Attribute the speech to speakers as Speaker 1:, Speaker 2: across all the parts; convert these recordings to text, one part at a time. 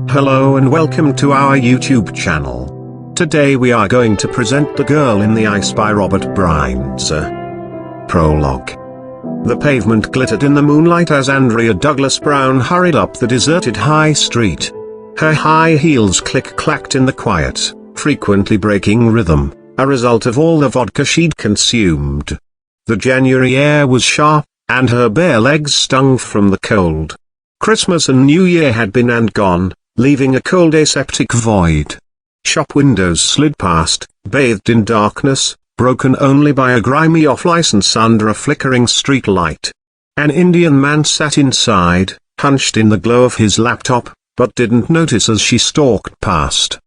Speaker 1: Hello and welcome to our YouTube channel. Today we are going to present The Girl in the Ice by Robert Bryndza. Prologue. The pavement glittered in the moonlight as Andrea Douglas Brown hurried up the deserted high street. Her high heels click-clacked in the quiet, frequently breaking rhythm, a result of all the vodka she'd consumed. The January air was sharp, and her bare legs stung from the cold. Christmas and New Year had been and gone, leaving a cold aseptic void. Shop windows slid past, bathed in darkness, broken only by a grimy off-license under a flickering street light. An Indian man sat inside, hunched in the glow of his laptop, but didn't notice as she stalked past.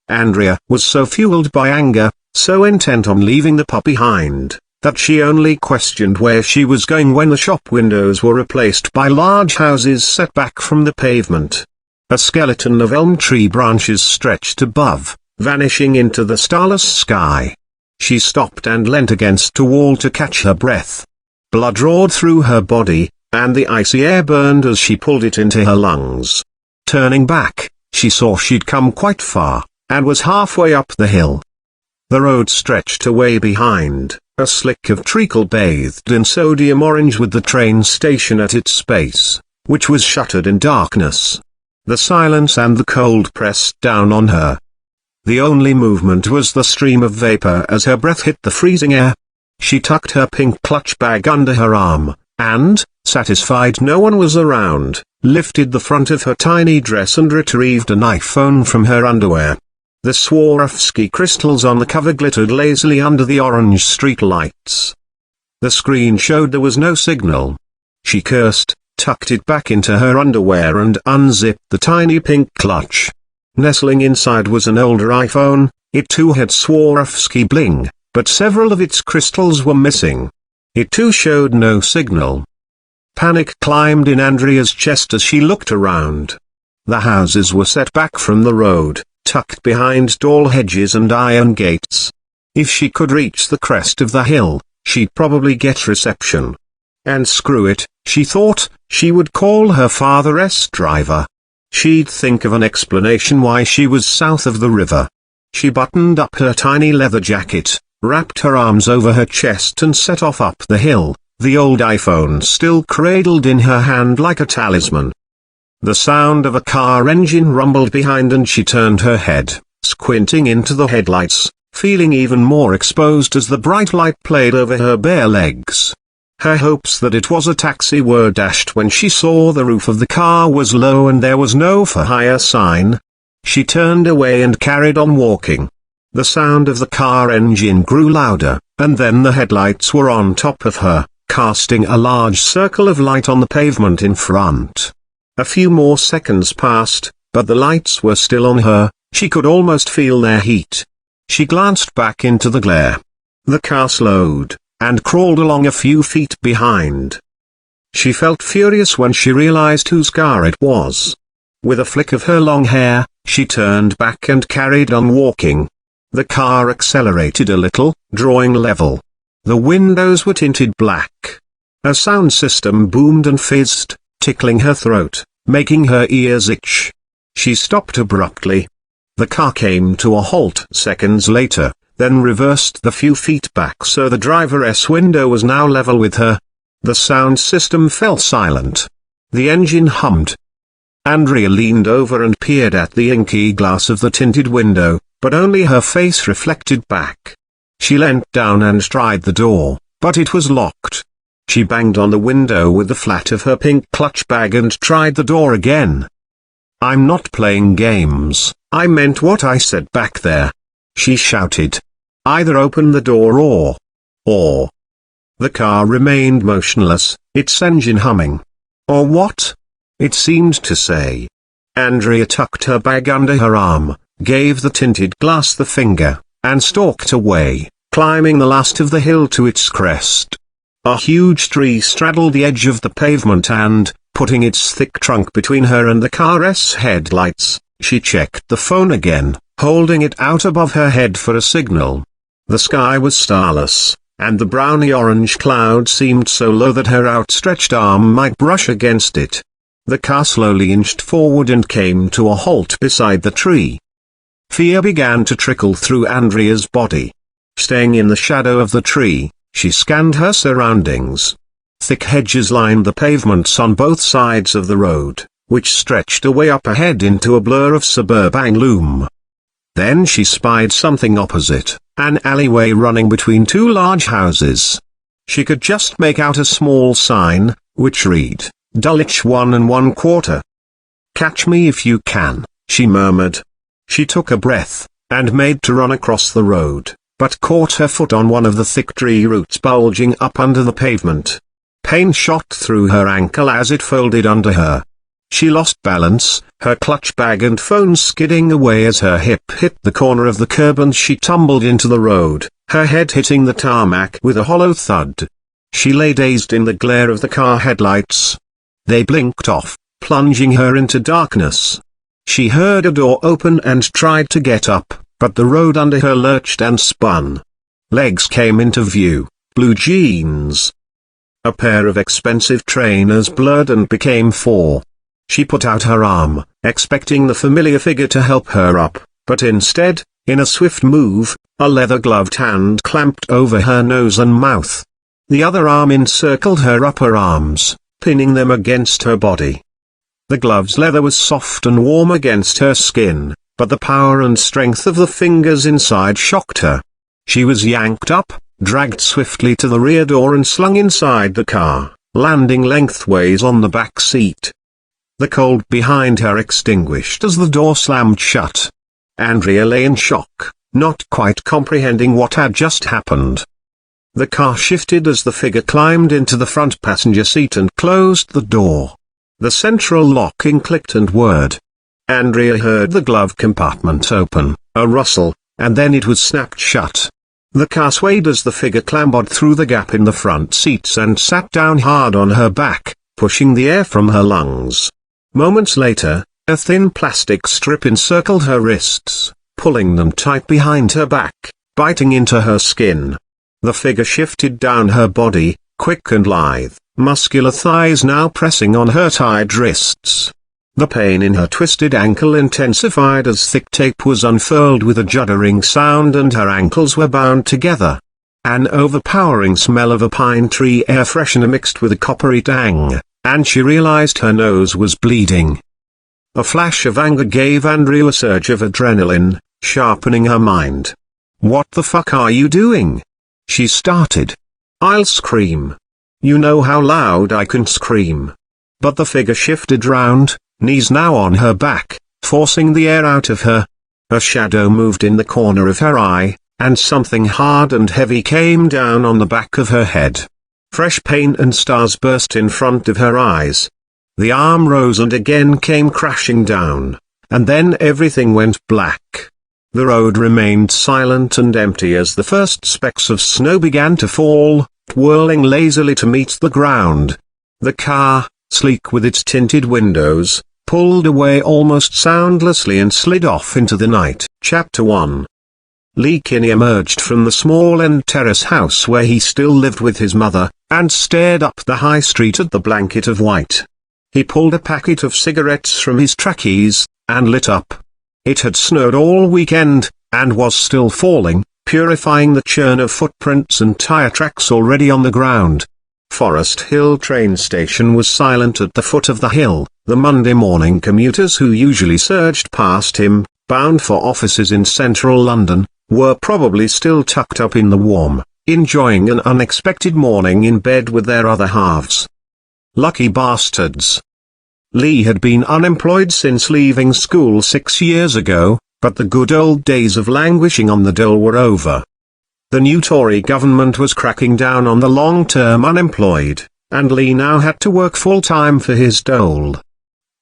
Speaker 1: Andrea was so fueled by anger, so intent on leaving the pup behind, that she only questioned where she was going when the shop windows were replaced by large houses set back from the pavement. A skeleton of elm tree branches stretched above, vanishing into the starless sky. She stopped and leant against a wall to catch her breath. Blood roared through her body, and the icy air burned as she pulled it into her lungs. Turning back, she saw she'd come quite far, and was halfway up the hill. The road stretched away behind, a slick of treacle bathed in sodium orange with the train station at its base, which was shuttered in darkness. The silence and the cold pressed down on her. The only movement was the stream of vapor as her breath hit the freezing air. She tucked her pink clutch bag under her arm, and, satisfied no one was around, lifted the front of her tiny dress and retrieved an iPhone from her underwear. The Swarovski crystals on the cover glittered lazily under the orange street lights. The screen showed there was no signal. She cursed, tucked it back into her underwear and unzipped the tiny pink clutch. Nestling inside was an older iPhone. It too had Swarovski bling, but several of its crystals were missing. It too showed no signal. Panic climbed in Andrea's chest as she looked around. The houses were set back from the road, tucked behind tall hedges and iron gates. If she could reach the crest of the hill, she'd probably get reception. And screw it, she thought, she would call her father's driver. She'd think of an explanation why she was south of the river. She buttoned up her tiny leather jacket, wrapped her arms over her chest and set off up the hill, the old iPhone still cradled in her hand like a talisman. The sound of a car engine rumbled behind and she turned her head, squinting into the headlights, feeling even more exposed as the bright light played over her bare legs. Her hopes that it was a taxi were dashed when she saw the roof of the car was low and there was no for hire sign. She turned away and carried on walking. The sound of the car engine grew louder, and then the headlights were on top of her, casting a large circle of light on the pavement in front. A few more seconds passed, but the lights were still on her. She could almost feel their heat. She glanced back into the glare. The car slowed, and crawled along a few feet behind. She felt furious when she realized whose car it was. With a flick of her long hair, she turned back and carried on walking. The car accelerated a little, drawing level. The windows were tinted black. A sound system boomed and fizzed, tickling her throat, making her ears itch. She stopped abruptly. The car came to a halt seconds later, then reversed the few feet back so the driver's window was now level with her. The sound system fell silent. The engine hummed. Andrea leaned over and peered at the inky glass of the tinted window, but only her face reflected back. She leant down and tried the door, but it was locked. She banged on the window with the flat of her pink clutch bag and tried the door again. "I'm not playing games, I meant what I said back there," she shouted. "Either open the door or. The car remained motionless, its engine humming. "Or what?" it seemed to say. Andrea tucked her bag under her arm, gave the tinted glass the finger, and stalked away, climbing the last of the hill to its crest. A huge tree straddled the edge of the pavement and, putting its thick trunk between her and the car's headlights, she checked the phone again, holding it out above her head for a signal. The sky was starless, and the browny-orange cloud seemed so low that her outstretched arm might brush against it. The car slowly inched forward and came to a halt beside the tree. Fear began to trickle through Andrea's body. Staying in the shadow of the tree, she scanned her surroundings. Thick hedges lined the pavements on both sides of the road, which stretched away up ahead into a blur of suburban gloom. Then she spied something opposite, an alleyway running between two large houses. She could just make out a small sign, which read, Dulwich 1 1/4. "Catch me if you can," she murmured. She took a breath, and made to run across the road, but caught her foot on one of the thick tree roots bulging up under the pavement. Pain shot through her ankle as it folded under her. She lost balance, her clutch bag and phone skidding away as her hip hit the corner of the curb and she tumbled into the road, her head hitting the tarmac with a hollow thud. She lay dazed in the glare of the car headlights. They blinked off, plunging her into darkness. She heard a door open and tried to get up, but the road under her lurched and spun. Legs came into view, blue jeans. A pair of expensive trainers blurred and became 4. She put out her arm, expecting the familiar figure to help her up, but instead, in a swift move, a leather-gloved hand clamped over her nose and mouth. The other arm encircled her upper arms, pinning them against her body. The glove's leather was soft and warm against her skin, but the power and strength of the fingers inside shocked her. She was yanked up, dragged swiftly to the rear door and slung inside the car, landing lengthways on the back seat. The cold behind her extinguished as the door slammed shut. Andrea lay in shock, not quite comprehending what had just happened. The car shifted as the figure climbed into the front passenger seat and closed the door. The central locking clicked and whirred. Andrea heard the glove compartment open, a rustle, and then it was snapped shut. The car swayed as the figure clambered through the gap in the front seats and sat down hard on her back, pushing the air from her lungs. Moments later, a thin plastic strip encircled her wrists, pulling them tight behind her back, biting into her skin. The figure shifted down her body, quick and lithe, muscular thighs now pressing on her tied wrists. The pain in her twisted ankle intensified as thick tape was unfurled with a juddering sound and her ankles were bound together. An overpowering smell of a pine tree air freshener mixed with a coppery tang, and she realized her nose was bleeding. A flash of anger gave Andrea a surge of adrenaline, sharpening her mind. "What the fuck are you doing?" she started. "I'll scream. You know how loud I can scream." But the figure shifted round, knees now on her back, forcing the air out of her. A shadow moved in the corner of her eye, and something hard and heavy came down on the back of her head. Fresh pain and stars burst in front of her eyes. The arm rose and again came crashing down, and then everything went black. The road remained silent and empty as the first specks of snow began to fall, whirling lazily to meet the ground. The car, sleek with its tinted windows, pulled away almost soundlessly and slid off into the night. Chapter 1. Lee Kinney emerged from the small end terrace house where he still lived with his mother, and stared up the high street at the blanket of white. He pulled a packet of cigarettes from his trackies, and lit up. It had snowed all weekend, and was still falling, purifying the churn of footprints and tire tracks already on the ground. Forest Hill train station was silent at the foot of the hill. The Monday morning commuters who usually surged past him, bound for offices in central London, were probably still tucked up in the warm, enjoying an unexpected morning in bed with their other halves. Lucky bastards. Lee had been unemployed since leaving school 6 years ago, but the good old days of languishing on the dole were over. The new Tory government was cracking down on the long-term unemployed, and Lee now had to work full-time for his dole.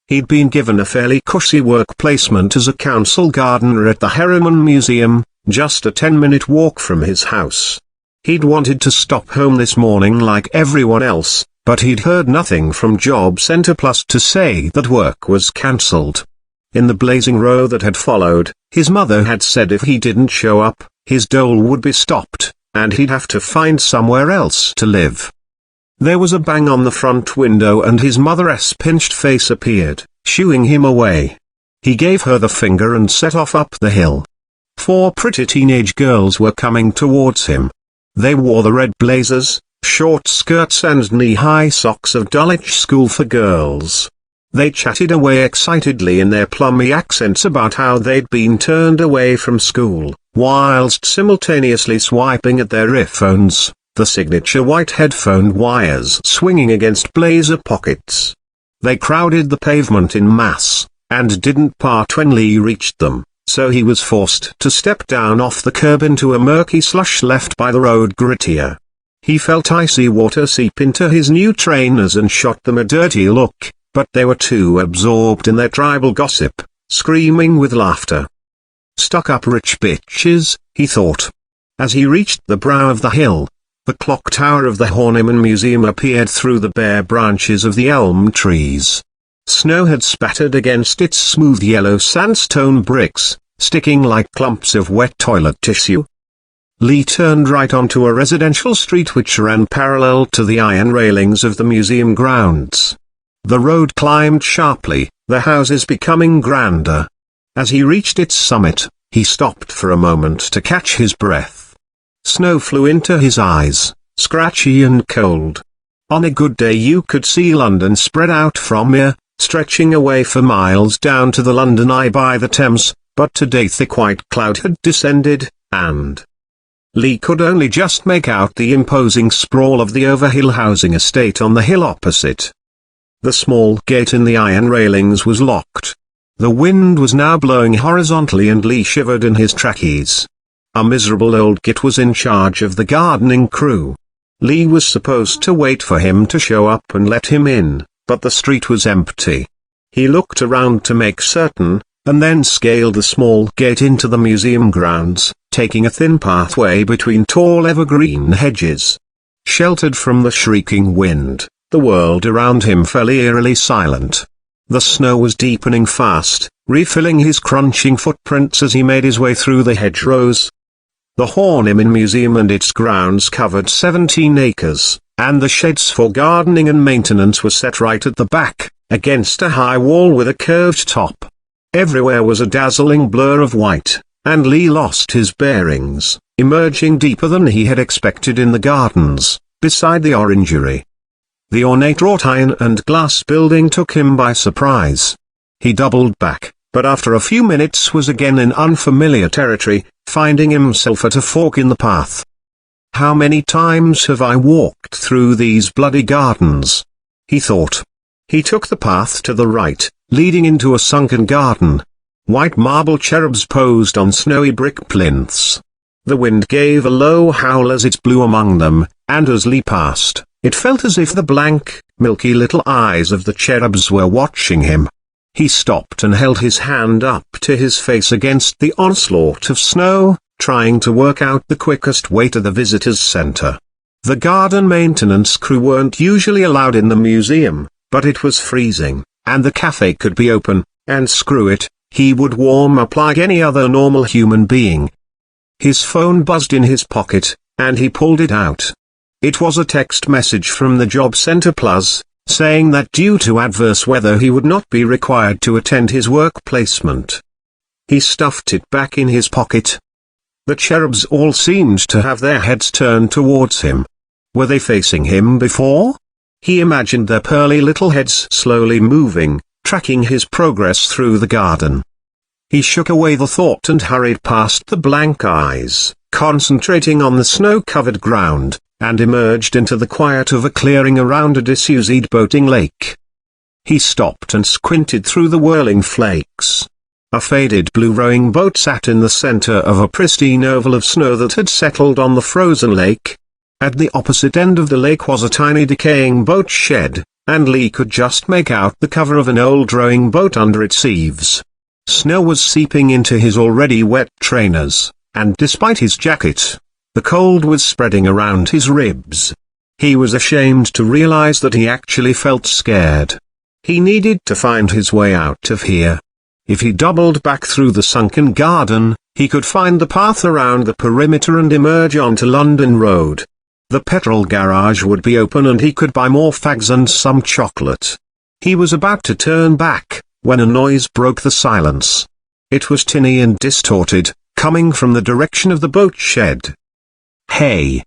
Speaker 1: He'd been given a fairly cushy work placement as a council gardener at the Harriman Museum, just a 10-minute walk from his house. He'd wanted to stop home this morning like everyone else, but he'd heard nothing from Job Centre Plus to say that work was cancelled. In the blazing row that had followed, his mother had said if he didn't show up, his dole would be stopped, and he'd have to find somewhere else to live. There was a bang on the front window and his mother's pinched face appeared, shooing him away. He gave her the finger and set off up the hill. 4 pretty teenage girls were coming towards him. They wore the red blazers, short skirts and knee-high socks of Dulwich School for Girls. They chatted away excitedly in their plummy accents about how they'd been turned away from school, whilst simultaneously swiping at their earphones, the signature white headphone wires swinging against blazer pockets. They crowded the pavement in mass, and didn't part when Lee reached them, so he was forced to step down off the curb into a murky slush left by the road grittier. He felt icy water seep into his new trainers and shot them a dirty look, but they were too absorbed in their tribal gossip, screaming with laughter. Stuck-up rich bitches, he thought. As he reached the brow of the hill, the clock tower of the Horniman Museum appeared through the bare branches of the elm trees. Snow had spattered against its smooth yellow sandstone bricks, sticking like clumps of wet toilet tissue. Lee turned right onto a residential street which ran parallel to the iron railings of the museum grounds. The road climbed sharply, the houses becoming grander. As he reached its summit, he stopped for a moment to catch his breath. Snow flew into his eyes, scratchy and cold. On a good day you could see London spread out from here, stretching away for miles down to the London Eye by the Thames, but today thick white cloud had descended, and Lee could only just make out the imposing sprawl of the Overhill housing estate on the hill opposite. The small gate in the iron railings was locked. The wind was now blowing horizontally and Lee shivered in his trackies. A miserable old git was in charge of the gardening crew. Lee was supposed to wait for him to show up and let him in, but the street was empty. He looked around to make certain, and then scaled the small gate into the museum grounds, taking a thin pathway between tall evergreen hedges. Sheltered from the shrieking wind, the world around him fell eerily silent. The snow was deepening fast, refilling his crunching footprints as he made his way through the hedgerows. The Horniman Museum and its grounds covered 17 acres, and the sheds for gardening and maintenance were set right at the back, against a high wall with a curved top. Everywhere was a dazzling blur of white, and Lee lost his bearings, emerging deeper than he had expected in the gardens, beside the orangery. The ornate wrought iron and glass building took him by surprise. He doubled back, but after a few minutes was again in unfamiliar territory, finding himself at a fork in the path. How many times have I walked through these bloody gardens? He thought. He took the path to the right, leading into a sunken garden. White marble cherubs posed on snowy brick plinths. The wind gave a low howl as it blew among them, and as Lee passed, it felt as if the blank, milky little eyes of the cherubs were watching him. He stopped and held his hand up to his face against the onslaught of snow, trying to work out the quickest way to the visitors' center. The garden maintenance crew weren't usually allowed in the museum, but it was freezing, and the cafe could be open, and screw it, he would warm up like any other normal human being. His phone buzzed in his pocket, and he pulled it out. It was a text message from the Job Center Plus, saying that due to adverse weather he would not be required to attend his work placement. He stuffed it back in his pocket. The cherubs all seemed to have their heads turned towards him. Were they facing him before? He imagined their pearly little heads slowly moving, tracking his progress through the garden. He shook away the thought and hurried past the blank eyes, concentrating on the snow-covered ground, and emerged into the quiet of a clearing around a disused boating lake. He stopped and squinted through the whirling flakes. A faded blue rowing boat sat in the center of a pristine oval of snow that had settled on the frozen lake. At the opposite end of the lake was a tiny decaying boat shed, and Lee could just make out the cover of an old rowing boat under its eaves. Snow was seeping into his already wet trainers, and despite his jacket, the cold was spreading around his ribs. He was ashamed to realize that he actually felt scared. He needed to find his way out of here. If he doubled back through the sunken garden, he could find the path around the perimeter and emerge onto London Road. The petrol garage would be open and he could buy more fags and some chocolate. He was about to turn back, when a noise broke the silence. It was tinny and distorted, coming from the direction of the boat shed. "Hey!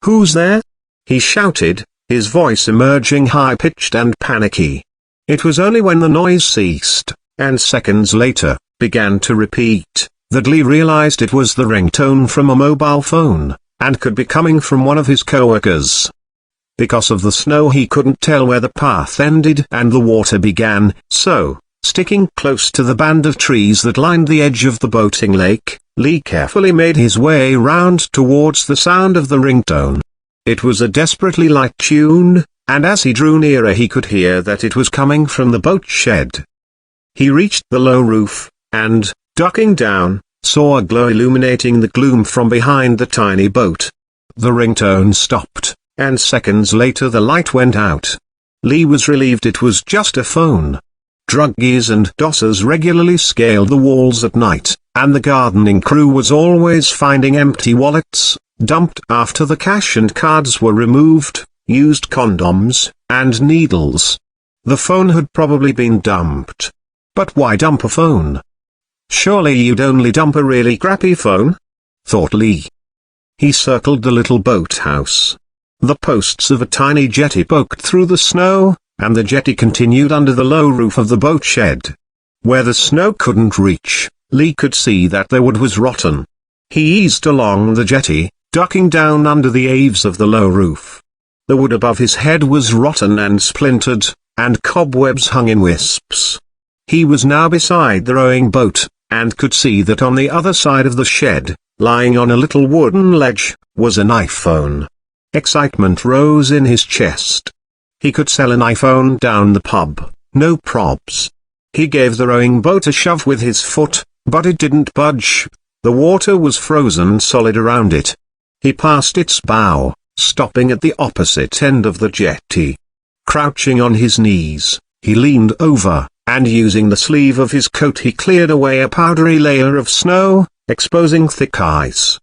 Speaker 1: Who's there?" he shouted, his voice emerging high-pitched and panicky. It was only when the noise ceased, and seconds later, began to repeat, that Lee realized it was the ringtone from a mobile phone, and could be coming from one of his coworkers. Because of the snow he couldn't tell where the path ended and the water began, so, sticking close to the band of trees that lined the edge of the boating lake, Lee carefully made his way round towards the sound of the ringtone. It was a desperately light tune, and as he drew nearer he could hear that it was coming from the boat shed. He reached the low roof, and, ducking down, saw a glow illuminating the gloom from behind the tiny boat. The ringtone stopped, and seconds later the light went out. Lee was relieved it was just a phone. Druggies and dossers regularly scaled the walls at night, and the gardening crew was always finding empty wallets, dumped after the cash and cards were removed, used condoms, and needles. The phone had probably been dumped. But why dump a phone? Surely you'd only dump a really crappy phone? Thought Lee. He circled the little boathouse. The posts of a tiny jetty poked through the snow, and the jetty continued under the low roof of the boat shed. Where the snow couldn't reach, Lee could see that the wood was rotten. He eased along the jetty, ducking down under the eaves of the low roof. The wood above his head was rotten and splintered, and cobwebs hung in wisps. He was now beside the rowing boat, and could see that on the other side of the shed, lying on a little wooden ledge, was an iPhone. Excitement rose in his chest. He could sell an iPhone down the pub, no probs. He gave the rowing boat a shove with his foot, but it didn't budge. The water was frozen solid around it. He passed its bow, stopping at the opposite end of the jetty. Crouching on his knees, he leaned over, and using the sleeve of his coat he cleared away a powdery layer of snow, exposing thick ice.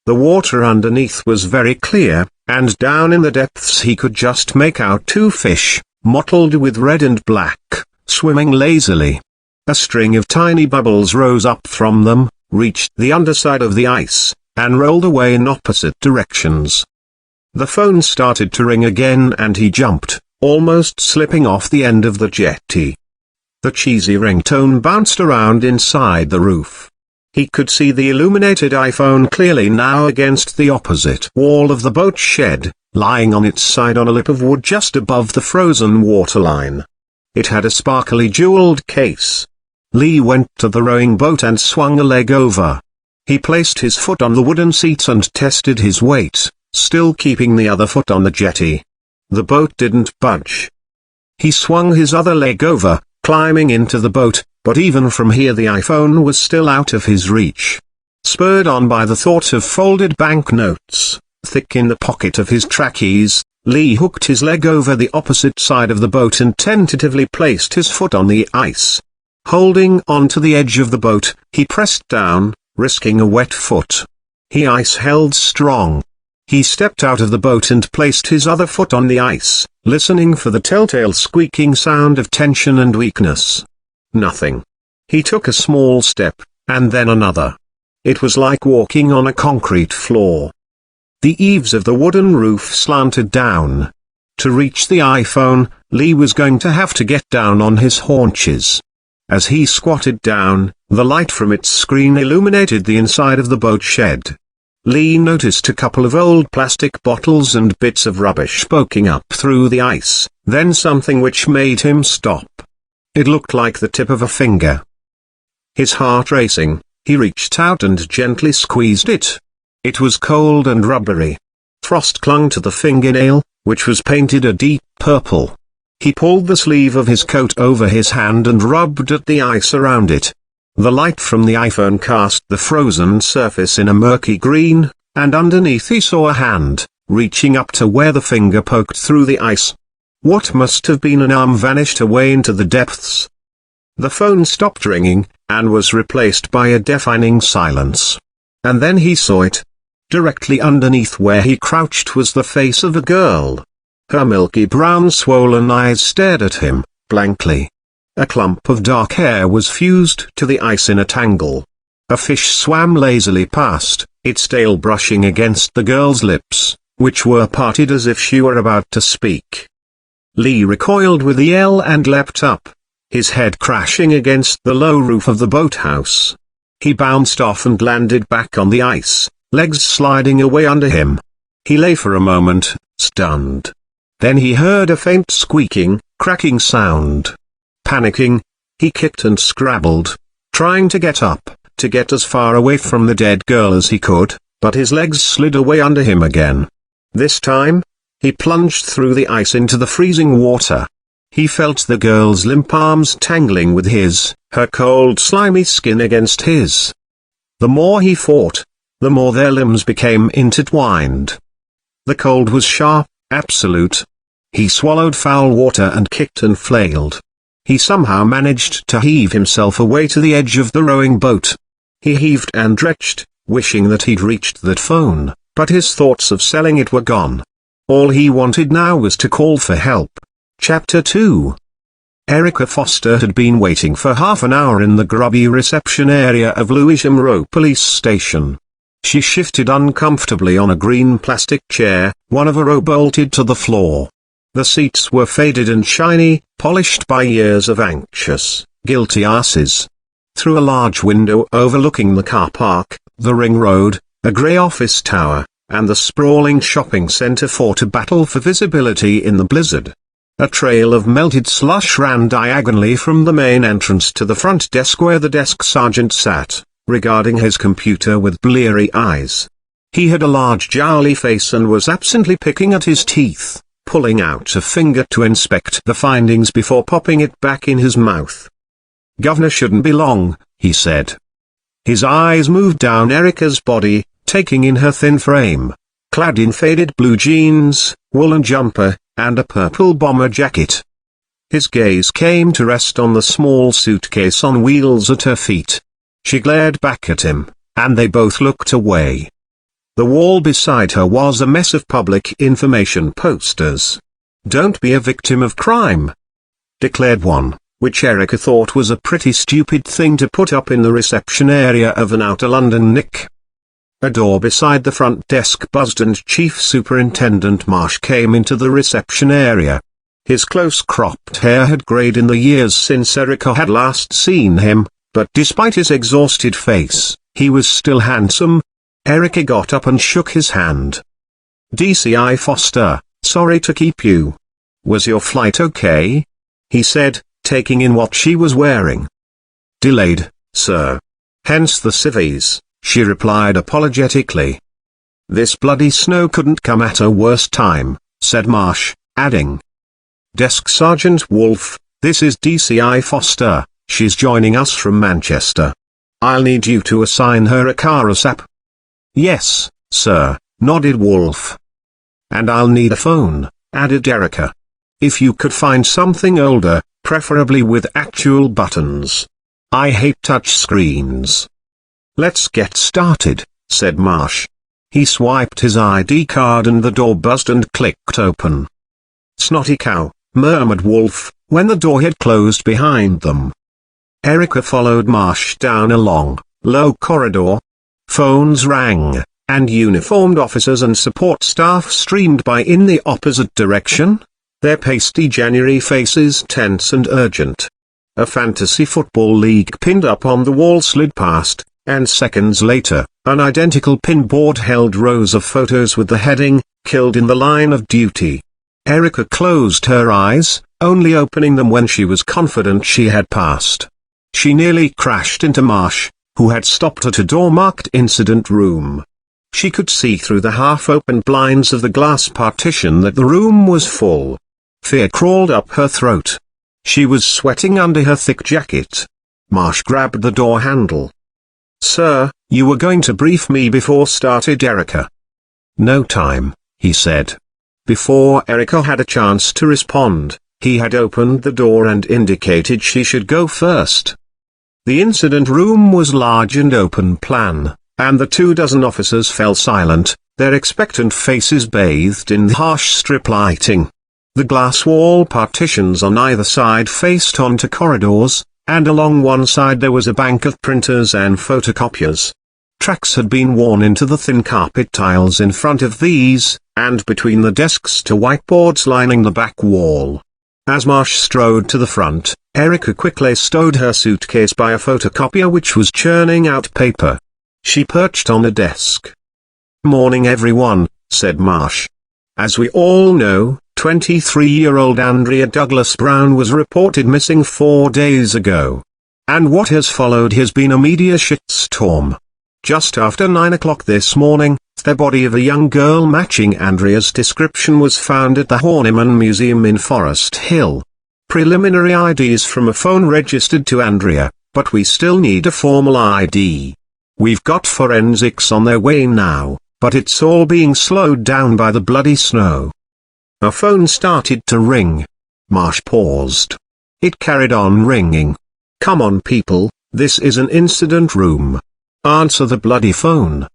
Speaker 1: The water underneath was very clear, and down in the depths he could just make out two fish, mottled with red and black, swimming lazily. A string of tiny bubbles rose up from them, reached the underside of the ice, and rolled away in opposite directions. The phone started to ring again and he jumped, almost slipping off the end of the jetty. The cheesy ringtone bounced around inside the roof. He could see the illuminated iPhone clearly now against the opposite wall of the boat shed, lying on its side on a lip of wood just above the frozen waterline. It had a sparkly jeweled case. Lee went to the rowing boat and swung a leg over. He placed his foot on the wooden seat and tested his weight, still keeping the other foot on the jetty. The boat didn't budge. He swung his other leg over, climbing into the boat, but even from here the iPhone was still out of his reach. Spurred on by the thought of folded banknotes, thick in the pocket of his trackies, Lee hooked his leg over the opposite side of the boat and tentatively placed his foot on the ice. Holding on to the edge of the boat, he pressed down, risking a wet foot. The ice held strong. He stepped out of the boat and placed his other foot on the ice, listening for the telltale squeaking sound of tension and weakness. Nothing. He took a small step, and then another. It was like walking on a concrete floor. The eaves of the wooden roof slanted down. To reach the iPhone, Lee was going to have to get down on his haunches. As he squatted down, the light from its screen illuminated the inside of the boat shed. Lee noticed a couple of old plastic bottles and bits of rubbish poking up through the ice, then something which made him stop. It looked like the tip of a finger. His heart racing, he reached out and gently squeezed it. It was cold and rubbery. Frost clung to the fingernail, which was painted a deep purple. He pulled the sleeve of his coat over his hand and rubbed at the ice around it. The light from the iPhone cast the frozen surface in a murky green, and underneath he saw a hand, reaching up to where the finger poked through the ice. What must have been an arm vanished away into the depths. The phone stopped ringing, and was replaced by a deafening silence. And then he saw it. Directly underneath where he crouched was the face of a girl. Her milky brown swollen eyes stared at him, blankly. A clump of dark hair was fused to the ice in a tangle. A fish swam lazily past, its tail brushing against the girl's lips, which were parted as if she were about to speak. Lee recoiled with a yell and leapt up, his head crashing against the low roof of the boathouse. He bounced off and landed back on the ice, legs sliding away under him. He lay for a moment, stunned. Then he heard a faint squeaking, cracking sound. Panicking, he kicked and scrabbled, trying to get up, to get as far away from the dead girl as he could, but his legs slid away under him again. This time, he plunged through the ice into the freezing water. He felt the girl's limp arms tangling with his, her cold slimy skin against his. The more he fought, the more their limbs became intertwined. The cold was sharp, absolute. He swallowed foul water and kicked and flailed. He somehow managed to heave himself away to the edge of the rowing boat. He heaved and retched, wishing that he'd reached that phone, but his thoughts of selling it were gone. All he wanted now was to call for help. Chapter 2. Erica Foster had been waiting for half an hour in the grubby reception area of Lewisham Row Police Station. She shifted uncomfortably on a green plastic chair, one of a row bolted to the floor. The seats were faded and shiny, polished by years of anxious, guilty asses. Through a large window overlooking the car park, the ring road, a grey office tower, and the sprawling shopping centre fought a battle for visibility in the blizzard. A trail of melted slush ran diagonally from the main entrance to the front desk where the desk sergeant sat, regarding his computer with bleary eyes. He had a large jowly face and was absently picking at his teeth, pulling out a finger to inspect the findings before popping it back in his mouth. "Governor shouldn't be long," he said. His eyes moved down Erica's body, taking in her thin frame, clad in faded blue jeans, woolen jumper, and a purple bomber jacket. His gaze came to rest on the small suitcase on wheels at her feet. She glared back at him, and they both looked away. The wall beside her was a mess of public information posters. "Don't be a victim of crime," declared one, which Erica thought was a pretty stupid thing to put up in the reception area of an outer London nick. A door beside the front desk buzzed and Chief Superintendent Marsh came into the reception area. His close-cropped hair had greyed in the years since Erica had last seen him, but despite his exhausted face, he was still handsome. Erica got up and shook his hand. "DCI Foster, sorry to keep you. Was your flight okay?" he said, taking in what she was wearing. "Delayed, sir. Hence the civvies," she replied apologetically. "This bloody snow couldn't come at a worse time," said Marsh, adding, "Desk Sergeant Wolf, this is DCI Foster, she's joining us from Manchester. I'll need you to assign her a car ASAP." "Yes, sir," nodded Wolf. "And I'll need a phone," added Erica. "If you could find something older, preferably with actual buttons. I hate touch screens." "Let's get started," said Marsh. He swiped his ID card and the door buzzed and clicked open. "Snotty cow," murmured Wolf, when the door had closed behind them. Erica followed Marsh down a long, low corridor. Phones rang, and uniformed officers and support staff streamed by in the opposite direction, their pasty January faces tense and urgent. A fantasy football league pinned up on the wall slid past, and seconds later, an identical pinboard held rows of photos with the heading, "Killed in the Line of Duty." Erica closed her eyes, only opening them when she was confident she had passed. She nearly crashed into Marsh, who had stopped at a door marked Incident Room. She could see through the half-open blinds of the glass partition that the room was full. Fear crawled up her throat. She was sweating under her thick jacket. Marsh grabbed the door handle. "Sir, you were going to brief me before started Erica." "No time," he said. Before Erica had a chance to respond, he had opened the door and indicated she should go first. The incident room was large and open plan, and the 24 officers fell silent, their expectant faces bathed in the harsh strip lighting. The glass wall partitions on either side faced onto corridors, and along one side there was a bank of printers and photocopiers. Tracks had been worn into the thin carpet tiles in front of these, and between the desks to whiteboards lining the back wall. As Marsh strode to the front, Erica quickly stowed her suitcase by a photocopier which was churning out paper. She perched on a desk. "Morning everyone," said Marsh. "As we all know, 23-year-old Andrea Douglas Brown was reported missing 4 days ago. And what has followed has been a media shitstorm. Just after 9 o'clock this morning, the body of a young girl matching Andrea's description was found at the Horniman Museum in Forest Hill. Preliminary IDs from a phone registered to Andrea, but we still need a formal ID. We've got forensics on their way now, but it's all being slowed down by the bloody snow." A phone started to ring. Marsh paused. It carried on ringing. "Come on people, this is an incident room. Answer the bloody phone."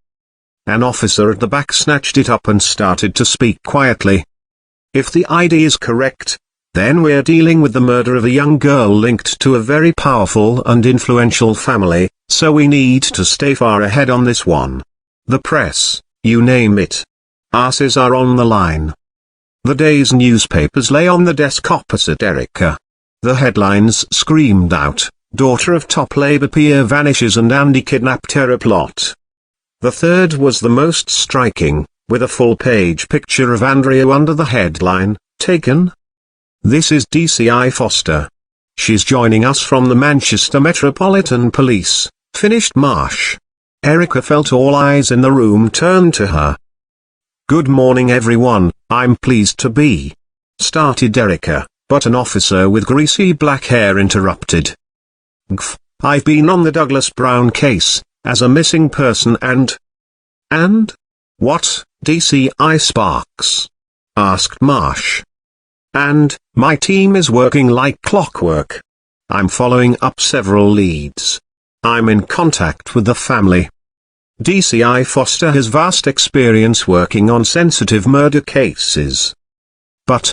Speaker 1: An officer at the back snatched it up and started to speak quietly. "If the ID is correct, then we're dealing with the murder of a young girl linked to a very powerful and influential family, so we need to stay far ahead on this one. The press, you name it. Asses are on the line." The day's newspapers lay on the desk opposite Erica. The headlines screamed out, "Daughter of top Labour peer vanishes and Andy kidnapped terror plot." The third was the most striking, with a full-page picture of Andrea under the headline, "Taken?" "This is DCI Foster. She's joining us from the Manchester Metropolitan Police," finished Marsh. Erica felt all eyes in the room turn to her. "Good morning everyone, I'm pleased to be," started Erica, but an officer with greasy black hair interrupted. "Gf, I've been on the Douglas Brown case, as a missing person and—" "And? What, DCI Sparks?" asked Marsh. "And, my team is working like clockwork. I'm following up several leads. I'm in contact with the family. DCI Foster has vast experience working on sensitive murder cases. But,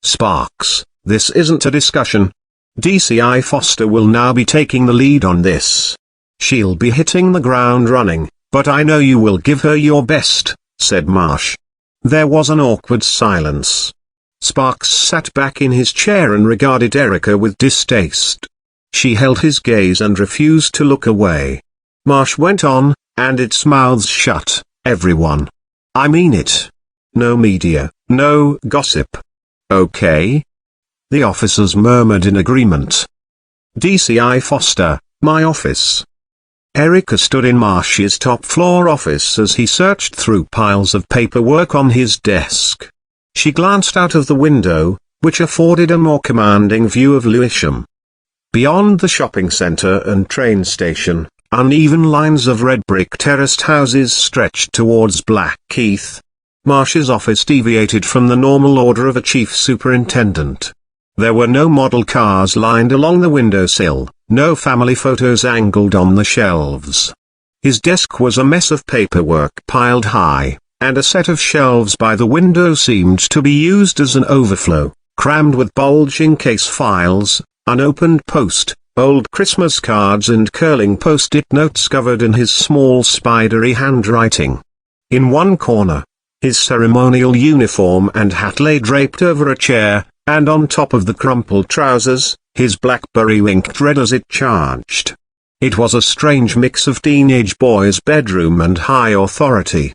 Speaker 1: Sparks, this isn't a discussion. DCI Foster will now be taking the lead on this. She'll be hitting the ground running, but I know you will give her your best," said Marsh. There was an awkward silence. Sparks sat back in his chair and regarded Erica with distaste. She held his gaze and refused to look away. Marsh went on, "And it's mouths shut, everyone. I mean it. No media, no gossip. Okay?" The officers murmured in agreement. "DCI Foster, my office." Erica stood in Marsh's top-floor office as he searched through piles of paperwork on his desk. She glanced out of the window, which afforded a more commanding view of Lewisham. Beyond the shopping centre and train station, uneven lines of red brick terraced houses stretched towards Blackheath. Marsh's office deviated from the normal order of a chief superintendent. There were no model cars lined along the windowsill, no family photos angled on the shelves. His desk was a mess of paperwork piled high, and a set of shelves by the window seemed to be used as an overflow, crammed with bulging case files, unopened post, old Christmas cards and curling post-it notes covered in his small spidery handwriting. In one corner, his ceremonial uniform and hat lay draped over a chair, and on top of the crumpled trousers, his BlackBerry winked red as it charged. It was a strange mix of teenage boy's bedroom and high authority.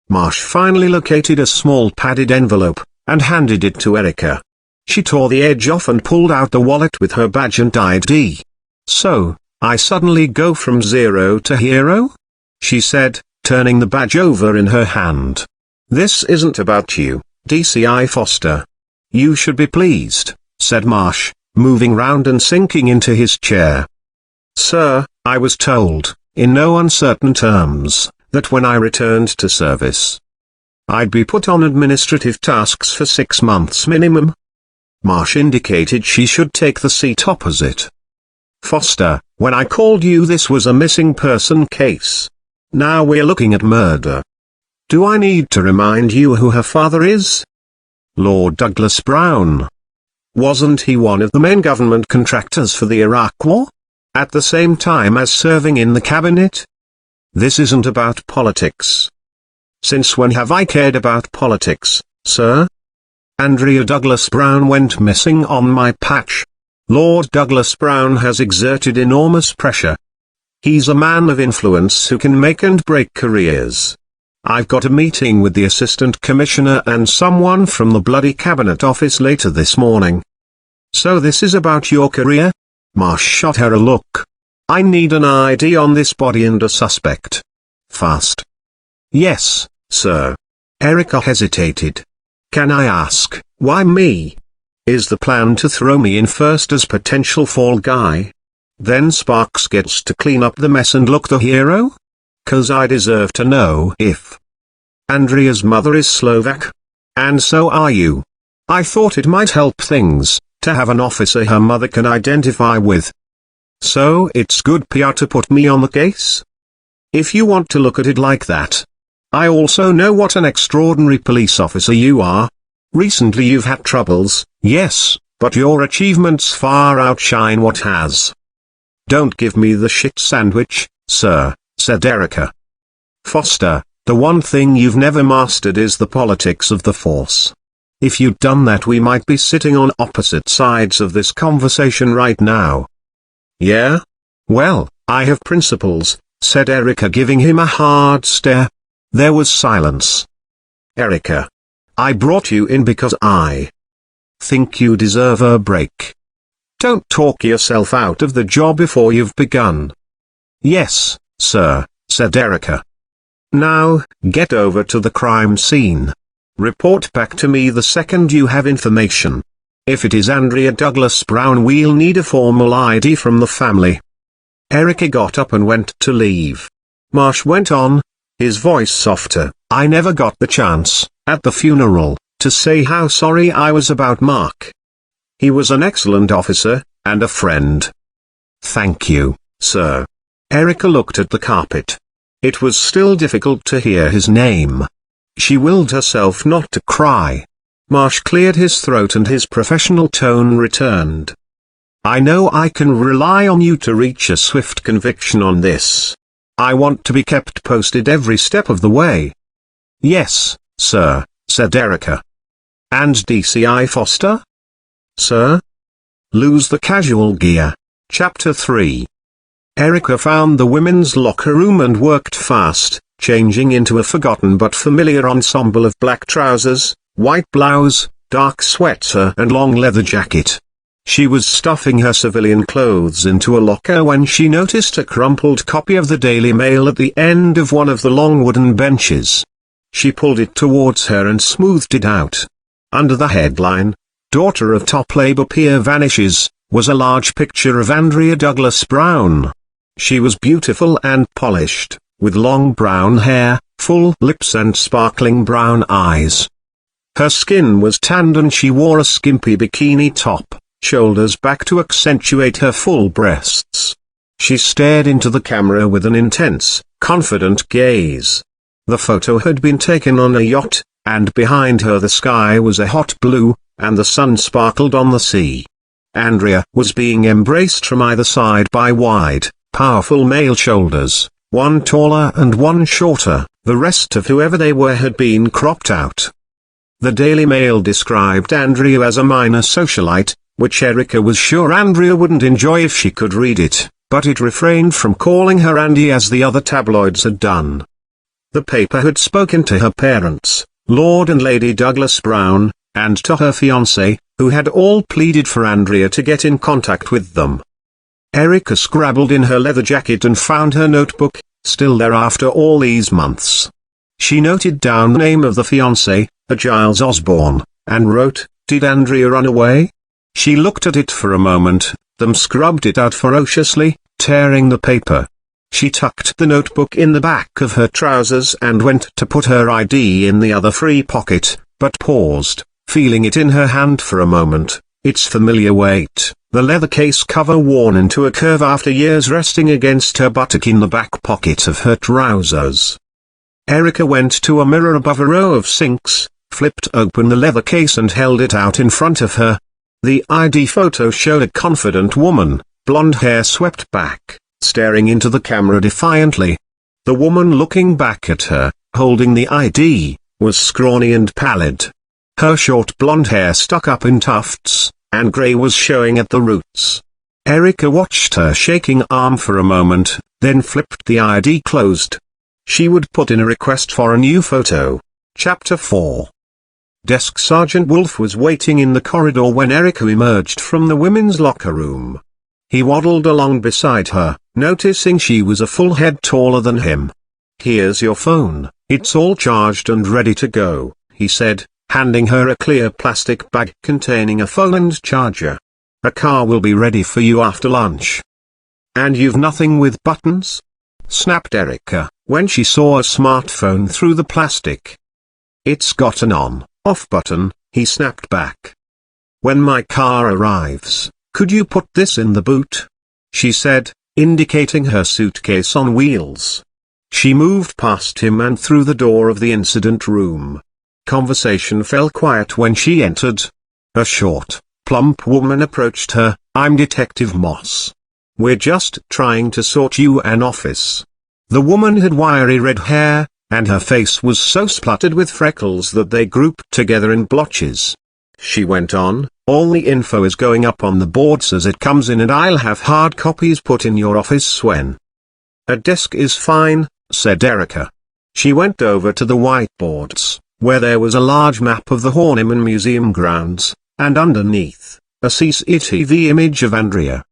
Speaker 1: Marsh finally located a small padded envelope, and handed it to Erica. She tore the edge off and pulled out the wallet with her badge and ID. "So, I suddenly go from zero to hero?" she said, turning the badge over in her hand. "This isn't about you, DCI Foster. You should be pleased," said Marsh, moving round and sinking into his chair. "Sir, I was told, in no uncertain terms, that when I returned to service, I'd be put on administrative tasks for 6 months minimum." Marsh indicated she should take the seat opposite. "Foster, when I called you this was a missing person case. Now we're looking at murder. Do I need to remind you who her father is? Lord Douglas Brown. Wasn't he one of the main government contractors for the Iraq War? At the same time as serving in the cabinet? This isn't about politics. Since when have I cared about politics, sir? Andrea Douglas Brown went missing on my patch. Lord Douglas Brown has exerted enormous pressure. He's a man of influence who can make and break careers. I've got a meeting with the Assistant Commissioner and someone from the bloody Cabinet Office later this morning. So this is about your career? Marsh shot her a look. I need an ID on this body and a suspect. Fast. Yes, sir. Erica hesitated. Can I ask, why me? Is the plan to throw me in first as potential fall guy? Then Sparks gets to clean up the mess and look the hero? 'Cause I deserve to know if Andrea's mother is Slovak. And so are you. I thought it might help things, to have an officer her mother can identify with. So it's good PR to put me on the case? If you want to look at it like that. I also know what an extraordinary police officer you are. Recently you've had troubles, yes, but your achievements far outshine what has. Don't give me the shit sandwich, sir, said Erica. Foster, the one thing you've never mastered is the politics of the force. If you'd done that we might be sitting on opposite sides of this conversation right now. Yeah? Well, I have principles, said Erica, giving him a hard stare. There was silence. Erica. I brought you in because I think you deserve a break. Don't talk yourself out of the job before you've begun. Yes, sir, said Erica. Now, get over to the crime scene. Report back to me the second you have information. If it is Andrea Douglas Brown, we'll need a formal ID from the family. Erica got up and went to leave. Marsh went on, his voice softer. I never got the chance, at the funeral, to say how sorry I was about Mark. He was an excellent officer, and a friend. Thank you, sir. Erica looked at the carpet. It was still difficult to hear his name. She willed herself not to cry. Marsh cleared his throat and his professional tone returned. I know I can rely on you to reach a swift conviction on this. I want to be kept posted every step of the way. Yes, sir, said Erica. And DCI Foster? Sir? Lose the casual gear. Chapter 3. Erica found the women's locker room and worked fast, changing into a forgotten but familiar ensemble of black trousers, white blouse, dark sweater and long leather jacket. She was stuffing her civilian clothes into a locker when she noticed a crumpled copy of the Daily Mail at the end of one of the long wooden benches. She pulled it towards her and smoothed it out. Under the headline, Daughter of Top Labour Peer Vanishes, was a large picture of Andrea Douglas Brown. She was beautiful and polished, with long brown hair, full lips and sparkling brown eyes. Her skin was tanned and she wore a skimpy bikini top, shoulders back to accentuate her full breasts. She stared into the camera with an intense, confident gaze. The photo had been taken on a yacht, and behind her the sky was a hot blue, and the sun sparkled on the sea. Andrea was being embraced from either side by wide, powerful male shoulders, one taller and one shorter. The rest of whoever they were had been cropped out. The Daily Mail described Andrea as a minor socialite, which Erica was sure Andrea wouldn't enjoy if she could read it, but it refrained from calling her Andy as the other tabloids had done. The paper had spoken to her parents, Lord and Lady Douglas Brown, and to her fiancé, who had all pleaded for Andrea to get in contact with them. Erica scrabbled in her leather jacket and found her notebook, still there after all these months. She noted down the name of the fiancé, Giles Osborne, and wrote, Did Andrea run away? She looked at it for a moment, then scrubbed it out ferociously, tearing the paper. She tucked the notebook in the back of her trousers and went to put her ID in the other free pocket, but paused, feeling it in her hand for a moment, its familiar weight, the leather case cover worn into a curve after years resting against her buttock in the back pocket of her trousers. Erica went to a mirror above a row of sinks, flipped open the leather case and held it out in front of her. The ID photo showed a confident woman, blonde hair swept back, staring into the camera defiantly. The woman looking back at her, holding the ID, was scrawny and pallid. Her short blonde hair stuck up in tufts, and grey was showing at the roots. Erica watched her shaking arm for a moment, then flipped the ID closed. She would put in a request for a new photo. Chapter 4. Desk Sergeant Wolf was waiting in the corridor when Erica emerged from the women's locker room. He waddled along beside her, noticing she was a full head taller than him. "Here's your phone, it's all charged and ready to go," he said, handing her a clear plastic bag containing a phone and charger. "A car will be ready for you after lunch." "And you've nothing with buttons?" snapped Erica, when she saw a smartphone through the plastic. "It's got an on/off button," he snapped back. "When my car arrives, could you put this in the boot?" she said, indicating her suitcase on wheels. She moved past him and through the door of the incident room. Conversation fell quiet when she entered. A short, plump woman approached her. "I'm Detective Moss. We're just trying to sort you an office." The woman had wiry red hair, and her face was so splattered with freckles that they grouped together in blotches. She went on, "All the info is going up on the boards as it comes in and I'll have hard copies put in your office when." "A desk is fine," said Erica. She went over to the whiteboards, where there was a large map of the Horniman Museum grounds, and underneath, a CCTV image of Andrea.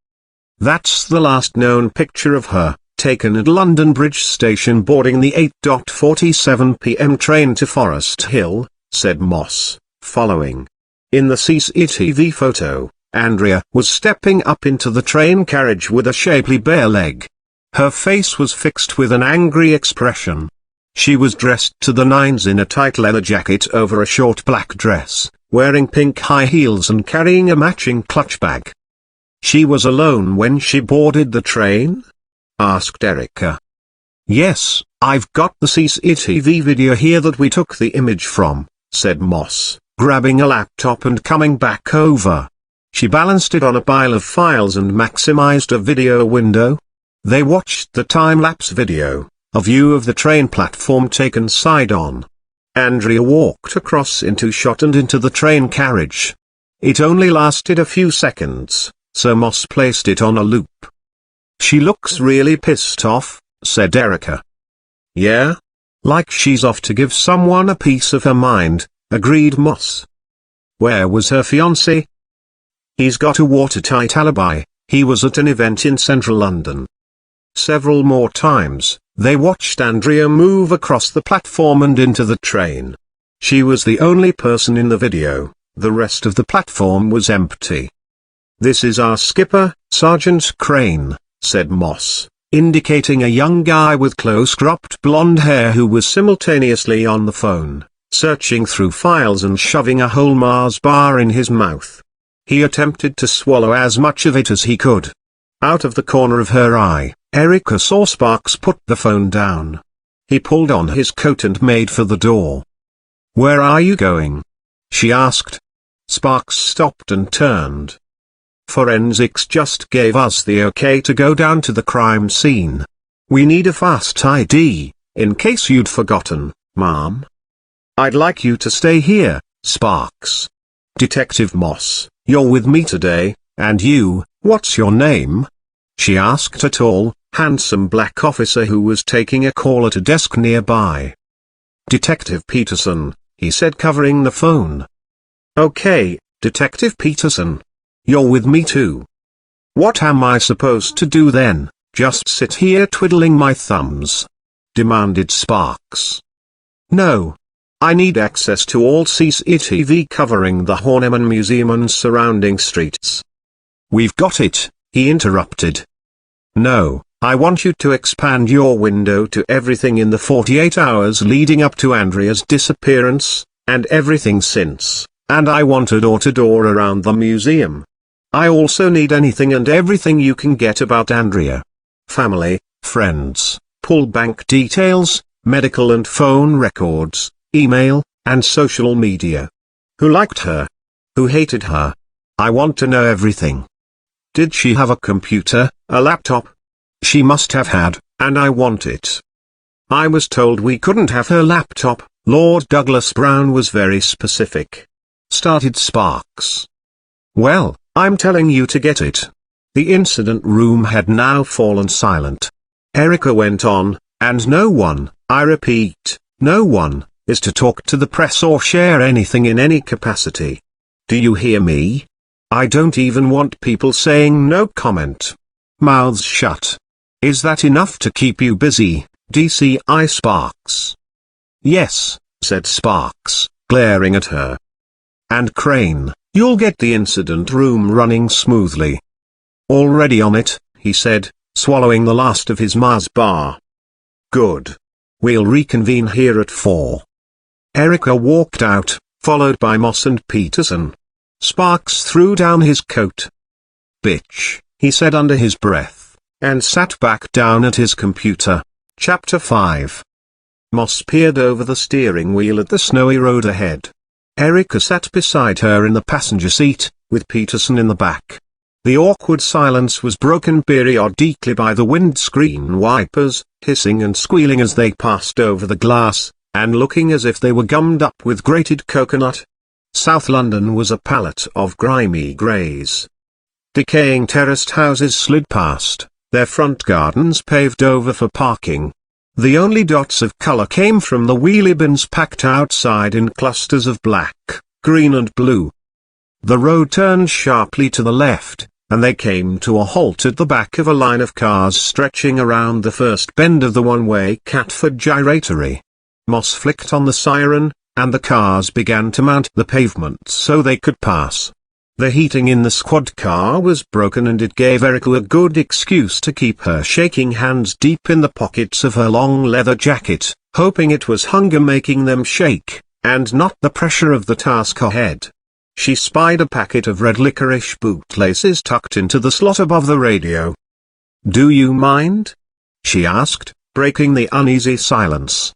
Speaker 1: "That's the last known picture of her, taken at London Bridge Station boarding the 8:47 p.m. train to Forest Hill," said Moss, following. In the CCTV photo, Andrea was stepping up into the train carriage with a shapely bare leg. Her face was fixed with an angry expression. She was dressed to the nines in a tight leather jacket over a short black dress, wearing pink high heels and carrying a matching clutch bag. "She was alone when she boarded the train?" asked Erica. "Yes, I've got the CCTV video here that we took the image from," said Moss, grabbing a laptop and coming back over. She balanced it on a pile of files and maximized a video window. They watched the time-lapse video, a view of the train platform taken side-on. Andrea walked across into shot and into the train carriage. It only lasted a few seconds, so Moss placed it on a loop. "She looks really pissed off," said Erica. "Yeah? Like she's off to give someone a piece of her mind," agreed Moss. "Where was her fiancé?" "He's got a watertight alibi. He was at an event in central London." Several more times, they watched Andrea move across the platform and into the train. She was the only person in the video, the rest of the platform was empty. "This is our skipper, Sergeant Crane," said Moss, indicating a young guy with close-cropped blonde hair who was simultaneously on the phone, searching through files and shoving a whole Mars bar in his mouth. He attempted to swallow as much of it as he could. Out of the corner of her eye, Erica saw Sparks put the phone down. He pulled on his coat and made for the door. "Where are you going?" she asked. Sparks stopped and turned. "Forensics just gave us the okay to go down to the crime scene. We need a fast ID, in case you'd forgotten, ma'am." "I'd like you to stay here, Sparks." "Detective Moss, you're with me today, and you, what's your name?" she asked a tall, handsome black officer who was taking a call at a desk nearby. "Detective Peterson," he said, covering the phone. "Okay, Detective Peterson. You're with me too." "What am I supposed to do then, just sit here twiddling my thumbs?" demanded Sparks. "No. I need access to all CCTV covering the Horniman Museum and surrounding streets." "We've got it," he interrupted. "No, I want you to expand your window to everything in the 48 hours leading up to Andrea's disappearance, and everything since, and I want a door-to-door around the museum." I also need anything and everything you can get about Andrea. Family, friends, pull bank details, medical and phone records, email, and social media. Who liked her? Who hated her? I want to know everything. Did she have a computer, a laptop? She must have had, and I want it. I was told we couldn't have her laptop. Lord Douglas Brown was very specific. Started Sparks. Well, I'm telling you to get it. The incident room had now fallen silent. Erica went on, and no one, I repeat, no one, is to talk to the press or share anything in any capacity. Do you hear me? I don't even want people saying no comment. Mouths shut. Is that enough to keep you busy, DCI Sparks? Yes, said Sparks, glaring at her. And Crane, you'll get the incident room running smoothly. Already on it, he said, swallowing the last of his Mars bar. Good. We'll reconvene here at 4. Erica walked out, followed by Moss and Peterson. Sparks threw down his coat. Bitch, he said under his breath, and sat back down at his computer. Chapter 5. Moss peered over the steering wheel at the snowy road ahead. Erica sat beside her in the passenger seat, with Peterson in the back. The awkward silence was broken periodically by the windscreen wipers, hissing and squealing as they passed over the glass, and looking as if they were gummed up with grated coconut. South London was a palette of grimy greys. Decaying terraced houses slid past, their front gardens paved over for parking. The only dots of colour came from the wheelie bins packed outside in clusters of black, green and blue. The road turned sharply to the left, and they came to a halt at the back of a line of cars stretching around the first bend of the one-way Catford gyratory. Moss flicked on the siren, and the cars began to mount the pavement so they could pass. The heating in the squad car was broken and it gave Erica a good excuse to keep her shaking hands deep in the pockets of her long leather jacket, hoping it was hunger making them shake, and not the pressure of the task ahead. She spied a packet of red licorice bootlaces tucked into the slot above the radio. "Do you mind?" she asked, breaking the uneasy silence.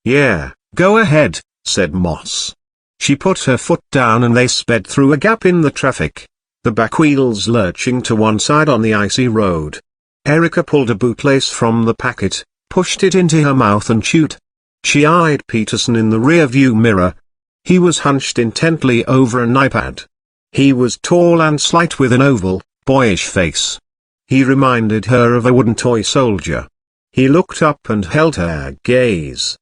Speaker 1: "Yeah, go ahead," said Moss. She put her foot down and they sped through a gap in the traffic, the back wheels lurching to one side on the icy road. Erica pulled a bootlace from the packet, pushed it into her mouth and chewed. She eyed Peterson in the rear-view mirror. He was hunched intently over an iPad. He was tall and slight with an oval, boyish face. He reminded her of a wooden toy soldier. He looked up and held her gaze.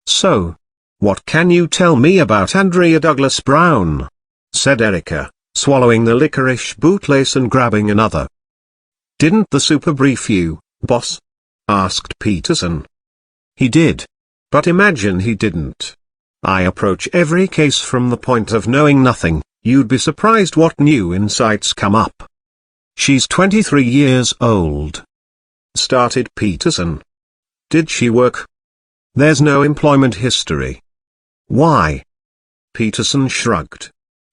Speaker 1: "So, what can you tell me about Andrea Douglas Brown?" said Erica, swallowing the licorice bootlace and grabbing another. "Didn't the super brief you, boss?" asked Peterson. "He did. But imagine he didn't. I approach every case from the point of knowing nothing. You'd be surprised what new insights come up." "She's 23 years old," started Peterson. "Did she work?" "There's no employment history." "Why?" Peterson shrugged.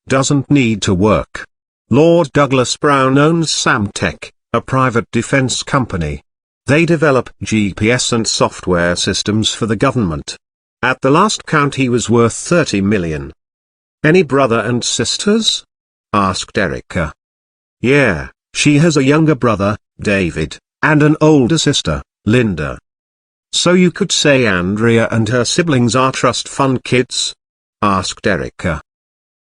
Speaker 1: "Doesn't need to work. Lord Douglas Brown owns Samtech, a private defense company. They develop GPS and software systems for the government. At the last count he was worth 30 million. "Any brother and sisters?" asked Erica. "Yeah, she has a younger brother, David, and an older sister, Linda." "So you could say Andrea and her siblings are trust fund kids?" asked Erica.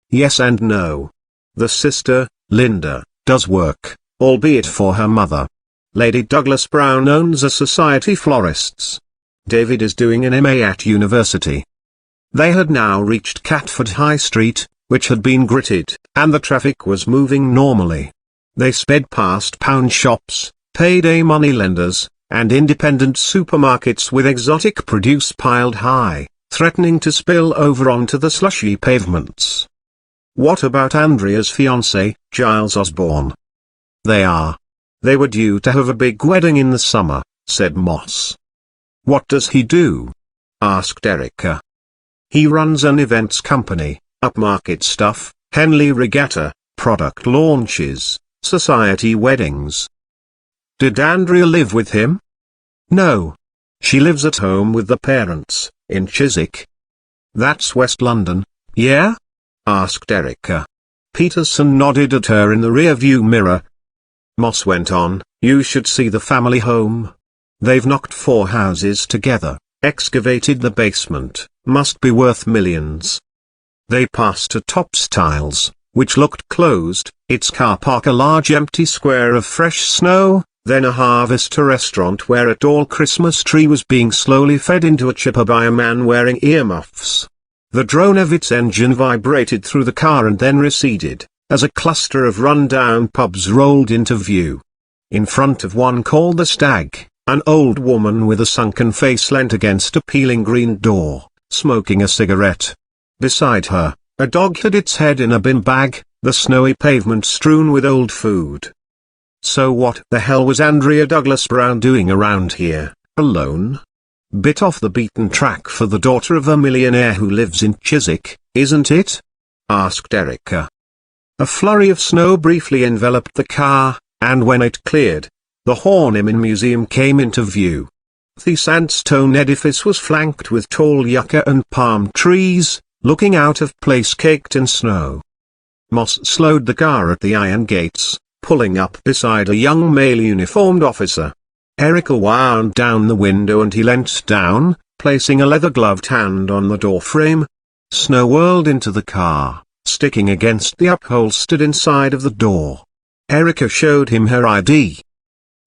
Speaker 1: "Yes and no. The sister, Linda, does work, albeit for her mother. Lady Douglas Brown owns a society florists. David is doing an MA at university." They had now reached Catford High Street, which had been gritted, and the traffic was moving normally. They sped past pound shops, payday money lenders, and independent supermarkets with exotic produce piled high, threatening to spill over onto the slushy pavements. "What about Andrea's fiancé, Giles Osborne?" They were due to have a big wedding in the summer," said Moss. "What does he do?" asked Erica. "He runs an events company, upmarket stuff, Henley Regatta, product launches, society weddings. Did Andrea live with him? No. She lives at home with the parents, in Chiswick. That's West London, yeah? Asked Erica. Peterson nodded at her in the rear-view mirror. Moss went on, you should see the family home. They've knocked 4 houses together, excavated the basement, must be worth millions. They passed a Tops Tiles, which looked closed, its car park a large empty square of fresh snow, then a Harvester restaurant where a tall Christmas tree was being slowly fed into a chipper by a man wearing earmuffs. The drone of its engine vibrated through the car and then receded, as a cluster of run-down pubs rolled into view. In front of one called the Stag, an old woman with a sunken face leant against a peeling green door, smoking a cigarette. Beside her, a dog had its head in a bin bag, the snowy pavement strewn with old food. So what the hell was Andrea Douglas Brown doing around here, alone? Bit off the beaten track for the daughter of a millionaire who lives in Chiswick, isn't it? Asked Erica. A flurry of snow briefly enveloped the car, and when it cleared, the Horniman Museum came into view. The sandstone edifice was flanked with tall yucca and palm trees, looking out of place caked in snow. Moss slowed the car at the iron gates, pulling up beside a young male uniformed officer. Erica wound down the window and he leant down, placing a leather-gloved hand on the door frame. Snow whirled into the car, sticking against the upholstered inside of the door. Erica showed him her ID.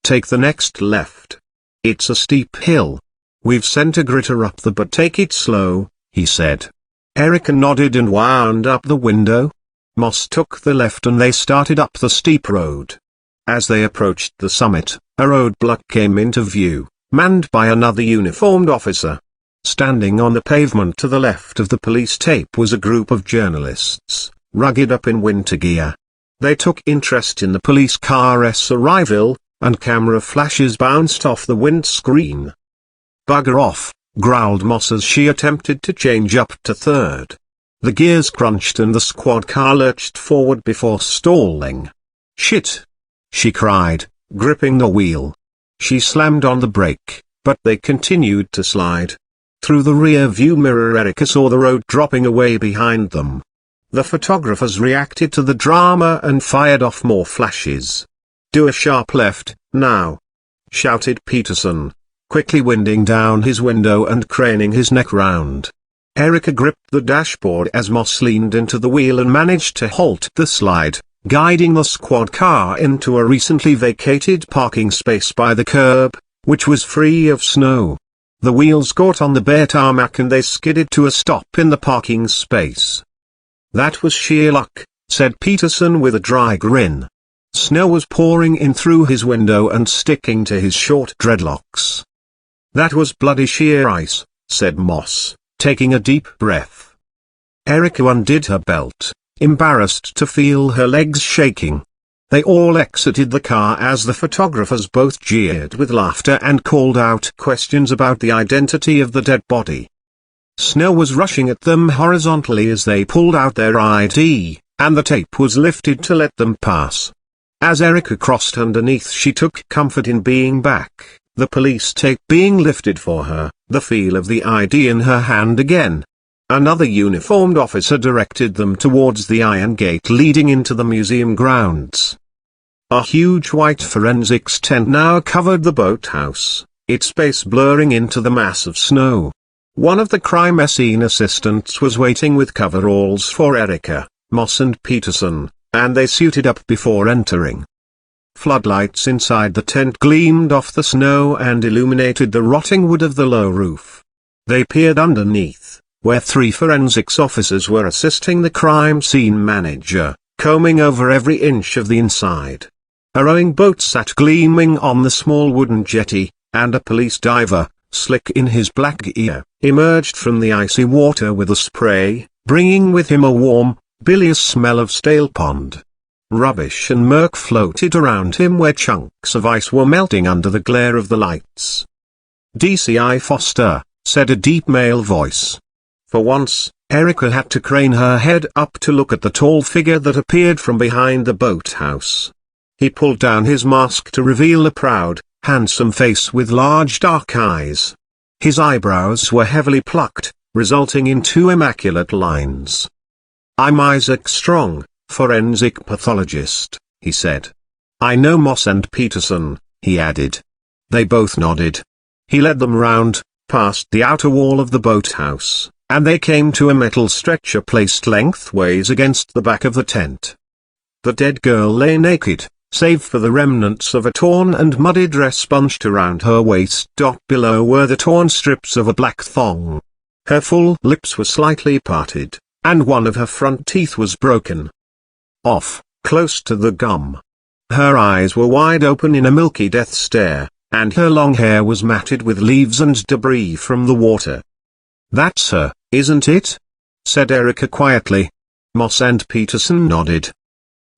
Speaker 1: Take the next left. It's a steep hill. We've sent a gritter up the but take it slow, he said. Erica nodded and wound up the window. Moss took the left and they started up the steep road. As they approached the summit, a roadblock came into view, manned by another uniformed officer. Standing on the pavement to the left of the police tape was a group of journalists, rugged up in winter gear. They took interest in the police car's arrival, and camera flashes bounced off the windscreen. Bugger off, growled Moss as she attempted to change up to third. The gears crunched and the squad car lurched forward before stalling. Shit! She cried, gripping the wheel. She slammed on the brake, but they continued to slide. Through the rear-view mirror Erica saw the road dropping away behind them. The photographers reacted to the drama and fired off more flashes. Do a sharp left, now! Shouted Peterson, quickly winding down his window and craning his neck round. Erica gripped the dashboard as Moss leaned into the wheel and managed to halt the slide, guiding the squad car into a recently vacated parking space by the curb, which was free of snow. The wheels caught on the bare tarmac and they skidded to a stop in the parking space. That was sheer luck, said Peterson with a dry grin. Snow was pouring in through his window and sticking to his short dreadlocks. That was bloody sheer ice, said Moss, taking a deep breath. Erica undid her belt, embarrassed to feel her legs shaking. They all exited the car as the photographers both jeered with laughter and called out questions about the identity of the dead body. Snow was rushing at them horizontally as they pulled out their ID, and the tape was lifted to let them pass. As Erica crossed underneath, she took comfort in being back, the police tape being lifted for her, the feel of the ID in her hand again. Another uniformed officer directed them towards the iron gate leading into the museum grounds. A huge white forensics tent now covered the boathouse, its base blurring into the mass of snow. One of the crime scene assistants was waiting with coveralls for Erica, Moss and Peterson, and they suited up before entering. Floodlights inside the tent gleamed off the snow and illuminated the rotting wood of the low roof. They peered underneath, where 3 forensics officers were assisting the crime scene manager, combing over every inch of the inside. A rowing boat sat gleaming on the small wooden jetty, and a police diver, slick in his black gear, emerged from the icy water with a spray, bringing with him a warm, bilious smell of stale pond. Rubbish and murk floated around him where chunks of ice were melting under the glare of the lights. "DCI Foster," said a deep male voice. For once, Erica had to crane her head up to look at the tall figure that appeared from behind the boathouse. He pulled down his mask to reveal a proud, handsome face with large dark eyes. His eyebrows were heavily plucked, resulting in two immaculate lines. "I'm Isaac Strong, forensic pathologist," he said. "I know Moss and Peterson," he added. They both nodded. He led them round, past the outer wall of the boathouse, and they came to a metal stretcher placed lengthways against the back of the tent. The dead girl lay naked, save for the remnants of a torn and muddy dress bunched around her waist. Below were the torn strips of a black thong. Her full lips were slightly parted, and one of her front teeth was broken off, close to the gum. Her eyes were wide open in a milky death stare, and her long hair was matted with leaves and debris from the water. "That's her, isn't it?" said Erica quietly. Moss and Peterson nodded.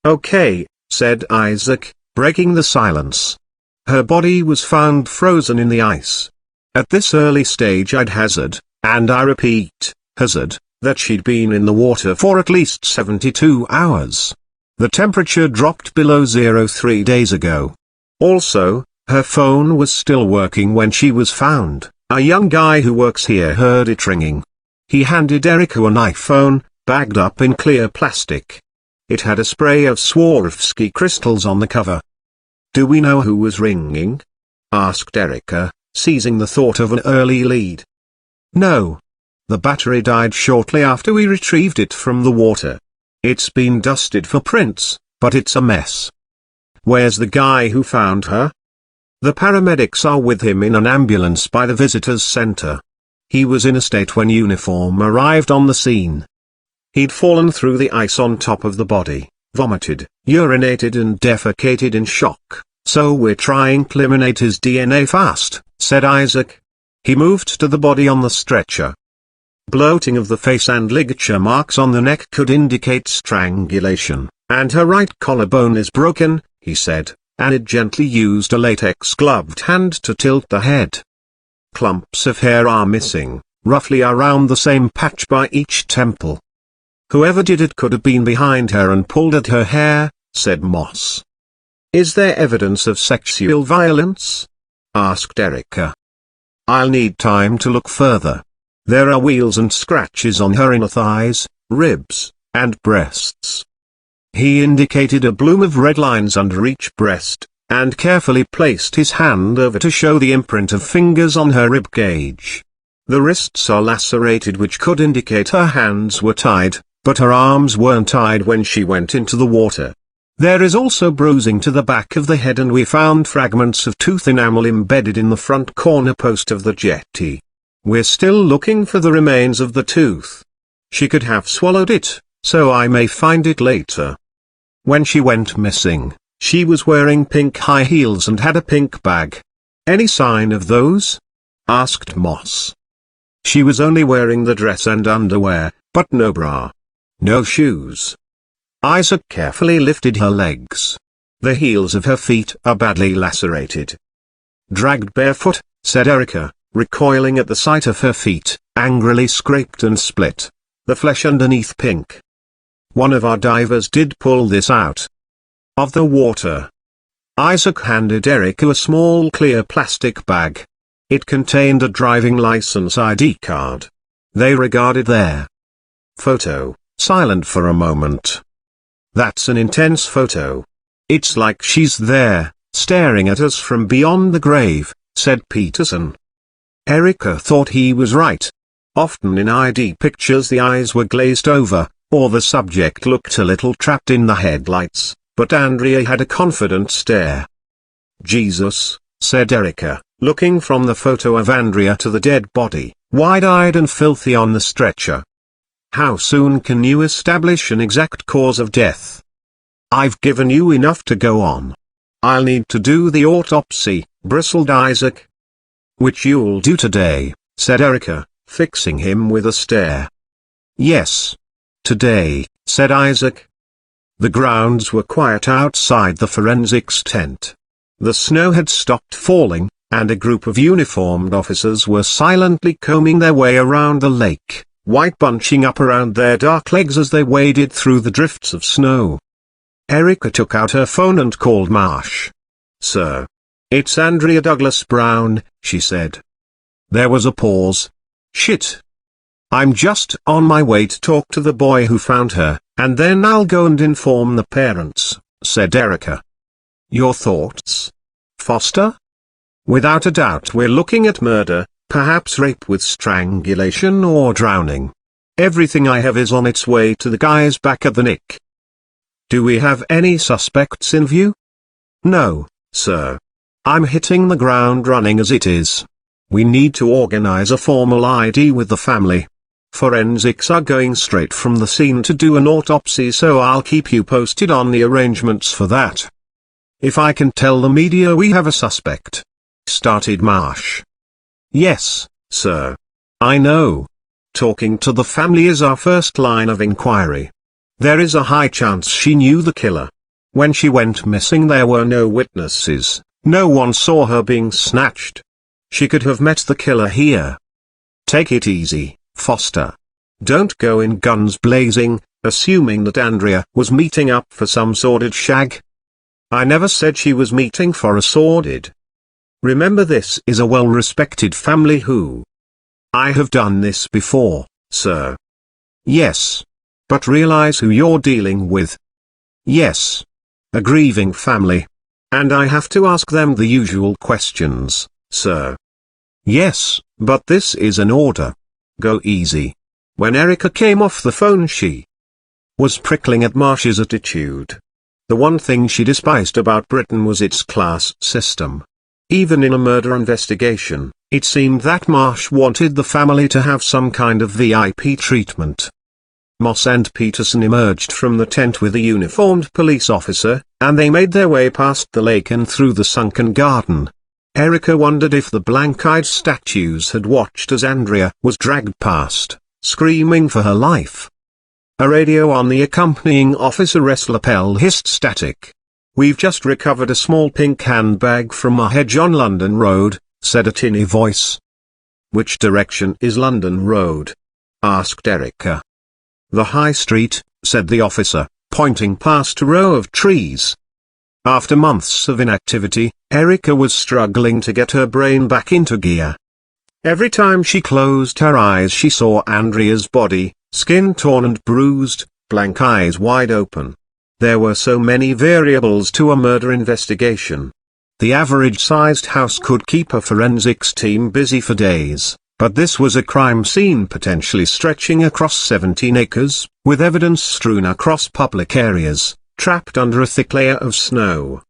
Speaker 1: "Okay," said Isaac, breaking the silence. "Her body was found frozen in the ice. At this early stage I'd hazard, and I repeat, hazard, that she'd been in the water for at least 72 hours. The temperature dropped below zero 3 days ago. Also, her phone was still working when she was found. A young guy who works here heard it ringing. He handed Erica an iPhone, bagged up in clear plastic. It had a spray of Swarovski crystals on the cover. "Do we know who was ringing?" asked Erica, seizing the thought of an early lead. "No. The battery died shortly after we retrieved it from the water. It's been dusted for prints, but it's a mess." "Where's the guy who found her?" "The paramedics are with him in an ambulance by the visitors center. He was in a state when uniform arrived on the scene. He'd fallen through the ice on top of the body, vomited, urinated and defecated in shock, so we're trying to eliminate his DNA fast," said Isaac. He moved to the body on the stretcher. "Bloating of the face and ligature marks on the neck could indicate strangulation, and her right collarbone is broken," he said, and it gently used a latex-gloved hand to tilt the head. "Clumps of hair are missing, roughly around the same patch by each temple. Whoever did it could have been behind her and pulled at her hair," said Moss. "Is there evidence of sexual violence?" asked Erica. "I'll need time to look further. There are wheals and scratches on her inner thighs, ribs, and breasts." He indicated a bloom of red lines under each breast, and carefully placed his hand over to show the imprint of fingers on her rib cage. "The wrists are lacerated, which could indicate her hands were tied, but her arms weren't tied when she went into the water. There is also bruising to the back of the head, and we found fragments of tooth enamel embedded in the front corner post of the jetty. We're still looking for the remains of the tooth. She could have swallowed it, so I may find it later. When she went missing, she was wearing pink high heels and had a pink bag. Any sign of those?" asked Moss. "She was only wearing the dress and underwear, but no bra. No shoes." Isaac carefully lifted her legs. "The heels of her feet are badly lacerated." "Dragged barefoot," said Erica, recoiling at the sight of her feet, angrily scraped and split. The flesh underneath pink. "One of our divers did pull this out of the water." Isaac handed Erica a small clear plastic bag. It contained a driving license ID card. They regarded their photo, silent for a moment. "That's an intense photo. It's like she's there, staring at us from beyond the grave," said Peterson. Erica thought he was right. Often in ID pictures the eyes were glazed over, or the subject looked a little trapped in the headlights, but Andrea had a confident stare. "Jesus," said Erica, looking from the photo of Andrea to the dead body, wide-eyed and filthy on the stretcher. "How soon can you establish an exact cause of death?" "I've given you enough to go on. I'll need to do the autopsy," bristled Isaac. "Which you'll do today," said Erica, fixing him with a stare. "Yes. Today," said Isaac. The grounds were quiet outside the forensics tent. The snow had stopped falling, and a group of uniformed officers were silently combing their way around the lake, white bunching up around their dark legs as they waded through the drifts of snow. Erica took out her phone and called Marsh. "Sir. It's Andrea Douglas Brown," she said. There was a pause. "Shit. I'm just on my way to talk to the boy who found her, and then I'll go and inform the parents," said Erica. "Your thoughts, Foster?" "Without a doubt we're looking at murder, perhaps rape with strangulation or drowning. Everything I have is on its way to the guys back at the Nick." "Do we have any suspects in view?" "No, sir. I'm hitting the ground running as it is. We need to organize a formal ID with the family. Forensics are going straight from the scene to do an autopsy, so I'll keep you posted on the arrangements for that." "If I can tell the media we have a suspect," started Marsh. "Yes, sir. I know. Talking to the family is our first line of inquiry. There is a high chance she knew the killer. When she went missing there were no witnesses, no one saw her being snatched. She could have met the killer here. Take it easy, Foster. Don't go in guns blazing, assuming that Andrea was meeting up for some sordid shag. I never said she was meeting for a sordid. Remember, this is a well-respected family who... I have done this before, sir." "Yes. But realize who you're dealing with." "Yes. A grieving family. And I have to ask them the usual questions, sir." "Yes, but this is an order. Go easy." When Erica came off the phone she was prickling at Marsh's attitude. The one thing she despised about Britain was its class system. Even in a murder investigation, it seemed that Marsh wanted the family to have some kind of VIP treatment. Moss and Peterson emerged from the tent with a uniformed police officer, and they made their way past the lake and through the sunken garden. Erica wondered if the blank-eyed statues had watched as Andrea was dragged past, screaming for her life. A radio on the accompanying officer's lapel hissed static. "We've just recovered a small pink handbag from a hedge on London Road," said a tinny voice. "Which direction is London Road?" asked Erica. "The High Street," said the officer, pointing past a row of trees. After months of inactivity, Erica was struggling to get her brain back into gear. Every time she closed her eyes she saw Andrea's body, skin torn and bruised, blank eyes wide open. There were so many variables to a murder investigation. The average-sized house could keep a forensics team busy for days, but this was a crime scene potentially stretching across 17 acres, with evidence strewn across public areas, trapped under a thick layer of snow.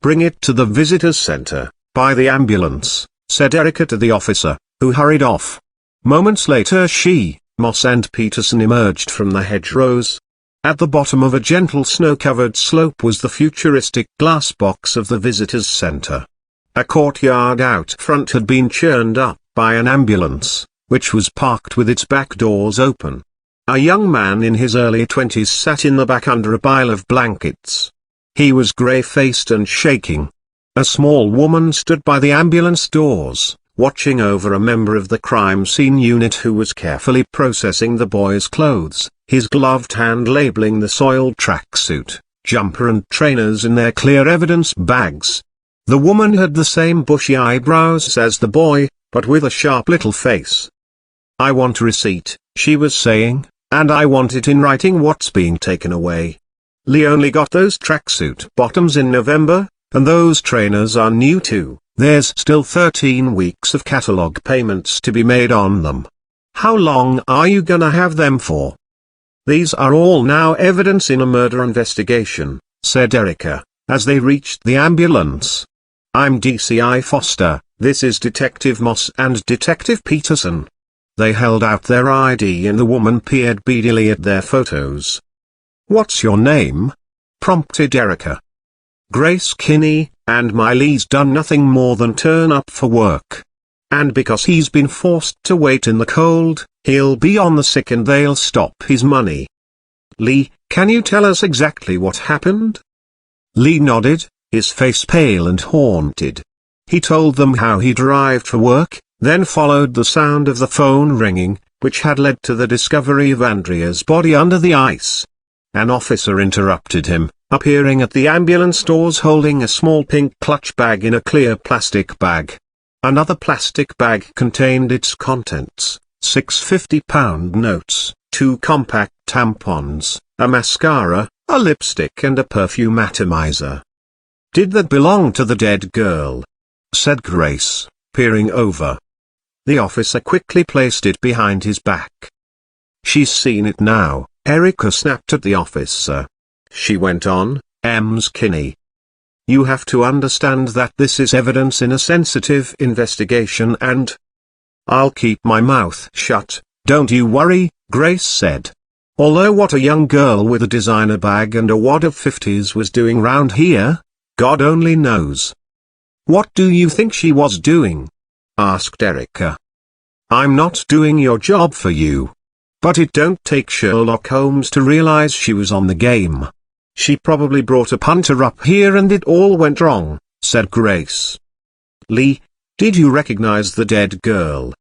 Speaker 1: "Bring it to the visitors' center, by the ambulance," said Erica to the officer, who hurried off. Moments later she, Moss and Peterson emerged from the hedgerows. At the bottom of a gentle snow-covered slope was the futuristic glass box of the visitors' center. A courtyard out front had been churned up by an ambulance, which was parked with its back doors open. A young man in his early 20s sat in the back under a pile of blankets. He was grey-faced and shaking. A small woman stood by the ambulance doors, watching over a member of the crime scene unit who was carefully processing the boy's clothes, his gloved hand labeling the soiled tracksuit, jumper and trainers in their clear evidence bags. The woman had the same bushy eyebrows as the boy, but with a sharp little face. "I want a receipt," she was saying, "and I want it in writing what's being taken away. Lee only got those tracksuit bottoms in November, and those trainers are new too. There's still 13 weeks of catalog payments to be made on them. How long are you gonna have them for?" "These are all now evidence in a murder investigation," said Erica, as they reached the ambulance. "I'm DCI Foster, this is Detective Moss and Detective Peterson." They held out their ID and the woman peered beadily at their photos. "What's your name?" prompted Erica. "Grace Kinney, and my Lee's done nothing more than turn up for work. And because he's been forced to wait in the cold, he'll be on the sick and they'll stop his money." "Lee, can you tell us exactly what happened?" Lee nodded, his face pale and haunted. He told them how he'd arrived for work, then followed the sound of the phone ringing, which had led to the discovery of Andrea's body under the ice. An officer interrupted him, appearing at the ambulance doors holding a small pink clutch bag in a clear plastic bag. Another plastic bag contained its contents: 6 £50 notes, 2 compact tampons, a mascara, a lipstick and a perfume atomizer. "Did that belong to the dead girl?" said Grace, peering over. The officer quickly placed it behind his back. "She's seen it now," Erica snapped at the officer. She went on, "Ms. Kinney, you have to understand that this is evidence in a sensitive investigation and—" "I'll keep my mouth shut, don't you worry," Grace said. "Although what a young girl with a designer bag and a wad of 50s was doing round here, God only knows." "What do you think she was doing?" asked Erica. "I'm not doing your job for you. But it don't take Sherlock Holmes to realize she was on the game. She probably brought a punter up here and it all went wrong," said Grace. "Lee, did you recognize the dead girl?"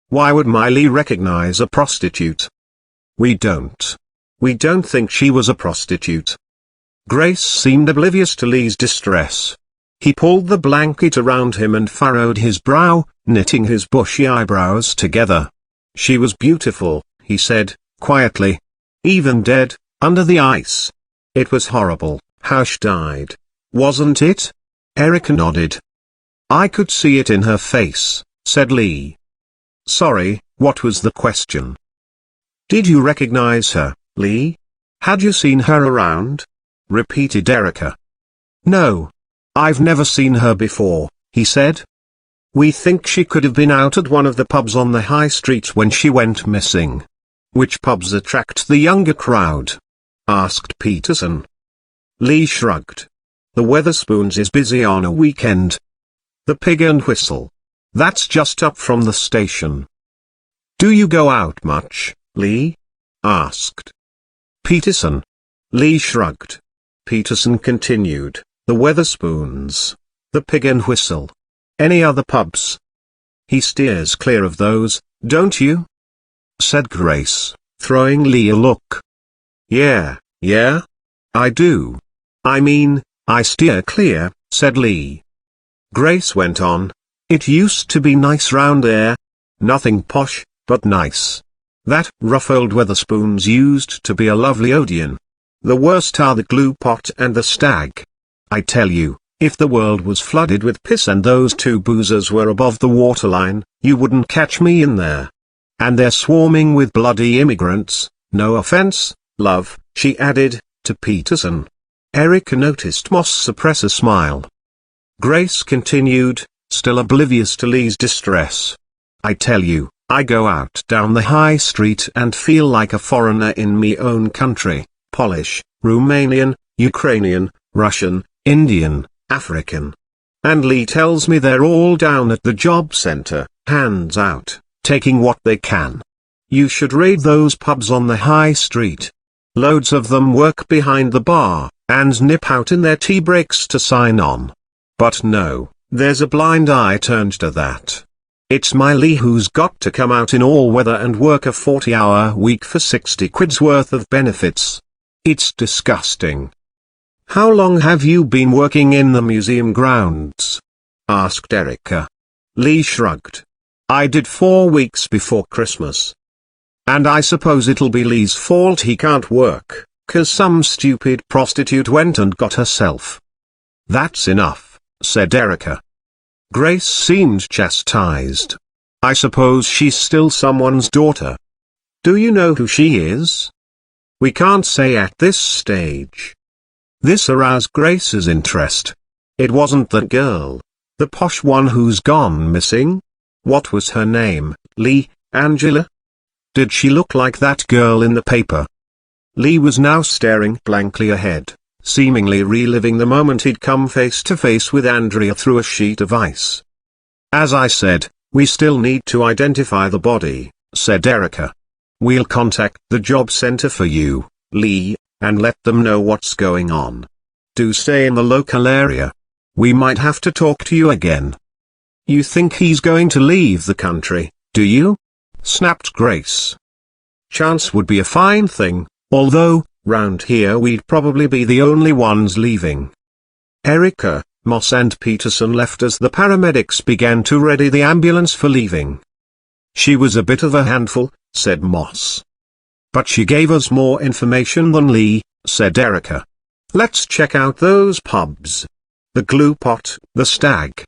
Speaker 1: "Why would my Lee recognize a prostitute?" We don't think she was a prostitute." Grace seemed oblivious to Lee's distress. He pulled the blanket around him and furrowed his brow, knitting his bushy eyebrows together. "She was beautiful," he said, quietly. "Even dead, under the ice. It was horrible how she died, wasn't it?" Erica nodded. "I could see it in her face," said Lee. "Sorry, what was the question?" "Did you recognize her, Lee? Had you seen her around?" repeated Erica. "No. I've never seen her before," he said. "We think she could have been out at one of the pubs on the high street when she went missing." "Which pubs attract the younger crowd?" asked Peterson. Lee shrugged. "The Weatherspoons is busy on a weekend. The Pig and Whistle. That's just up from the station." "Do you go out much, Lee?" asked Peterson. Lee shrugged. Peterson continued, "The Weatherspoons, the Pig and Whistle. Any other pubs?" "He steers clear of those, don't you?" said Grace, throwing Lee a look. Yeah, I do. I mean, I steer clear," said Lee. Grace went on, "It used to be nice round there. Nothing posh, but nice. That rough old Weatherspoons used to be a lovely Odeon. The worst are the Glue Pot and the Stag. I tell you, if the world was flooded with piss and those two boozers were above the waterline, you wouldn't catch me in there. And they're swarming with bloody immigrants, no offense, love," she added, to Peterson. Erica noticed Moss suppress a smile. Grace continued, still oblivious to Lee's distress. "I tell you, I go out down the high street and feel like a foreigner in me own country, Polish, Romanian, Ukrainian, Russian, Indian, African. And Lee tells me they're all down at the job center, hands out, taking what they can. You should raid those pubs on the high street. Loads of them work behind the bar, and nip out in their tea breaks to sign on. But no, there's a blind eye turned to that. It's my Lee who's got to come out in all weather and work a 40-hour week for 60 quid's worth of benefits. It's disgusting." "How long have you been working in the museum grounds?" asked Erica. Lee shrugged. "I did 4 weeks before Christmas. And I suppose it'll be Lee's fault he can't work, 'cause some stupid prostitute went and got herself." "That's enough," said Erica. Grace seemed chastised. "I suppose she's still someone's daughter. Do you know who she is?" "We can't say at this stage." This aroused Grace's interest. "It wasn't that girl, the posh one who's gone missing? What was her name, Lee, Angela? Did she look like that girl in the paper?" Lee was now staring blankly ahead, seemingly reliving the moment he'd come face to face with Andrea through a sheet of ice. "As I said, we still need to identify the body," said Erica. "We'll contact the job center for you, Lee, and let them know what's going on. Do stay in the local area. We might have to talk to you again." "You think he's going to leave the country, do you?" snapped Grace. Chance would be a fine thing, although, round here we'd probably be the only ones leaving. Erica, Moss and Peterson left as the paramedics began to ready the ambulance for leaving. She was a bit of a handful, said Moss. But she gave us more information than Lee, said Erica. Let's check out those pubs. The Glue Pot, the Stag.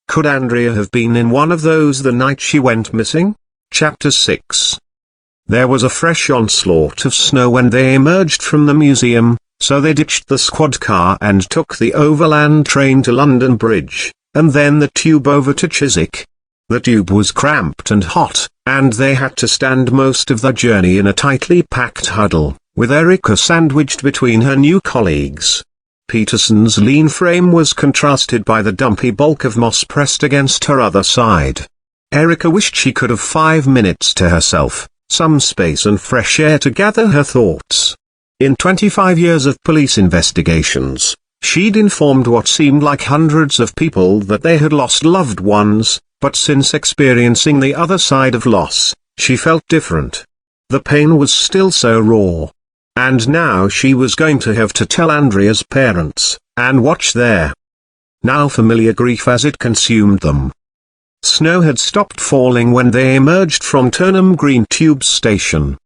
Speaker 1: Could Andrea have been in one of those the night she went missing? Chapter 6. There was a fresh onslaught of snow when they emerged from the museum, so they ditched the squad car and took the overland train to London Bridge, and then the tube over to Chiswick. The tube was cramped and hot, and they had to stand most of the journey in a tightly packed huddle, with Erica sandwiched between her new colleagues. Peterson's lean frame was contrasted by the dumpy bulk of Moss pressed against her other side. Erica wished she could have 5 minutes to herself, some space and fresh air to gather her thoughts. In 25 years of police investigations, she'd informed what seemed like hundreds of people that they had lost loved ones, but since experiencing the other side of loss, she felt different. The pain was still so raw. And now she was going to have to tell Andrea's parents, and watch their now familiar grief as it consumed them. Snow had stopped falling when they emerged from Turnham Green Tube Station.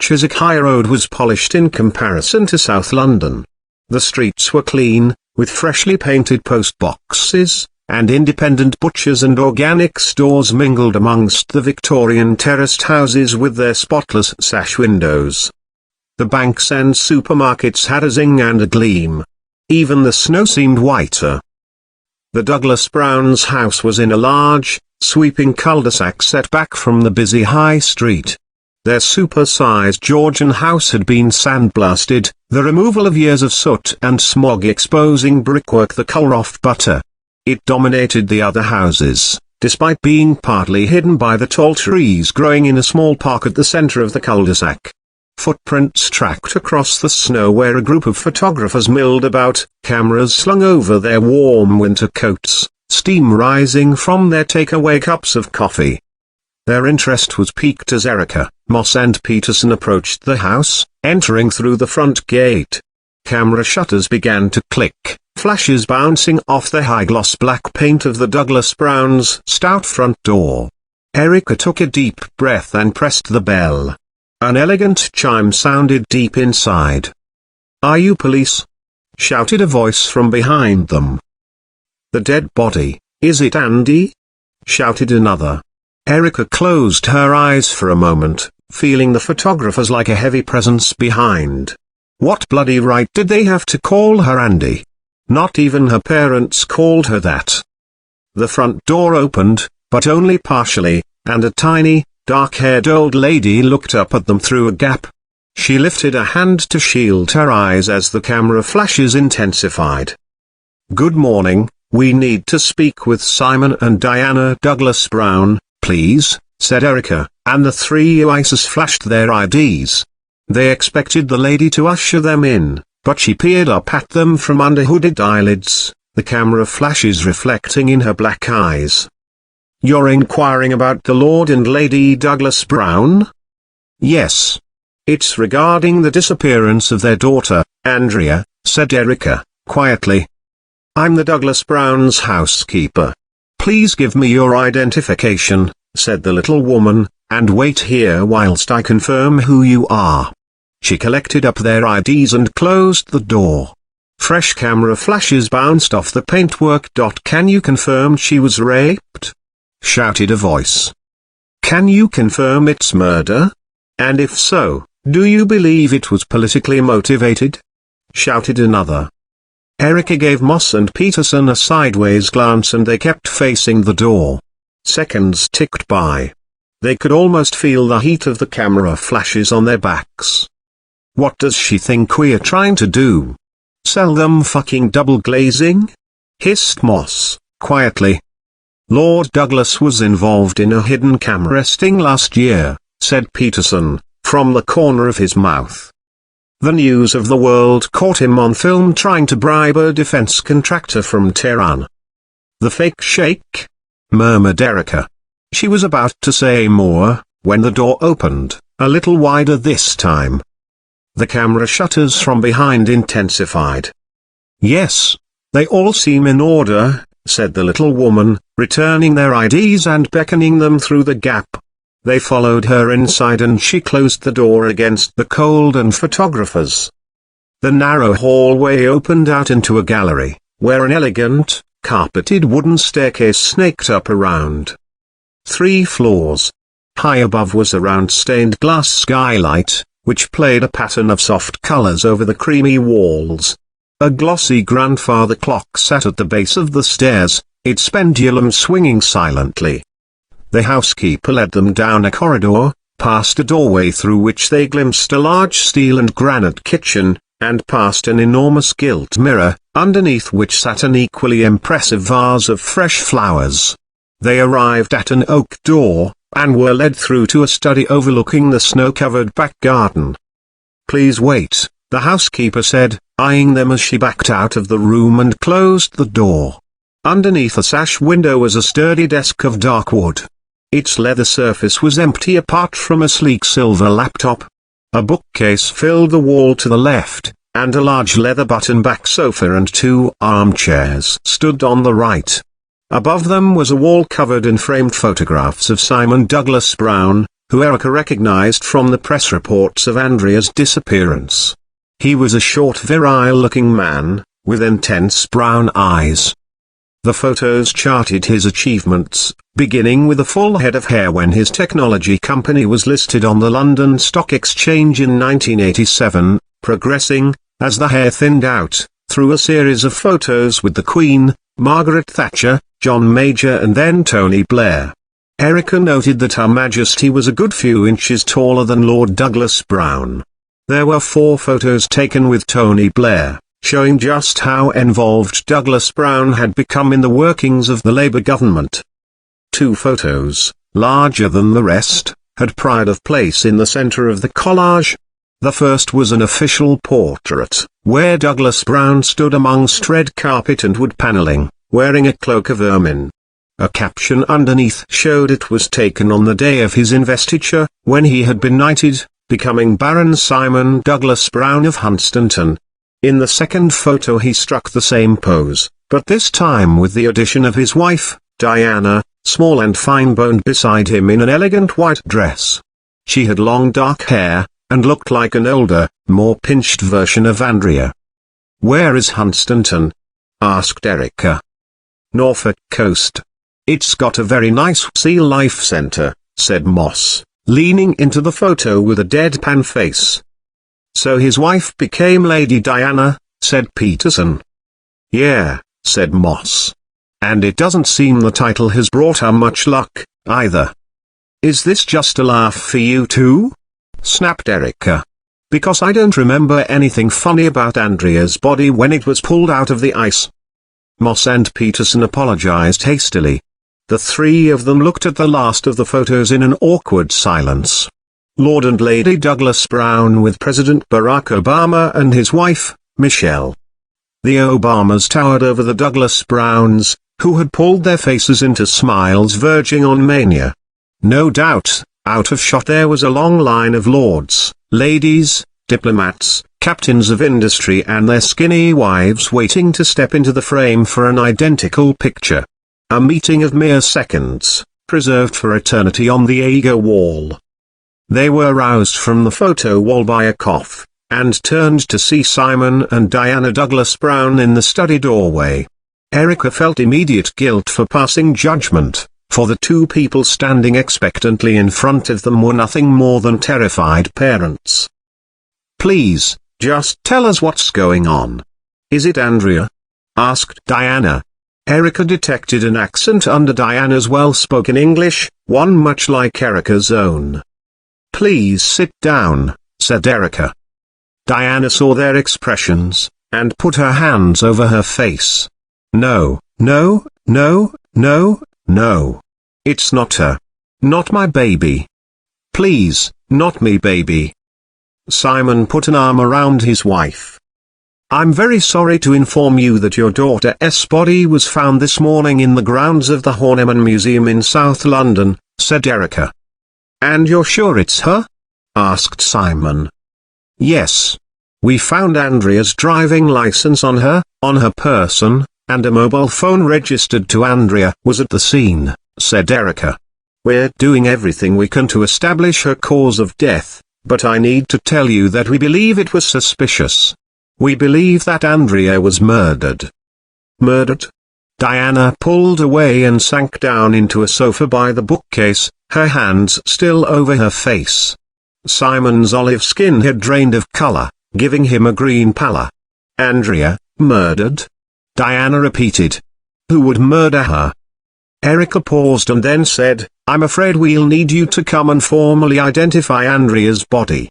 Speaker 1: Chiswick High Road was polished in comparison to South London. The streets were clean, with freshly painted post boxes, and independent butchers and organic stores mingled amongst the Victorian terraced houses with their spotless sash windows. The banks and supermarkets had a zing and a gleam. Even the snow seemed whiter. The Douglas Browns' house was in a large, sweeping cul-de-sac set back from the busy high street. Their super-sized Georgian house had been sandblasted, the removal of years of soot and smog exposing brickwork the colour of butter. It dominated the other houses, despite being partly hidden by the tall trees growing in a small park at the centre of the cul-de-sac. Footprints tracked across the snow where a group of photographers milled about, cameras slung over their warm winter coats, steam rising from their takeaway cups of coffee. Their interest was piqued as Erica, Moss and Peterson approached the house, entering through the front gate. Camera shutters began to click, flashes bouncing off the high-gloss black paint of the Douglas Browns' stout front door. Erica took a deep breath and pressed the bell. An elegant chime sounded deep inside. "Are you police?" shouted a voice from behind them. "The dead body, is it Andy?" shouted another. Erica closed her eyes for a moment, feeling the photographers like a heavy presence behind. What bloody right did they have to call her Andy? Not even her parents called her that. The front door opened, but only partially, and a tiny, dark-haired old lady looked up at them through a gap. She lifted a hand to shield her eyes as the camera flashes intensified. "Good morning, we need to speak with Simon and Diana Douglas Brown, please," said Erica, and the three ISIS flashed their IDs. They expected the lady to usher them in, but she peered up at them from under hooded eyelids, the camera flashes reflecting in her black eyes. "You're inquiring about the Lord and Lady Douglas Brown?" "Yes. It's regarding the disappearance of their daughter, Andrea," said Erica, quietly. "I'm the Douglas Browns' housekeeper. Please give me your identification," said the little woman, "and wait here whilst I confirm who you are." She collected up their IDs and closed the door. Fresh camera flashes bounced off the paintwork. "Can you confirm she was raped?" shouted a voice. "Can you confirm it's murder? And if so, do you believe it was politically motivated?" shouted another. Erica gave Moss and Peterson a sideways glance and they kept facing the door. Seconds ticked by. They could almost feel the heat of the camera flashes on their backs. "What does she think we're trying to do? Sell them fucking double glazing?" hissed Moss, quietly. "Lord Douglas was involved in a hidden camera sting last year," said Peterson, from the corner of his mouth. "The news of the world caught him on film trying to bribe a defense contractor from Tehran." "The fake sheikh?" murmured Erica. She was about to say more, when the door opened, a little wider this time. The camera shutters from behind intensified. "Yes, they all seem in order," said the little woman, returning their IDs and beckoning them through the gap. They followed her inside and she closed the door against the cold and photographers. The narrow hallway opened out into a gallery, where an elegant, carpeted wooden staircase snaked up around 3 floors. High above was a round stained glass skylight, which played a pattern of soft colors over the creamy walls. A glossy grandfather clock sat at the base of the stairs, its pendulum swinging silently. The housekeeper led them down a corridor, past a doorway through which they glimpsed a large steel and granite kitchen, and past an enormous gilt mirror, underneath which sat an equally impressive vase of fresh flowers. They arrived at an oak door, and were led through to a study overlooking the snow-covered back garden. "Please wait," the housekeeper said, eyeing them as she backed out of the room and closed the door. Underneath a sash window was a sturdy desk of dark wood. Its leather surface was empty apart from a sleek silver laptop. A bookcase filled the wall to the left, and a large leather button-back sofa and 2 armchairs stood on the right. Above them was a wall covered in framed photographs of Simon Douglas Brown, who Erica recognized from the press reports of Andrea's disappearance. He was a short, virile-looking man, with intense brown eyes. The photos charted his achievements, beginning with a full head of hair when his technology company was listed on the London Stock Exchange in 1987, progressing, as the hair thinned out, through a series of photos with the Queen, Margaret Thatcher, John Major and then Tony Blair. Erica noted that Her Majesty was a good few inches taller than Lord Douglas Brown. There were 4 photos taken with Tony Blair, showing just how involved Douglas Brown had become in the workings of the Labour government. 2 photos, larger than the rest, had pride of place in the centre of the collage. The first was an official portrait, where Douglas Brown stood amongst red carpet and wood panelling, wearing a cloak of ermine. A caption underneath showed it was taken on the day of his investiture, when he had been knighted, becoming Baron Simon Douglas Brown of Hunstanton. In the second photo he struck the same pose, but this time with the addition of his wife, Diana, small and fine-boned beside him in an elegant white dress. She had long dark hair, and looked like an older, more pinched version of Andrea. "Where is Hunstanton?" asked Erica. "Norfolk coast. It's got a very nice sea life centre," said Moss, leaning into the photo with a deadpan face. "So his wife became Lady Diana," said Peterson. "Yeah," said Moss. "And it doesn't seem the title has brought her much luck, either." "Is this just a laugh for you two?" snapped Erica. "Because I don't remember anything funny about Andrea's body when it was pulled out of the ice." Moss and Peterson apologized hastily. The 3 of them looked at the last of the photos in an awkward silence. Lord and Lady Douglas Brown with President Barack Obama and his wife, Michelle. The Obamas towered over the Douglas Browns, who had pulled their faces into smiles verging on mania. No doubt, out of shot there was a long line of lords, ladies, diplomats, captains of industry and their skinny wives waiting to step into the frame for an identical picture. A meeting of mere seconds, preserved for eternity on the Ager wall. They were roused from the photo wall by a cough, and turned to see Simon and Diana Douglas Brown in the study doorway. Erica felt immediate guilt for passing judgment, for the 2 people standing expectantly in front of them were nothing more than terrified parents. "Please, just tell us what's going on. Is it Andrea?" asked Diana. Erica detected an accent under Diana's well-spoken English, one much like Erica's own. "Please sit down," said Erica. Diana saw their expressions, and put her hands over her face. "No, no, no, no, no. It's not her. Not my baby. Please, not me baby." Simon put an arm around his wife. "I'm very sorry to inform you that your daughter's body was found this morning in the grounds of the Horniman Museum in South London," said Erica. And you're sure it's her? Asked Simon. Yes. We found Andrea's driving license on her person, and a mobile phone registered to Andrea was at the scene, said Erica. We're doing everything we can to establish her cause of death, but I need to tell you that we believe it was suspicious. We believe that Andrea was murdered. Murdered? Diana pulled away and sank down into a sofa by the bookcase, her hands still over her face. Simon's olive skin had drained of color, giving him a green pallor. Andrea, murdered? Diana repeated. Who would murder her? Erica paused and then said, I'm afraid we'll need you to come and formally identify Andrea's body.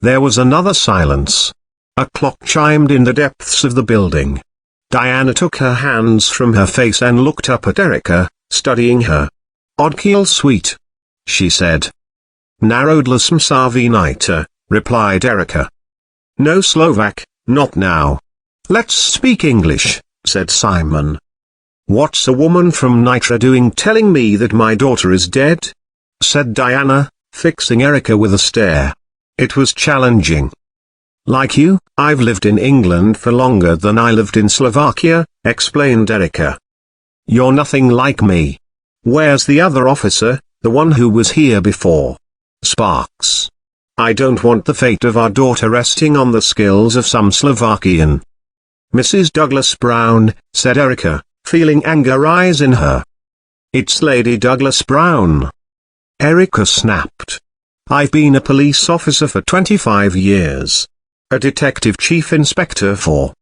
Speaker 1: There was another silence. A clock chimed in the depths of the building. Diana took her hands from her face and looked up at Erica, studying her. Odkiel sweet, she said. Narodla sam vinita, replied Erica. No Slovak, not now. Let's speak English, said Simon. What's a woman from Nitra doing telling me that my daughter is dead? Said Diana, fixing Erica with a stare. It was challenging. Like you, I've lived in England for longer than I lived in Slovakia, explained Erica. You're nothing like me. Where's the other officer, the one who was here before? Sparks. I don't want the fate of our daughter resting on the skills of some Slovakian. Mrs. Douglas Brown, said Erica, feeling anger rise in her. It's Lady Douglas Brown. Erica snapped. I've been a police officer for 25 years. A detective chief inspector for.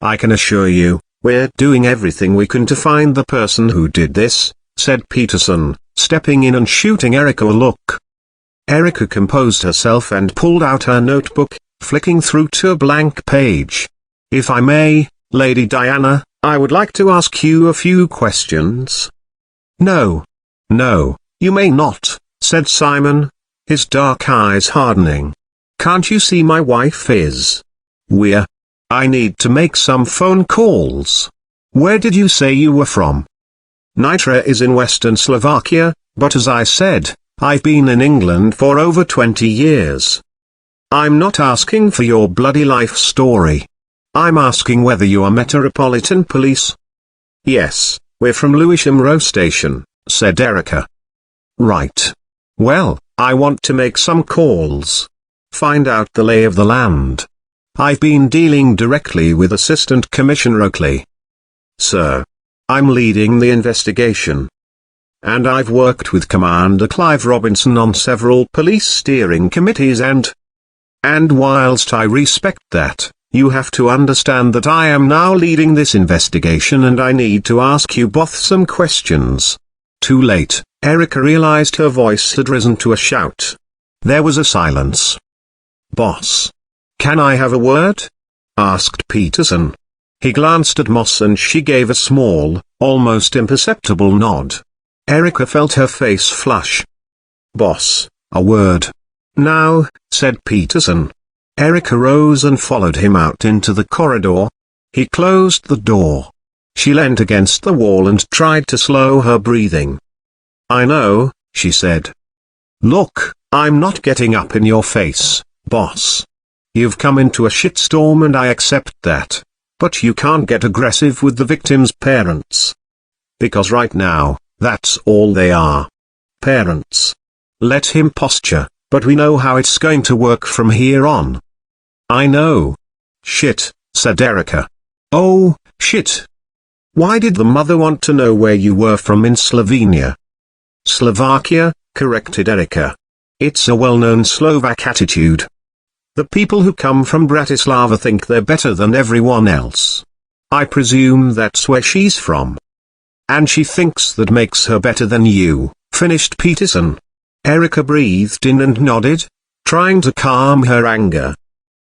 Speaker 1: I can assure you, we're doing everything we can to find the person who did this, said Peterson, stepping in and shooting Erica a look. Erica composed herself and pulled out her notebook, flicking through to a blank page. If I may, Lady Diana, I would like to ask you a few questions. No. No, you may not, said Simon, his dark eyes hardening. Can't you see my wife is? I need to make some phone calls. Where did you say you were from? Nitra is in Western Slovakia, but as I said, I've been in England for over 20 years. I'm not asking for your bloody life story. I'm asking whether you are Metropolitan Police. Yes, we're from Lewisham Row Station, said Erica. Right. Well, I want to make some calls. Find out the lay of the land. I've been dealing directly with Assistant Commissioner Oakley. Sir. I'm leading the investigation. And I've worked with Commander Clive Robinson on several police steering committees and whilst I respect that, you have to understand that I am now leading this investigation and I need to ask you both some questions. Too late, Erica realized her voice had risen to a shout. There was a silence. Boss. Can I have a word? Asked Peterson. He glanced at Moss and she gave a small, almost imperceptible nod. Erica felt her face flush. Boss, a word. Now, said Peterson. Erica rose and followed him out into the corridor. He closed the door. She leant against the wall and tried to slow her breathing. I know, she said. Look, I'm not getting up in your face, boss. You've come into a shitstorm and I accept that. But you can't get aggressive with the victim's parents. Because right now, that's all they are. Parents. Let him posture, but we know how it's going to work from here on. I know. Shit, said Erica. Oh, shit. Why did the mother want to know where you were from in Slovenia? Slovakia, corrected Erica. It's a well-known Slovak attitude. The people who come from Bratislava think they're better than everyone else. I presume that's where she's from. And she thinks that makes her better than you, finished Peterson. Erica breathed in and nodded, trying to calm her anger.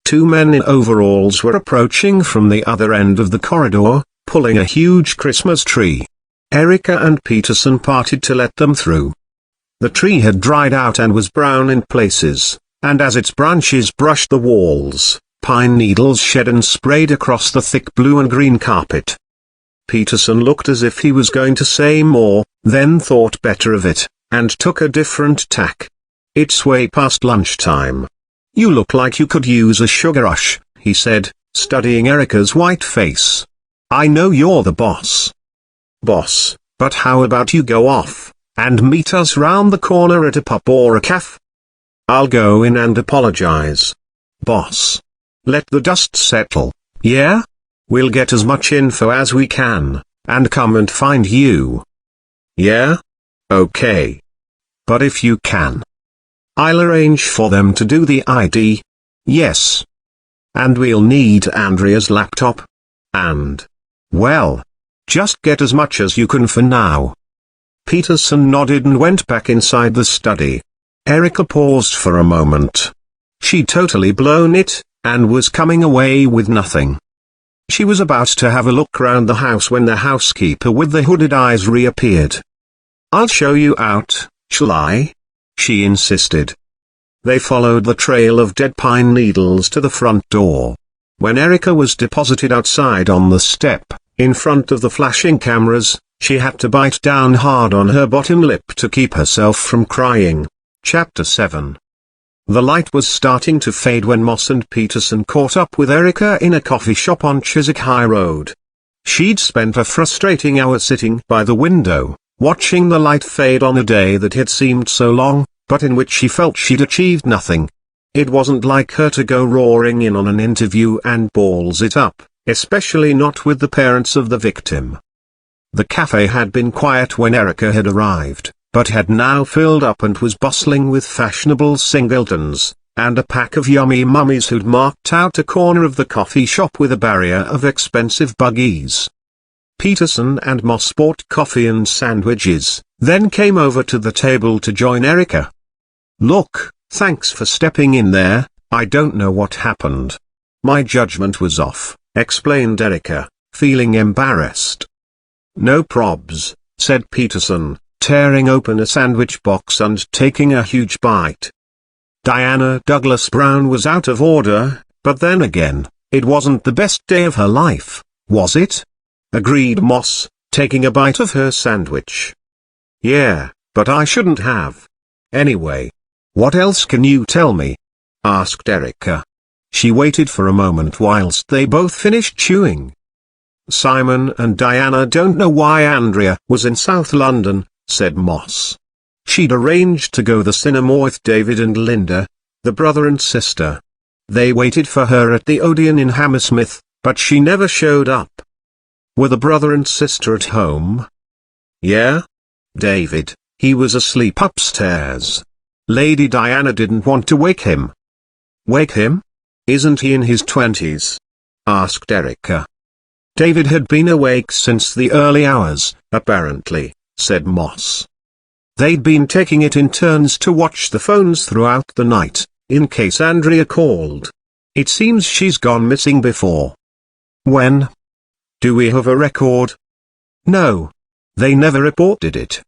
Speaker 1: Two men in overalls were approaching from the other end of the corridor, pulling a huge Christmas tree. Erica and Peterson parted to let them through. The tree had dried out and was brown in places, and as its branches brushed the walls, pine needles shed and sprayed across the thick blue and green carpet. Peterson looked as if he was going to say more, then thought better of it, and took a different tack. It's way past lunchtime. You look like you could use a sugar rush, he said, studying Erica's white face. I know you're the boss. Boss, but how about you go off and meet us round the corner at a pub or a cafe? I'll go in and apologize. Boss. Let the dust settle, yeah? We'll get as much info as we can, and come and find you. Yeah? Okay. But if you can, I'll arrange for them to do the ID. Yes. And we'll need Andrea's laptop. And, well, just get as much as you can for now. Peterson nodded and went back inside the study. Erica paused for a moment. She'd totally blown it, and was coming away with nothing. She was about to have a look round the house when the housekeeper with the hooded eyes reappeared. I'll show you out, shall I? She insisted. They followed the trail of dead pine needles to the front door. When Erica was deposited outside on the step, in front of the flashing cameras, she had to bite down hard on her bottom lip to keep herself from crying. Chapter 7. The light was starting to fade when Moss and Peterson caught up with Erica in a coffee shop on Chiswick High Road. She'd spent a frustrating hour sitting by the window, watching the light fade on a day that had seemed so long, but in which she felt she'd achieved nothing. It wasn't like her to go roaring in on an interview and balls it up, especially not with the parents of the victim. The cafe had been quiet when Erica had arrived, but had now filled up and was bustling with fashionable singletons, and a pack of yummy mummies who'd marked out a corner of the coffee shop with a barrier of expensive buggies. Peterson and Moss bought coffee and sandwiches, then came over to the table to join Erica. Look, thanks for stepping in there, I don't know what happened. My judgment was off, explained Erica, feeling embarrassed. No probs, said Peterson, tearing open a sandwich box and taking a huge bite. Diana Douglas Brown was out of order, but then again, it wasn't the best day of her life, was it? Agreed Moss, taking a bite of her sandwich. Yeah, but I shouldn't have. Anyway, what else can you tell me? Asked Erica. She waited for a moment whilst they both finished chewing. Simon and Diana don't know why Andrea was in South London, said Moss. She'd arranged to go the cinema with David and Linda, the brother and sister. They waited for her at the Odeon in Hammersmith, but she never showed up. Were the brother and sister at home? Yeah? David, he was asleep upstairs. Lady Diana didn't want to wake him. Wake him? Isn't he in his 20s? Asked Erica. David had been awake since the early hours, apparently, said Moss. They'd been taking it in turns to watch the phones throughout the night, in case Andrea called. It seems she's gone missing before. When? Do we have a record? No. They never reported it.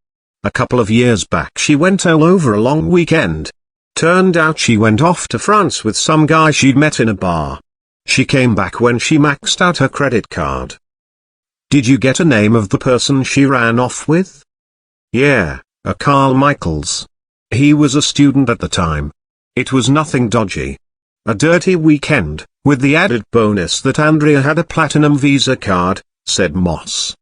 Speaker 1: A couple of years back she went all over a long weekend. Turned out she went off to France with some guy she'd met in a bar. She came back when she maxed out her credit card. Did you get a name of the person she ran off with? Yeah, a Carl Michaels. He was a student at the time. It was nothing dodgy. A dirty weekend, with the added bonus that Andrea had a platinum Visa card, said Moss.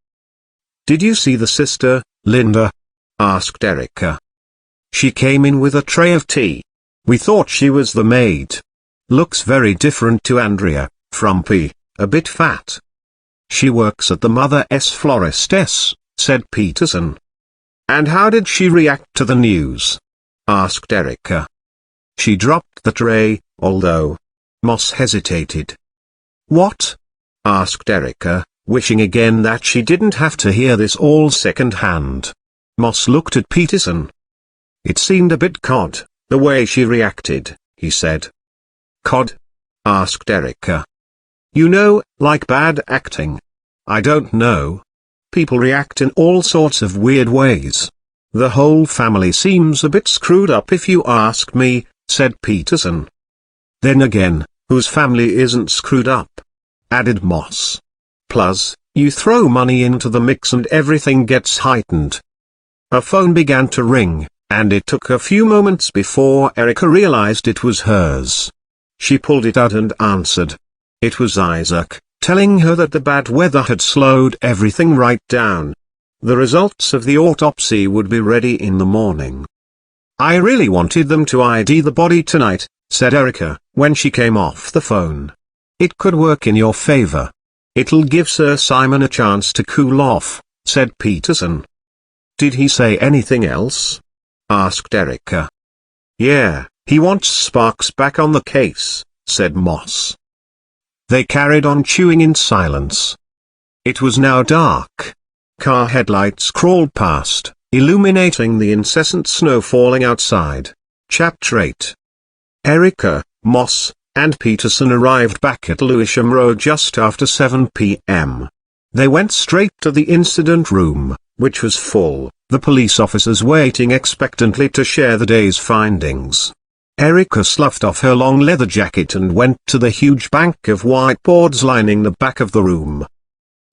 Speaker 1: Did you see the sister, Linda? Asked Erica. She came in with a tray of tea. We thought she was the maid. Looks very different to Andrea, frumpy, a bit fat. She works at the Mother S Florist S, said Peterson. And how did she react to the news? Asked Erica. She dropped the tray, although. Moss hesitated. What? Asked Erica, wishing again that she didn't have to hear this all second-hand. Moss looked at Peterson. It seemed a bit cod, the way she reacted, he said. Cod? Asked Erica. You know, like bad acting. I don't know. People react in all sorts of weird ways. The whole family seems a bit screwed up if you ask me, said Peterson. Then again, whose family isn't screwed up? Added Moss. Plus, you throw money into the mix and everything gets heightened. Her phone began to ring, and it took a few moments before Erica realized it was hers. She pulled it out and answered. It was Isaac, telling her that the bad weather had slowed everything right down. The results of the autopsy would be ready in the morning. I really wanted them to ID the body tonight, said Erica, when she came off the phone. It could work in your favor. It'll give Sir Simon a chance to cool off, said Peterson. Did he say anything else? Asked Erica. Yeah, he wants Sparks back on the case, said Moss. They carried on chewing in silence. It was now dark. Car headlights crawled past, illuminating the incessant snow falling outside. Chapter 8. Erica, Moss, and Peterson arrived back at Lewisham Road just after 7 p.m. They went straight to the incident room, which was full, the police officers waiting expectantly to share the day's findings. Erica sloughed off her long leather jacket and went to the huge bank of whiteboards lining the back of the room.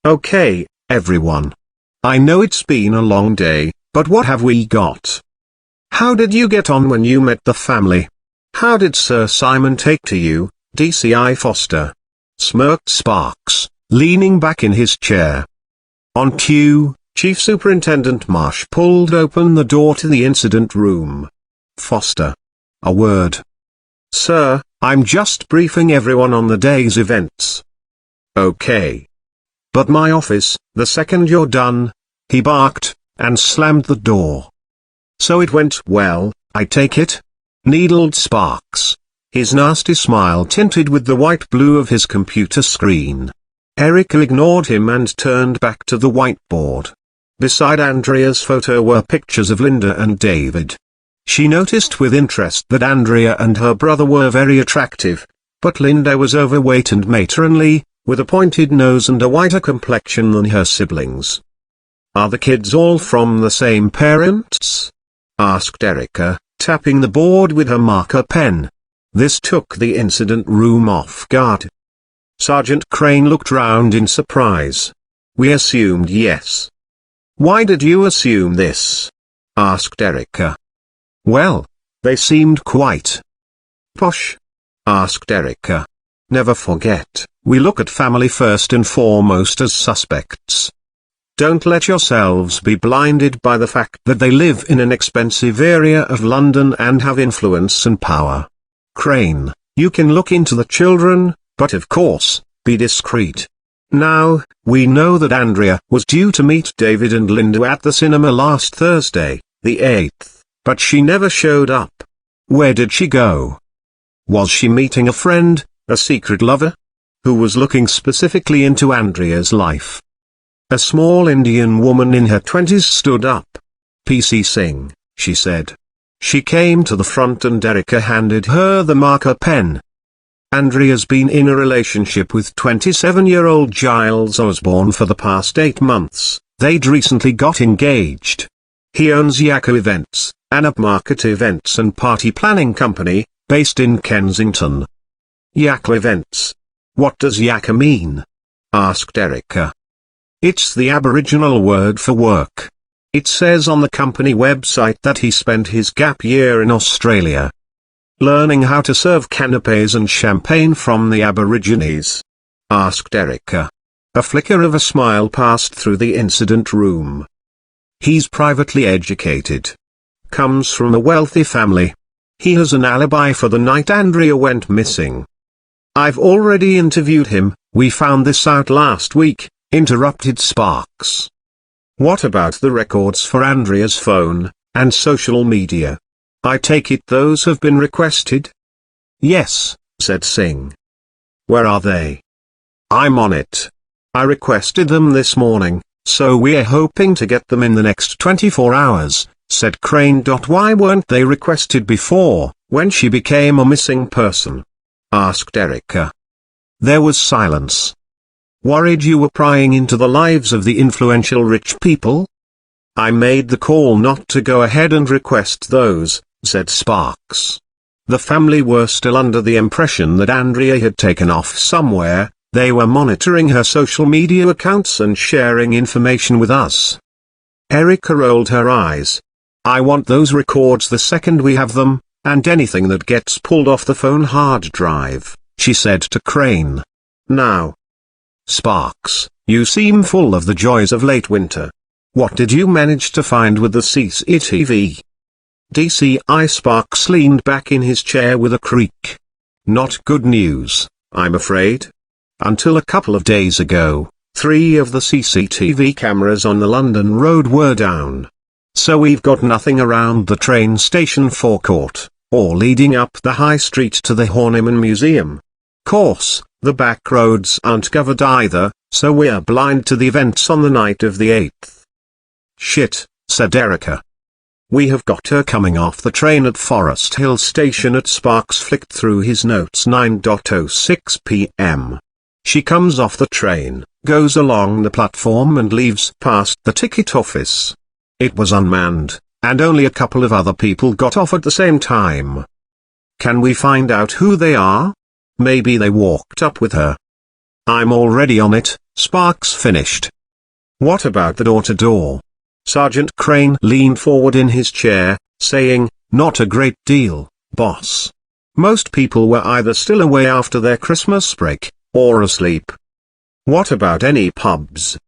Speaker 1: Okay, everyone. I know it's been a long day, but what have we got? How did you get on when you met the family? How did Sir Simon take to you, DCI Foster? Smirked Sparks, leaning back in his chair. On cue, Chief Superintendent Marsh pulled open the door to the incident room. Foster. A word. Sir, I'm just briefing everyone on the day's events. Okay. But my office, the second you're done, he barked, and slammed the door. So it went well, I take it? Needled Sparks, his nasty smile tinted with the white-blue of his computer screen. Erica ignored him and turned back to the whiteboard. Beside Andrea's photo were pictures of Linda and David. She noticed with interest that Andrea and her brother were very attractive, but Linda was overweight and matronly, with a pointed nose and a whiter complexion than her siblings. Are the kids all from the same parents? Asked Erica, tapping the board with her marker pen. This took the incident room off guard. Sergeant Crane looked round in surprise. We assumed yes. Why did you assume this? Asked Erica. Well, they seemed quite posh. Asked Erica. Never forget, we look at family first and foremost as suspects. Don't let yourselves be blinded by the fact that they live in an expensive area of London and have influence and power. Crane, you can look into the children, but of course, be discreet. Now, we know that Andrea was due to meet David and Linda at the cinema last Thursday, the 8th, but she never showed up. Where did she go? Was she meeting a friend, a secret lover? Who was looking specifically into Andrea's life? A small Indian woman in her 20s stood up. PC Singh, she said. She came to the front and Erica handed her the marker pen. Andrea's been in a relationship with 27-year-old Giles Osborne for the past 8 months. They'd recently got engaged. He owns Yakko Events, an upmarket events and party planning company, based in Kensington. Yakko Events. What does Yakko mean? Asked Erica. It's the Aboriginal word for work. It says on the company website that he spent his gap year in Australia, learning how to serve canapes and champagne from the Aborigines. Asked Erica. A flicker of a smile passed through the incident room. He's privately educated. Comes from a wealthy family. He has an alibi for the night Andrea went missing. I've already interviewed him, we found this out last week, interrupted Sparks. What about the records for Andrea's phone, and social media? I take it those have been requested? Yes, said Singh. Where are they? I'm on it. I requested them this morning, so we're hoping to get them in the next 24 hours, said Crane. Why weren't they requested before, when she became a missing person? Asked Erica. There was silence. Worried you were prying into the lives of the influential rich people? I made the call not to go ahead and request those, said Sparks. The family were still under the impression that Andrea had taken off somewhere. They were monitoring her social media accounts and sharing information with us. Erica rolled her eyes. I want those records the second we have them, and anything that gets pulled off the phone hard drive, she said to Crane. Now. Sparks, you seem full of the joys of late winter. What did you manage to find with the CCTV? DCI Sparks leaned back in his chair with a creak. Not good news, I'm afraid. Until a couple of days ago, 3 of the CCTV cameras on the London road were down. So we've got nothing around the train station forecourt, or leading up the high street to the Horniman Museum. Course, the back roads aren't covered either, so we're blind to the events on the night of the 8th. Shit, said Erica. We have got her coming off the train at Forest Hill Station at Sparks flicked through his notes 9:06 p.m. She comes off the train, goes along the platform and leaves past the ticket office. It was unmanned, and only a couple of other people got off at the same time. Can we find out who they are? Maybe they walked up with her. I'm already on it, Sparks finished. What about the door-to-door? Sergeant Crane leaned forward in his chair, saying, not a great deal, boss. Most people were either still away after their Christmas break, or asleep. What about any pubs?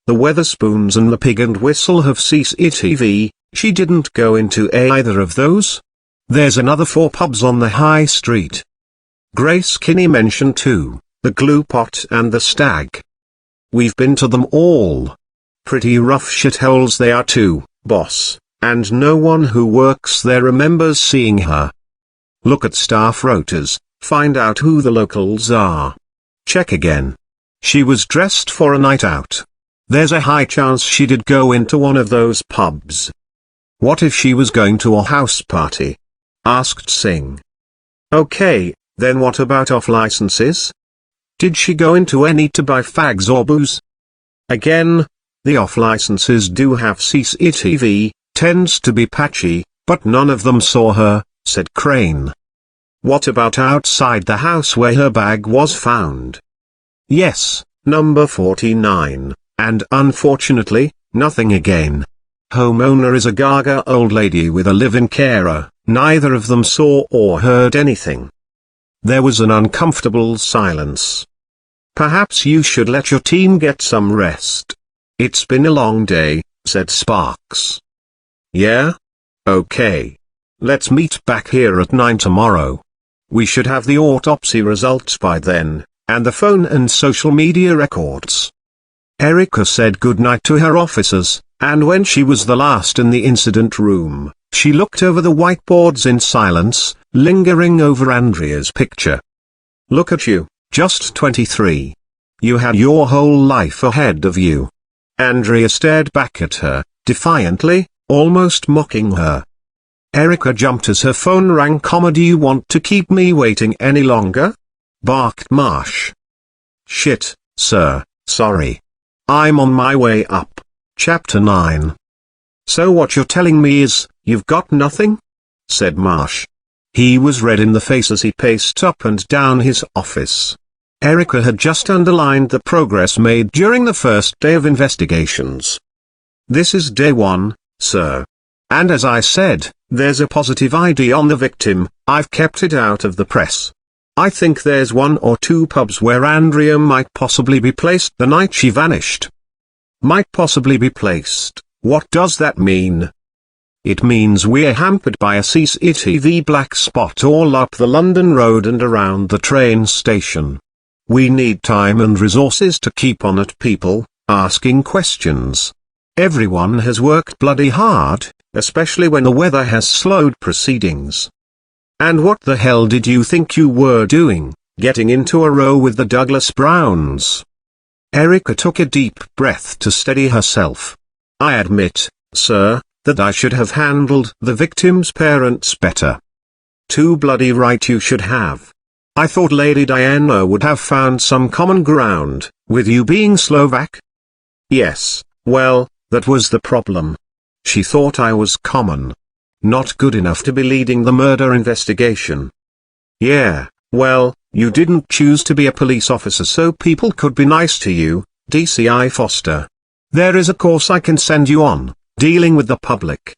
Speaker 1: The Weatherspoons and the Pig and Whistle have CCTV, she didn't go into either of those? There's another 4 pubs on the high street. Grace Kinney mentioned 2, the Glue Pot and the Stag. We've been to them all. Pretty rough shitholes they are too, boss, and no one who works there remembers seeing her. Look at staff rotas, find out who the locals are. Check again. She was dressed for a night out. There's a high chance she did go into one of those pubs. What if she was going to a house party? Asked Singh. Okay, then what about off licenses? Did she go into any to buy fags or booze? Again, the off licenses do have CCTV, tends to be patchy, but none of them saw her, said Crane. What about outside the house where her bag was found? Yes, number 49, and unfortunately, nothing again. Homeowner is a gaga old lady with a live-in carer, neither of them saw or heard anything. There was an uncomfortable silence. Perhaps you should let your team get some rest. It's been a long day, said Sparks. Yeah? Okay. Let's meet back here at 9 tomorrow. We should have the autopsy results by then, and the phone and social media records. Erica said goodnight to her officers, and when she was the last in the incident room, she looked over the whiteboards in silence, lingering over Andrea's picture. Look at you, just 23. You had your whole life ahead of you. Andrea stared back at her, defiantly, almost mocking her. Erica jumped as her phone rang. Do you want to keep me waiting any longer? Barked Marsh. Shit, sir, sorry. I'm on my way up. Chapter 9. So what you're telling me is, you've got nothing? Said Marsh. He was red in the face as he paced up and down his office. Erica had just underlined the progress made during the first day of investigations. This is day 1, sir. And as I said, there's a positive ID on the victim. I've kept it out of the press. I think there's 1 or 2 pubs where Andrea might possibly be placed the night she vanished. Might possibly be placed, what does that mean? It means we're hampered by a CCTV black spot all up the London road and around the train station. We need time and resources to keep on at people, asking questions. Everyone has worked bloody hard, especially when the weather has slowed proceedings. And what the hell did you think you were doing, getting into a row with the Douglas Browns? Erica took a deep breath to steady herself. I admit, sir, that I should have handled the victim's parents better. Too bloody right you should have. I thought Lady Diana would have found some common ground, with you being Slovak. Yes, well, that was the problem. She thought I was common. Not good enough to be leading the murder investigation. Yeah, well, you didn't choose to be a police officer so people could be nice to you, DCI Foster. There is a course I can send you on, dealing with the public.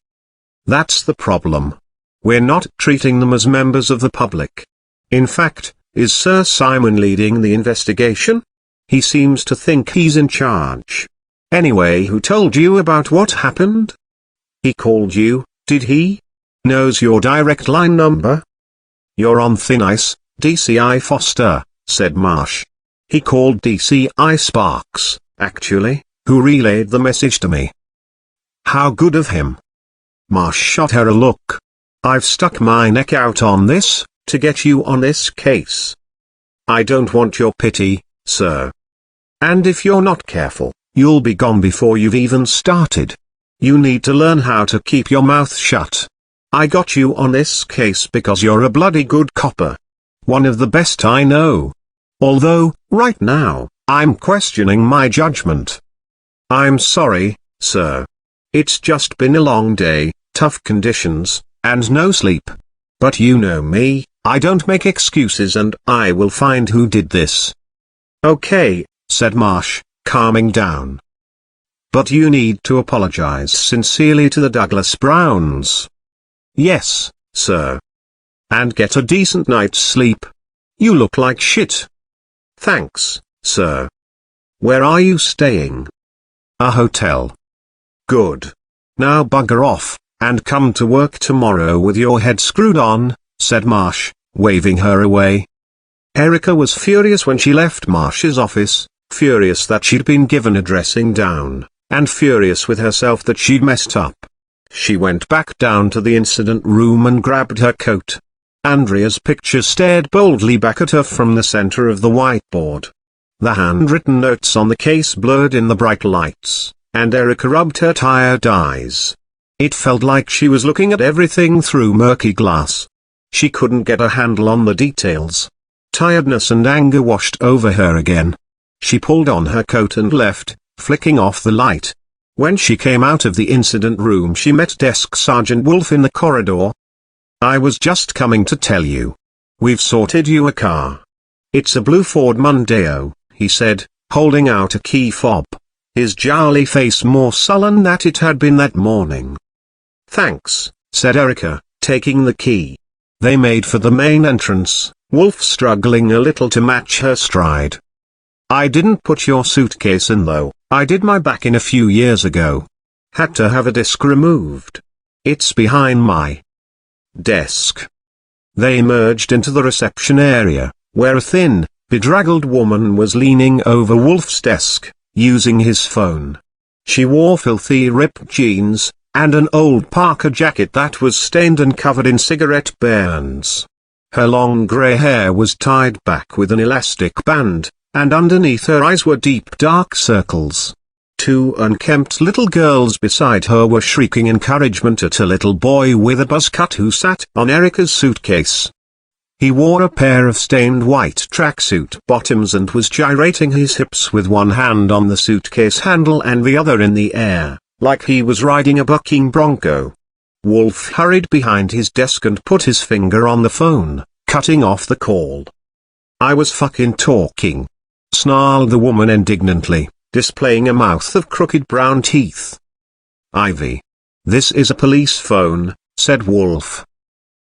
Speaker 1: That's the problem. We're not treating them as members of the public. In fact, is Sir Simon leading the investigation? He seems to think he's in charge. Anyway, who told you about what happened? He called you, did he? Knows your direct line number? You're on thin ice, DCI Foster, said Marsh. He called DCI Sparks, actually, who relayed the message to me. How good of him. Marsh shot her a look. I've stuck my neck out on this, to get you on this case. I don't want your pity, sir. And if you're not careful, you'll be gone before you've even started. You need to learn how to keep your mouth shut. I got you on this case because you're a bloody good copper. One of the best I know. Although, right now, I'm questioning my judgment. I'm sorry, sir. It's just been a long day, tough conditions, and no sleep. But you know me, I don't make excuses and I will find who did this. Okay, said Marsh, calming down. But you need to apologize sincerely to the Douglas Browns. Yes, sir. And get a decent night's sleep. You look like shit. Thanks, sir. Where are you staying? A hotel. Good. Now bugger off, and come to work tomorrow with your head screwed on, said Marsh, waving her away. Erica was furious when she left Marsh's office, furious that she'd been given a dressing down, and furious with herself that she'd messed up. She went back down to the incident room and grabbed her coat. Andrea's picture stared boldly back at her from the center of the whiteboard. The handwritten notes on the case blurred in the bright lights, and Erica rubbed her tired eyes. It felt like she was looking at everything through murky glass. She couldn't get a handle on the details. Tiredness and anger washed over her again. She pulled on her coat and left, flicking off the light. When she came out of the incident room she met Desk Sergeant Wolf in the corridor. I was just coming to tell you. We've sorted you a car. It's a blue Ford Mondeo, he said, holding out a key fob. His jowly face more sullen than it had been that morning. Thanks, said Erica, taking the key. They made for the main entrance, Wolf struggling a little to match her stride. I didn't put your suitcase in though, I did my back in a few years ago. Had to have a disc removed. It's behind my desk. They emerged into the reception area, where a thin, bedraggled woman was leaning over Wolf's desk, using his phone. She wore filthy ripped jeans, and an old Parker jacket that was stained and covered in cigarette burns. Her long grey hair was tied back with an elastic band, and underneath her eyes were deep dark circles. Two unkempt little girls beside her were shrieking encouragement at a little boy with a buzz cut who sat on Erica's suitcase. He wore a pair of stained white tracksuit bottoms and was gyrating his hips with one hand on the suitcase handle and the other in the air, like he was riding a bucking bronco. Wolf hurried behind his desk and put his finger on the phone, cutting off the call. I was fucking talking, snarled the woman indignantly, displaying a mouth of crooked brown teeth. Ivy. This is a police phone, said Wolf.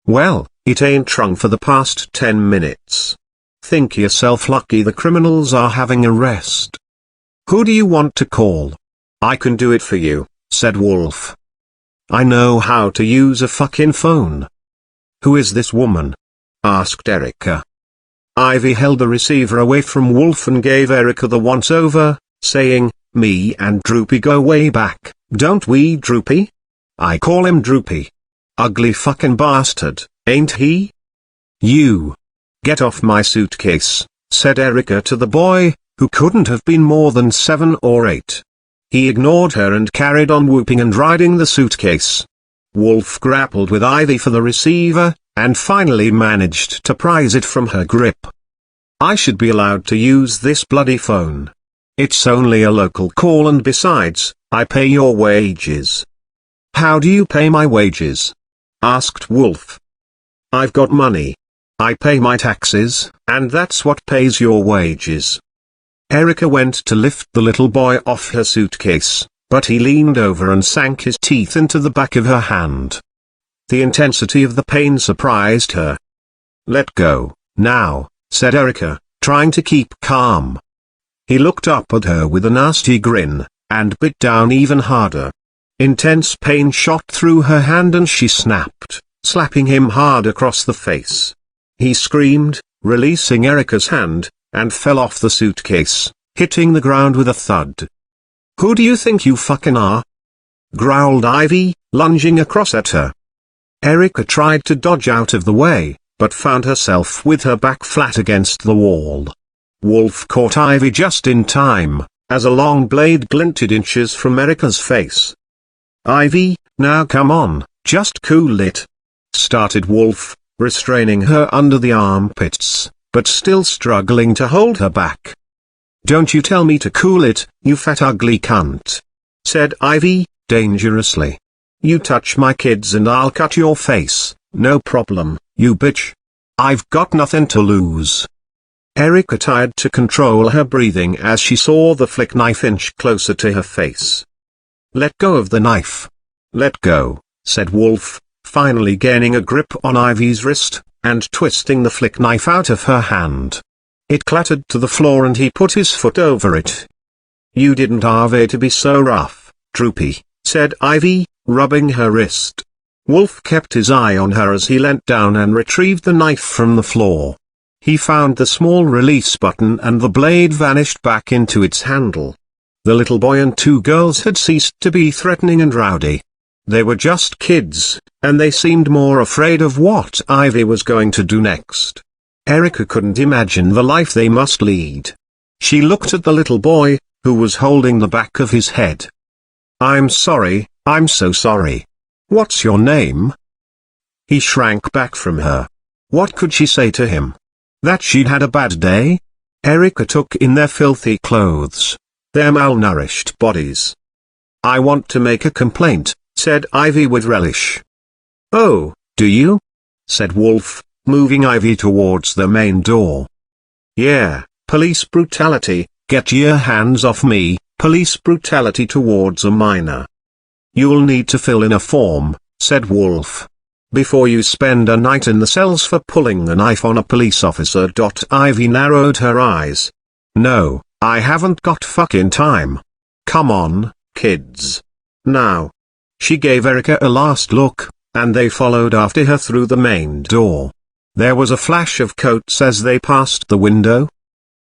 Speaker 1: Well, it ain't rung for the past 10 minutes. Think yourself lucky the criminals are having a rest. Who do you want to call? I can do it for you, said Wolf. I know how to use a fucking phone. Who is this woman? Asked Erica. Ivy held the receiver away from Wolf and gave Erica the once-over, saying, me and Droopy go way back, don't we Droopy? I call him Droopy. Ugly fucking bastard, ain't he? You. Get off my suitcase, said Erica to the boy, who couldn't have been more than 7 or 8. He ignored her and carried on whooping and riding the suitcase. Wolf grappled with Ivy for the receiver, and finally managed to prise it from her grip. I should be allowed to use this bloody phone. It's only a local call and besides, I pay your wages. How do you pay my wages? Asked Wolf. I've got money. I pay my taxes, and that's what pays your wages. Erica went to lift the little boy off her suitcase, but he leaned over and sank his teeth into the back of her hand. The intensity of the pain surprised her. "Let go, now," said Erica, trying to keep calm. He looked up at her with a nasty grin, and bit down even harder. Intense pain shot through her hand and she snapped, slapping him hard across the face. He screamed, releasing Erica's hand, and fell off the suitcase, hitting the ground with a thud. "Who do you think you fucking are?" growled Ivy, lunging across at her. Erica tried to dodge out of the way, but found herself with her back flat against the wall. Wolf caught Ivy just in time, as a long blade glinted inches from Erica's face. "Ivy, now come on, just cool it," started Wolf, restraining her under the armpits, but still struggling to hold her back. "Don't you tell me to cool it, you fat ugly cunt," said Ivy, dangerously. "You touch my kids and I'll cut your face, no problem, you bitch. I've got nothing to lose." Erica tried to control her breathing as she saw the flick knife inch closer to her face. "Let go of the knife. Let go," said Wolf, finally gaining a grip on Ivy's wrist, and twisting the flick knife out of her hand. It clattered to the floor and he put his foot over it. "You didn't have to be so rough, Droopy," said Ivy, rubbing her wrist. Wolf kept his eye on her as he leant down and retrieved the knife from the floor. He found the small release button and the blade vanished back into its handle. The little boy and two girls had ceased to be threatening and rowdy. They were just kids, and they seemed more afraid of what Ivy was going to do next. Erica couldn't imagine the life they must lead. She looked at the little boy, who was holding the back of his head. I'm so sorry. What's your name?" He shrank back from her. What could she say to him? That she'd had a bad day? Erica took in their filthy clothes, their malnourished bodies. "I want to make a complaint," said Ivy with relish. "Oh, do you?" said Wolf, moving Ivy towards the main door. "Yeah, police brutality, get your hands off me, police brutality towards a minor." "You'll need to fill in a form," said Wolf, "before you spend a night in the cells for pulling a knife on a police officer." Ivy narrowed her eyes. "No, I haven't got fucking time. Come on, kids. Now." She gave Erica a last look, and they followed after her through the main door. There was a flash of coats as they passed the window.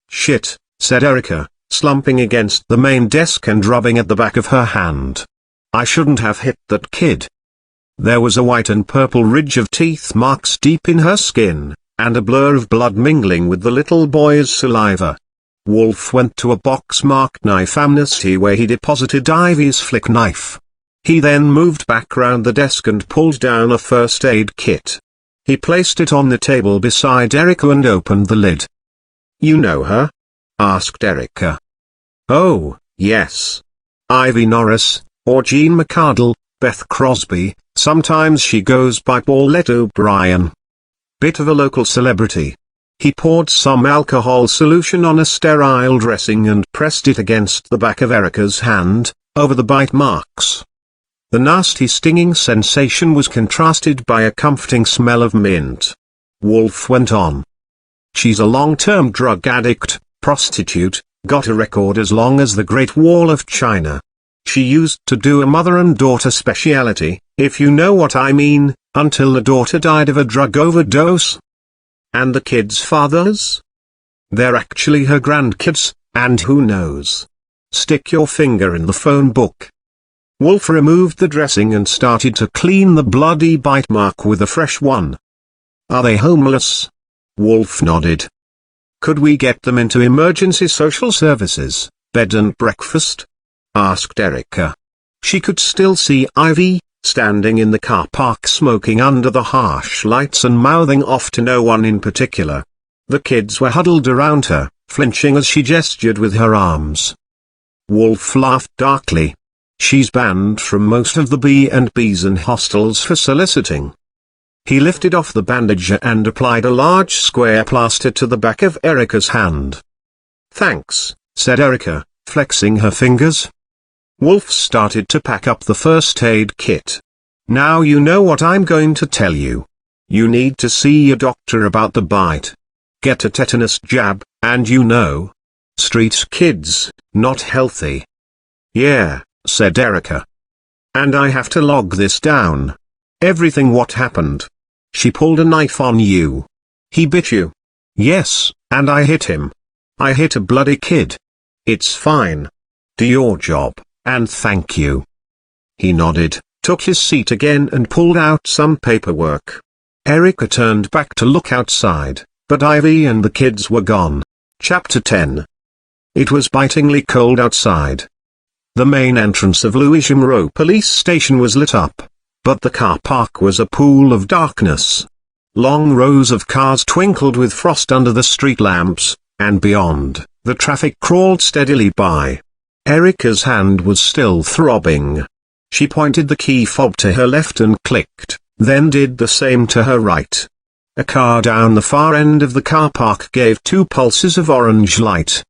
Speaker 1: "Shit," said Erica, slumping against the main desk and rubbing at the back of her hand. "I shouldn't have hit that kid." There was a white and purple ridge of teeth marks deep in her skin, and a blur of blood mingling with the little boy's saliva. Wolf went to a box marked Knife Amnesty where he deposited Ivy's flick knife. He then moved back round the desk and pulled down a first aid kit. He placed it on the table beside Erica and opened the lid. "You know her?" asked Erica. "Oh, yes. Ivy Norris, or Jean McArdle, Beth Crosby, sometimes she goes by Paulette O'Brien. Bit of a local celebrity." He poured some alcohol solution on a sterile dressing and pressed it against the back of Erica's hand, over the bite marks. The nasty stinging sensation was contrasted by a comforting smell of mint. Wolf went on. "She's a long-term drug addict, prostitute, got a record as long as the Great Wall of China. She used to do a mother and daughter speciality, if you know what I mean, until the daughter died of a drug overdose." "And the kids' fathers? They're actually her grandkids, and who knows? Stick your finger in the phone book." Wolf removed the dressing and started to clean the bloody bite mark with a fresh one. "Are they homeless?" Wolf nodded. "Could we get them into emergency social services, bed and breakfast?" asked Erica. She could still see Ivy, standing in the car park smoking under the harsh lights and mouthing off to no one in particular. The kids were huddled around her, flinching as she gestured with her arms. Wolf laughed darkly. "She's banned from most of the B&Bs and hostels for soliciting." He lifted off the bandage and applied a large square plaster to the back of Erica's hand. "Thanks, said Erica, flexing her fingers. Wolf started to pack up the first aid kit. Now you know what I'm going to tell you. You need to see your doctor about the bite. Get a tetanus jab, and street kids, not healthy. Yeah, said Erica. And I have to log this down. Everything what happened. She pulled a knife on you. He bit you. Yes, and I hit him. I hit a bloody kid. It's fine. Do your job, and thank you. He nodded, took his seat again and pulled out some paperwork. Erica turned back to look outside, but Ivy and the kids were gone. Chapter 10. It was bitingly cold outside. The main entrance of Lewisham Row police station was lit up, but the car park was a pool of darkness. Long rows of cars twinkled with frost under the street lamps, and beyond, the traffic crawled steadily by. Erica's hand was still throbbing. She pointed the key fob to her left and clicked, then did the same to her right. A car down the far end of the car park gave 2 pulses of orange light.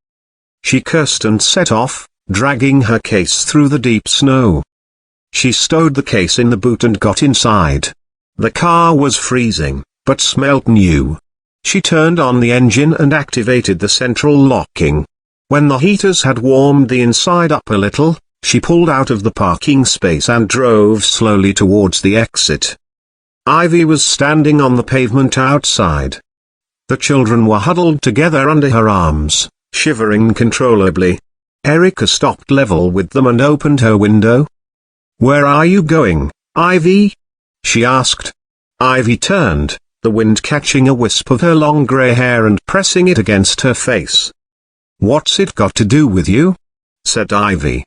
Speaker 1: She cursed and set off, dragging her case through the deep snow. She stowed the case in the boot and got inside. The car was freezing, but smelt new. She turned on the engine and activated the central locking. When the heaters had warmed the inside up a little, she pulled out of the parking space and drove slowly towards the exit. Ivy was standing on the pavement outside. The children were huddled together under her arms, shivering uncontrollably. Erica stopped level with them and opened her window. "Where are you going, Ivy?" she asked. Ivy turned, the wind catching a wisp of her long grey hair and pressing it against her face. "What's it got to do with you?" said Ivy.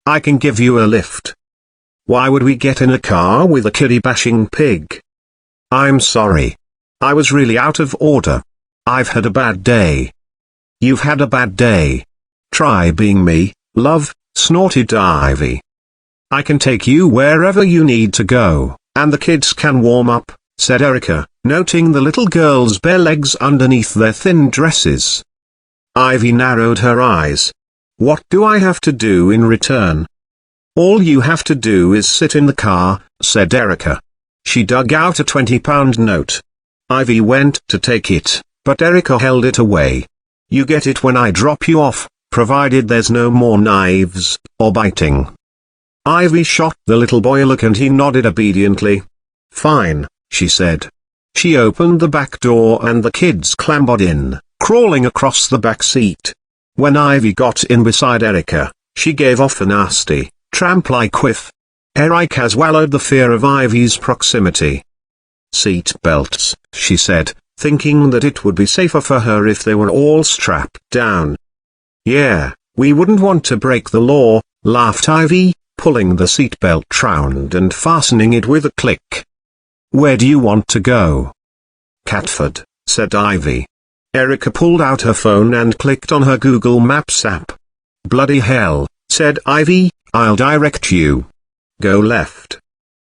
Speaker 1: "I can give you a lift." "Why would we get in a car with a kiddie-bashing pig?" "I'm sorry. I was really out of order. I've had a bad day." "You've had a bad day. Try being me, love," snorted Ivy. "I can take you wherever you need to go, and the kids can warm up," said Erica, noting the little girls' bare legs underneath their thin dresses. Ivy narrowed her eyes. "What do I have to do in return?" "All you have to do is sit in the car," said Erica. She dug out a £20 note. Ivy went to take it, but Erica held it away. "You get it when I drop you off, provided there's no more knives, or biting." Ivy shot the little boy a look and he nodded obediently. "Fine," she said. She opened the back door and the kids clambered in, crawling across the back seat. When Ivy got in beside Erica, she gave off a nasty, tramp-like whiff. Erica swallowed the fear of Ivy's proximity. "Seat belts," she said, thinking that it would be safer for her if they were all strapped down. "Yeah, we wouldn't want to break the law," laughed Ivy, pulling the seatbelt round and fastening it with a click. "Where do you want to go?" "Catford," said Ivy. Erica pulled out her phone and clicked on her Google Maps app. "Bloody hell," said Ivy, "I'll direct you. Go left."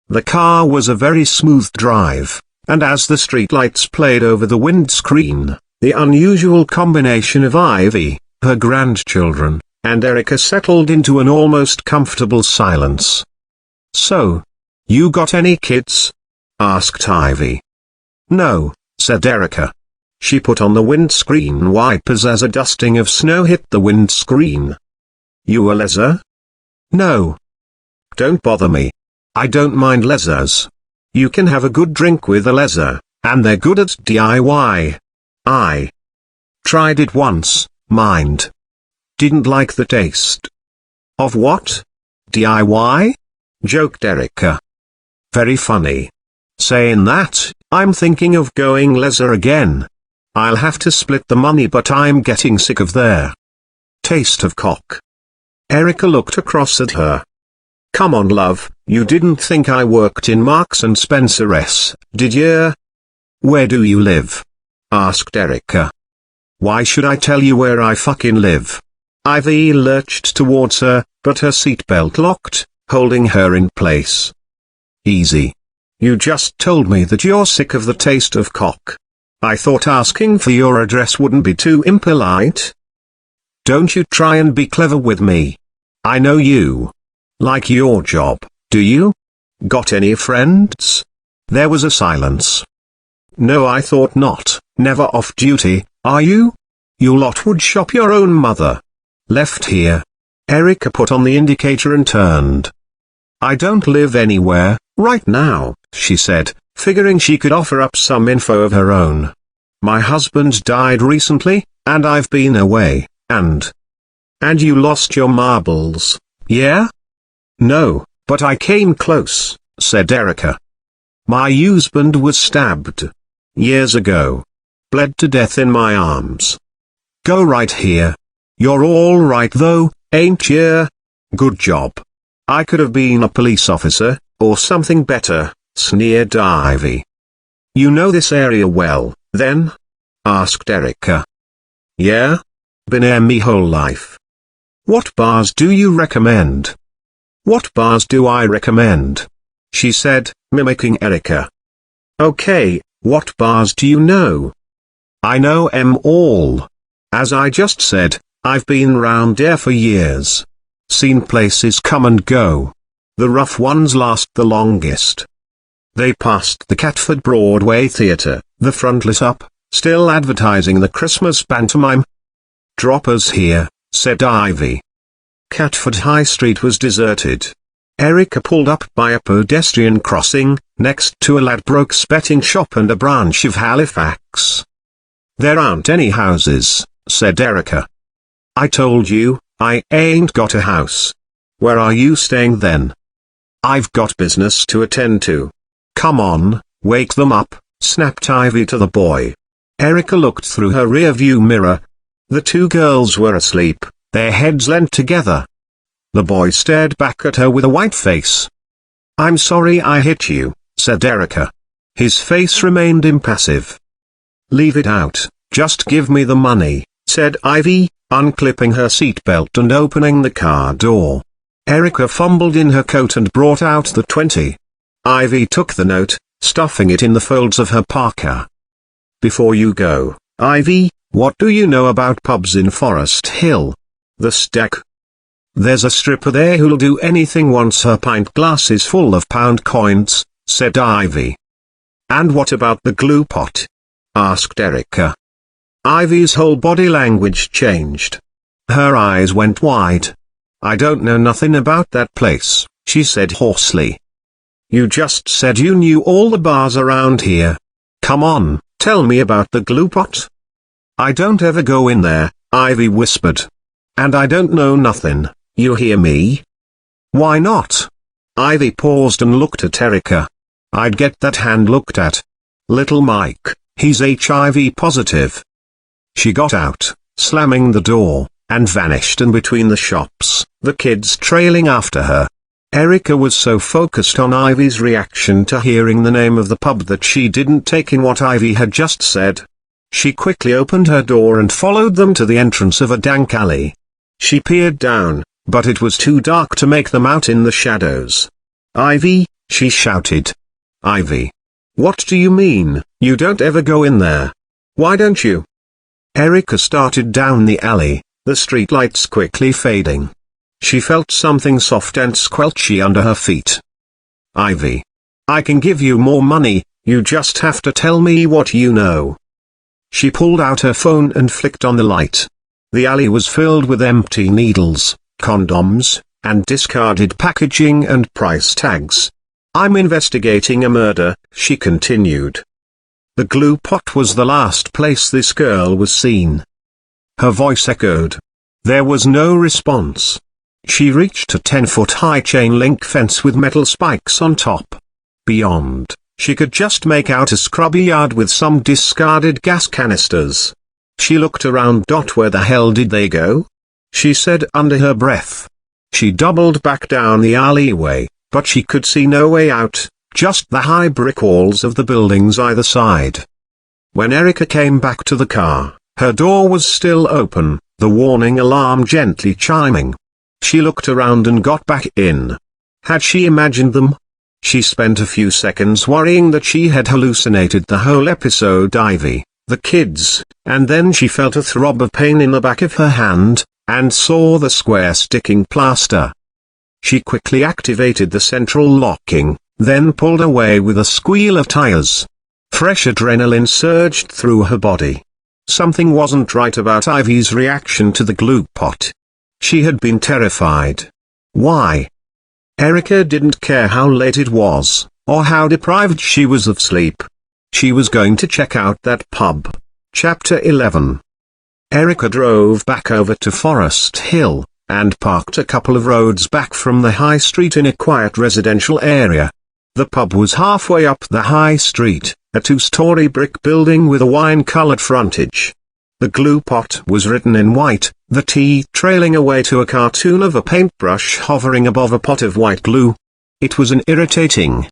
Speaker 1: The car was a very smooth drive, and as the streetlights played over the windscreen, the unusual combination of Ivy, her grandchildren, and Erica settled into an almost comfortable silence. "So, you got any kids?" asked Ivy. "No," said Erica. She put on the windscreen wipers as a dusting of snow hit the windscreen. "You a leser?" "No." "Don't bother me. I don't mind lesers. You can have a good drink with a leser, and they're good at DIY. I tried it once, mind. Didn't like the taste." "Of what? DIY?" joked Erica. "Very funny. Saying that, I'm thinking of going leser again. I'll have to split the money, but I'm getting sick of their taste of cock." Erica looked across at her. "Come on, love, you didn't think I worked in Marks and Spencer's, did ya?" "Where do you live?" asked Erica. "Why should I tell you where I fucking live?" Ivy lurched towards her, but her seatbelt locked, holding her in place. "Easy. You just told me that you're sick of the taste of cock. I thought asking for your address wouldn't be too impolite." Don't you try and be clever with me. I know you. Like your job, do you? Got any friends? There was a silence. No, I thought not. Never off duty, are you? You lot would shop your own mother. Left here. Erica put on the indicator and turned. I don't live anywhere, right now, she said, figuring she could offer up some info of her own. My husband died recently, and I've been away, and you lost your marbles, yeah? No, but I came close, said Erica. My husband was stabbed. Years ago. Bled to death in my arms. Go right here. You're all right though, ain't ya? Good job. I could have been a police officer, or something better, sneered Ivy. You know this area well, then? Asked Erica. Yeah? Been here me whole life. What bars do you recommend? What bars do I recommend? She said, mimicking Erica. Okay, what bars do you know? I know 'em all. As I just said, I've been round here for years. Seen places come and go. The rough ones last the longest. They passed the Catford Broadway Theatre, the front lit up, still advertising the Christmas pantomime. Droppers here, said Ivy. Catford High Street was deserted. Erica pulled up by a pedestrian crossing, next to a Ladbrokes betting shop and a branch of Halifax. There aren't any houses, said Erica. I told you, I ain't got a house. Where are you staying then? I've got business to attend to. Come on, wake them up, snapped Ivy to the boy. Erica looked through her rearview mirror. The two girls were asleep, their heads leant together. The boy stared back at her with a white face. I'm sorry I hit you, said Erica. His face remained impassive. Leave it out, just give me the money, said Ivy, unclipping her seatbelt and opening the car door. Erica fumbled in her coat and brought out the 20. Ivy took the note, stuffing it in the folds of her parka. Before you go, Ivy, what do you know about pubs in Forest Hill? The Stack. There's a stripper there who'll do anything once her pint glass is full of pound coins, said Ivy. And what about the glue pot? Asked Erica. Ivy's whole body language changed. Her eyes went wide. I don't know nothing about that place, she said hoarsely. You just said you knew all the bars around here. Come on, tell me about the glue pot. I don't ever go in there, Ivy whispered. And I don't know nothing. You hear me? Why not? Ivy paused and looked at Erica. I'd get that hand looked at. Little Mike, he's HIV positive. She got out, slamming the door, and vanished in between the shops, the kids trailing after her. Erica was so focused on Ivy's reaction to hearing the name of the pub that she didn't take in what Ivy had just said. She quickly opened her door and followed them to the entrance of a dank alley. She peered down, but it was too dark to make them out in the shadows. Ivy, she shouted. Ivy. What do you mean, you don't ever go in there? Why don't you? Erica started down the alley, the streetlights quickly fading. She felt something soft and squelchy under her feet. Ivy. I can give you more money, you just have to tell me what you know. She pulled out her phone and flicked on the light. The alley was filled with empty needles, condoms, and discarded packaging and price tags. I'm investigating a murder, she continued. The glue pot was the last place this girl was seen. Her voice echoed. There was no response. She reached a 10-foot-high chain-link fence with metal spikes on top. Beyond, she could just make out a scrubby yard with some discarded gas canisters. She looked around. Where the hell did they go? She said under her breath. She doubled back down the alleyway, but she could see no way out, just the high brick walls of the buildings either side. When Erica came back to the car, her door was still open, the warning alarm gently chiming. She looked around and got back in. Had she imagined them? She spent a few seconds worrying that she had hallucinated the whole episode. Ivy, the kids, and then she felt a throb of pain in the back of her hand, and saw the square sticking plaster. She quickly activated the central locking, then pulled away with a squeal of tires. Fresh adrenaline surged through her body. Something wasn't right about Ivy's reaction to the glue pot. She had been terrified. Why? Erica didn't care how late it was, or how deprived she was of sleep. She was going to check out that pub. Chapter 11. Erica drove back over to Forest Hill, and parked a couple of roads back from the high street in a quiet residential area. The pub was halfway up the high street, a two-story brick building with a wine-colored frontage. The glue pot was written in white, the T trailing away to a cartoon of a paintbrush hovering above a pot of white glue. It was an irritating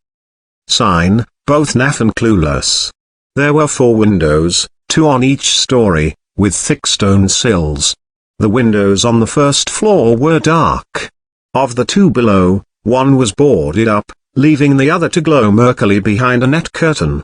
Speaker 1: sign, both naff and clueless. There were 4 windows, 2 on each story, with thick stone sills. The windows on the first floor were dark. Of the 2 below, one was boarded up, leaving the other to glow murkily behind a net curtain.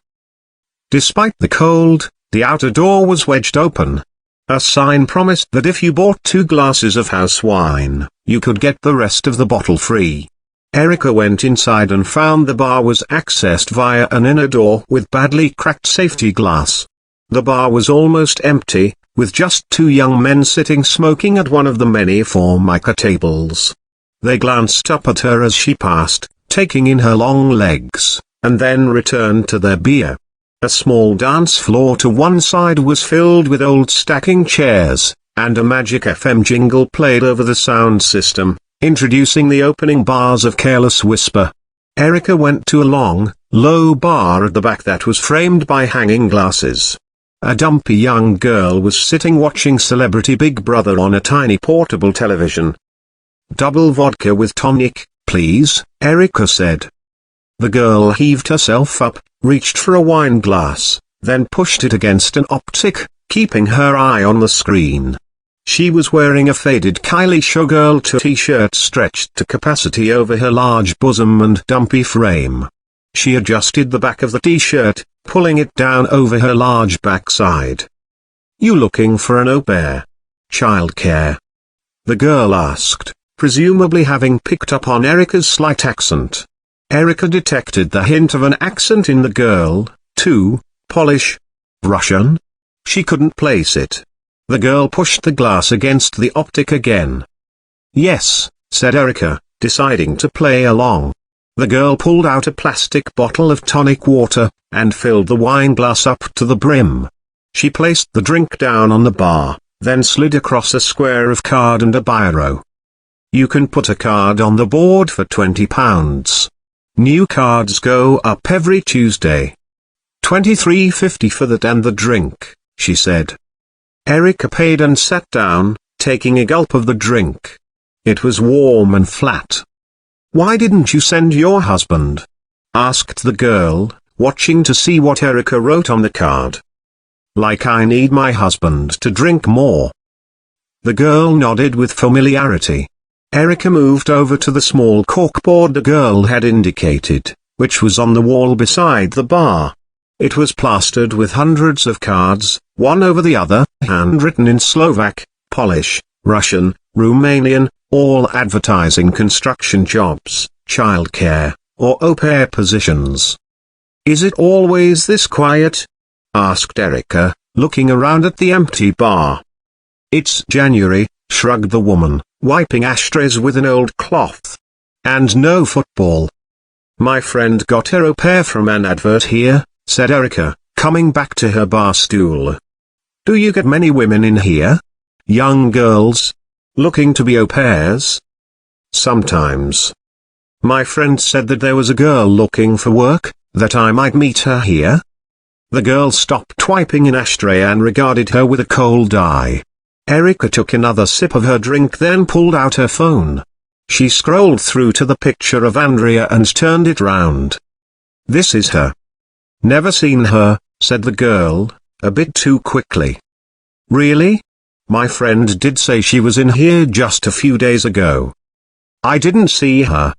Speaker 1: Despite the cold, the outer door was wedged open. A sign promised that if you bought 2 glasses of house wine, you could get the rest of the bottle free. Erica went inside and found the bar was accessed via an inner door with badly cracked safety glass. The bar was almost empty, with just 2 young men sitting smoking at one of the many formica tables. They glanced up at her as she passed, taking in her long legs, and then returned to their beer. A small dance floor to one side was filled with old stacking chairs, and a Magic FM jingle played over the sound system, introducing the opening bars of Careless Whisper. Erica went to a long, low bar at the back that was framed by hanging glasses. A dumpy young girl was sitting watching Celebrity Big Brother on a tiny portable television. "Double vodka with tonic, please," Erica said. The girl heaved herself up, reached for a wine glass, then pushed it against an optic, keeping her eye on the screen. She was wearing a faded Kylie Showgirl t-shirt stretched to capacity over her large bosom and dumpy frame. She adjusted the back of the t-shirt, pulling it down over her large backside. "You looking for an au pair? Childcare?" the girl asked, presumably having picked up on Erica's slight accent. Erica detected the hint of an accent in the girl, too. Polish? Russian? She couldn't place it. The girl pushed the glass against the optic again. "Yes," said Erica, deciding to play along. The girl pulled out a plastic bottle of tonic water, and filled the wine glass up to the brim. She placed the drink down on the bar, then slid across a square of card and a biro. "You can put a card on the board for £20. New cards go up every Tuesday. $23.50 for that and the drink," she said. Erica paid and sat down, taking a gulp of the drink. It was warm and flat. "Why didn't you send your husband?" asked the girl, watching to see what Erica wrote on the card. "Like I need my husband to drink more." The girl nodded with familiarity. Erica moved over to the small corkboard the girl had indicated, which was on the wall beside the bar. It was plastered with hundreds of cards, one over the other, handwritten in Slovak, Polish, Russian, Romanian, all advertising construction jobs, childcare, or au pair positions. "Is it always this quiet?" asked Erica, looking around at the empty bar. "It's January," shrugged the woman, wiping ashtrays with an old cloth. "And no football." "My friend got her au pair from an advert here," said Erica, coming back to her bar stool. "Do you get many women in here? Young girls? Looking to be au pairs?" "Sometimes. My friend said that there was a girl looking for work, that I might meet her here." The girl stopped wiping an ashtray and regarded her with a cold eye. Erica took another sip of her drink, then pulled out her phone. She scrolled through to the picture of Andrea and turned it round. "This is her." "Never seen her," said the girl, a bit too quickly. "Really? My friend did say she was in here just a few days ago." "I didn't see her."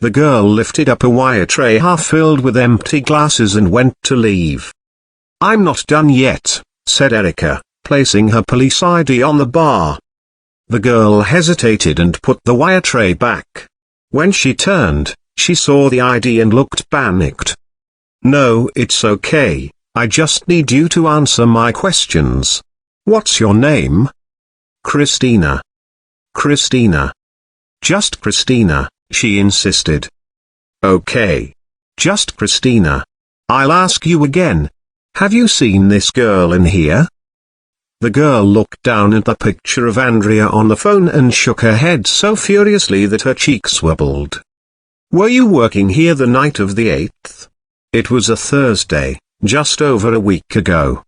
Speaker 1: The girl lifted up a wire tray half filled with empty glasses and went to leave. "I'm not done yet," said Erica, placing her police ID on the bar. The girl hesitated and put the wire tray back. When she turned, she saw the ID and looked panicked. "No, it's okay, I just need you to answer my questions. What's your name?" "Christina." "Christina." "Just Christina," she insisted. "Okay. Just Christina. I'll ask you again. Have you seen this girl in here?" The girl looked down at the picture of Andrea on the phone and shook her head so furiously that her cheeks wobbled. "Were you working here the night of the 8th? It was a Thursday, just over a week ago."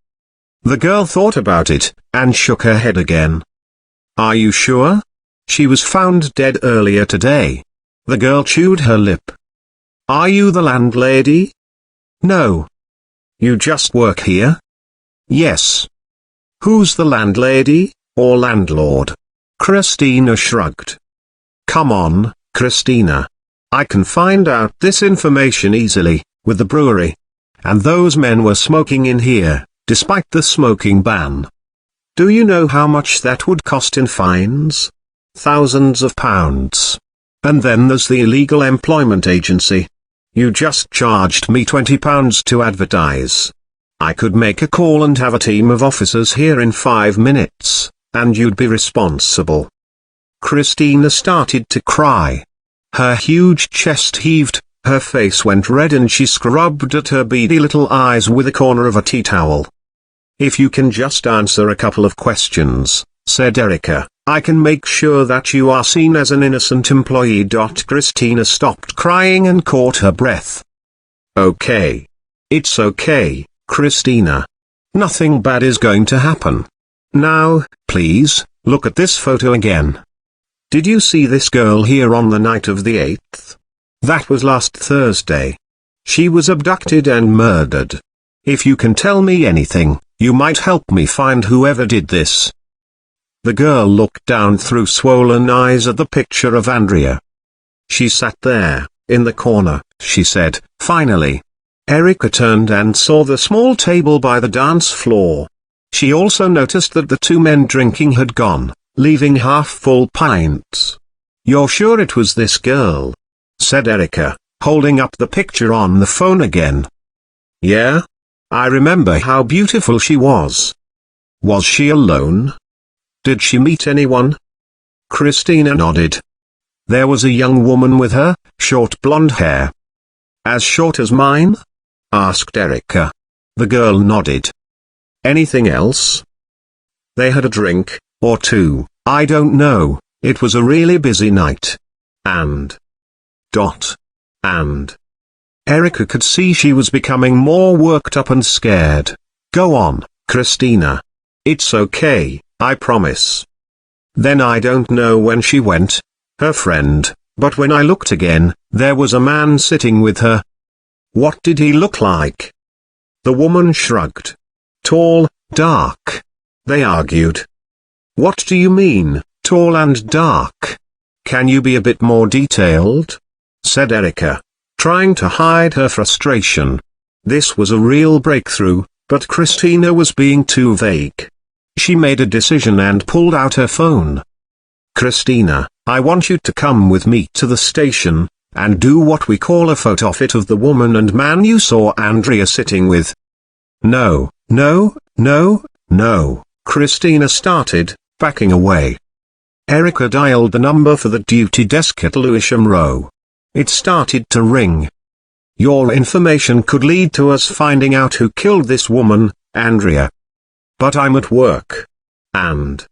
Speaker 1: The girl thought about it, and shook her head again. "Are you sure? She was found dead earlier today." The girl chewed her lip. "Are you the landlady?" "No." "You just work here?" "Yes." "Who's the landlady, or landlord?" Christina shrugged. "Come on, Christina. I can find out this information easily, with the brewery. And those men were smoking in here, despite the smoking ban. Do you know how much that would cost in fines? Thousands of pounds. And then there's the illegal employment agency. You just charged me £20 to advertise. I could make a call and have a team of officers here in 5 minutes, and you'd be responsible." Christina started to cry. Her huge chest heaved, her face went red and she scrubbed at her beady little eyes with a corner of a tea towel. "If you can just answer a couple of questions," said Erica, "I can make sure that you are seen as an innocent employee." Christina stopped crying and caught her breath. "Okay. It's okay, Christina. Nothing bad is going to happen. Now, please, look at this photo again. Did you see this girl here on the night of the 8th? That was last Thursday. She was abducted and murdered. If you can tell me anything, you might help me find whoever did this." The girl looked down through swollen eyes at the picture of Andrea. "She sat there, in the corner," she said, finally. Erica turned and saw the small table by the dance floor. She also noticed that the two men drinking had gone, leaving half-full pints. "You're sure it was this girl?" said Erica, holding up the picture on the phone again. "Yeah. I remember how beautiful she was." "Was she alone? Did she meet anyone?" Christina nodded. "There was a young woman with her, short blonde hair." "As short as mine?" asked Erica. The girl nodded. "Anything else?" "They had a drink, or two, I don't know, it was a really busy night. And... and... Erica could see she was becoming more worked up and scared. "Go on, Christina. It's okay, I promise." "Then I don't know when she went, her friend, but when I looked again, there was a man sitting with her." "What did he look like?" The woman shrugged. "Tall, dark." They argued. "What do you mean, tall and dark? Can you be a bit more detailed?" said Erica, trying to hide her frustration. This was a real breakthrough, but Christina was being too vague. She made a decision and pulled out her phone. "Christina, I want you to come with me to the station, and do what we call a photo fit of the woman and man you saw Andrea sitting with." No, Christina started, backing away. Erica dialed the number for the duty desk at Lewisham Row. It started to ring. "Your information could lead to us finding out who killed this woman, Andrea. But I'm at work. And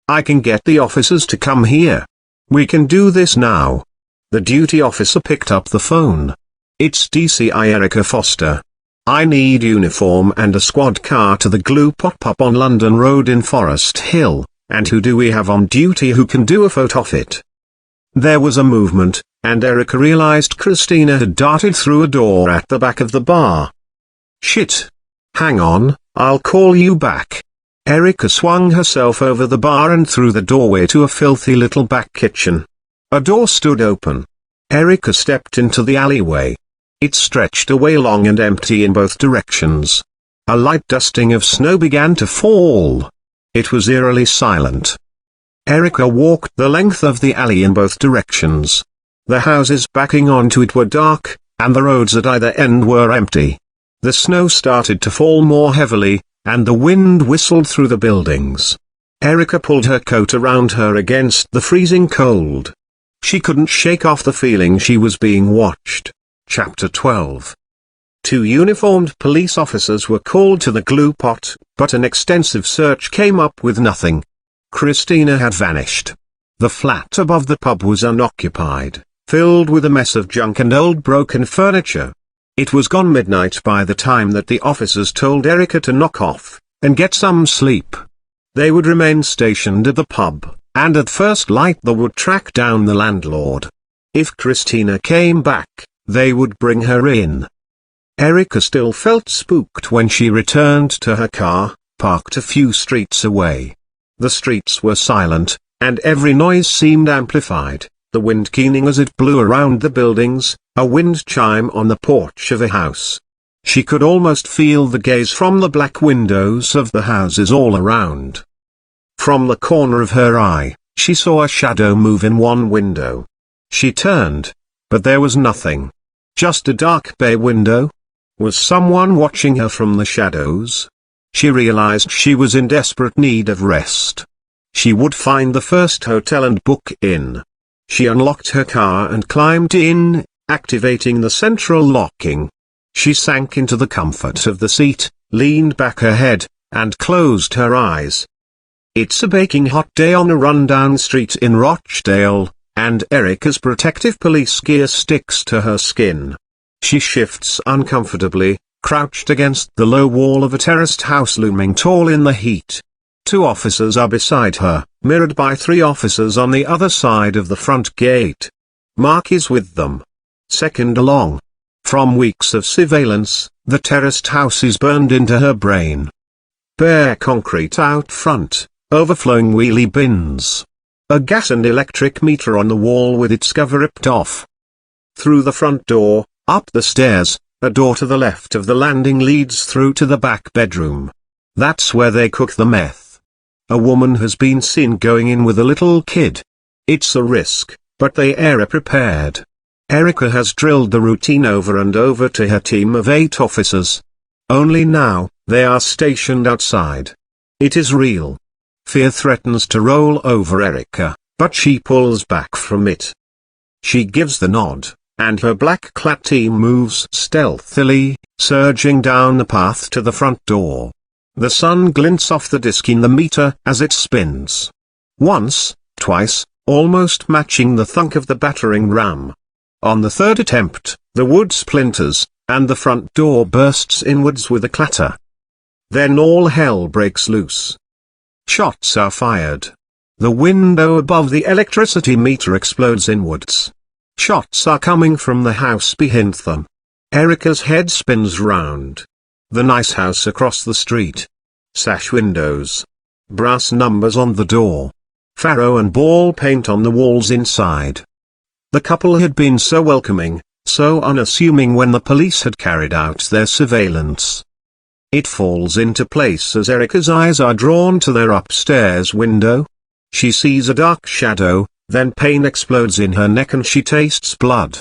Speaker 1: I can get the officers to come here. We can do this now." The duty officer picked up the phone. "It's DCI Erica Foster. I need uniform and a squad car to the glue pop-up on London Road in Forest Hill, and who do we have on duty who can do a photo fit?" There was a movement, and Erica realized Christina had darted through a door at the back of the bar. "Shit. Hang on, I'll call you back." Erica swung herself over the bar and through the doorway to a filthy little back kitchen. A door stood open. Erica stepped into the alleyway. It stretched away long and empty in both directions. A light dusting of snow began to fall. It was eerily silent. Erica walked the length of the alley in both directions. The houses backing onto it were dark, and the roads at either end were empty. The snow started to fall more heavily, and the wind whistled through the buildings. Erica pulled her coat around her against the freezing cold. She couldn't shake off the feeling she was being watched. Chapter 12. 2 uniformed police officers were called to the glue pot, but an extensive search came up with nothing. Christina had vanished. The flat above the pub was unoccupied, filled with a mess of junk and old broken furniture. It was gone midnight by the time that the officers told Erica to knock off and get some sleep. They would remain stationed at the pub, and at first light they would track down the landlord. If Christina came back, they would bring her in. Erica still felt spooked when she returned to her car, parked a few streets away. The streets were silent, and every noise seemed amplified, the wind keening as it blew around the buildings, a wind chime on the porch of a house. She could almost feel the gaze from the black windows of the houses all around. From the corner of her eye, she saw a shadow move in one window. She turned, but there was nothing. Just a dark bay window. Was someone watching her from the shadows? She realized she was in desperate need of rest. She would find the first hotel and book in. She unlocked her car and climbed in, activating the central locking. She sank into the comfort of the seat, leaned back her head, and closed her eyes. It's a baking hot day on a rundown street in Rochdale, and Erica's protective police gear sticks to her skin. She shifts uncomfortably, crouched against the low wall of a terraced house looming tall in the heat. 2 officers are beside her, mirrored by 3 officers on the other side of the front gate. Mark is with them. Second along. From weeks of surveillance, the terraced house is burned into her brain. Bare concrete out front, overflowing wheelie bins. A gas and electric meter on the wall with its cover ripped off. Through the front door, up the stairs, a door to the left of the landing leads through to the back bedroom. That's where they cook the meth. A woman has been seen going in with a little kid. It's a risk, but they are prepared. Erica has drilled the routine over and over to her team of 8 officers. Only now, they are stationed outside. It is real. Fear threatens to roll over Erica, but she pulls back from it. She gives the nod, and her black-clad team moves stealthily, surging down the path to the front door. The sun glints off the disc in the meter as it spins. Once, twice, almost matching the thunk of the battering ram. On the 3rd attempt, the wood splinters, and the front door bursts inwards with a clatter. Then all hell breaks loose. Shots are fired. The window above the electricity meter explodes inwards. Shots are coming from the house behind them. Erica's head spins round. The nice house across the street. Sash windows. Brass numbers on the door. Faro and ball paint on the walls inside. The couple had been so welcoming, so unassuming when the police had carried out their surveillance. It falls into place as Erica's eyes are drawn to their upstairs window. She sees a dark shadow, then pain explodes in her neck and she tastes blood.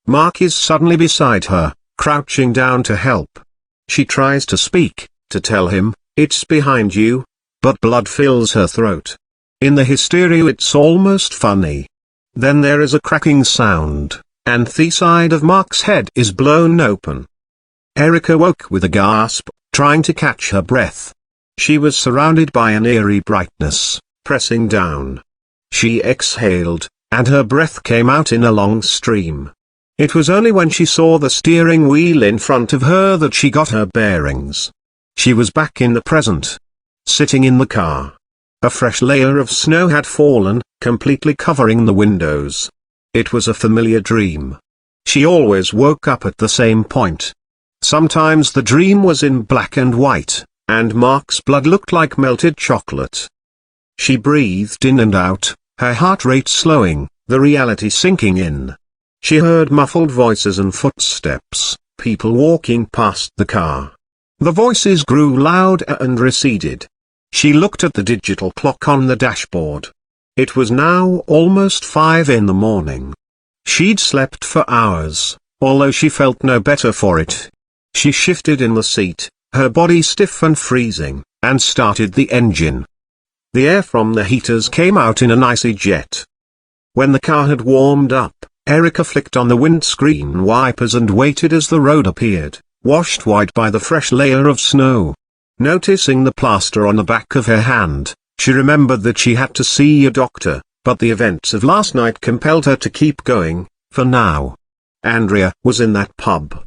Speaker 1: Mark is suddenly beside her, crouching down to help. She tries to speak, to tell him, "It's behind you," but blood fills her throat. In the hysteria it's almost funny. Then there is a cracking sound, and the side of Mark's head is blown open. Erica woke with a gasp, trying to catch her breath. She was surrounded by an eerie brightness, pressing down. She exhaled, and her breath came out in a long stream. It was only when she saw the steering wheel in front of her that she got her bearings. She was back in the present. Sitting in the car. A fresh layer of snow had fallen, completely covering the windows. It was a familiar dream. She always woke up at the same point. Sometimes the dream was in black and white, and Mark's blood looked like melted chocolate. She breathed in and out, her heart rate slowing, the reality sinking in. She heard muffled voices and footsteps, people walking past the car. The voices grew louder and receded. She looked at the digital clock on the dashboard. It was now almost 5 in the morning. She'd slept for hours, although she felt no better for it. She shifted in the seat, her body stiff and freezing, and started the engine. The air from the heaters came out in an icy jet. When the car had warmed up, Erica flicked on the windscreen wipers and waited as the road appeared, washed white by the fresh layer of snow. Noticing the plaster on the back of her hand, she remembered that she had to see a doctor, but the events of last night compelled her to keep going, for now. Andrea was in that pub.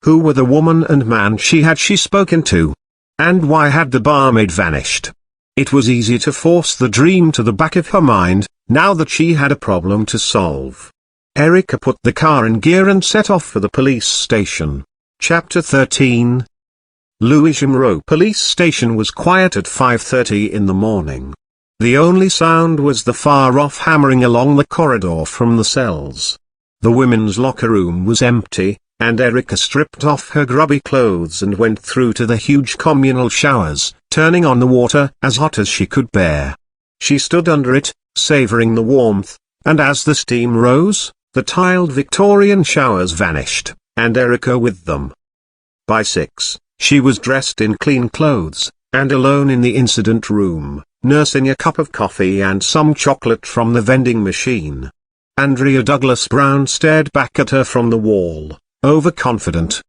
Speaker 1: Who were the woman and man she spoken to? And why had the barmaid vanished? It was easy to force the dream to the back of her mind, now that she had a problem to solve. Erica put the car in gear and set off for the police station. Chapter 13. Lewisham Police Station was quiet at 5:30 in the morning. The only sound was the far-off hammering along the corridor from the cells. The women's locker room was empty, and Erica stripped off her grubby clothes and went through to the huge communal showers, turning on the water as hot as she could bear. She stood under it, savoring the warmth, and as the steam rose, the tiled Victorian showers vanished, and Erica with them. By 6, she was dressed in clean clothes, and alone in the incident room, nursing a cup of coffee and some chocolate from the vending machine. Andrea Douglas Brown stared back at her from the wall, overconfident.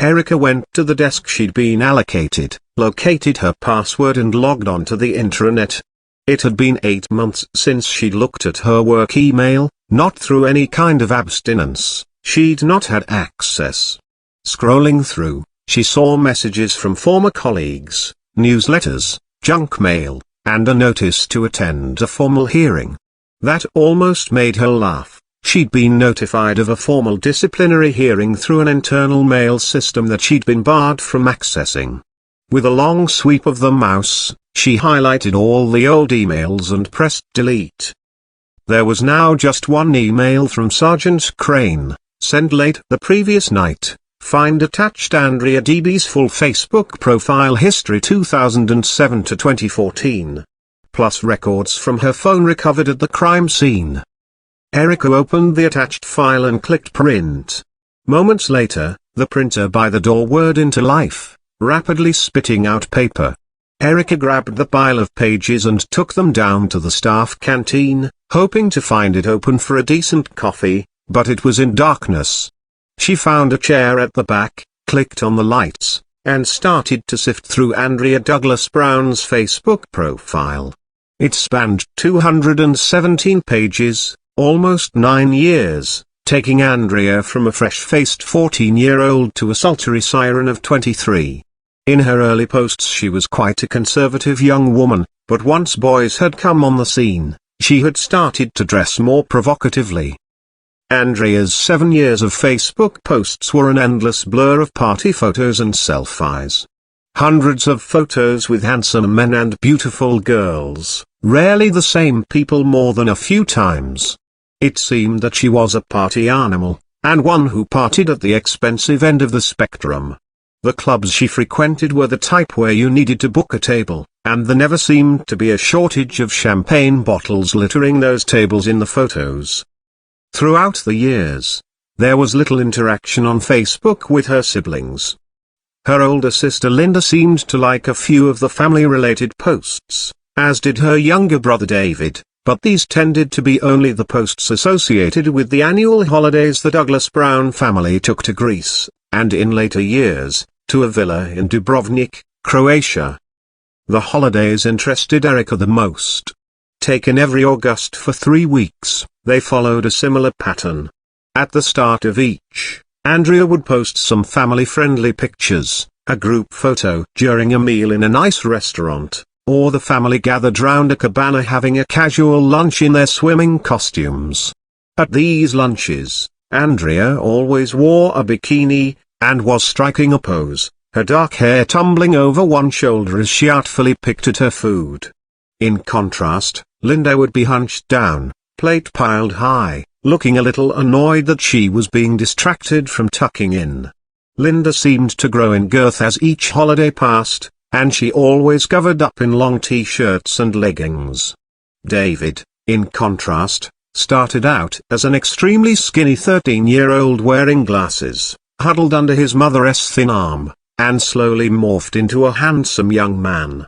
Speaker 1: Erica went to the desk she'd been allocated, located her password and logged on to the intranet. It had been 8 months since she'd looked at her work email, not through any kind of abstinence, she'd not had access. Scrolling through, she saw messages from former colleagues, newsletters, junk mail, and a notice to attend a formal hearing. That almost made her laugh. She'd been notified of a formal disciplinary hearing through an internal mail system that she'd been barred from accessing. With a long sweep of the mouse, she highlighted all the old emails and pressed delete. There was now just one email from Sergeant Crane, sent late the previous night. Find attached Andrea DB's full Facebook profile history 2007 to 2014. Plus records from her phone recovered at the crime scene. Erica opened the attached file and clicked print. Moments later, the printer by the door whirred into life, rapidly spitting out paper. Erica grabbed the pile of pages and took them down to the staff canteen, hoping to find it open for a decent coffee, but it was in darkness. She found a chair at the back, clicked on the lights, and started to sift through Andrea Douglas Brown's Facebook profile. It spanned 217 pages, almost 9 years, taking Andrea from a fresh-faced 14-year-old to a sultry siren of 23. In her early posts she was quite a conservative young woman, but once boys had come on the scene, she had started to dress more provocatively. Andrea's 7 years of Facebook posts were an endless blur of party photos and selfies. Hundreds of photos with handsome men and beautiful girls, rarely the same people more than a few times. It seemed that she was a party animal, and one who partied at the expensive end of the spectrum. The clubs she frequented were the type where you needed to book a table, and there never seemed to be a shortage of champagne bottles littering those tables in the photos. Throughout the years, there was little interaction on Facebook with her siblings. Her older sister Linda seemed to like a few of the family-related posts, as did her younger brother David, but these tended to be only the posts associated with the annual holidays the Douglas Brown family took to Greece, and in later years, to a villa in Dubrovnik, Croatia. The holidays interested Erica the most. Taken every August for 3 weeks, they followed a similar pattern. At the start of each, Andrea would post some family-friendly pictures, a group photo during a meal in a nice restaurant, or the family gathered round a cabana having a casual lunch in their swimming costumes. At these lunches, Andrea always wore a bikini, and was striking a pose, her dark hair tumbling over one shoulder as she artfully picked at her food. In contrast, Linda would be hunched down, plate piled high, looking a little annoyed that she was being distracted from tucking in. Linda seemed to grow in girth as each holiday passed, and she always covered up in long t-shirts and leggings. David, in contrast, started out as an extremely skinny 13-year-old wearing glasses, huddled under his mother's thin arm, and slowly morphed into a handsome young man.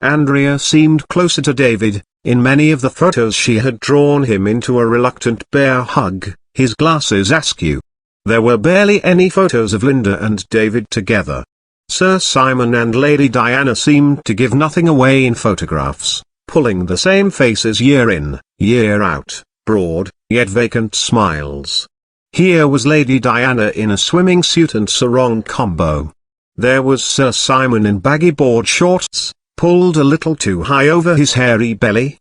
Speaker 1: Andrea seemed closer to David. In many of the photos she had drawn him into a reluctant bear hug, his glasses askew. There were barely any photos of Linda and David together. Sir Simon and Lady Diana seemed to give nothing away in photographs, pulling the same faces year in, year out, broad, yet vacant smiles. Here was Lady Diana in a swimming suit and sarong combo. There was Sir Simon in baggy board shorts, pulled a little too high over his hairy belly.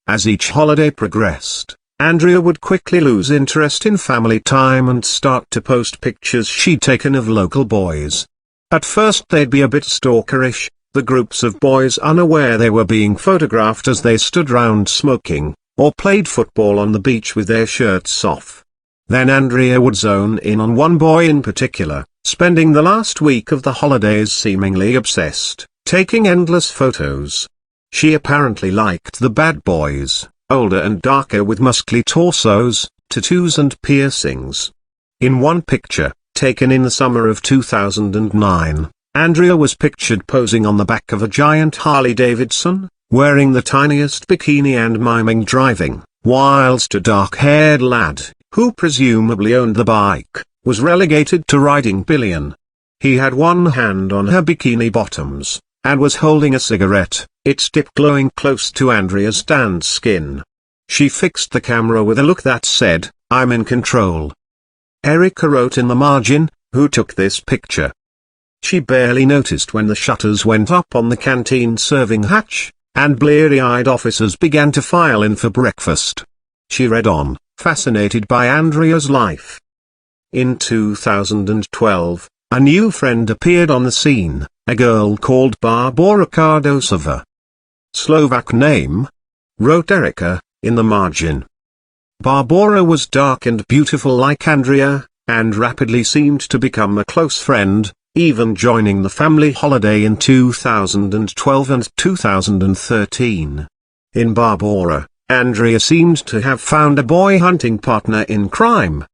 Speaker 1: As each holiday progressed, Andrea would quickly lose interest in family time and start to post pictures she'd taken of local boys. At first they'd be a bit stalkerish, the groups of boys unaware they were being photographed as they stood round smoking, or played football on the beach with their shirts off. Then Andrea would zone in on one boy in particular, spending the last week of the holidays seemingly obsessed, taking endless photos. She apparently liked the bad boys, older and darker with muscly torsos, tattoos and piercings. In one picture, taken in the summer of 2009, Andrea was pictured posing on the back of a giant Harley-Davidson, wearing the tiniest bikini and miming driving, whilst a dark-haired lad, who presumably owned the bike, was relegated to riding pillion. He had one hand on her bikini bottoms, and was holding a cigarette, its tip glowing close to Andrea's tanned skin. She fixed the camera with a look that said, "I'm in control." Erica wrote in the margin, "Who took this picture?" She barely noticed when the shutters went up on the canteen serving hatch, and bleary-eyed officers began to file in for breakfast. She read on, fascinated by Andrea's life. In 2012, a new friend appeared on the scene, a girl called Barbora Kardosova. Slovak name? Wrote Erica, in the margin. Barbora was dark and beautiful like Andrea, and rapidly seemed to become a close friend, even joining the family holiday in 2012 and 2013. In Barbora, Andrea seemed to have found a boy hunting partner in crime.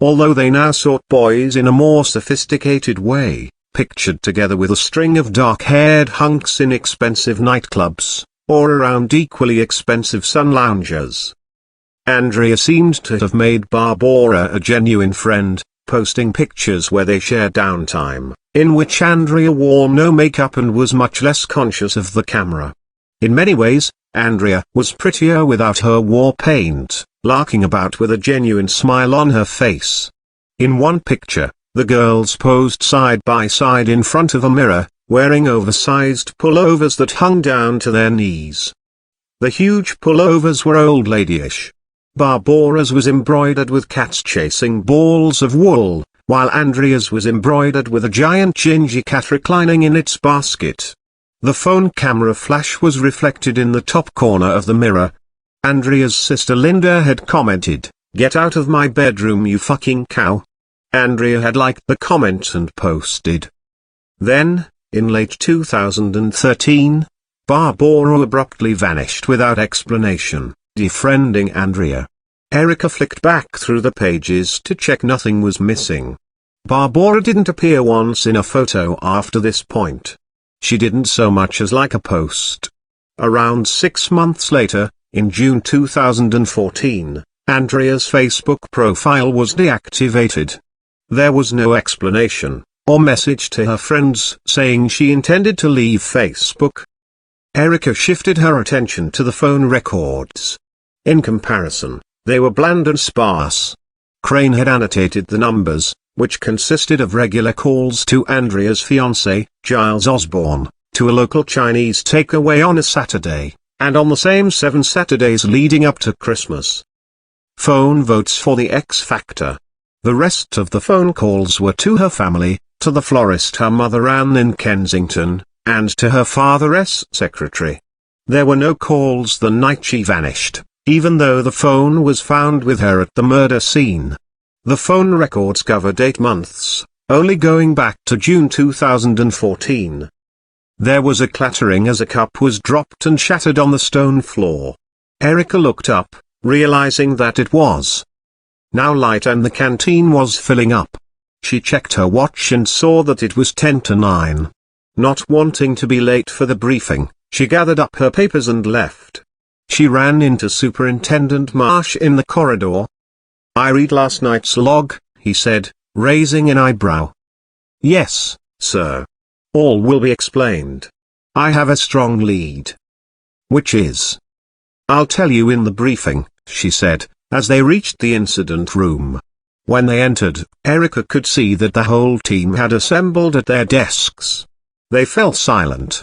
Speaker 1: Although they now sought boys in a more sophisticated way, pictured together with a string of dark-haired hunks in expensive nightclubs, or around equally expensive sun loungers. Andrea seemed to have made Barbora a genuine friend, posting pictures where they shared downtime, in which Andrea wore no makeup and was much less conscious of the camera. In many ways, Andrea was prettier without her war paint, larking about with a genuine smile on her face. In one picture, the girls posed side by side in front of a mirror, wearing oversized pullovers that hung down to their knees. The huge pullovers were old ladyish. Barbora's was embroidered with cats chasing balls of wool, while Andrea's was embroidered with a giant gingy cat reclining in its basket. The phone camera flash was reflected in the top corner of the mirror. Andrea's sister Linda had commented, "Get out of my bedroom, you fucking cow." Andrea had liked the comment and posted. Then, in late 2013, Barbora abruptly vanished without explanation, defriending Andrea. Erica flicked back through the pages to check nothing was missing. Barbora didn't appear once in a photo after this point. She didn't so much as like a post. Around 6 months later, in June 2014, Andrea's Facebook profile was deactivated. There was no explanation, or message to her friends saying she intended to leave Facebook. Erica shifted her attention to the phone records. In comparison, they were bland and sparse. Crane had annotated the numbers, which consisted of regular calls to Andrea's fiancé, Giles Osborne, to a local Chinese takeaway on a Saturday, and on the same 7 Saturdays leading up to Christmas. Phone votes for the X Factor. The rest of the phone calls were to her family, to the florist her mother ran in Kensington, and to her father's secretary. There were no calls the night she vanished, even though the phone was found with her at the murder scene. The phone records covered 8 months, only going back to June 2014. There was a clattering as a cup was dropped and shattered on the stone floor. Erica looked up, realizing that it was now light and the canteen was filling up. She checked her watch and saw that it was 10 to 9. Not wanting to be late for the briefing, she gathered up her papers and left. She ran into Superintendent Marsh in the corridor. "I read last night's log," he said, raising an eyebrow. "Yes, sir. All will be explained. I have a strong lead." "Which is?" "I'll tell you in the briefing," she said, as they reached the incident room. When they entered, Erica could see that the whole team had assembled at their desks. They fell silent.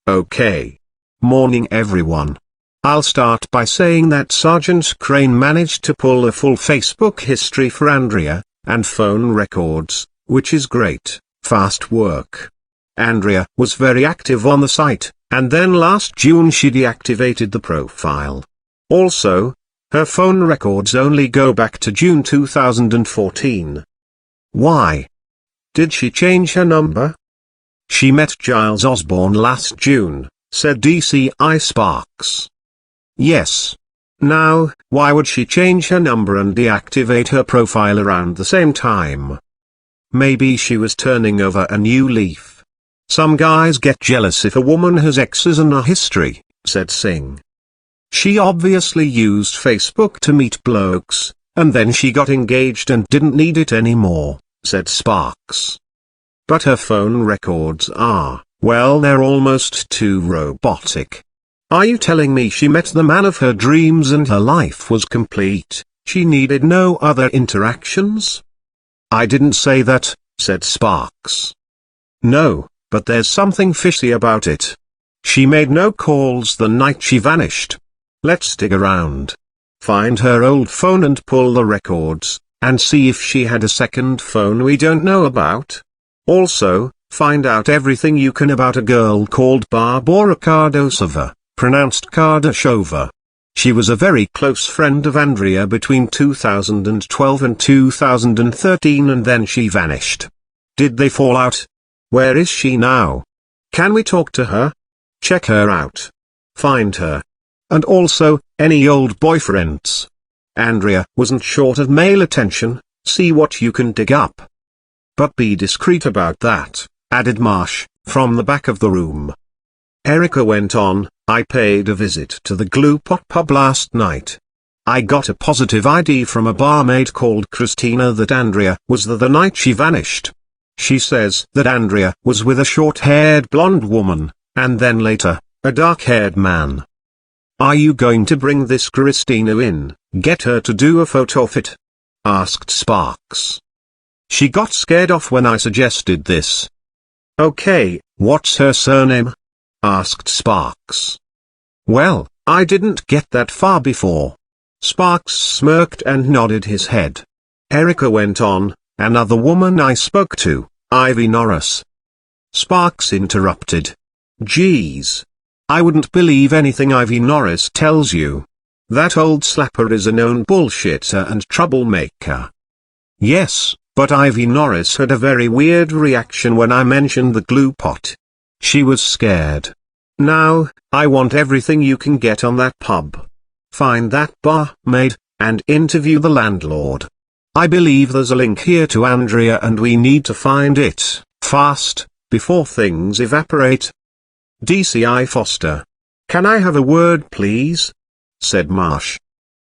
Speaker 1: "Okay. Morning everyone. I'll start by saying that Sergeant Crane managed to pull a full Facebook history for Andrea, and phone records, which is great, fast work. Andrea was very active on the site, and then last June she deactivated the profile. Also, her phone records only go back to June 2014. Why? Did she change her number? She met Giles Osborne last June, said DCI Sparks. Yes. Now, why would she change her number and deactivate her profile around the same time? Maybe she was turning over a new leaf. Some guys get jealous if a woman has exes in her history, said Singh. She obviously used Facebook to meet blokes, and then she got engaged and didn't need it anymore, said Sparks. But her phone records are, well, they're almost too robotic. Are you telling me she met the man of her dreams and her life was complete, she needed no other interactions? I didn't say that, said Sparks. No, but there's something fishy about it. She made no calls the night she vanished. Let's dig around. Find her old phone and pull the records, and see if she had a second phone we don't know about. Also, find out everything you can about a girl called Barbara Kardasova, pronounced Kardashova. She was a very close friend of Andrea between 2012 and 2013 and then she vanished. Did they fall out? Where is she now? Can we talk to her? Check her out. Find her. And also, any old boyfriends. Andrea wasn't short of male attention, see what you can dig up. But be discreet about that, added Marsh, from the back of the room. Erica went on, I paid a visit to the Glue Pot pub last night. I got a positive ID from a barmaid called Christina that Andrea was there the night she vanished. She says that Andrea was with a short-haired blonde woman, and then later, a dark-haired man. Are you going to bring this Christina in, get her to do a photo of it? Asked Sparks. She got scared off when I suggested this. Okay, what's her surname? Asked Sparks. Well, I didn't get that far before. Sparks smirked and nodded his head. Erica went on, another woman I spoke to, Ivy Norris. Sparks interrupted. Geez. I wouldn't believe anything Ivy Norris tells you. That old slapper is a known bullshitter and troublemaker. Yes, but Ivy Norris had a very weird reaction when I mentioned the glue pot. She was scared. Now, I want everything you can get on that pub. Find that barmaid, and interview the landlord. I believe there's a link here to Andrea and we need to find it, fast, before things evaporate. DCI Foster. Can I have a word please? Said Marsh.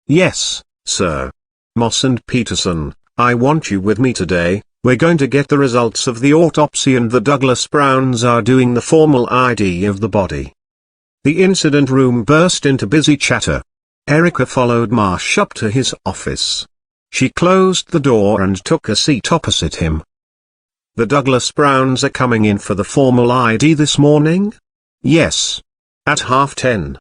Speaker 1: Yes, sir. Moss and Peterson, I want you with me today. We're going to get the results of the autopsy and the Douglas Browns are doing the formal ID of the body. The incident room burst into busy chatter. Erica followed Marsh up to his office. She closed the door and took a seat opposite him. The Douglas Browns are coming in for the formal ID this morning? Yes. At 10:30.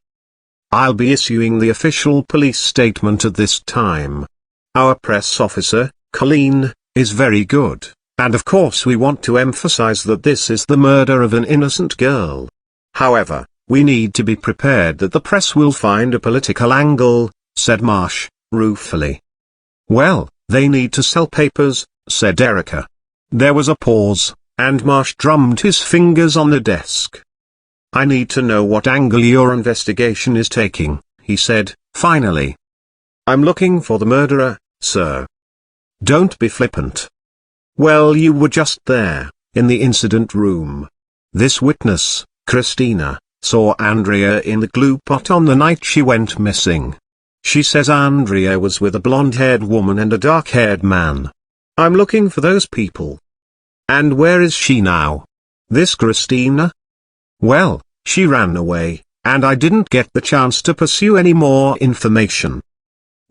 Speaker 1: I'll be issuing the official police statement at this time. Our press officer, Colleen, is very good, and of course we want to emphasize that this is the murder of an innocent girl. However, we need to be prepared that the press will find a political angle, said Marsh, ruefully. Well, they need to sell papers, said Erica. There was a pause, and Marsh drummed his fingers on the desk. I need to know what angle your investigation is taking, he said, finally. I'm looking for the murderer, sir. Don't be flippant. Well, you were just there, in the incident room. This witness, Christina, saw Andrea in the glue pot on the night she went missing. She says Andrea was with a blonde-haired woman and a dark-haired man. I'm looking for those people. And where is she now? This Christina? Well, she ran away, and I didn't get the chance to pursue any more information.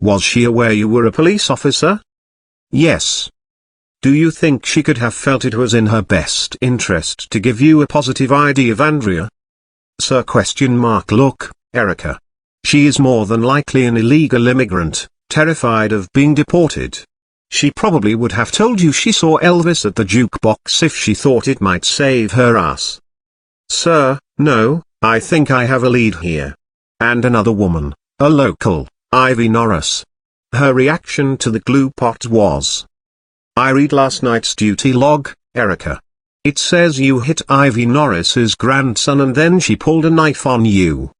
Speaker 1: Was she aware you were a police officer? Yes. Do you think she could have felt it was in her best interest to give you a positive ID of Andrea? Sir? Look, Erica. She is more than likely an illegal immigrant, terrified of being deported. She probably would have told you she saw Elvis at the jukebox if she thought it might save her ass. Sir, no, I think I have a lead here. And another woman, a local, Ivy Norris. Her reaction to the glue pot was, I read last night's duty log, Erica. It says you hit Ivy Norris's grandson and then she pulled a knife on you.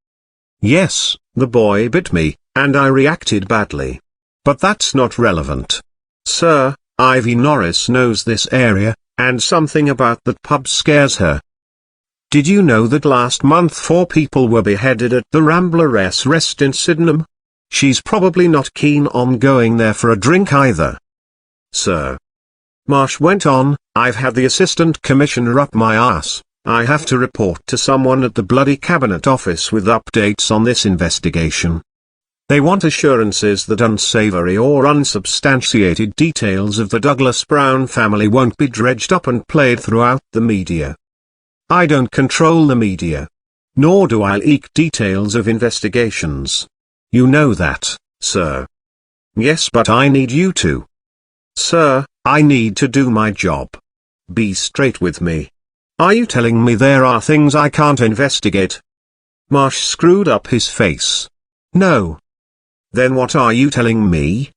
Speaker 1: Yes, the boy bit me, and I reacted badly. But that's not relevant. Sir, Ivy Norris knows this area, and something about that pub scares her. Did you know that last month 4 people were beheaded at the Rambler's Rest in Sydenham? She's probably not keen on going there for a drink either. Sir. Marsh went on, I've had the assistant commissioner up my ass. I have to report to someone at the bloody cabinet office with updates on this investigation. They want assurances that unsavory or unsubstantiated details of the Douglas Brown family won't be dredged up and played throughout the media. I don't control the media. Nor do I leak details of investigations. You know that, sir. Yes, but I need you to. Sir, I need to do my job. Be straight with me. Are you telling me there are things I can't investigate? Marsh screwed up his face. No. Then what are you telling me?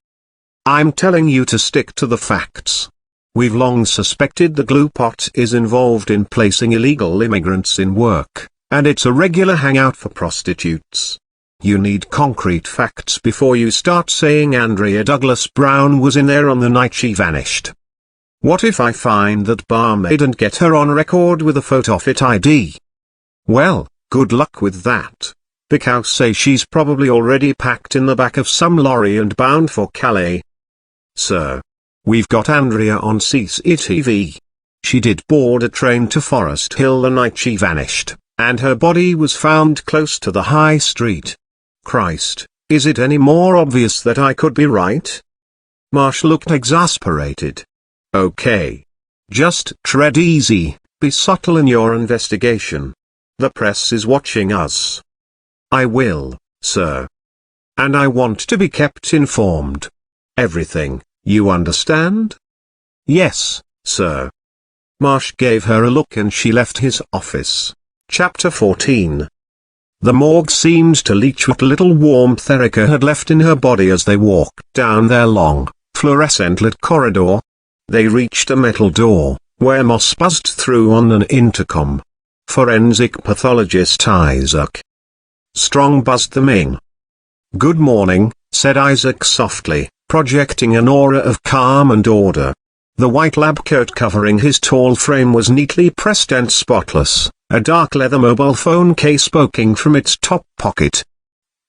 Speaker 1: I'm telling you to stick to the facts. We've long suspected the glue pot is involved in placing illegal immigrants in work, and it's a regular hangout for prostitutes. You need concrete facts before you start saying Andrea Douglas Brown was in there on the night she vanished. What if I find that barmaid and get her on record with a photo-fit ID? Well, good luck with that. Because say she's probably already packed in the back of some lorry and bound for Calais. Sir. We've got Andrea on CCTV. She did board a train to Forest Hill the night she vanished, and her body was found close to the high street. Christ, is it any more obvious that I could be right? Marsh looked exasperated. Okay. Just tread easy, be subtle in your investigation. The press is watching us. I will, sir. And I want to be kept informed. Everything, you understand? Yes, sir. Marsh gave her a look and she left his office. Chapter 14. The morgue seemed to leech what little warmth Erica had left in her body as they walked down their long, fluorescent-lit corridor. They reached a metal door, where Moss buzzed through on an intercom. Forensic pathologist Isaac Strong buzzed them in. Good morning, said Isaac softly, projecting an aura of calm and order. The white lab coat covering his tall frame was neatly pressed and spotless, a dark leather mobile phone case poking from its top pocket.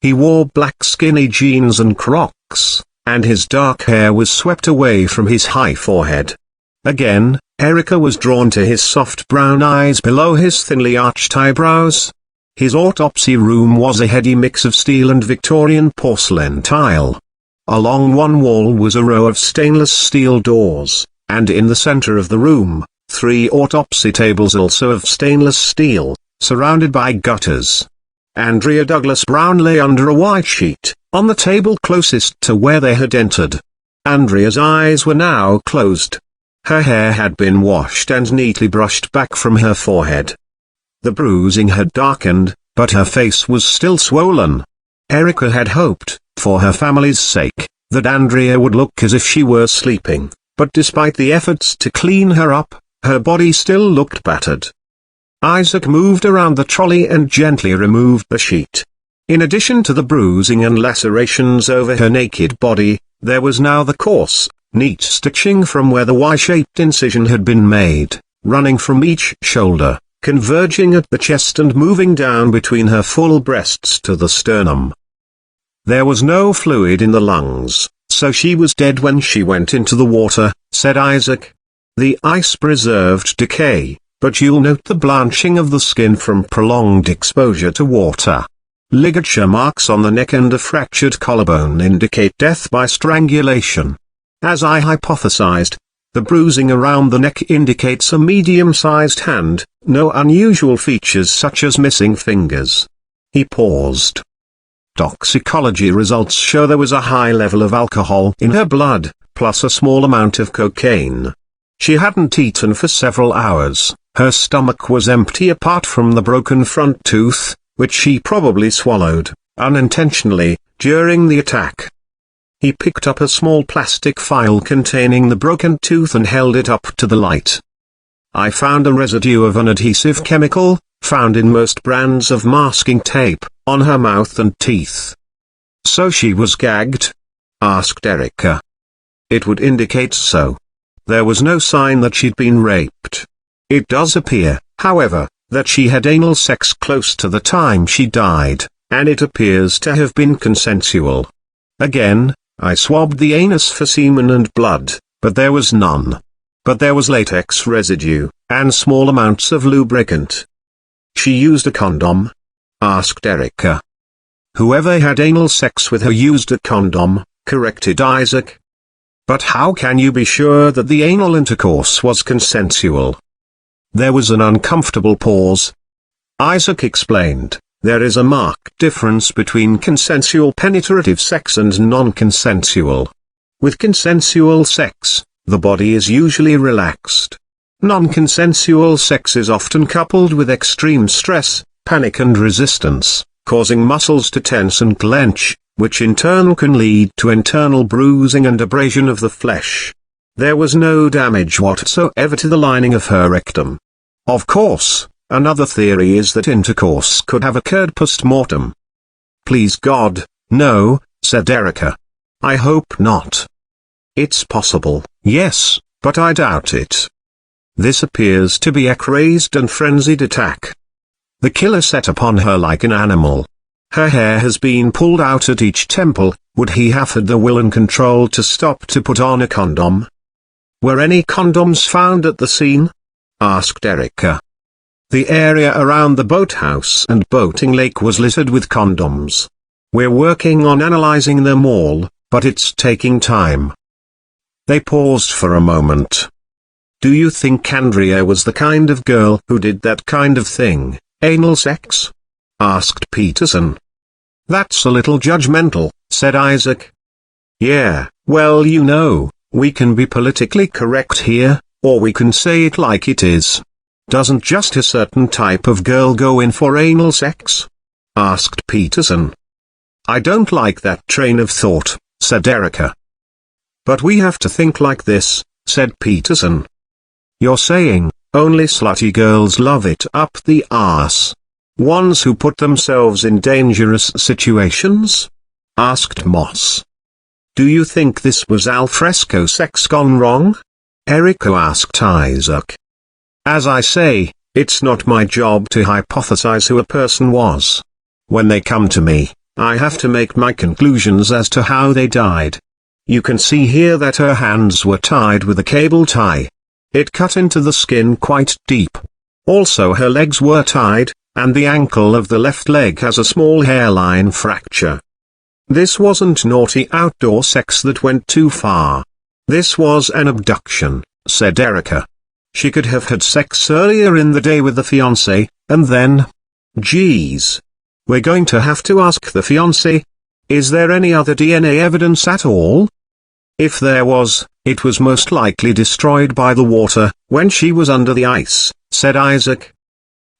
Speaker 1: He wore black skinny jeans and Crocs, and his dark hair was swept away from his high forehead. Again, Erica was drawn to his soft brown eyes below his thinly arched eyebrows. His autopsy room was a heady mix of steel and Victorian porcelain tile. Along one wall was a row of stainless steel doors, and in the center of the room, 3 autopsy tables also of stainless steel, surrounded by gutters. Andrea Douglas Brown lay under a white sheet, on the table closest to where they had entered. Andrea's eyes were now closed. Her hair had been washed and neatly brushed back from her forehead. The bruising had darkened, but her face was still swollen. Erica had hoped, for her family's sake, that Andrea would look as if she were sleeping, but despite the efforts to clean her up, her body still looked battered. Isaac moved around the trolley and gently removed the sheet. In addition to the bruising and lacerations over her naked body, there was now the coarse, neat stitching from where the Y-shaped incision had been made, running from each shoulder, converging at the chest and moving down between her full breasts to the sternum. There was no fluid in the lungs, so she was dead when she went into the water, said Isaac. The ice preserved decay, but you'll note the blanching of the skin from prolonged exposure to water. Ligature marks on the neck and a fractured collarbone indicate death by strangulation. As I hypothesized, the bruising around the neck indicates a medium-sized hand, no unusual features such as missing fingers. He paused. Toxicology results show there was a high level of alcohol in her blood, plus a small amount of cocaine. She hadn't eaten for several hours, her stomach was empty apart from the broken front tooth, which she probably swallowed, unintentionally, during the attack. He picked up a small plastic file containing the broken tooth and held it up to the light. I found a residue of an adhesive chemical, found in most brands of masking tape, on her mouth and teeth. So she was gagged? Asked Erica. It would indicate so. There was no sign that she'd been raped. It does appear, however, that she had anal sex close to the time she died, and it appears to have been consensual. Again, I swabbed the anus for semen and blood, but there was none. But there was latex residue, and small amounts of lubricant. She used a condom? Asked Erica. Whoever had anal sex with her used a condom, corrected Isaac. But how can you be sure that the anal intercourse was consensual? There was an uncomfortable pause. Isaac explained. There is a marked difference between consensual penetrative sex and non-consensual. With consensual sex, the body is usually relaxed. Non-consensual sex is often coupled with extreme stress, panic and resistance, causing muscles to tense and clench, which in turn can lead to internal bruising and abrasion of the flesh. There was no damage whatsoever to the lining of her rectum. Of course, another theory is that intercourse could have occurred post-mortem. Please God, no, said Erica. I hope not. It's possible, yes, but I doubt it. This appears to be a crazed and frenzied attack. The killer set upon her like an animal. Her hair has been pulled out at each temple. Would he have had the will and control to stop to put on a condom? Were any condoms found at the scene? Asked Erica. The area around the boathouse and boating lake was littered with condoms. We're working on analyzing them all, but it's taking time. They paused for a moment. Do you think Andrea was the kind of girl who did that kind of thing, anal sex? Asked Peterson. That's a little judgmental, said Isaac. Yeah, well we can be politically correct here, or we can say it like it is. Doesn't just a certain type of girl go in for anal sex? Asked Peterson. I don't like that train of thought, said Erica. But we have to think like this, said Peterson. You're saying, only slutty girls love it up the arse? Ones who put themselves in dangerous situations? Asked Moss. Do you think this was alfresco sex gone wrong? Erica asked Isaac. As I say, it's not my job to hypothesize who a person was. When they come to me, I have to make my conclusions as to how they died. You can see here that her hands were tied with a cable tie. It cut into the skin quite deep. Also her legs were tied, and the ankle of the left leg has a small hairline fracture. This wasn't naughty outdoor sex that went too far. This was an abduction, said Erica. She could have had sex earlier in the day with the fiancé, and then... Geez. We're going to have to ask the fiancé. Is there any other DNA evidence at all? If there was, it was most likely destroyed by the water, when she was under the ice, said Isaac.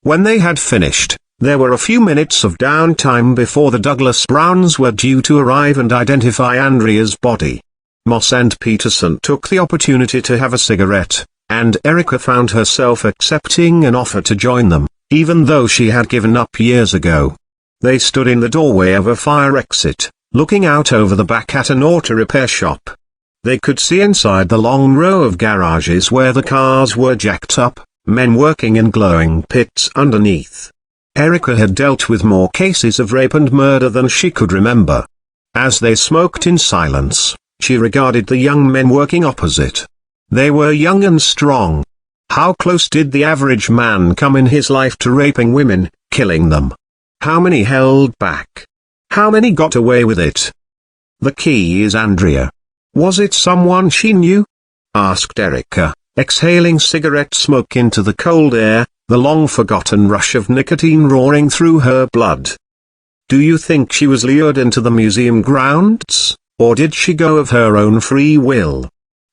Speaker 1: When they had finished, there were a few minutes of downtime before the Douglas Browns were due to arrive and identify Andrea's body. Moss and Peterson took the opportunity to have a cigarette, and Erica found herself accepting an offer to join them, even though she had given up years ago. They stood in the doorway of a fire exit, looking out over the back at an auto repair shop. They could see inside the long row of garages where the cars were jacked up, men working in glowing pits underneath. Erica had dealt with more cases of rape and murder than she could remember. As they smoked in silence, she regarded the young men working opposite. They were young and strong. How close did the average man come in his life to raping women, killing them? How many held back? How many got away with it? The key is Andrea. Was it someone she knew? Asked Erica, exhaling cigarette smoke into the cold air, the long-forgotten rush of nicotine roaring through her blood. Do you think she was lured into the museum grounds, or did she go of her own free will?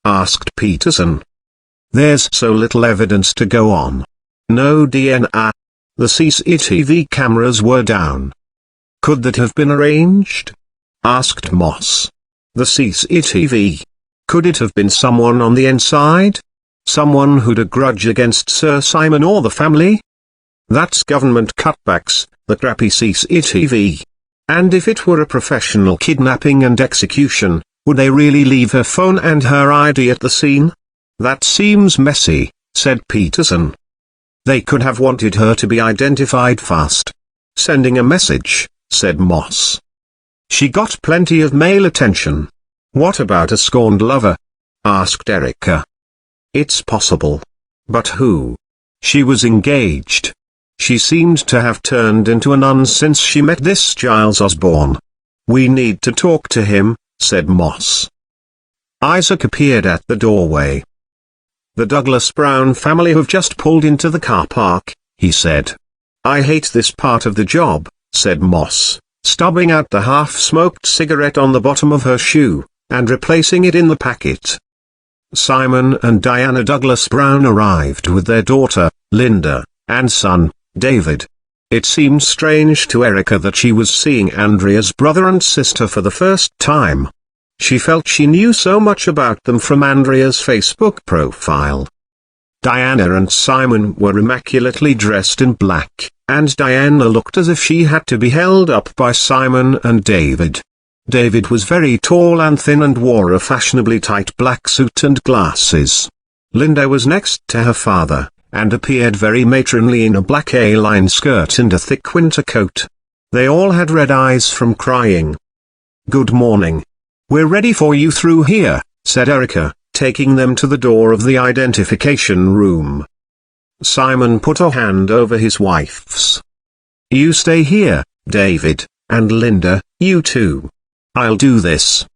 Speaker 1: Asked Peterson. There's so little evidence to go on. No DNA. The CCTV cameras were down. Could that have been arranged? Asked Moss. The CCTV. Could it have been someone on the inside? Someone who'd a grudge against Sir Simon or the family? That's government cutbacks, the crappy CCTV. And if it were a professional kidnapping and execution, would they really leave her phone and her ID at the scene? That seems messy, said Peterson. They could have wanted her to be identified fast. Sending a message, said Moss. She got plenty of male attention. What about a scorned lover? Asked Erica. It's possible. But who? She was engaged. She seemed to have turned into a nun since she met this Giles Osborne. We need to talk to him, said Moss. Isaac appeared at the doorway. The Douglas Brown family have just pulled into the car park, he said. I hate this part of the job, said Moss, stubbing out the half-smoked cigarette on the bottom of her shoe, and replacing it in the packet. Simon and Diana Douglas Brown arrived with their daughter, Linda, and son, David. It seemed strange to Erica that she was seeing Andrea's brother and sister for the first time. She felt she knew so much about them from Andrea's Facebook profile. Diana and Simon were immaculately dressed in black, and Diana looked as if she had to be held up by Simon and David. David was very tall and thin and wore a fashionably tight black suit and glasses. Linda was next to her father, and appeared very matronly in a black A-line skirt and a thick winter coat. They all had red eyes from crying. Good morning. We're ready for you through here, said Erica, taking them to the door of the identification room. Simon put a hand over his wife's. You stay here, David, and Linda, you too. I'll do this.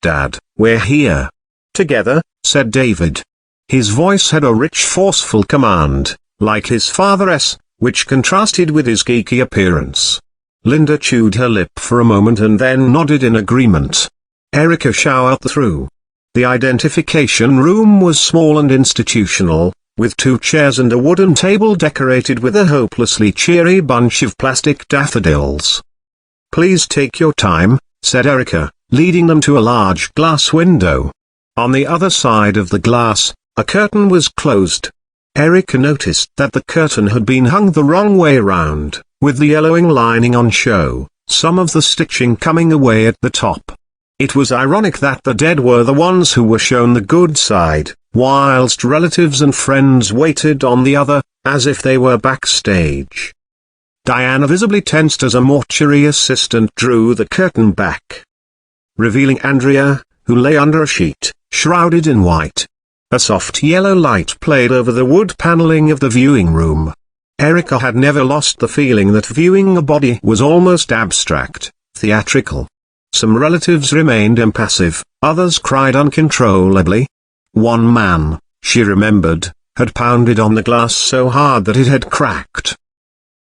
Speaker 1: Dad, we're here. Together, said David. His voice had a rich forceful command, like his father's, which contrasted with his geeky appearance. Linda chewed her lip for a moment and then nodded in agreement. Erica showered through. The identification room was small and institutional, with 2 chairs and a wooden table decorated with a hopelessly cheery bunch of plastic daffodils. Please take your time, said Erica, leading them to a large glass window. On the other side of the glass, a curtain was closed. Erica noticed that the curtain had been hung the wrong way round, with the yellowing lining on show, some of the stitching coming away at the top. It was ironic that the dead were the ones who were shown the good side, whilst relatives and friends waited on the other, as if they were backstage. Diana visibly tensed as a mortuary assistant drew the curtain back, revealing Andrea, who lay under a sheet, shrouded in white. A soft yellow light played over the wood paneling of the viewing room. Erica had never lost the feeling that viewing a body was almost abstract, theatrical. Some relatives remained impassive, others cried uncontrollably. One man, she remembered, had pounded on the glass so hard that it had cracked.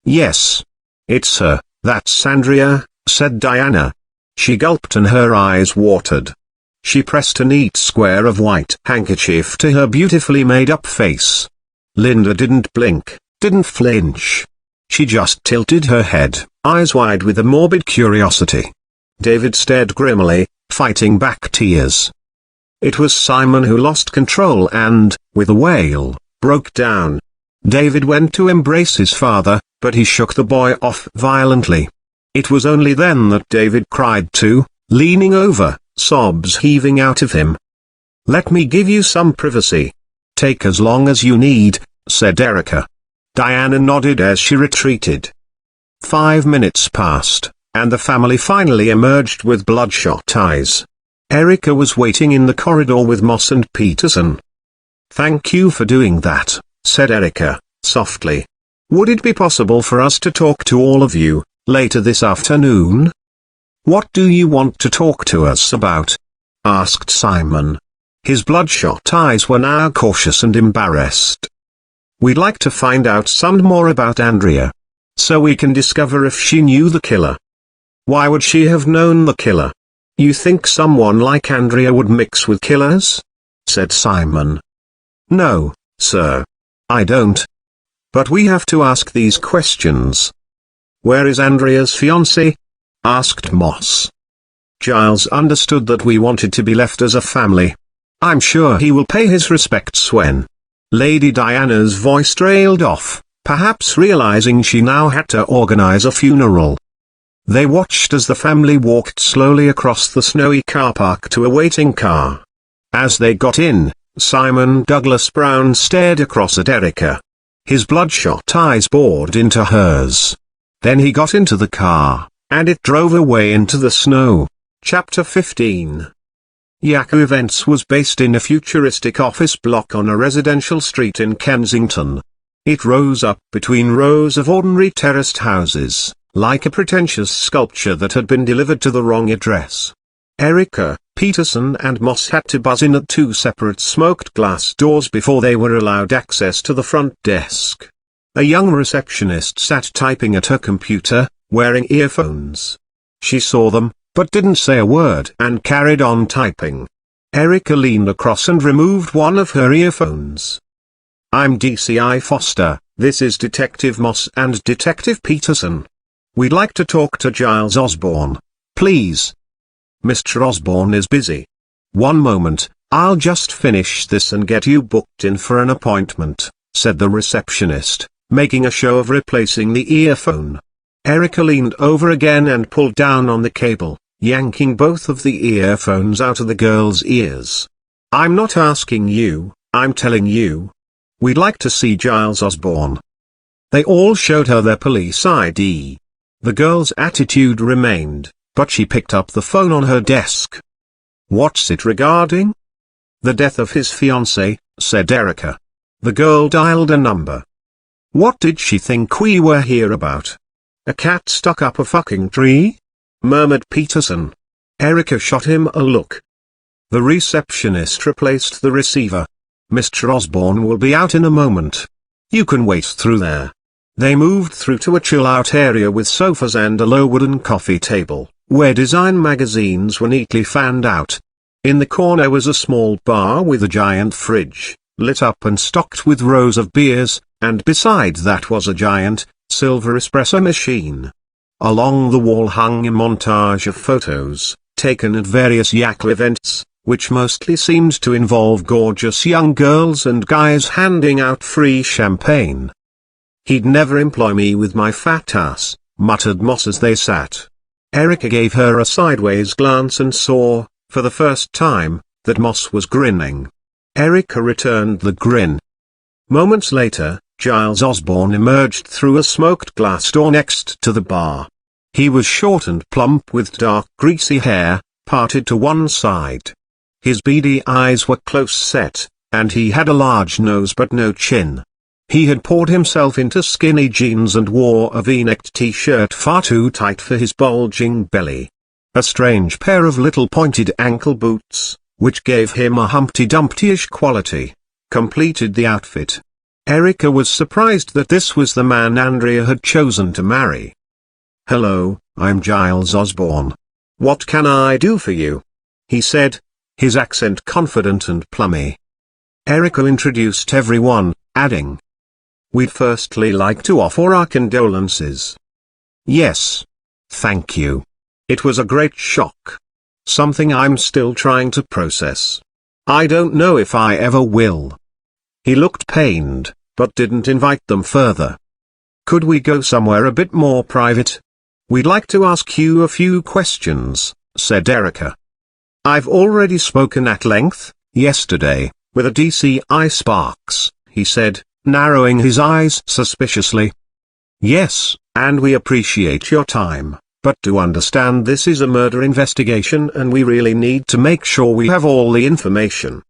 Speaker 1: Yes. It's her, that's Andrea, said Diana. She gulped and her eyes watered. She pressed a neat square of white handkerchief to her beautifully made-up face. Linda didn't blink, didn't flinch. She just tilted her head, eyes wide with a morbid curiosity. David stared grimly, fighting back tears. It was Simon who lost control and, with a wail, broke down. David went to embrace his father, but he shook the boy off violently. It was only then that David cried too, leaning over, sobs heaving out of him. "Let me give you some privacy. Take as long as you need," said Erica. Diana nodded as she retreated. 5 minutes passed, and the family finally emerged with bloodshot eyes. Erica was waiting in the corridor with Moss and Peterson. "Thank you for doing that," said Erica, softly. "Would it be possible for us to talk to all of you, later this afternoon?" "What do you want to talk to us about?" asked Simon. His bloodshot eyes were now cautious and embarrassed. "We'd like to find out some more about Andrea, so we can discover if she knew the killer." "Why would she have known the killer? You think someone like Andrea would mix with killers?" said Simon. "No, sir. I don't. But we have to ask these questions." "Where is Andrea's fiancé?" asked Moss. "Giles understood that we wanted to be left as a family. I'm sure he will pay his respects when—" Lady Diana's voice trailed off, perhaps realizing she now had to organize a funeral. They watched as the family walked slowly across the snowy car park to a waiting car. As they got in, Simon Douglas Brown stared across at Erica. His bloodshot eyes bored into hers. Then he got into the car, and it drove away into the snow. Chapter 15. Yahoo Events was based in a futuristic office block on a residential street in Kensington. It rose up between rows of ordinary terraced houses, like a pretentious sculpture that had been delivered to the wrong address. Erica, Peterson and Moss had to buzz in at 2 separate smoked glass doors before they were allowed access to the front desk. A young receptionist sat typing at her computer, wearing earphones. She saw them, but didn't say a word and carried on typing. Erica leaned across and removed one of her earphones. "I'm DCI Foster, this is Detective Moss and Detective Peterson. We'd like to talk to Giles Osborne, please." "Mr. Osborne is busy. One moment, I'll just finish this and get you booked in for an appointment," said the receptionist, making a show of replacing the earphone. Erica leaned over again and pulled down on the cable, yanking both of the earphones out of the girl's ears. "I'm not asking you, I'm telling you. We'd like to see Giles Osborne." They all showed her their police ID. The girl's attitude remained, but she picked up the phone on her desk. "What's it regarding?" "The death of his fiancée," said Erica. The girl dialed a number. "What did she think we were here about? A cat stuck up a fucking tree?" murmured Peterson. Erica shot him a look. The receptionist replaced the receiver. "Mr. Osborne will be out in a moment. You can wait through there." They moved through to a chill-out area with sofas and a low wooden coffee table, where design magazines were neatly fanned out. In the corner was a small bar with a giant fridge, lit up and stocked with rows of beers, and beside that was a giant, silver espresso machine. Along the wall hung a montage of photos, taken at various Yahoo events, which mostly seemed to involve gorgeous young girls and guys handing out free champagne. "He'd never employ me with my fat ass," muttered Moss as they sat. Erica gave her a sideways glance and saw, for the first time, that Moss was grinning. Erica returned the grin. Moments later, Giles Osborne emerged through a smoked glass door next to the bar. He was short and plump with dark greasy hair, parted to one side. His beady eyes were close set, and he had a large nose but no chin. He had poured himself into skinny jeans and wore a V-necked t-shirt far too tight for his bulging belly. A strange pair of little pointed ankle boots, which gave him a Humpty Dumpty-ish quality, completed the outfit. Erica was surprised that this was the man Andrea had chosen to marry. "Hello, I'm Giles Osborne. What can I do for you?" he said, his accent confident and plummy. Erica introduced everyone, adding, "We'd firstly like to offer our condolences." "Yes. Thank you. It was a great shock. Something I'm still trying to process. I don't know if I ever will." He looked pained, but didn't invite them further. "Could we go somewhere a bit more private?" We'd like to ask you a few questions, said Erica. I've already spoken at length, yesterday, with a DCI Sparks, he said, narrowing his eyes suspiciously. Yes, and we appreciate your time, but do understand this is a murder investigation and we really need to make sure we have all the information.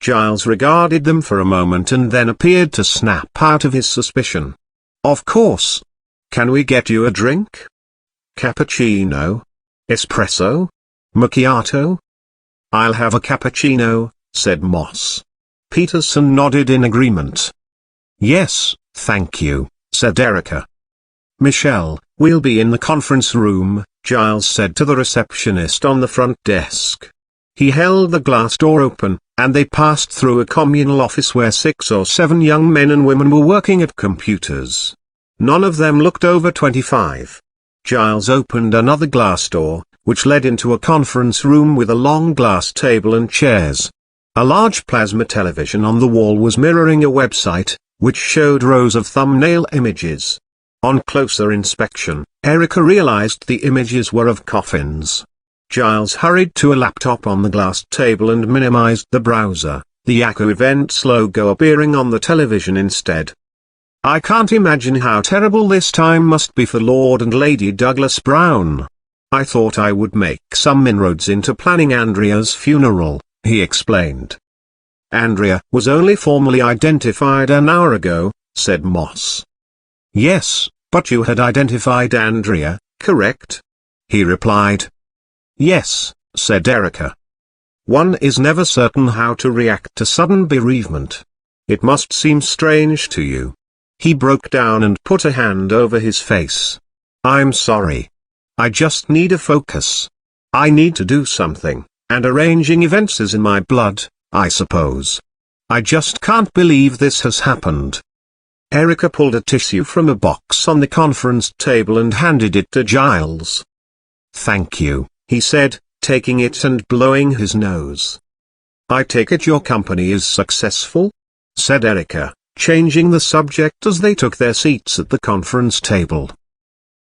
Speaker 1: Giles regarded them for a moment and then appeared to snap out of his suspicion. Of course. Can we get you a drink? Cappuccino? Espresso? Macchiato? I'll have a cappuccino, said Moss. Peterson nodded in agreement. Yes, thank you, said Erica. Michelle, we'll be in the conference room, Giles said to the receptionist on the front desk. He held the glass door open, and they passed through a communal office where 6 or 7 young men and women were working at computers. None of them looked over 25. Giles opened another glass door, which led into a conference room with a long glass table and chairs. A large plasma television on the wall was mirroring a website, which showed rows of thumbnail images. On closer inspection, Erica realized the images were of coffins. Giles hurried to a laptop on the glass table and minimized the browser, the Yahoo Events logo appearing on the television instead. I can't imagine how terrible this time must be for Lord and Lady Douglas Brown. I thought I would make some inroads into planning Andrea's funeral, he explained. Andrea was only formally identified an hour ago, said Moss. Yes, but you had identified Andrea, correct? He replied. Yes, said Erica. One is never certain how to react to sudden bereavement. It must seem strange to you. He broke down and put a hand over his face. I'm sorry. I just need a focus. I need to do something, and arranging events is in my blood, I suppose. I just can't believe this has happened. Erica pulled a tissue from a box on the conference table and handed it to Giles. Thank you, he said, taking it and blowing his nose. I take it your company is successful? Said Erica, changing the subject as they took their seats at the conference table.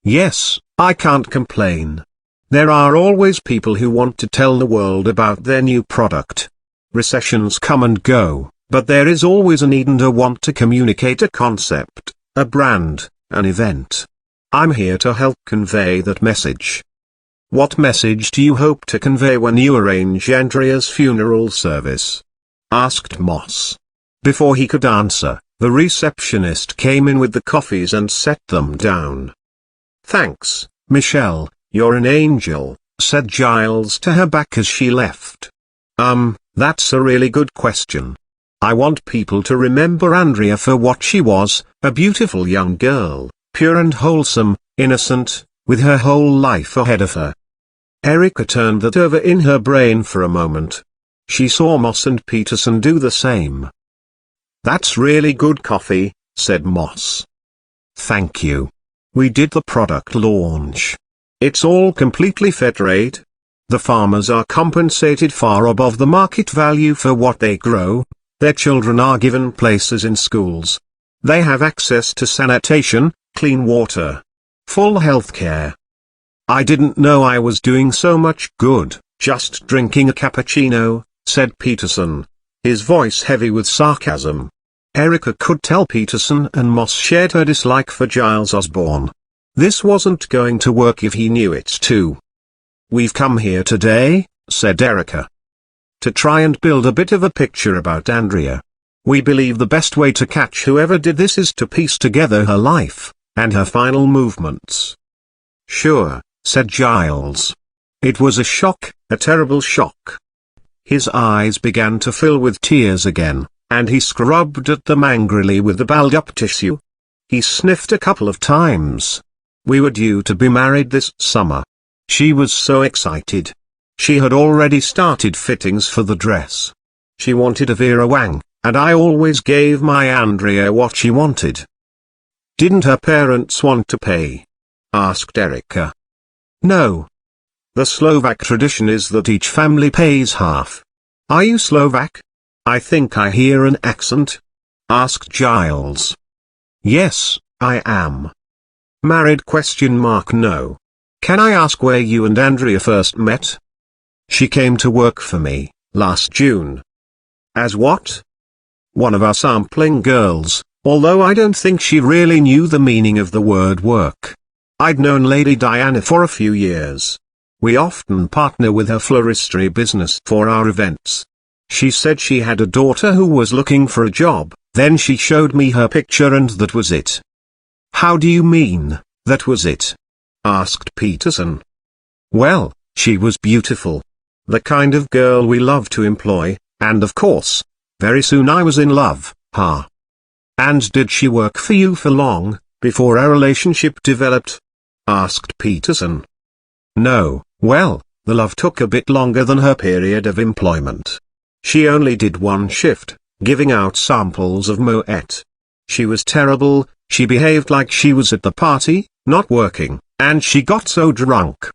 Speaker 1: Yes, I can't complain. There are always people who want to tell the world about their new product. Recessions come and go, but there is always a need and a want to communicate a concept, a brand, an event. I'm here to help convey that message. What message do you hope to convey when you arrange Andrea's funeral service? Asked Moss. Before he could answer, the receptionist came in with the coffees and set them down. Thanks, Michelle, you're an angel, said Giles to her back as she left. That's a really good question. I want people to remember Andrea for what she was, a beautiful young girl, pure and wholesome, innocent, with her whole life ahead of her. Erica turned that over in her brain for a moment. She saw Moss and Peterson do the same. That's really good coffee, said Moss. Thank you. We did the product launch. It's all completely fair trade. The farmers are compensated far above the market value for what they grow. Their children are given places in schools. They have access to sanitation, clean water, full health care. I didn't know I was doing so much good, just drinking a cappuccino, said Peterson, his voice heavy with sarcasm. Erica could tell Peterson and Moss shared her dislike for Giles Osborne. This wasn't going to work if he knew it too. We've come here today, said Erica, to try and build a bit of a picture about Andrea. We believe the best way to catch whoever did this is to piece together her life, and her final movements. Sure, said Giles. It was a shock, a terrible shock. His eyes began to fill with tears again, and he scrubbed at them angrily with the balled-up tissue. He sniffed a couple of times. We were due to be married this summer. She was so excited. She had already started fittings for the dress. She wanted a Vera Wang, and I always gave my Andrea what she wanted. Didn't her parents want to pay? Asked Erica. No. The Slovak tradition is that each family pays half. Are you Slovak? I think I hear an accent. Asked Giles. Yes, I am. Married ? No. Can I ask where you and Andrea first met? She came to work for me, last June. As what? One of our sampling girls, although I don't think she really knew the meaning of the word work. I'd known Lady Diana for a few years. We often partner with her floristry business for our events. She said she had a daughter who was looking for a job, then she showed me her picture and that was it. How do you mean, that was it? Asked Peterson. Well, she was beautiful. The kind of girl we love to employ, and of course, very soon I was in love, huh? And did she work for you for long, before our relationship developed? Asked Peterson. No, well, the love took a bit longer than her period of employment. She only did one shift, giving out samples of Moet. She was terrible, she behaved like she was at the party, not working, and she got so drunk.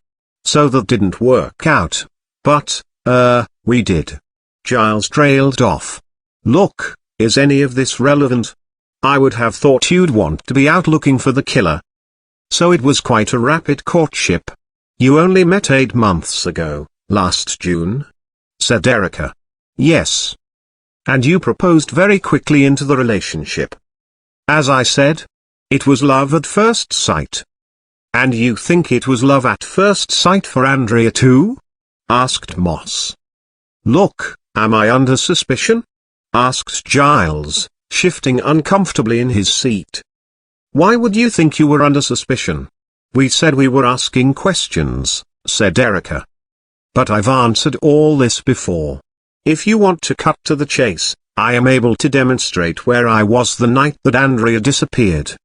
Speaker 1: So that didn't work out. But, we did. Giles trailed off. Look, is any of this relevant? I would have thought you'd want to be out looking for the killer. So it was quite a rapid courtship. You only met 8 months ago, last June? Said Erica. Yes. And you proposed very quickly into the relationship. As I said, it was love at first sight. And you think it was love at first sight for Andrea too? Asked Moss. Look, am I under suspicion? Asked Giles, shifting uncomfortably in his seat. Why would you think you were under suspicion? We said we were asking questions, said Erica. But I've answered all this before. If you want to cut to the chase, I am able to demonstrate where I was the night that Andrea disappeared.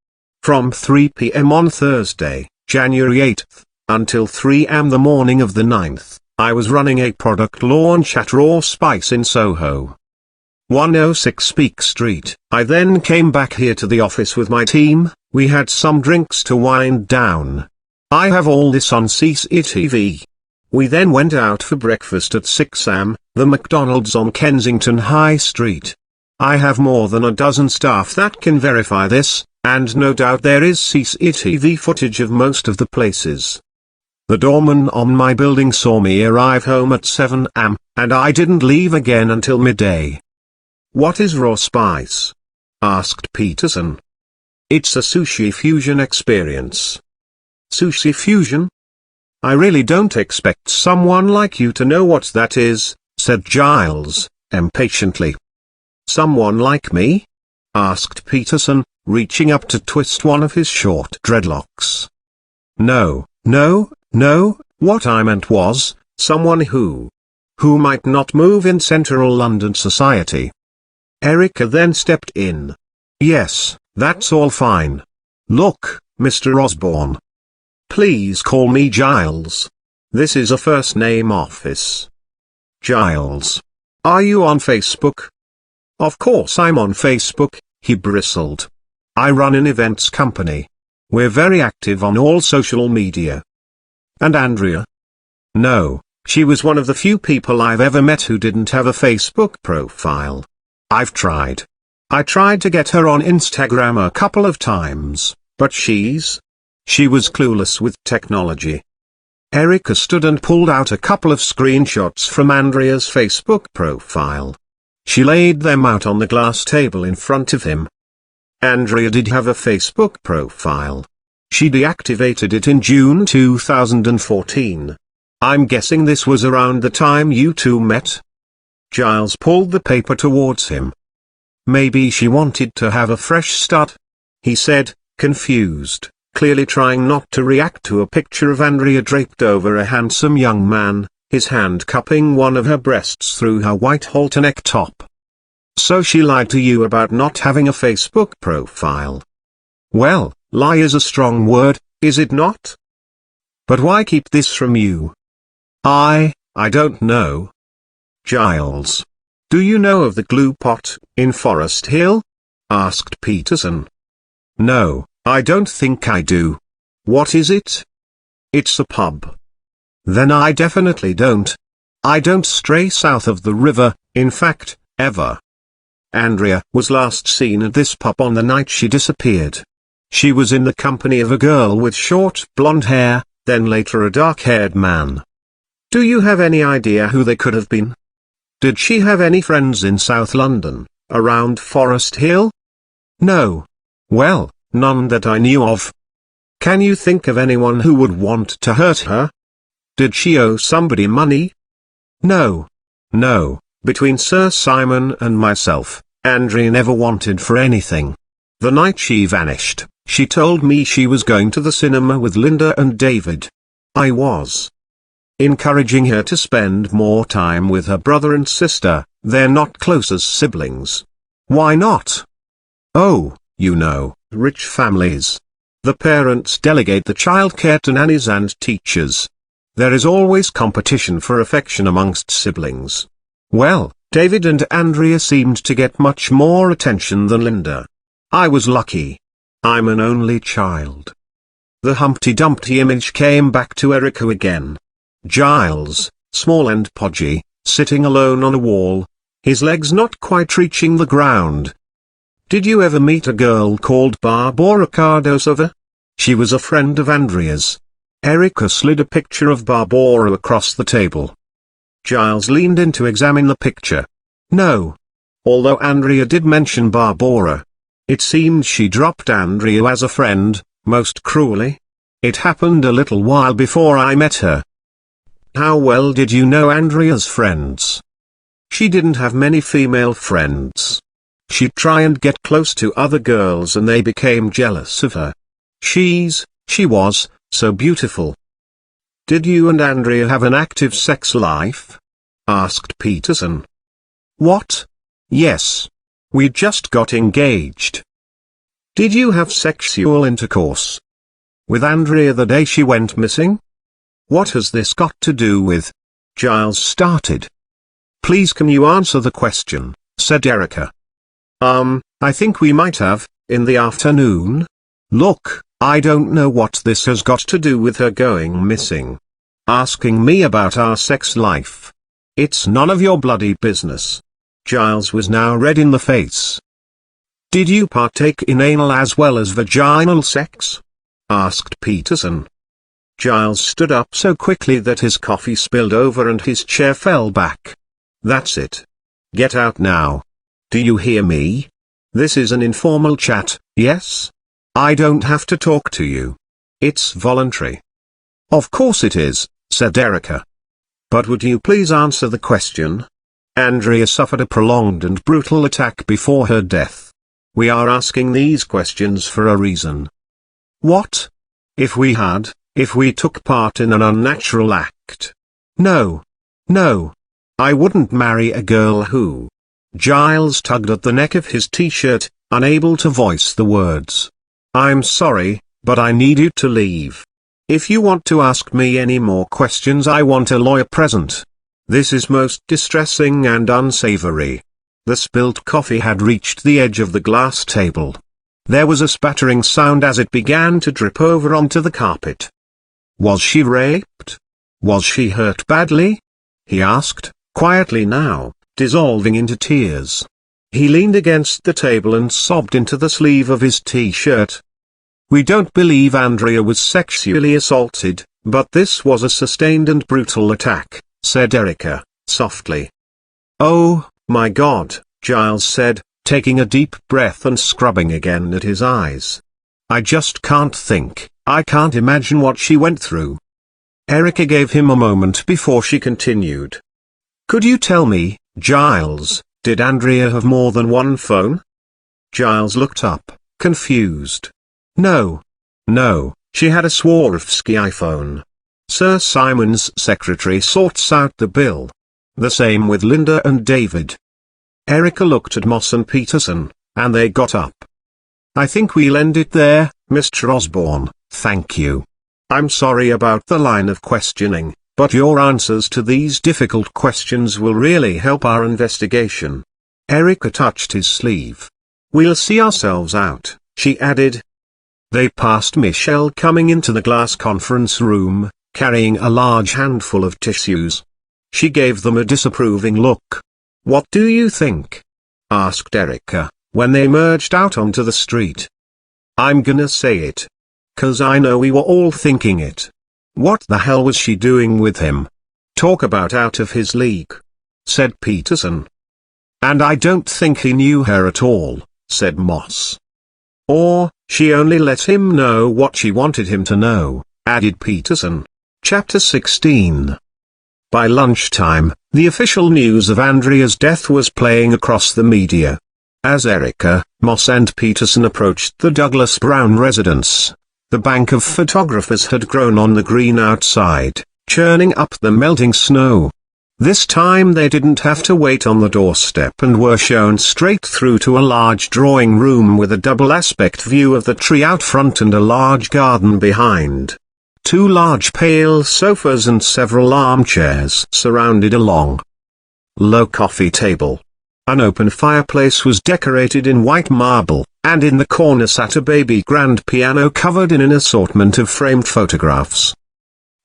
Speaker 1: From 3 p.m. on Thursday, January 8th, until 3 a.m. the morning of the 9th, I was running a product launch at Raw Spice in Soho. 106 Peak Street. I then came back here to the office with my team, we had some drinks to wind down. I have all this on CCTV. We then went out for breakfast at 6 a.m., the McDonald's on Kensington High Street. I have more than a dozen staff that can verify this, and no doubt there is CCTV footage of most of the places. The doorman on my building saw me arrive home at 7 a.m., and I didn't leave again until midday. What is Raw Spice? Asked Peterson. It's a sushi fusion experience. Sushi fusion? I really don't expect someone like you to know what that is, said Giles, impatiently. Someone like me? Asked Peterson, reaching up to twist one of his short dreadlocks. No, what I meant was, someone who might not move in central London society. Erica then stepped in. Yes, that's all fine. Look, Mr. Osborne. Please call me Giles. This is a first-name office. Giles. Are you on Facebook? Of course I'm on Facebook, he bristled. I run an events company. We're very active on all social media. And Andrea? No, she was one of the few people I've ever met who didn't have a Facebook profile. I've tried. I tried to get her on Instagram a couple of times, but she was clueless with technology. Erica stood and pulled out a couple of screenshots from Andrea's Facebook profile. She laid them out on the glass table in front of him. Andrea did have a Facebook profile. She deactivated it in June 2014. I'm guessing this was around the time you two met? Giles pulled the paper towards him. Maybe she wanted to have a fresh start, he said, confused, clearly trying not to react to a picture of Andrea draped over a handsome young man, his hand cupping one of her breasts through her white halter neck top. So she lied to you about not having a Facebook profile. Well, lie is a strong word, is it not? But why keep this from you? I don't know. Giles. Do you know of the glue pot, in Forest Hill? Asked Peterson. No, I don't think I do. What is it? It's a pub. Then I definitely don't. I don't stray south of the river, in fact, ever. Andrea was last seen at this pub on the night she disappeared. She was in the company of a girl with short blonde hair, then later a dark-haired man. Do you have any idea who they could have been? Did she have any friends in South London, around Forest Hill? No. Well, none that I knew of. Can you think of anyone who would want to hurt her? Did she owe somebody money? No. No, between Sir Simon and myself, Andrea never wanted for anything. The night she vanished, she told me she was going to the cinema with Linda and David. I was encouraging her to spend more time with her brother and sister. They're not close as siblings. Why not? Oh, you know, rich families. The parents delegate the childcare to nannies and teachers. There is always competition for affection amongst siblings. Well, David and Andrea seemed to get much more attention than Linda. I was lucky. I'm an only child. The Humpty Dumpty image came back to Erica again. Giles, small and podgy, sitting alone on a wall, his legs not quite reaching the ground. Did you ever meet a girl called Barbara Cardosova? She was a friend of Andrea's. Erica slid a picture of Barbara across the table. Giles leaned in to examine the picture. No. Although Andrea did mention Barbara, it seemed she dropped Andrea as a friend, most cruelly. It happened a little while before I met her. How well did you know Andrea's friends? She didn't have many female friends. She'd try and get close to other girls and they became jealous of her. She was, so beautiful. Did you and Andrea have an active sex life? Asked Peterson. What? Yes. We just got engaged. Did you have sexual intercourse with Andrea the day she went missing? What has this got to do with? Giles started. Please can you answer the question, said Erica. I think we might have, in the afternoon. Look, I don't know what this has got to do with her going missing. Asking me about our sex life. It's none of your bloody business. Giles was now red in the face. Did you partake in anal as well as vaginal sex? Asked Peterson. Giles stood up so quickly that his coffee spilled over and his chair fell back. That's it. Get out now. Do you hear me? This is an informal chat, yes? I don't have to talk to you. It's voluntary. Of course it is, said Erica. But would you please answer the question? Andrea suffered a prolonged and brutal attack before her death. We are asking these questions for a reason. What? If we took part in an unnatural act. No. No. I wouldn't marry a girl who. Giles tugged at the neck of his t-shirt, unable to voice the words. I'm sorry, but I need you to leave. If you want to ask me any more questions, I want a lawyer present. This is most distressing and unsavory. The spilt coffee had reached the edge of the glass table. There was a spattering sound as it began to drip over onto the carpet. Was she raped? Was she hurt badly? He asked, quietly now, dissolving into tears. He leaned against the table and sobbed into the sleeve of his t-shirt. We don't believe Andrea was sexually assaulted, but this was a sustained and brutal attack, said Erica, softly. Oh, my God, Giles said, taking a deep breath and scrubbing again at his eyes. I just can't think, I can't imagine what she went through. Erica gave him a moment before she continued. Could you tell me, Giles, did Andrea have more than one phone? Giles looked up, confused. No. No, she had a Swarovski iPhone. Sir Simon's secretary sorts out the bill. The same with Linda and David. Erica looked at Moss and Peterson, and they got up. I think we'll end it there, Mr. Osborne, thank you. I'm sorry about the line of questioning, but your answers to these difficult questions will really help our investigation. Erica touched his sleeve. We'll see ourselves out, she added. They passed Michelle coming into the glass conference room, carrying a large handful of tissues. She gave them a disapproving look. What do you think? Asked Erica, when they emerged out onto the street. I'm gonna say it. 'Cause I know we were all thinking it. What the hell was she doing with him? Talk about out of his league, said Peterson. And I don't think he knew her at all, said Moss. Or, she only let him know what she wanted him to know, added Peterson. Chapter 16. By lunchtime, the official news of Andrea's death was playing across the media. As Erica, Moss and Peterson approached the Douglas Brown residence, the bank of photographers had grown on the green outside, churning up the melting snow. This time they didn't have to wait on the doorstep and were shown straight through to a large drawing room with a double aspect view of the tree out front and a large garden behind. 2 large pale sofas and several armchairs surrounded a long, low coffee table. An open fireplace was decorated in white marble, and in the corner sat a baby grand piano covered in an assortment of framed photographs.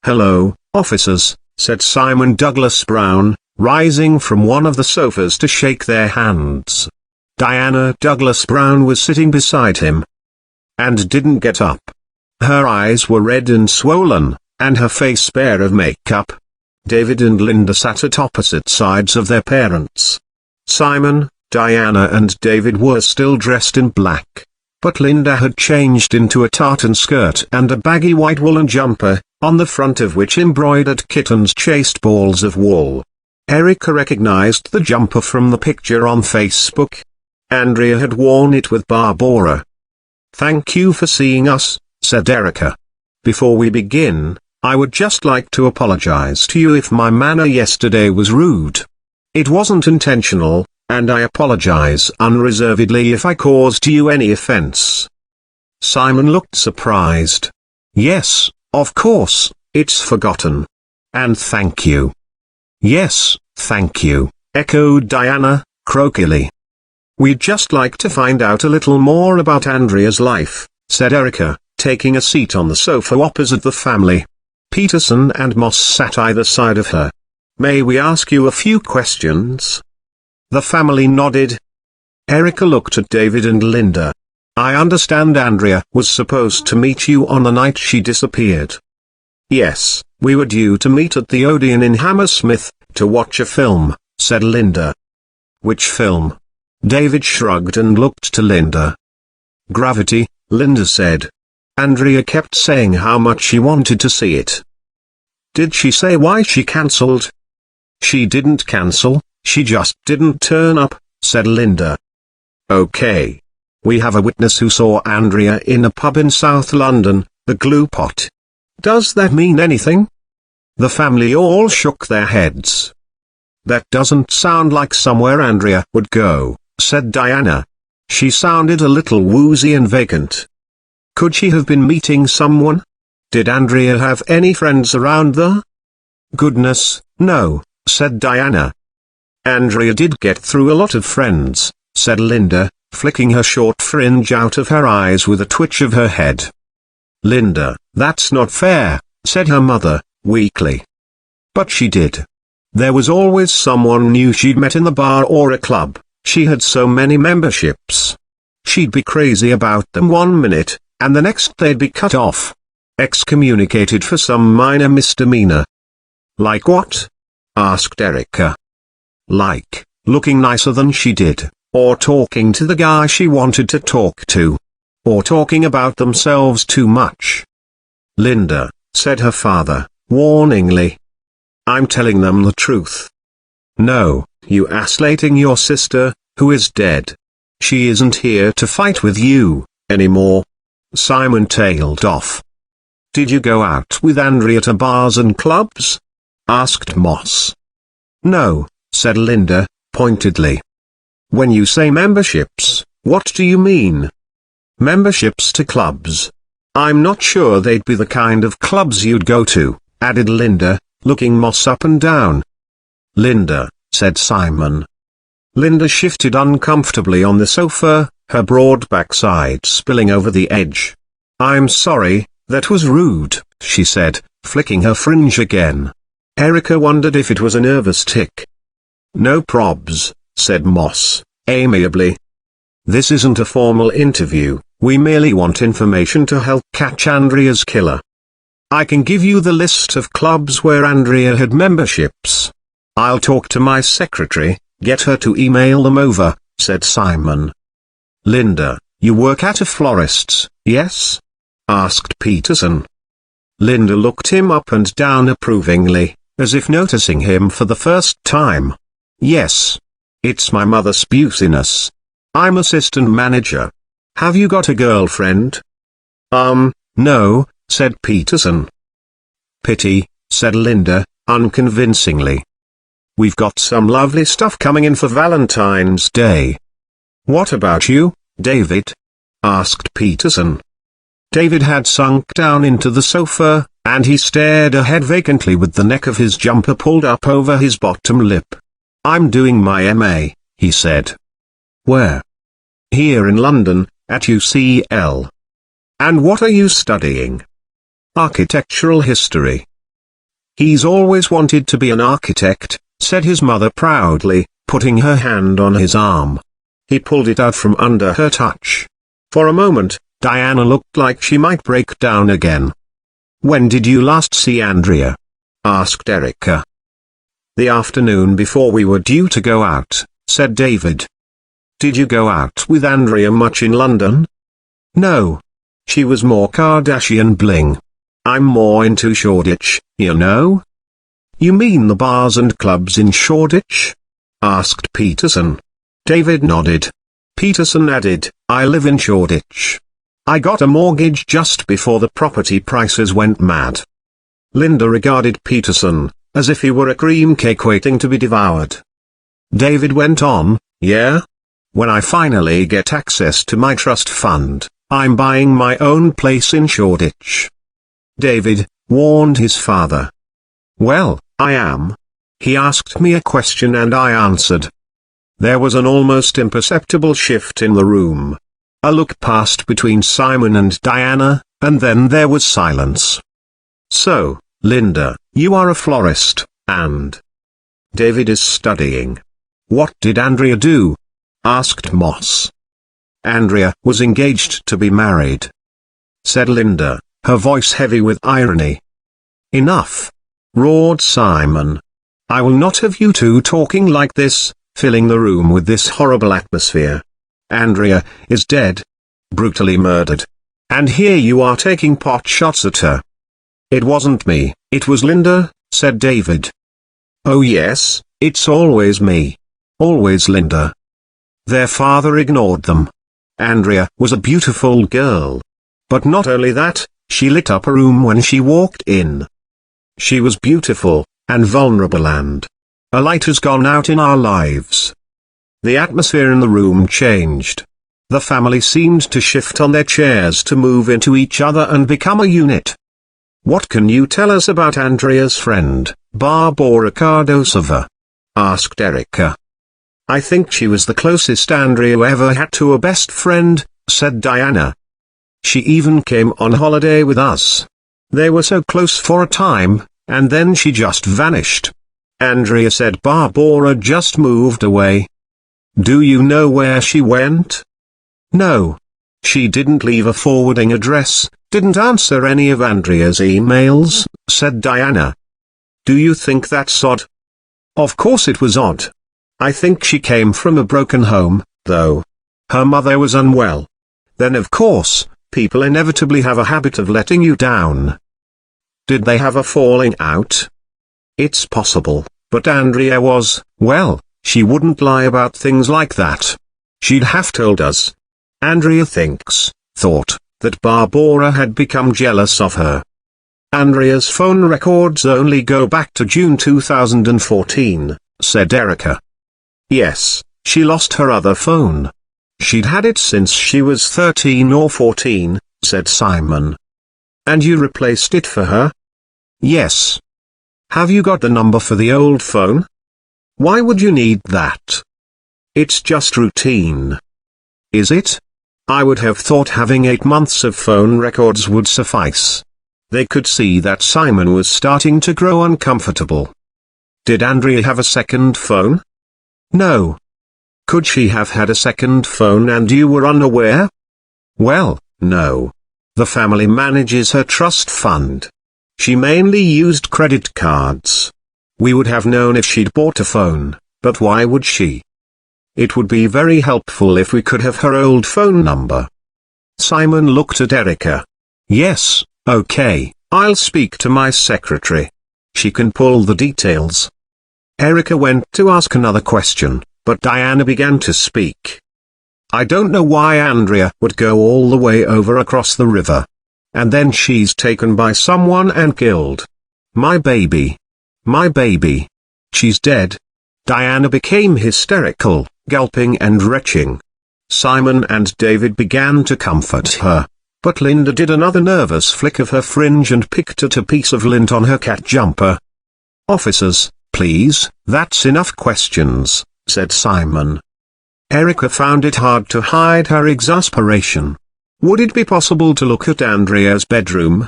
Speaker 1: "Hello, officers," said Simon Douglas Brown, rising from one of the sofas to shake their hands. Diana Douglas Brown was sitting beside him, and didn't get up. Her eyes were red and swollen, and her face bare of makeup. David and Linda sat at opposite sides of their parents. Simon, Diana and David were still dressed in black, but Linda had changed into a tartan skirt and a baggy white woolen jumper, on the front of which embroidered kittens chased balls of wool. Erica recognized the jumper from the picture on Facebook. Andrea had worn it with Barbara. "Thank you for seeing us," said Erica. "Before we begin, I would just like to apologize to you if my manner yesterday was rude. It wasn't intentional, and I apologize unreservedly if I caused you any offense." Simon looked surprised. "Yes, of course, it's forgotten. And thank you." "Yes, thank you," echoed Diana, croakily. "We'd just like to find out a little more about Andrea's life," said Erica, taking a seat on the sofa opposite the family. Peterson and Moss sat either side of her. "May we ask you a few questions?" The family nodded. Erica looked at David and Linda. "I understand Andrea was supposed to meet you on the night she disappeared." "Yes, we were due to meet at the Odeon in Hammersmith, to watch a film," said Linda. "Which film?" David shrugged and looked to Linda. "Gravity," Linda said. "Andrea kept saying how much she wanted to see it." "Did she say why she cancelled?" "She didn't cancel, she just didn't turn up," said Linda. "Okay. We have a witness who saw Andrea in a pub in South London, the Glue Pot. Does that mean anything?" The family all shook their heads. "That doesn't sound like somewhere Andrea would go," said Diana. "She sounded a little woozy and vacant." "Could she have been meeting someone? Did Andrea have any friends around there?" "Goodness, no," said Diana. "Andrea did get through a lot of friends," said Linda, flicking her short fringe out of her eyes with a twitch of her head. "Linda, that's not fair," said her mother, weakly. "But she did. There was always someone new she'd met in the bar or a club. She had so many memberships. She'd be crazy about them one minute, and the next they'd be cut off. Excommunicated for some minor misdemeanor." "Like what?" asked Erica. "Like, looking nicer than she did, or talking to the guy she wanted to talk to, or talking about themselves too much." "Linda," said her father, warningly. "I'm telling them the truth." "No, you are slating your sister, who is dead. She isn't here to fight with you anymore." Simon tailed off. "Did you go out with Andrea to bars and clubs?" asked Moss. "No," said Linda, pointedly. "When you say memberships, what do you mean?" "Memberships to clubs. I'm not sure they'd be the kind of clubs you'd go to," added Linda, looking Moss up and down. "Linda," said Simon. Linda shifted uncomfortably on the sofa, her broad backside spilling over the edge. "I'm sorry, that was rude," she said, flicking her fringe again. Erica wondered if it was a nervous tic. "No probs," said Moss, amiably. "This isn't a formal interview, we merely want information to help catch Andrea's killer." I can give you the list of clubs where Andrea had memberships. I'll talk to my secretary, get her to email them over, said Simon. Linda, you work at a florist's, yes? Asked Peterson. Linda looked him up and down approvingly, as if noticing him for the first time. Yes. It's my mother's business. I'm assistant manager. Have you got a girlfriend? No, said Peterson. Pity, said Linda, unconvincingly. We've got some lovely stuff coming in for Valentine's Day. What about you, David? Asked Peterson. David had sunk down into the sofa, and he stared ahead vacantly with the neck of his jumper pulled up over his bottom lip. I'm doing my MA, he said. Where? Here in London, at UCL. And what are you studying? Architectural history. He's always wanted to be an architect, said his mother proudly, putting her hand on his arm. He pulled it out from under her touch. For a moment, Diana looked like she might break down again. When did you last see Andrea? Asked Erica. The afternoon before we were due to go out, said David. Did you go out with Andrea much in London? No. She was more Kardashian bling. I'm more into Shoreditch, you know? You mean the bars and clubs in Shoreditch? Asked Peterson. David nodded. Peterson added, I live in Shoreditch. I got a mortgage just before the property prices went mad. Linda regarded Peterson, as if he were a cream cake waiting to be devoured. David went on, yeah? When I finally get access to my trust fund, I'm buying my own place in Shoreditch. David warned his father. Well, I am. He asked me a question and I answered. There was an almost imperceptible shift in the room. A look passed between Simon and Diana, and then there was silence. So, Linda, you are a florist, and David is studying. What did Andrea do? Asked Moss. Andrea was engaged to be married, said Linda, her voice heavy with irony. Enough, roared Simon. I will not have you two talking like this, filling the room with this horrible atmosphere. Andrea is dead. Brutally murdered. And here you are taking pot shots at her. It wasn't me, it was Linda, said David. Oh yes, it's always me. Always Linda. Their father ignored them. Andrea was a beautiful girl. But not only that, she lit up a room when she walked in. She was beautiful, and vulnerable and a light has gone out in our lives. The atmosphere in the room changed. The family seemed to shift on their chairs to move into each other and become a unit. What can you tell us about Andrea's friend, Barbara Cardosova? Asked Erica. I think she was the closest Andrea ever had to a best friend, said Diana. She even came on holiday with us. They were so close for a time, and then she just vanished. Andrea said Barbara just moved away. Do you know where she went? No. She didn't leave a forwarding address, didn't answer any of Andrea's emails, said Diana. Do you think that's odd? Of course it was odd. I think she came from a broken home, though. Her mother was unwell. Then of course, people inevitably have a habit of letting you down. Did they have a falling out? It's possible, but Andrea was, well, she wouldn't lie about things like that. She'd have told us. Andrea thought, that Barbara had become jealous of her. Andrea's phone records only go back to June 2014, said Erica. Yes, she lost her other phone. She'd had it since she was 13 or 14, said Simon. And you replaced it for her? Yes. Have you got the number for the old phone? Why would you need that? It's just routine. Is it? I would have thought having 8 months of phone records would suffice. They could see that Simon was starting to grow uncomfortable. Did Andrea have a second phone? No. Could she have had a second phone and you were unaware? Well, no. The family manages her trust fund. She mainly used credit cards. We would have known if she'd bought a phone, but why would she? It would be very helpful if we could have her old phone number. Simon looked at Erica. Yes, okay, I'll speak to my secretary. She can pull the details. Erica went to ask another question, but Diana began to speak. I don't know why Andrea would go all the way over across the river. And then she's taken by someone and killed. My baby. My baby. She's dead. Diana became hysterical, gulping and retching. Simon and David began to comfort her, but Linda did another nervous flick of her fringe and picked at a piece of lint on her cat jumper. Officers, please, that's enough questions, said Simon. Erica found it hard to hide her exasperation. Would it be possible to look at Andrea's bedroom?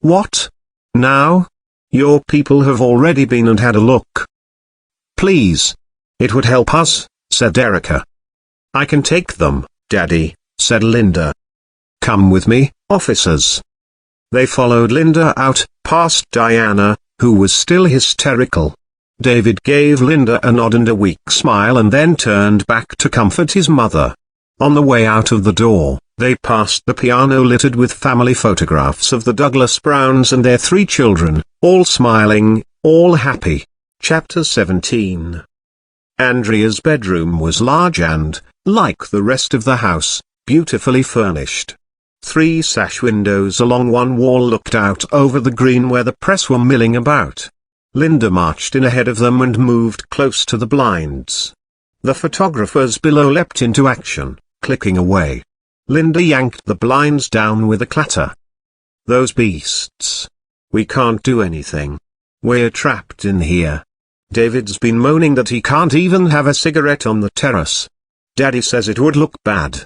Speaker 1: What? Now? Your people have already been and had a look. Please. It would help us, said Erica. I can take them, Daddy, said Linda. Come with me, officers. They followed Linda out, past Diana, who was still hysterical. David gave Linda a nod and a weak smile and then turned back to comfort his mother. On the way out of the door, they passed the piano littered with family photographs of the Douglas Browns and their 3 children, all smiling, all happy. Chapter 17. Andrea's bedroom was large and, like the rest of the house, beautifully furnished. 3 sash windows along one wall looked out over the green where the press were milling about. Linda marched in ahead of them and moved close to the blinds. The photographers below leapt into action, clicking away. Linda yanked the blinds down with a clatter. Those beasts. We can't do anything. We're trapped in here. David's been moaning that he can't even have a cigarette on the terrace. Daddy says it would look bad.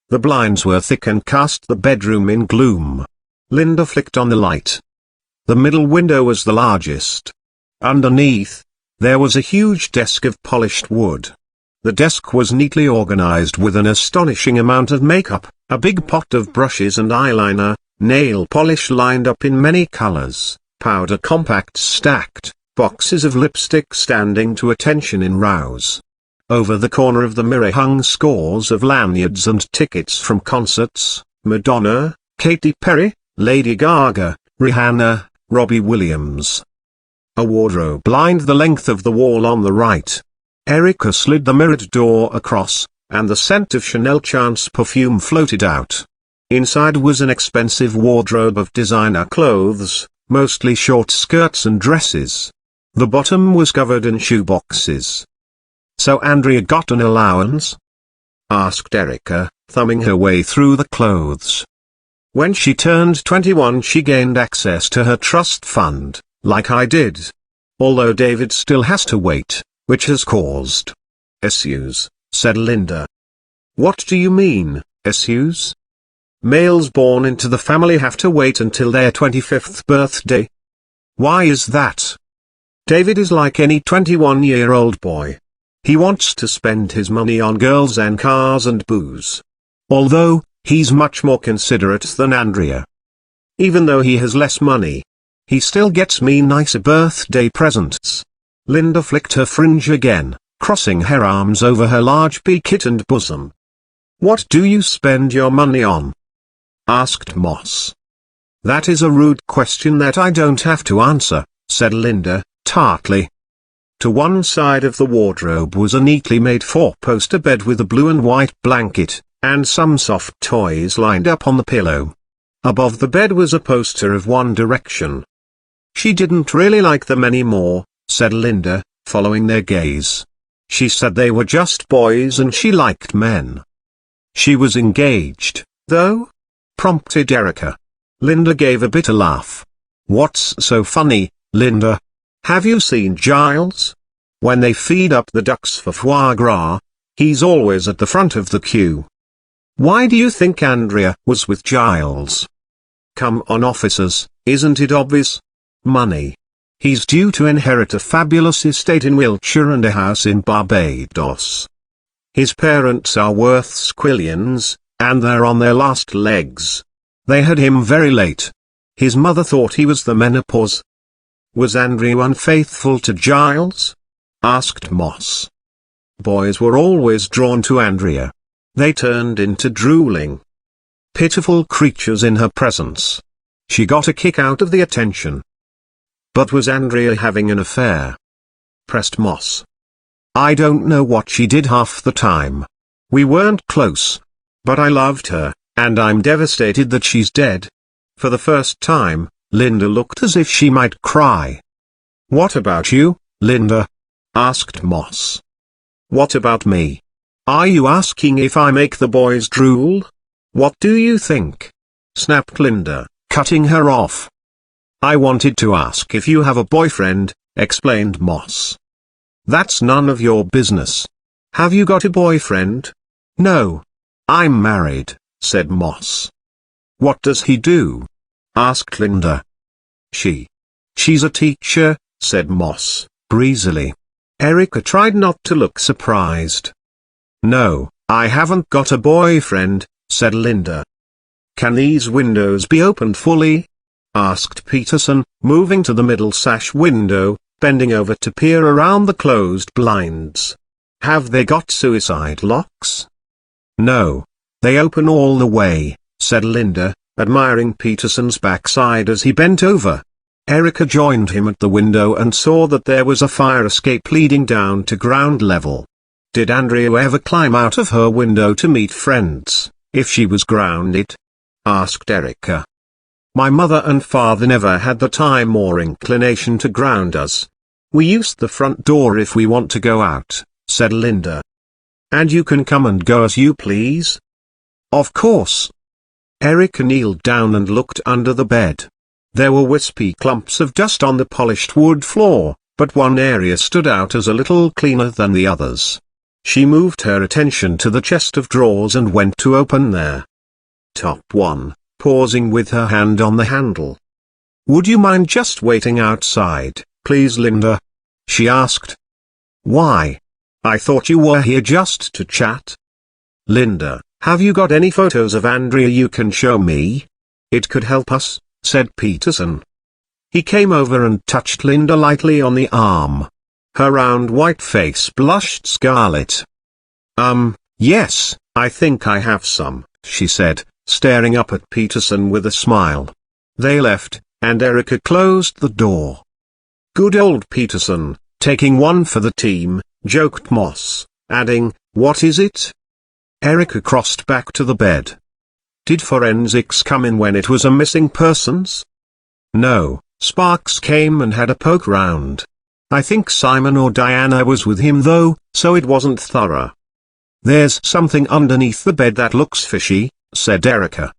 Speaker 1: The blinds were thick and cast the bedroom in gloom. Linda flicked on the light. The middle window was the largest. Underneath, there was a huge desk of polished wood. The desk was neatly organized with an astonishing amount of makeup, a big pot of brushes and eyeliner, nail polish lined up in many colors, powder compacts stacked, boxes of lipstick standing to attention in rows. Over the corner of the mirror hung scores of lanyards and tickets from concerts, Madonna, Katy Perry, Lady Gaga, Rihanna, Robbie Williams. A wardrobe lined the length of the wall on the right. Erica slid the mirrored door across, and the scent of Chanel Chance perfume floated out. Inside was an expensive wardrobe of designer clothes, mostly short skirts and dresses. The bottom was covered in shoeboxes. So Andrea got an allowance? Asked Erica, thumbing her way through the clothes. When she turned 21 she gained access to her trust fund, like I did. Although David still has to wait, which has caused issues, said Linda. What do you mean, issues? Males born into the family have to wait until their 25th birthday. Why is that? David is like any 21-year-old boy. He wants to spend his money on girls and cars and booze. Although, he's much more considerate than Andrea. Even though he has less money, he still gets me nicer birthday presents. Linda flicked her fringe again, crossing her arms over her large pea-kittened bosom. What do you spend your money on? Asked Moss. That is a rude question that I don't have to answer, said Linda, tartly. To one side of the wardrobe was a neatly made 4-poster bed with a blue and white blanket, and some soft toys lined up on the pillow. Above the bed was a poster of One Direction. She didn't really like them anymore, said Linda, following their gaze. She said they were just boys and she liked men. She was engaged, though? Prompted Erica. Linda gave a bitter laugh. What's so funny, Linda? Have you seen Giles? When they feed up the ducks for foie gras, he's always at the front of the queue. Why do you think Andrea was with Giles? Come on, officers, isn't it obvious? Money. He's due to inherit a fabulous estate in Wiltshire and a house in Barbados. His parents are worth squillions, and they're on their last legs. They had him very late. His mother thought he was the menopause. Was Andrew unfaithful to Giles? Asked Moss. Boys were always drawn to Andrea. They turned into drooling, pitiful creatures in her presence. She got a kick out of the attention. But was Andrea having an affair? Pressed Moss. I don't know what she did half the time. We weren't close. But I loved her, and I'm devastated that she's dead. For the first time, Linda looked as if she might cry. What about you, Linda? Asked Moss. What about me? Are you asking if I make the boys drool? What do you think? Snapped Linda, cutting her off. I wanted to ask if you have a boyfriend, explained Moss. That's none of your business. Have you got a boyfriend? No. I'm married, said Moss. What does he do? Asked Linda. She's a teacher, said Moss, breezily. Erica tried not to look surprised. No, I haven't got a boyfriend, said Linda. Can these windows be opened fully? Asked Peterson, moving to the middle sash window, bending over to peer around the closed blinds. Have they got suicide locks? No. They open all the way, said Linda, admiring Peterson's backside as he bent over. Erica joined him at the window and saw that there was a fire escape leading down to ground level. Did Andrea ever climb out of her window to meet friends, if she was grounded? Asked Erica. My mother and father never had the time or inclination to ground us. We use the front door if we want to go out, said Linda. And you can come and go as you please? Of course. Erica kneeled down and looked under the bed. There were wispy clumps of dust on the polished wood floor, but one area stood out as a little cleaner than the others. She moved her attention to the chest of drawers and went to open their top one, pausing with her hand on the handle. Would you mind just waiting outside, please, Linda? She asked. Why? I thought you were here just to chat. Linda, have you got any photos of Andrea you can show me? It could help us, said Peterson. He came over and touched Linda lightly on the arm. Her round white face blushed scarlet. Yes, I think I have some, she said, staring up at Peterson with a smile. They left, and Erica closed the door. Good old Peterson, taking one for the team, joked Moss, adding, what is it? Erica crossed back to the bed. Did forensics come in when it was a missing persons? No, Sparks came and had a poke round. I think Simon or Diana was with him though, so it wasn't thorough. There's something underneath the bed that looks fishy, said Erica.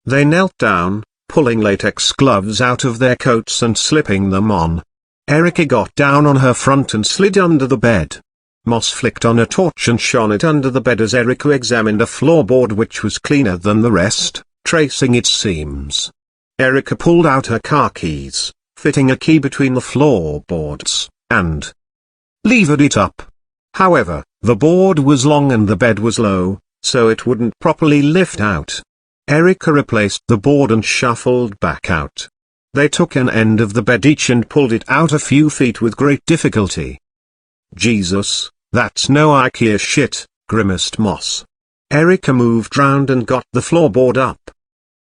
Speaker 1: They knelt down, pulling latex gloves out of their coats and slipping them on. Erica got down on her front and slid under the bed. Moss flicked on a torch and shone it under the bed as Erica examined a floorboard which was cleaner than the rest, tracing its seams. Erica pulled out her car keys, fitting a key between the floorboards, and levered it up. However, the board was long and the bed was low, so it wouldn't properly lift out. Erica replaced the board and shuffled back out. They took an end of the bed each and pulled it out a few feet with great difficulty. Jesus, that's no IKEA shit, grimaced Moss. Erica moved round and got the floorboard up.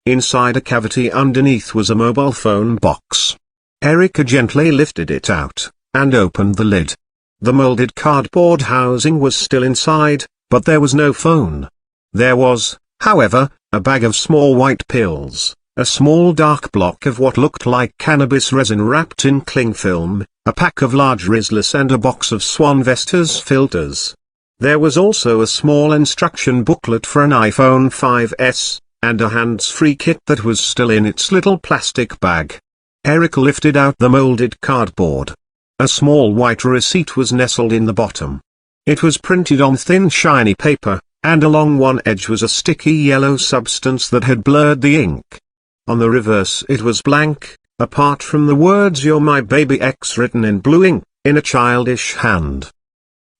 Speaker 1: Inside a cavity underneath was a mobile phone box. Erica gently lifted it out, and opened the lid. The molded cardboard housing was still inside, but there was no phone. There was, however, a bag of small white pills, a small dark block of what looked like cannabis resin wrapped in cling film, a pack of large Rizlas and a box of Swan Vestas filters. There was also a small instruction booklet for an iPhone 5S, and a hands-free kit that was still in its little plastic bag. Erica lifted out the molded cardboard. A small white receipt was nestled in the bottom. It was printed on thin shiny paper, and along one edge was a sticky yellow substance that had blurred the ink. On the reverse it was blank, apart from the words "You're my baby X" written in blue ink, in a childish hand.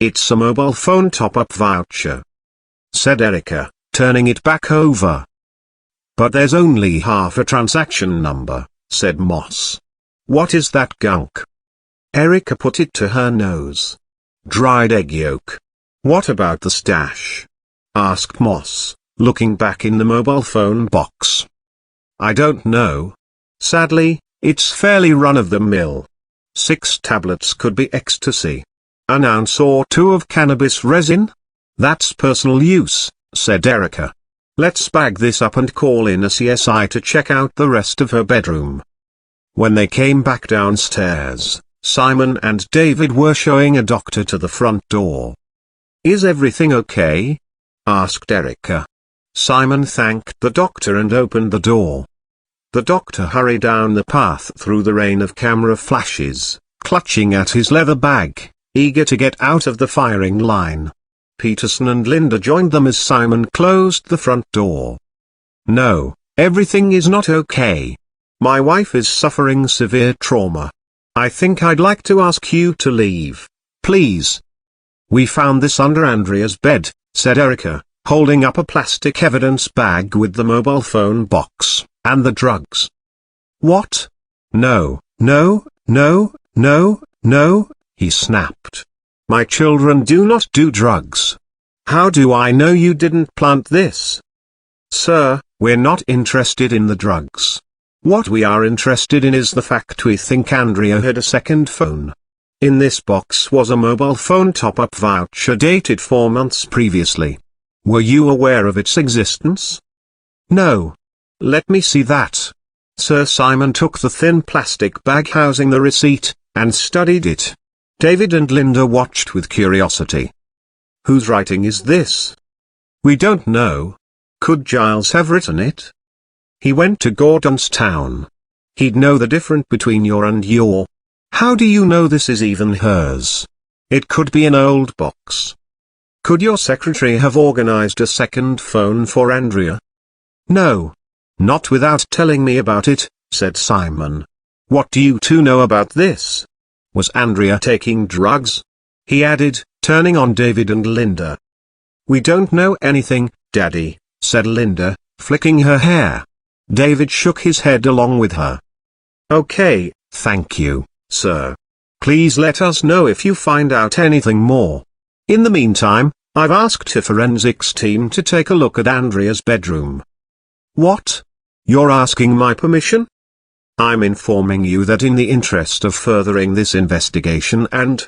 Speaker 1: It's a mobile phone top-up voucher, said Erica, turning it back over. But there's only half a transaction number, said Moss. What is that gunk? Erica put it to her nose. Dried egg yolk. What about the stash? Asked Moss, looking back in the mobile phone box. I don't know. Sadly, it's fairly run-of-the-mill. 6 tablets could be ecstasy. An ounce or 2 of cannabis resin? That's personal use, said Erica. Let's bag this up and call in a CSI to check out the rest of her bedroom. When they came back downstairs, Simon and David were showing a doctor to the front door. Is everything okay? Asked Erica. Simon thanked the doctor and opened the door. The doctor hurried down the path through the rain of camera flashes, clutching at his leather bag, eager to get out of the firing line. Peterson and Linda joined them as Simon closed the front door. No, everything is not okay. My wife is suffering severe trauma. I think I'd like to ask you to leave, please. We found this under Andrea's bed, said Erica, holding up a plastic evidence bag with the mobile phone box and the drugs. What? No, no, no, no, no, he snapped. My children do not do drugs. How do I know you didn't plant this? Sir, we're not interested in the drugs. What we are interested in is the fact we think Andrea had a second phone. In this box was a mobile phone top-up voucher dated 4 months previously. Were you aware of its existence? No. Let me see that. Sir Simon took the thin plastic bag housing the receipt, and studied it. David and Linda watched with curiosity. Whose writing is this? We don't know. Could Giles have written it? He went to Gordonstown. He'd know the difference between your and your. How do you know this is even hers? It could be an old box. Could your secretary have organized a second phone for Andrea? No. Not without telling me about it, said Simon. What do you two know about this? Was Andrea taking drugs? He added, turning on David and Linda. We don't know anything, Daddy, said Linda, flicking her hair. David shook his head along with her. Okay, thank you, sir. Please let us know if you find out anything more. In the meantime, I've asked a forensics team to take a look at Andrea's bedroom. What? You're asking my permission? I'm informing you that in the interest of furthering this investigation and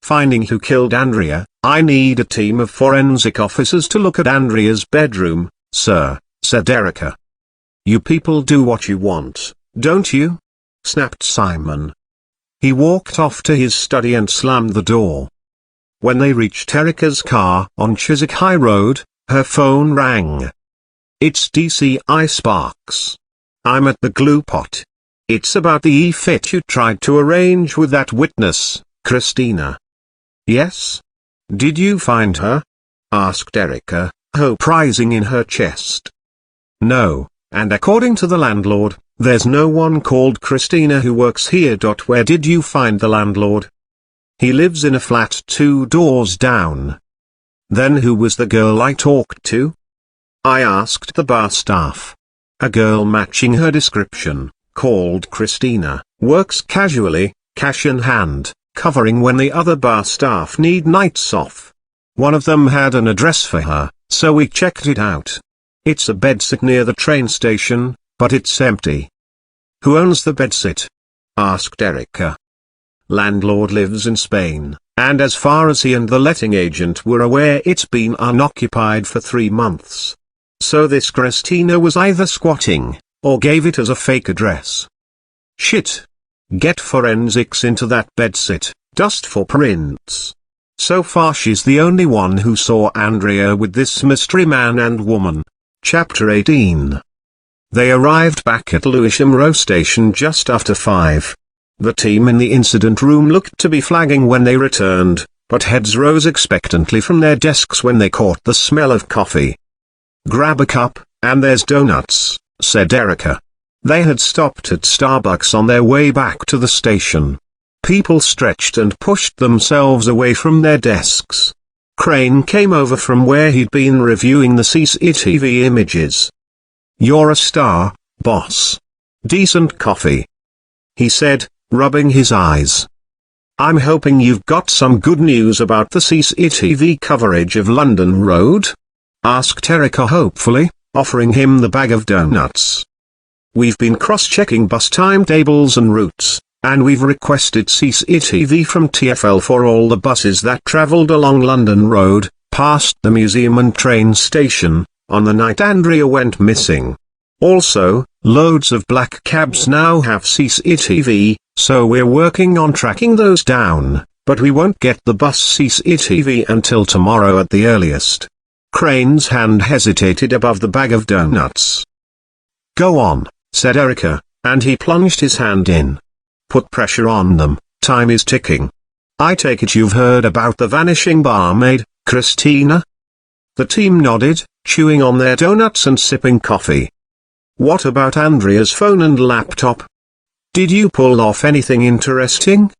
Speaker 1: finding who killed Andrea, I need a team of forensic officers to look at Andrea's bedroom, sir, said Erica. You people do what you want, don't you? Snapped Simon. He walked off to his study and slammed the door. When they reached Erica's car on Chiswick High Road, her phone rang. It's DCI Sparks. I'm at the glue pot. It's about the e-fit you tried to arrange with that witness, Christina. Yes? Did you find her? Asked Erica, hope rising in her chest. No, and according to the landlord, there's no one called Christina who works here. Where did you find the landlord? He lives in a flat 2 doors down. Then who was the girl I talked to? I asked the bar staff. A girl matching her description, called Christina, works casually, cash in hand, covering when the other bar staff need nights off. One of them had an address for her, so we checked it out. It's a bedsit near the train station, but it's empty. Who owns the bedsit? Asked Erica. Landlord lives in Spain, and as far as he and the letting agent were aware, it's been unoccupied for 3 months. So this Christina was either squatting, or gave it as a fake address. Shit. Get forensics into that bedsit, just for prints. So far she's the only one who saw Andrea with this mystery man and woman. Chapter 18. They arrived back at Lewisham Row Station just after 5. The team in the incident room looked to be flagging when they returned, but heads rose expectantly from their desks when they caught the smell of coffee. Grab a cup, and there's donuts, said Erica. They had stopped at Starbucks on their way back to the station. People stretched and pushed themselves away from their desks. Crane came over from where he'd been reviewing the CCTV images. You're a star, boss. Decent coffee," he said, rubbing his eyes. "I'm hoping you've got some good news about the CCTV coverage of London Road?" asked Erica hopefully, offering him the bag of donuts. "We've been cross-checking bus timetables and routes, and we've requested CCTV from TfL for all the buses that travelled along London Road, past the museum and train station, on the night Andrea went missing. Also, loads of black cabs now have CCTV, so we're working on tracking those down, but we won't get the bus CCTV until tomorrow at the earliest." Crane's hand hesitated above the bag of donuts. "Go on," said Erica, and he plunged his hand in. "Put pressure on them, time is ticking. I take it you've heard about the vanishing barmaid, Christina?" The team nodded, chewing on their donuts and sipping coffee. "What about Andrea's phone and laptop? Did you pull off anything interesting?"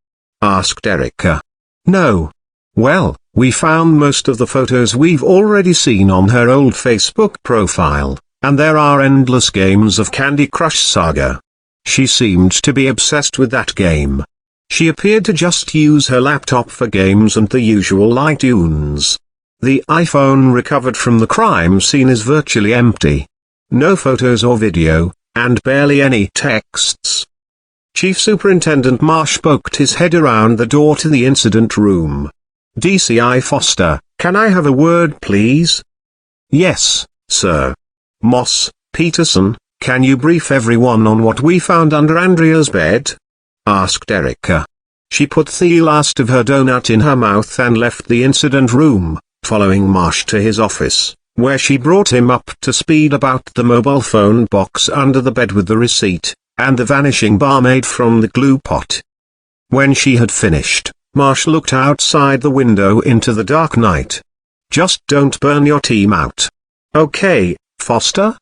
Speaker 1: asked Erica. "No. Well, we found most of the photos we've already seen on her old Facebook profile, and there are endless games of Candy Crush Saga. She seemed to be obsessed with that game. She appeared to just use her laptop for games and the usual iTunes. The iPhone recovered from the crime scene is virtually empty. No photos or video, and barely any texts." Chief Superintendent Marsh poked his head around the door to the incident room. "DCI Foster, can I have a word please?" "Yes, sir." "Moss, Peterson, can you brief everyone on what we found under Andrea's bed?" asked Erica. She put the last of her donut in her mouth and left the incident room, following Marsh to his office, where she brought him up to speed about the mobile phone box under the bed with the receipt, and the vanishing barmaid from the glue pot. When she had finished, Marsh looked outside the window into the dark night. "Just don't burn your team out. Okay, Foster?"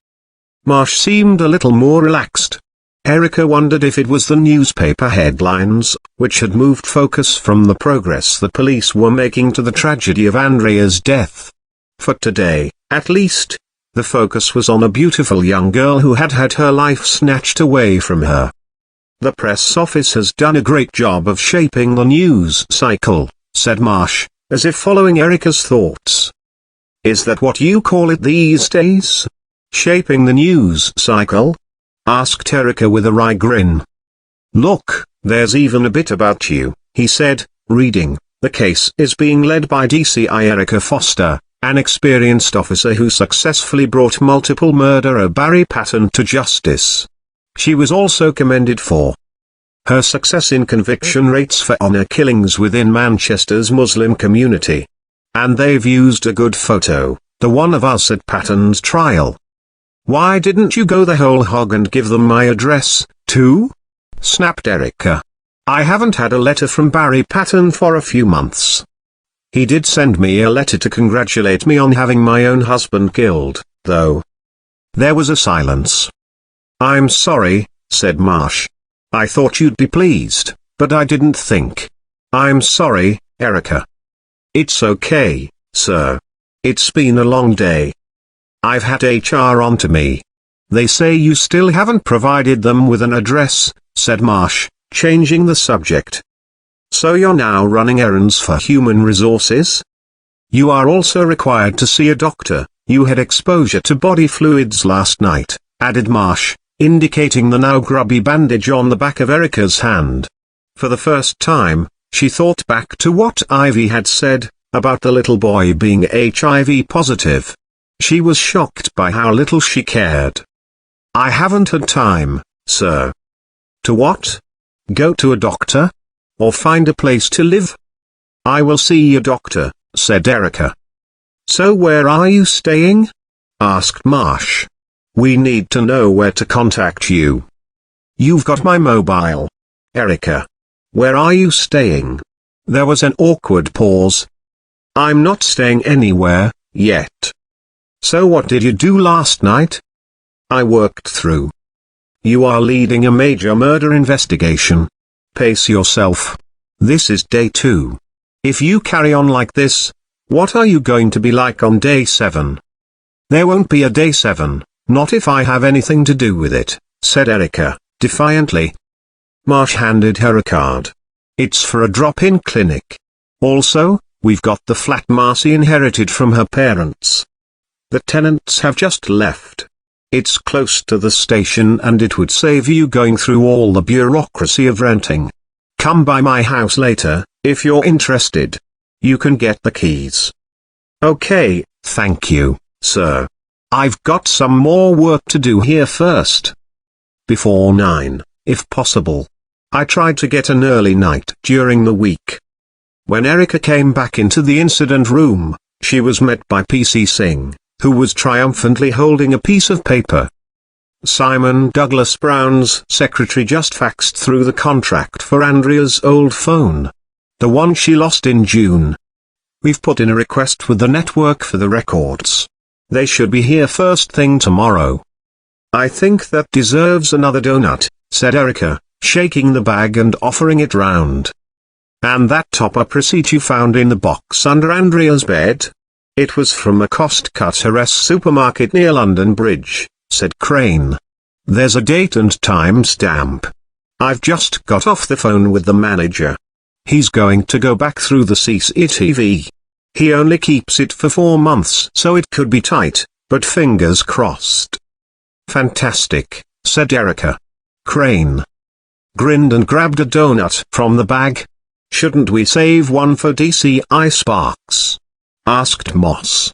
Speaker 1: Marsh seemed a little more relaxed. Erica wondered if it was the newspaper headlines, which had moved focus from the progress the police were making to the tragedy of Andrea's death. For today, at least, the focus was on a beautiful young girl who had had her life snatched away from her. "The press office has done a great job of shaping the news cycle," said Marsh, as if following Erica's thoughts. "Is that what you call it these days? Shaping the news cycle?" asked Erica with a wry grin. "Look, there's even a bit about you," he said, reading. "The case is being led by DCI Erica Foster, an experienced officer who successfully brought multiple murderer Barry Patton to justice. She was also commended for her success in conviction rates for honor killings within Manchester's Muslim community. And they've used a good photo, the one of us at Patton's trial." "Why didn't you go the whole hog and give them my address, too?" snapped Erica. "I haven't had a letter from Barry Patton for a few months. He did send me a letter to congratulate me on having my own husband killed, though." There was a silence. "I'm sorry," said Marsh. "I thought you'd be pleased, but I didn't think. I'm sorry, Erica." "It's okay, sir. It's been a long day. I've had HR onto me. They say you still haven't provided them with an address," said Marsh, changing the subject. "So you're now running errands for human resources? You are also required to see a doctor. You had exposure to body fluids last night," added Marsh, indicating the now grubby bandage on the back of Erica's hand. For the first time, she thought back to what Ivy had said, about the little boy being HIV positive. She was shocked by how little she cared. "I haven't had time, sir." "To what? Go to a doctor? Or find a place to live?" "I will see a doctor," said Erica. "So where are you staying?" asked Marsh. "We need to know where to contact you." "You've got my mobile." "Erica. Where are you staying?" There was an awkward pause. "I'm not staying anywhere, yet." "So what did you do last night?" "I worked through." "You are leading a major murder investigation. Pace yourself. This is day 2. If you carry on like this, what are you going to be like on day 7? "There won't be a day 7, Not if I have anything to do with it, said Erica, defiantly. Marsh handed her a card. It's for a drop-in clinic. Also, we've got the flat Marcy inherited from her parents. The tenants have just left. It's close to the station and it would save you going through all the bureaucracy of renting. Come by my house later, if you're interested. You can get the keys. Okay, thank you, sir. I've got some more work to do here first. Before 9, if possible. I tried to get an early night during the week. When Erica came back into the incident room, she was met by PC Singh, who was triumphantly holding a piece of paper. Simon Douglas Brown's secretary just faxed through the contract for Andrea's old phone. The one she lost in June. We've put in a request with the network for the records. They should be here first thing tomorrow. I think that deserves another donut, said Erica, shaking the bag and offering it round. And that top-up receipt you found in the box under Andrea's bed? It was from a cost-cutters supermarket near London Bridge, said Crane. There's a date and time stamp. I've just got off the phone with the manager. He's going to go back through the CCTV. He only keeps it for 4 months, so it could be tight, but fingers crossed. Fantastic, said Erica. Crane grinned and grabbed a donut from the bag. Shouldn't we save one for DCI Sparks? Asked Moss.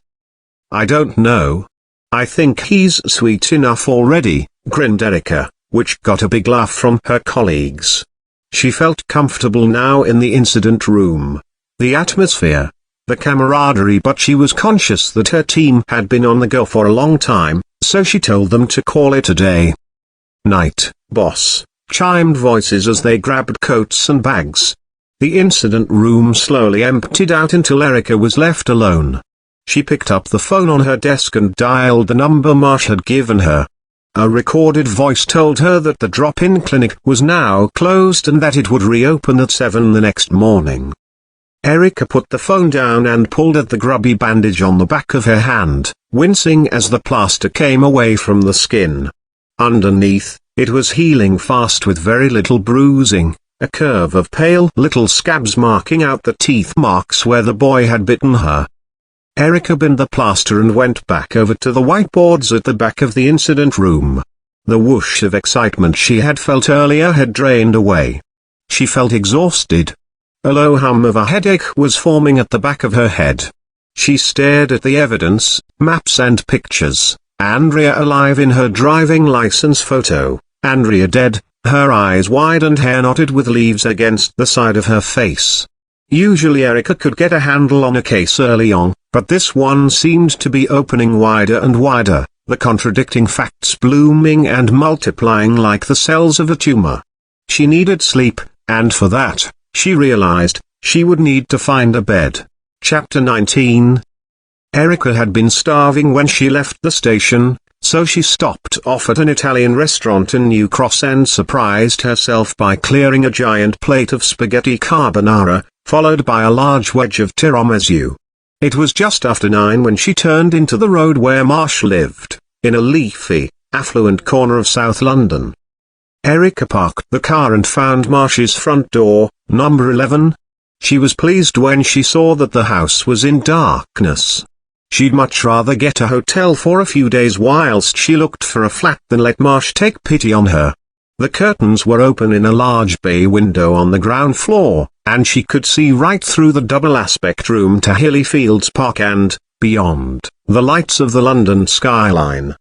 Speaker 1: I don't know. I think he's sweet enough already, grinned Erica, which got a big laugh from her colleagues. She felt comfortable now in the incident room. The atmosphere, the camaraderie, but she was conscious that her team had been on the go for a long time, so she told them to call it a day. Night, boss, chimed voices as they grabbed coats and bags. The incident room slowly emptied out until Erica was left alone. She picked up the phone on her desk and dialed the number Marsh had given her. A recorded voice told her that the drop-in clinic was now closed and that it would reopen at 7 the next morning. Erica put the phone down and pulled at the grubby bandage on the back of her hand, wincing as the plaster came away from the skin. Underneath, it was healing fast with very little bruising, a curve of pale little scabs marking out the teeth marks where the boy had bitten her. Erica binned the plaster and went back over to the whiteboards at the back of the incident room. The whoosh of excitement she had felt earlier had drained away. She felt exhausted. A low hum of a headache was forming at the back of her head. She stared at the evidence, maps and pictures. Andrea alive in her driving license photo, Andrea dead, her eyes wide and hair knotted with leaves against the side of her face. Usually Erica could get a handle on a case early on, but this one seemed to be opening wider and wider, the contradicting facts blooming and multiplying like the cells of a tumor. She needed sleep, and for that, she realized, she would need to find a bed. Chapter 19. Erica had been starving when she left the station, so she stopped off at an Italian restaurant in New Cross and surprised herself by clearing a giant plate of spaghetti carbonara, followed by a large wedge of tiramisu. It was just after 9 when she turned into the road where Marsh lived, in a leafy, affluent corner of South London. Erica parked the car and found Marsh's front door, number 11. She was pleased when she saw that the house was in darkness. She'd much rather get a hotel for a few days whilst she looked for a flat than let Marsh take pity on her. The curtains were open in a large bay window on the ground floor, and she could see right through the double-aspect room to Hilly Fields Park and, beyond, the lights of the London skyline.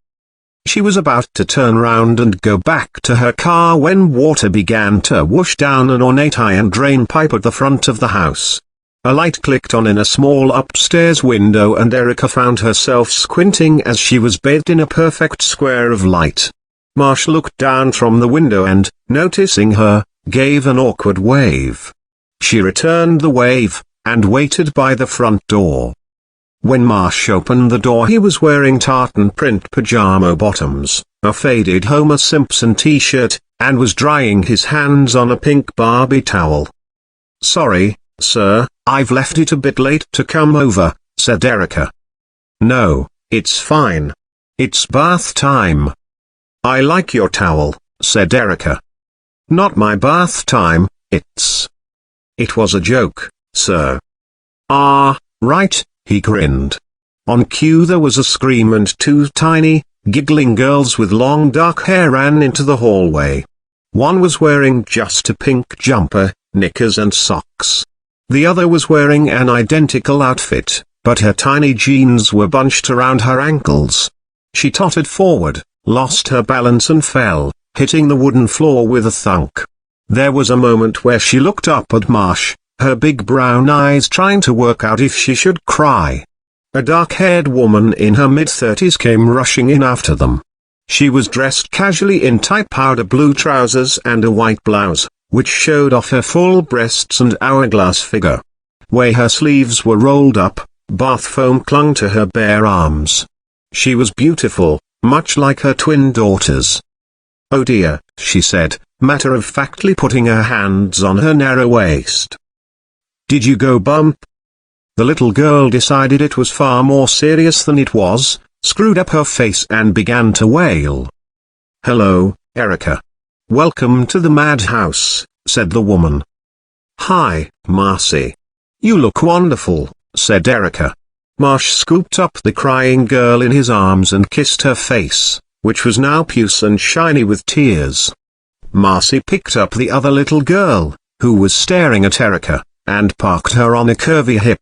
Speaker 1: She was about to turn round and go back to her car when water began to whoosh down an ornate iron drain pipe at the front of the house. A light clicked on in a small upstairs window and Erica found herself squinting as she was bathed in a perfect square of light. Marsh looked down from the window and, noticing her, gave an awkward wave. She returned the wave, and waited by the front door. When Marsh opened the door he was wearing tartan print pajama bottoms, a faded Homer Simpson t-shirt, and was drying his hands on a pink Barbie towel. "Sorry, sir, I've left it a bit late to come over," said Erica. "No, it's fine. It's bath time. I like your towel, said Erica. Not my bath time, it's. It was a joke, sir. Ah, right, he grinned. On cue there was a scream and two tiny, giggling girls with long dark hair ran into the hallway. One was wearing just a pink jumper, knickers and socks. The other was wearing an identical outfit, but her tiny jeans were bunched around her ankles. She tottered forward, lost her balance and fell, hitting the wooden floor with a thunk. There was a moment where she looked up at Marsh, her big brown eyes trying to work out if she should cry. A dark-haired woman in her mid-30s came rushing in after them. She was dressed casually in tight powder blue trousers and a white blouse, which showed off her full breasts and hourglass figure. Where her sleeves were rolled up, bath foam clung to her bare arms. She was beautiful, much like her twin daughters. "Oh dear," she said, matter-of-factly putting her hands on her narrow waist. "Did you go bump?" The little girl decided it was far more serious than it was, screwed up her face and began to wail. "Hello, Erica. Welcome to the madhouse," said the woman. "Hi, Marcy. You look wonderful," said Erica. Marsh scooped up the crying girl in his arms and kissed her face, which was now puce and shiny with tears. Marcy picked up the other little girl, who was staring at Erica, and parked her on a curvy hip.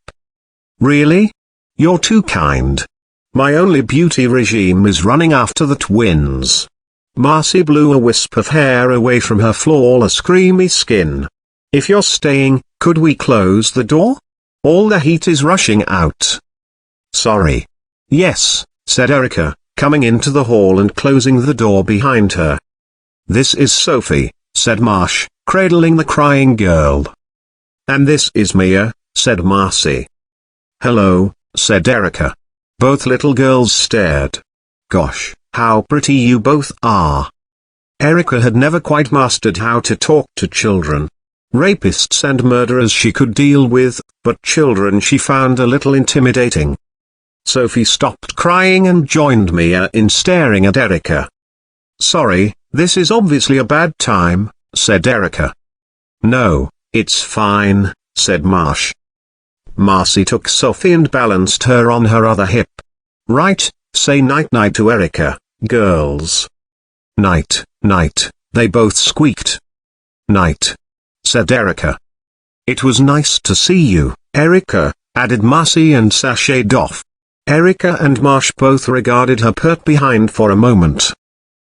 Speaker 1: "Really? You're too kind. My only beauty regime is running after the twins." Marcy blew a wisp of hair away from her flawless creamy skin. "If you're staying, could we close the door? All the heat is rushing out." "Sorry." "Yes," said Erica, coming into the hall and closing the door behind her. "This is Sophie," said Marsh, cradling the crying girl. "And this is Mia," said Marcy. "Hello," said Erica. Both little girls stared. "Gosh, how pretty you both are." Erica had never quite mastered how to talk to children. Rapists and murderers she could deal with, but children she found a little intimidating. Sophie stopped crying and joined Mia in staring at Erica. "Sorry, this is obviously a bad time," said Erica. "No, it's fine," said Marsh. Marcy took Sophie and balanced her on her other hip. "Right, say night-night to Erica, girls." "Night, night," they both squeaked. "Night," said Erica. "It was nice to see you, Erica," added Marcy and sashayed off. Erica and Marsh both regarded her pert behind for a moment.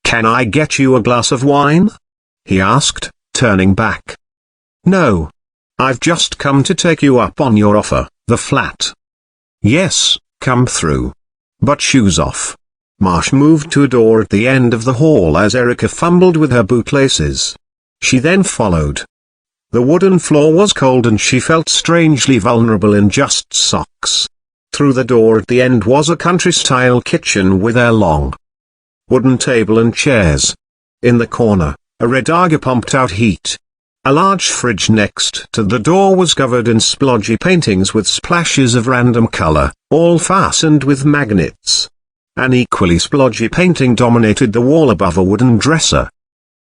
Speaker 1: "Can I get you a glass of wine?" he asked, turning back. "No. I've just come to take you up on your offer, the flat." "Yes, come through. But shoes off." Marsh moved to a door at the end of the hall as Erica fumbled with her bootlaces. She then followed. The wooden floor was cold and she felt strangely vulnerable in just socks. Through the door at the end was a country-style kitchen with a long wooden table and chairs. In the corner, a red auger pumped out heat. A large fridge next to the door was covered in splodgy paintings with splashes of random color, all fastened with magnets. An equally splodgy painting dominated the wall above a wooden dresser.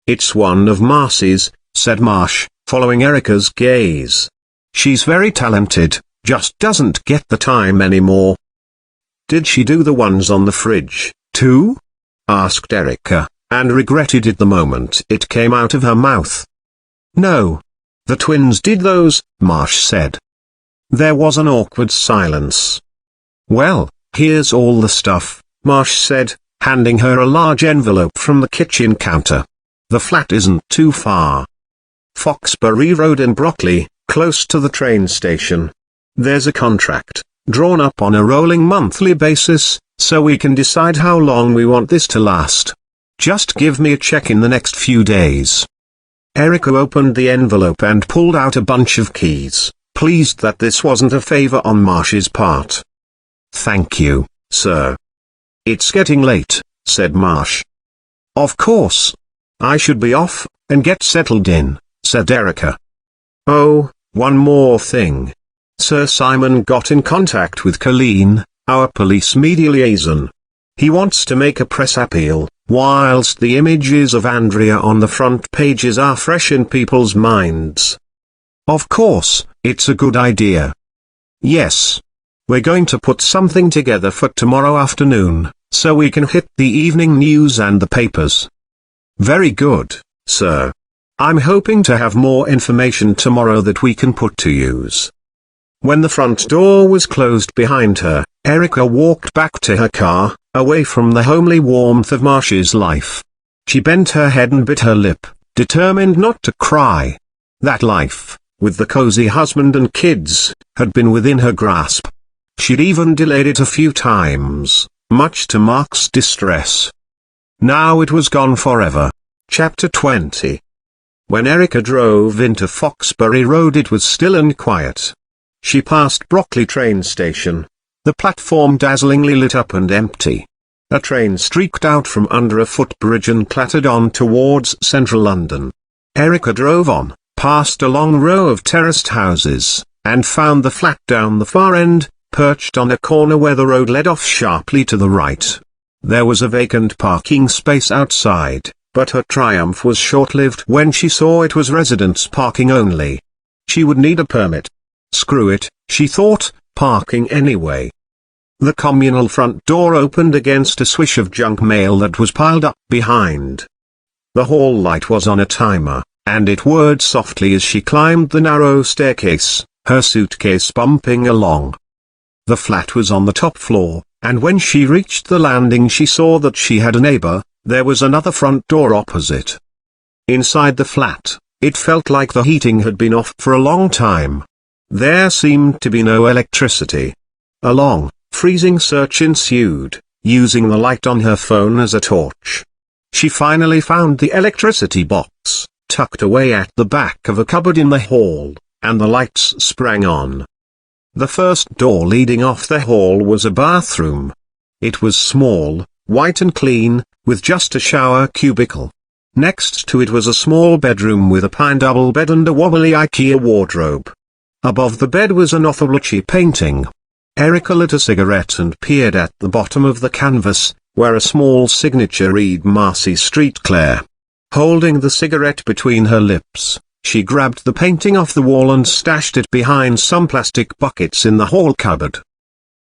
Speaker 1: "It's one of Marcy's," said Marsh, following Erica's gaze. "She's very talented, just doesn't get the time anymore." "Did she do the ones on the fridge, too?" asked Erica, and regretted it the moment it came out of her mouth. "No. The twins did those," Marsh said. There was an awkward silence. "Well, here's all the stuff," Marsh said, handing her a large envelope from the kitchen counter. "The flat isn't too far. Foxbury Road in Brockley, close to the train station. There's a contract, drawn up on a rolling monthly basis, so we can decide how long we want this to last. Just give me a check in the next few days." Erica opened the envelope and pulled out a bunch of keys, pleased that this wasn't a favor on Marsh's part. "Thank you, sir." "It's getting late," said Marsh. "Of course. I should be off, and get settled in," said Erica. "Oh, one more thing. Sir Simon got in contact with Colleen, our police media liaison. He wants to make a press appeal, whilst the images of Andrea on the front pages are fresh in people's minds. Of course, it's a good idea. Yes. We're going to put something together for tomorrow afternoon, so we can hit the evening news and the papers. Very good, sir. I'm hoping to have more information tomorrow that we can put to use. When the front door was closed behind her, Erica walked back to her car, away from the homely warmth of Marsh's life. She bent her head and bit her lip, determined not to cry. That life, with the cozy husband and kids, had been within her grasp. She'd even delayed it a few times, much to Mark's distress. Now it was gone forever. Chapter 20. When Erica drove into Foxbury Road it was still and quiet. She passed Brockley train station. The platform dazzlingly lit up and empty. A train streaked out from under a footbridge and clattered on towards central London. Erica drove on, past a long row of terraced houses, and found the flat down the far end, perched on a corner where the road led off sharply to the right. There was a vacant parking space outside, but her triumph was short-lived when she saw it was residents parking only. She would need a permit. Screw it, she thought, parking anyway. The communal front door opened against a swish of junk mail that was piled up behind. The hall light was on a timer, and it whirred softly as she climbed the narrow staircase, her suitcase bumping along. The flat was on the top floor, and when she reached the landing she saw that she had a neighbor. There was another front door opposite. Inside the flat, it felt like the heating had been off for a long time. There seemed to be no electricity. A long, freezing search ensued, using the light on her phone as a torch. She finally found the electricity box, tucked away at the back of a cupboard in the hall, and the lights sprang on. The first door leading off the hall was a bathroom. It was small, white and clean, with just a shower cubicle. Next to it was a small bedroom with a pine double bed and a wobbly IKEA wardrobe. Above the bed was an Otholucci painting. Erica lit a cigarette and peered at the bottom of the canvas, where a small signature read Marcy Street Clare. Holding the cigarette between her lips, she grabbed the painting off the wall and stashed it behind some plastic buckets in the hall cupboard.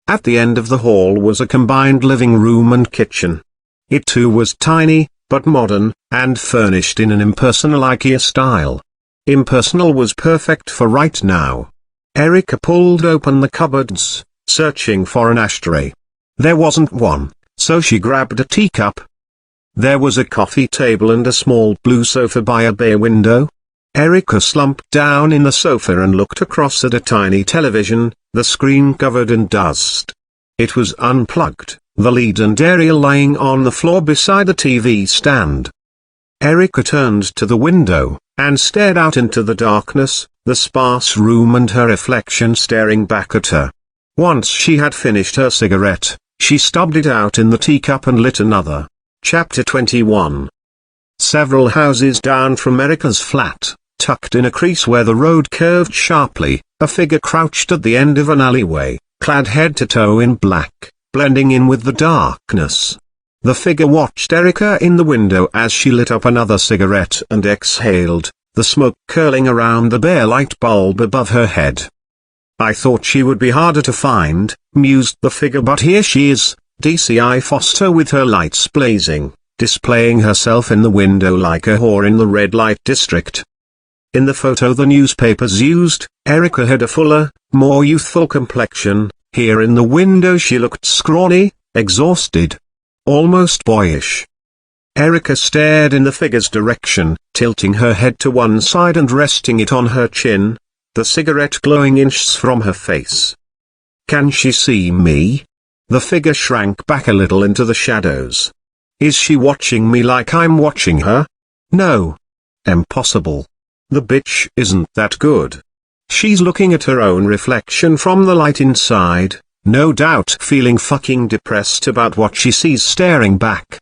Speaker 1: At the end of the hall was a combined living room and kitchen. It too was tiny, but modern, and furnished in an impersonal IKEA style. Impersonal was perfect for right now. Erica pulled open the cupboards, searching for an ashtray. There wasn't one, so she grabbed a teacup. There was a coffee table and a small blue sofa by a bay window. Erica slumped down in the sofa and looked across at a tiny television, the screen covered in dust. It was unplugged, the lead and aerial lying on the floor beside the TV stand. Erica turned to the window, and stared out into the darkness, the sparse room and her reflection staring back at her. Once she had finished her cigarette, she stubbed it out in the teacup and lit another. Chapter 21. Several houses down from Erica's flat, tucked in a crease where the road curved sharply, a figure crouched at the end of an alleyway, clad head to toe in black, blending in with the darkness. The figure watched Erica in the window as she lit up another cigarette and exhaled, the smoke curling around the bare light bulb above her head. I thought she would be harder to find, mused the figure, but here she is, DCI Foster, with her lights blazing, displaying herself in the window like a whore in the red light district. In the photo the newspapers used, Erica had a fuller, more youthful complexion. Here in the window she looked scrawny, exhausted, almost boyish. Erica stared in the figure's direction, tilting her head to one side and resting it on her chin, the cigarette glowing inches from her face. Can she see me? The figure shrank back a little into the shadows. Is she watching me like I'm watching her? No. Impossible. The bitch isn't that good. She's looking at her own reflection from the light inside, no doubt feeling fucking depressed about what she sees staring back.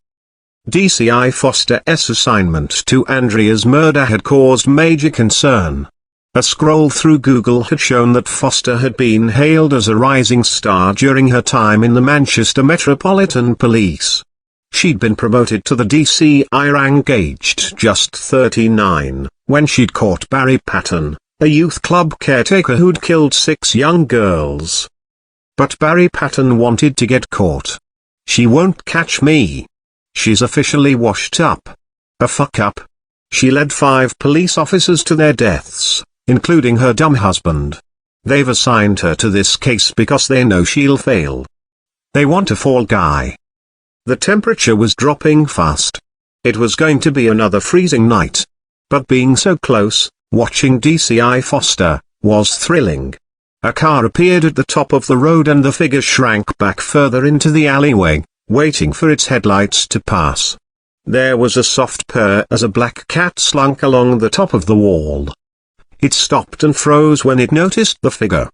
Speaker 1: DCI Foster's assignment to Andrea's murder had caused major concern. A scroll through Google had shown that Foster had been hailed as a rising star during her time in the Manchester Metropolitan Police. She'd been promoted to the DCI rank aged just 39, when she'd caught Barry Patton, a youth club caretaker who'd killed 6 young girls. But Barry Patton wanted to get caught. She won't catch me. She's officially washed up. A fuck-up. She led 5 police officers to their deaths, including her dumb husband. They've assigned her to this case because they know she'll fail. They want a fall guy. The temperature was dropping fast. It was going to be another freezing night. But being so close, watching DCI Foster, was thrilling. A car appeared at the top of the road and the figure shrank back further into the alleyway, waiting for its headlights to pass. There was a soft purr as a black cat slunk along the top of the wall. It stopped and froze when it noticed the figure.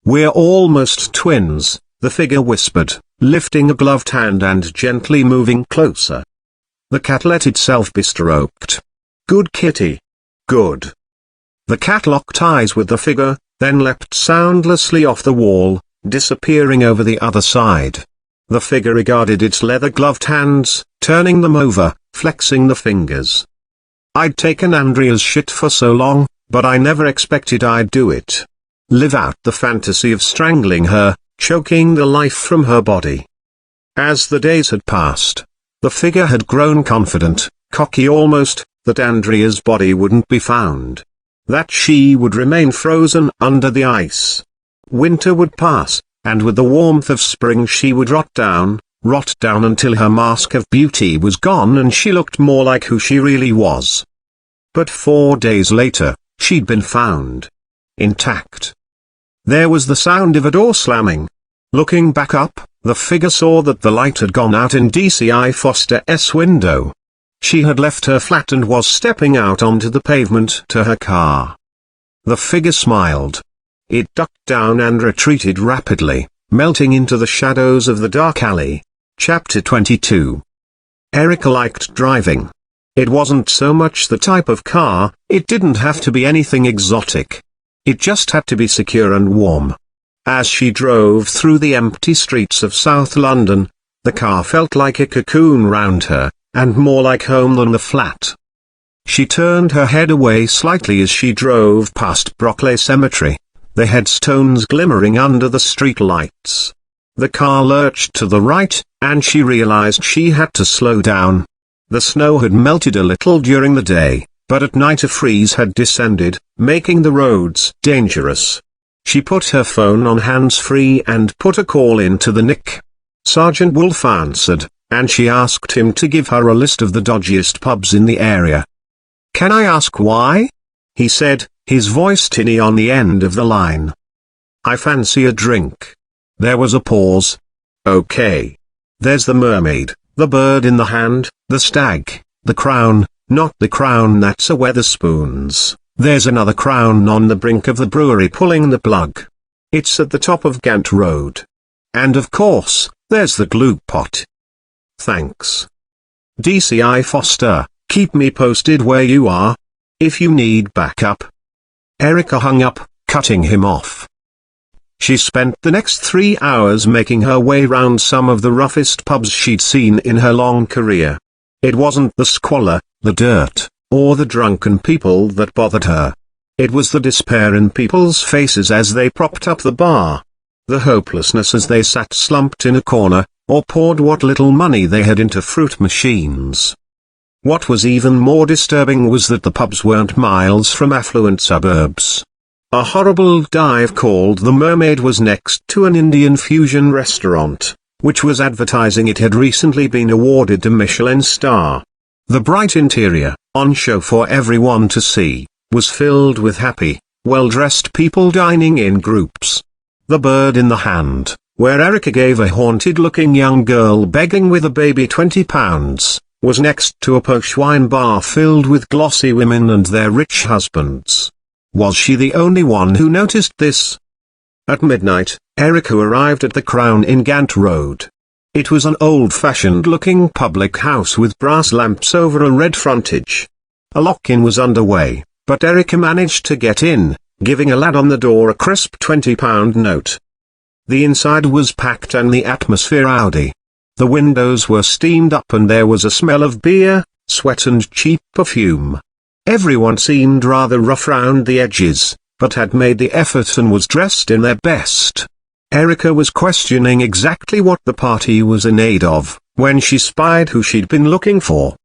Speaker 1: "We're almost twins," the figure whispered, lifting a gloved hand and gently moving closer. The cat let itself be stroked. "Good kitty. Good." The cat locked eyes with the figure, then leapt soundlessly off the wall, disappearing over the other side. The figure regarded its leather-gloved hands, turning them over, flexing the fingers. "I'd taken Andrea's shit for so long, but I never expected I'd do it. Live out the fantasy of strangling her, choking the life from her body." As the days had passed, the figure had grown confident, cocky almost, that Andrea's body wouldn't be found. That she would remain frozen under the ice. Winter would pass, and with the warmth of spring she would rot down until her mask of beauty was gone and she looked more like who she really was. But 4 days later, she'd been found. Intact. There was the sound of a door slamming. Looking back up, the figure saw that the light had gone out in DCI Foster's window. She had left her flat and was stepping out onto the pavement to her car. The figure smiled. It ducked down and retreated rapidly, melting into the shadows of the dark alley. Chapter 22. Erica liked driving. It wasn't so much the type of car, it didn't have to be anything exotic. It just had to be secure and warm. As she drove through the empty streets of South London, the car felt like a cocoon round her, and more like home than the flat. She turned her head away slightly as she drove past Brockley Cemetery, the headstones glimmering under the street lights. The car lurched to the right, and she realized she had to slow down. The snow had melted a little during the day, but at night a freeze had descended, making the roads dangerous. She put her phone on hands-free and put a call into the Nick. Sergeant Wolf answered, and she asked him to give her a list of the dodgiest pubs in the area. "Can I ask why?" he said, his voice tinny on the end of the line. "I fancy a drink." There was a pause. "Okay. There's the Mermaid, the Bird in the Hand, the Stag, the Crown, not the Crown that's a Wetherspoons. There's another Crown on the brink of the brewery pulling the plug. It's at the top of Gant Road. And of course, there's the Glue Pot." "Thanks. DCI Foster, keep me posted where you are. If you need backup." Erica hung up, cutting him off. She spent the next 3 hours making her way round some of the roughest pubs she'd seen in her long career. It wasn't the squalor, the dirt, or the drunken people that bothered her. It was the despair in people's faces as they propped up the bar. The hopelessness as they sat slumped in a corner, or poured what little money they had into fruit machines. What was even more disturbing was that the pubs weren't miles from affluent suburbs. A horrible dive called the Mermaid was next to an Indian fusion restaurant, which was advertising it had recently been awarded a Michelin star. The bright interior, on show for everyone to see, was filled with happy, well-dressed people dining in groups. The Bird in the Hand, where Erica gave a haunted-looking young girl begging with a baby £20, was next to a posh wine bar filled with glossy women and their rich husbands. Was she the only one who noticed this? At midnight, Erica arrived at the Crown in Gant Road. It was an old-fashioned-looking public house with brass lamps over a red frontage. A lock-in was underway, but Erica managed to get in, giving a lad on the door a crisp £20 note. The inside was packed and the atmosphere rowdy. The windows were steamed up and there was a smell of beer, sweat and cheap perfume. Everyone seemed rather rough round the edges, but had made the effort and was dressed in their best. Erica was questioning exactly what the party was in aid of, when she spied who she'd been looking for.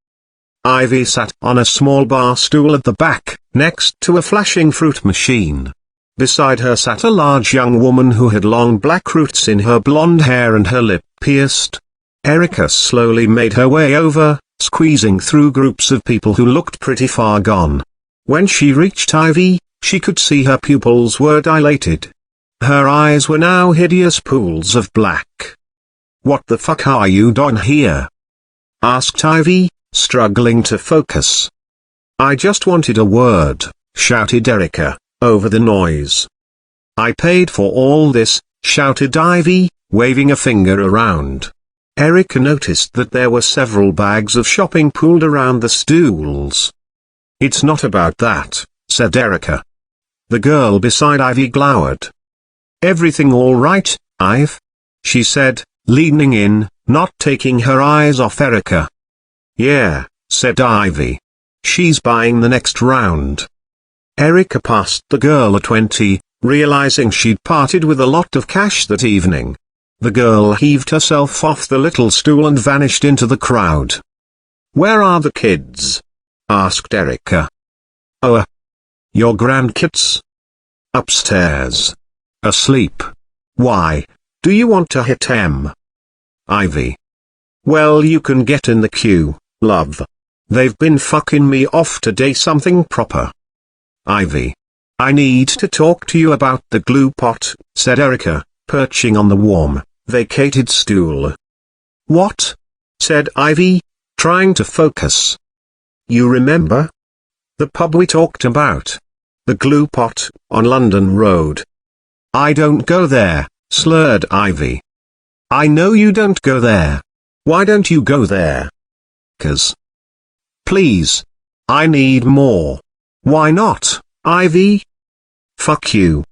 Speaker 1: Ivy sat on a small bar stool at the back, next to a flashing fruit machine. Beside her sat a large young woman who had long black roots in her blonde hair and her lip pierced. Erica slowly made her way over, squeezing through groups of people who looked pretty far gone. When she reached Ivy, she could see her pupils were dilated. Her eyes were now hideous pools of black. "What the fuck are you doing here?" asked Ivy, struggling to focus. "I just wanted a word," shouted Erica, over the noise. "I paid for all this," shouted Ivy, waving a finger around. Erica noticed that there were several bags of shopping pooled around the stools. "It's not about that," said Erica. The girl beside Ivy glowered. "Everything all right, Ive?" she said, leaning in, not taking her eyes off Erica. "Yeah," said Ivy. "She's buying the next round." Erica passed the girl a 20, realizing she'd parted with a lot of cash that evening. The girl heaved herself off the little stool and vanished into the crowd. "Where are the kids?" asked Erica. "Oh, your grandkids?" "Upstairs. Asleep. Why, do you want to hit 'em?" Ivy. "Well, you can get in the queue, love. They've been fucking me off today, something proper." Ivy. "I need to talk to you about the glue pot," said Erica, perching on the warm, vacated stool. "What?" said Ivy, trying to focus. "You remember? The pub we talked about. The glue pot, on London Road." "I don't go there," slurred Ivy. "I know you don't go there. Why don't you go there?" "'Cause. Please. I need more." "Why not, Ivy?" "Fuck you."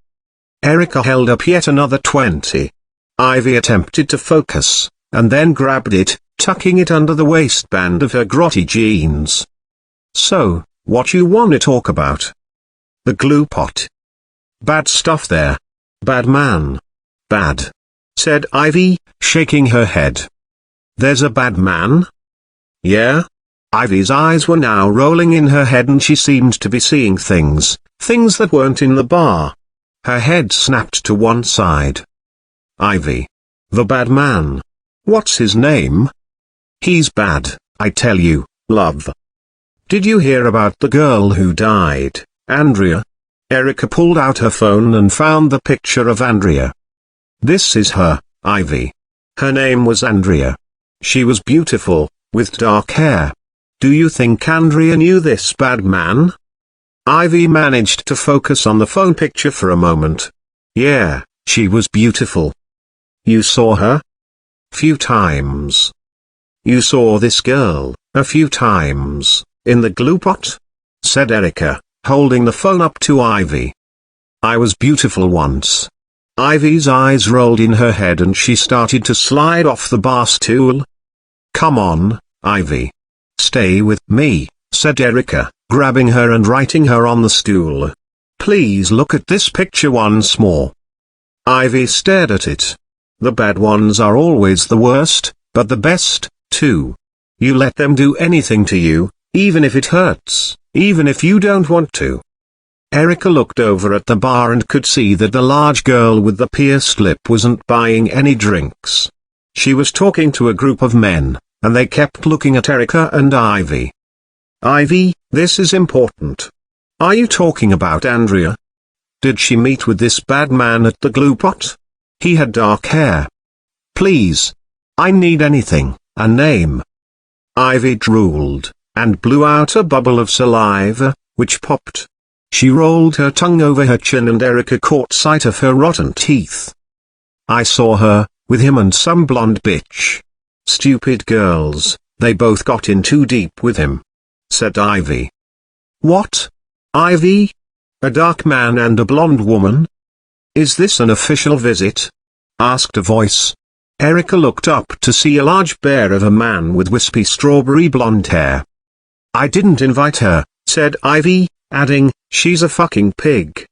Speaker 1: Erica held up yet another 20. Ivy attempted to focus, and then grabbed it, tucking it under the waistband of her grotty jeans. "So, what you wanna talk about?" "The glue pot. Bad stuff there. Bad man. Bad," said Ivy, shaking her head. "There's a bad man?" "Yeah?" Ivy's eyes were now rolling in her head and she seemed to be seeing things that weren't in the bar. Her head snapped to one side. "Ivy. The bad man. What's his name?" "He's bad, I tell you, love." "Did you hear about the girl who died, Andrea?" Erica pulled out her phone and found the picture of Andrea. "This is her, Ivy. Her name was Andrea. She was beautiful, with dark hair. Do you think Andrea knew this bad man?" Ivy managed to focus on the phone picture for a moment. "Yeah, she was beautiful." "You saw her?" "Few times." "You saw this girl, a few times, in the glue pot?" said Erica, holding the phone up to Ivy. "I was beautiful once." Ivy's eyes rolled in her head and she started to slide off the bar stool. "Come on, Ivy. Stay with me," said Erica, grabbing her and righting her on the stool. "Please look at this picture once more." Ivy stared at it. "The bad ones are always the worst, but the best, too. You let them do anything to you, even if it hurts, even if you don't want to." Erica looked over at the bar and could see that the large girl with the pierced lip wasn't buying any drinks. She was talking to a group of men, and they kept looking at Erica and Ivy. "Ivy, this is important. Are you talking about Andrea? Did she meet with this bad man at the glue pot? He had dark hair. Please. I need anything, a name." Ivy drooled, and blew out a bubble of saliva, which popped. She rolled her tongue over her chin and Erica caught sight of her rotten teeth. "I saw her, with him and some blonde bitch. Stupid girls, they both got in too deep with him," said Ivy. "What?" Ivy? A dark man and a blonde woman? Is this an official visit? Asked a voice. Erica looked up to see a large bear of a man with wispy strawberry blonde hair. I didn't invite her, said Ivy, adding, she's a fucking pig.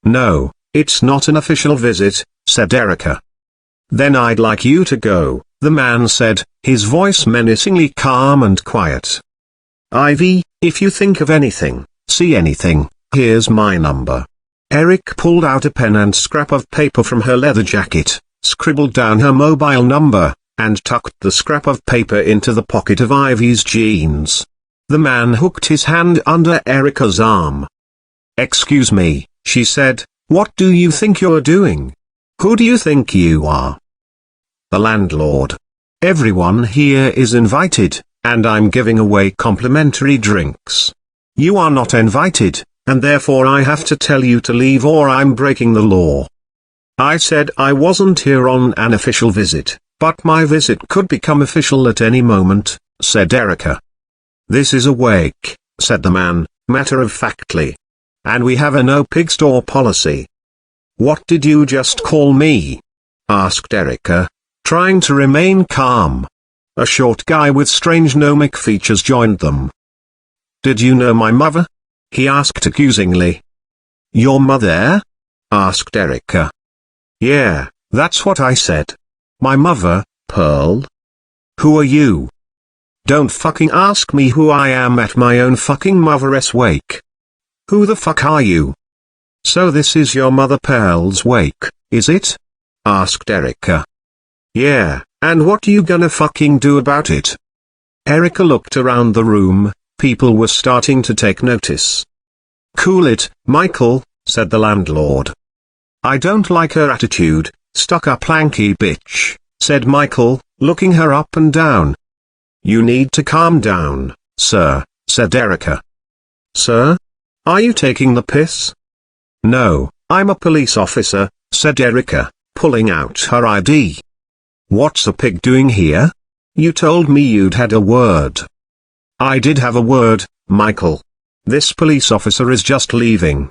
Speaker 1: No, it's not an official visit, said Erica. Then I'd like you to go, the man said, his voice menacingly calm and quiet. Ivy, if you think of anything, see anything, here's my number. Eric pulled out a pen and scrap of paper from her leather jacket, scribbled down her mobile number, and tucked the scrap of paper into the pocket of Ivy's jeans. The man hooked his hand under Erica's arm. Excuse me, she said, what do you think you're doing? Who do you think you are? The landlord. Everyone here is invited, and I'm giving away complimentary drinks. You are not invited, and therefore I have to tell you to leave or I'm breaking the law. I said I wasn't here on an official visit, but my visit could become official at any moment, said Erica. This is a wake, said the man, matter-of-factly. And we have a no pig store policy. What did you just call me? Asked Erica, trying to remain calm. A short guy with strange gnomic features joined them. Did you know my mother? He asked accusingly. Your mother? Asked Erica. Yeah, that's what I said. My mother, Pearl. Who are you? Don't fucking ask me who I am at my own fucking mother's wake. Who the fuck are you? So this is your mother Pearl's wake, is it? Asked Erica. Yeah, and what you gonna fucking do about it? Erica looked around the room, people were starting to take notice. Cool it, Michael, said the landlord. I don't like her attitude, stuck-up lanky bitch, said Michael, looking her up and down. You need to calm down, sir, said Erica. Sir? Are you taking the piss? No, I'm a police officer, said Erica, pulling out her ID. What's a pig doing here? You told me you'd had a word. I did have a word, Michael. This police officer is just leaving.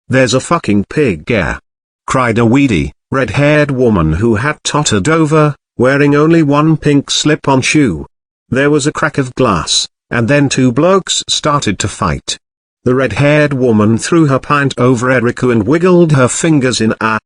Speaker 1: There's a fucking pig here, cried a weedy, red-haired woman who had tottered over, wearing only one pink slip-on shoe. There was a crack of glass, and then two blokes started to fight. The red-haired woman threw her pint over Erica and wiggled her fingers in a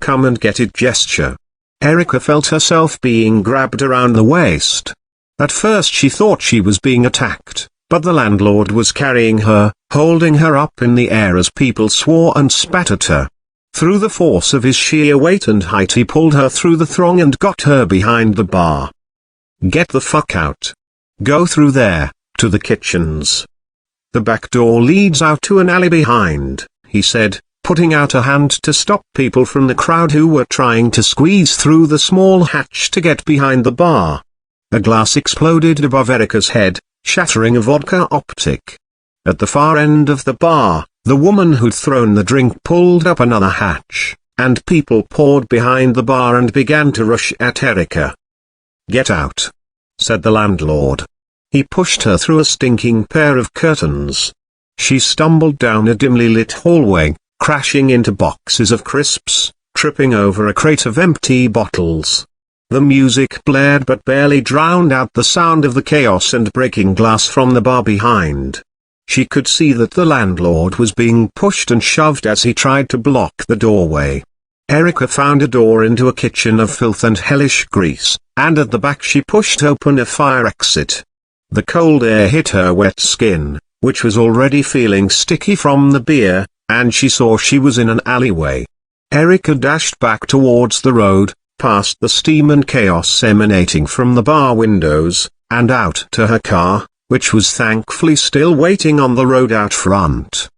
Speaker 1: come and get it gesture. Erica felt herself being grabbed around the waist. At first she thought she was being attacked, but the landlord was carrying her, holding her up in the air as people swore and spat at her. Through the force of his sheer weight and height he pulled her through the throng and got her behind the bar. Get the fuck out. Go through there, to the kitchens. The back door leads out to an alley behind, he said, putting out a hand to stop people from the crowd who were trying to squeeze through the small hatch to get behind the bar. A glass exploded above Erica's head, shattering a vodka optic. At the far end of the bar, the woman who'd thrown the drink pulled up another hatch, and people poured behind the bar and began to rush at Erica. Get out, said the landlord. He pushed her through a stinking pair of curtains. She stumbled down a dimly lit hallway, crashing into boxes of crisps, tripping over a crate of empty bottles. The music blared but barely drowned out the sound of the chaos and breaking glass from the bar behind. She could see that the landlord was being pushed and shoved as he tried to block the doorway. Erica found a door into a kitchen of filth and hellish grease, and at the back she pushed open a fire exit. The cold air hit her wet skin, which was already feeling sticky from the beer, and she saw she was in an alleyway. Erica dashed back towards the road, past the steam and chaos emanating from the bar windows, and out to her car, which was thankfully still waiting on the road out front.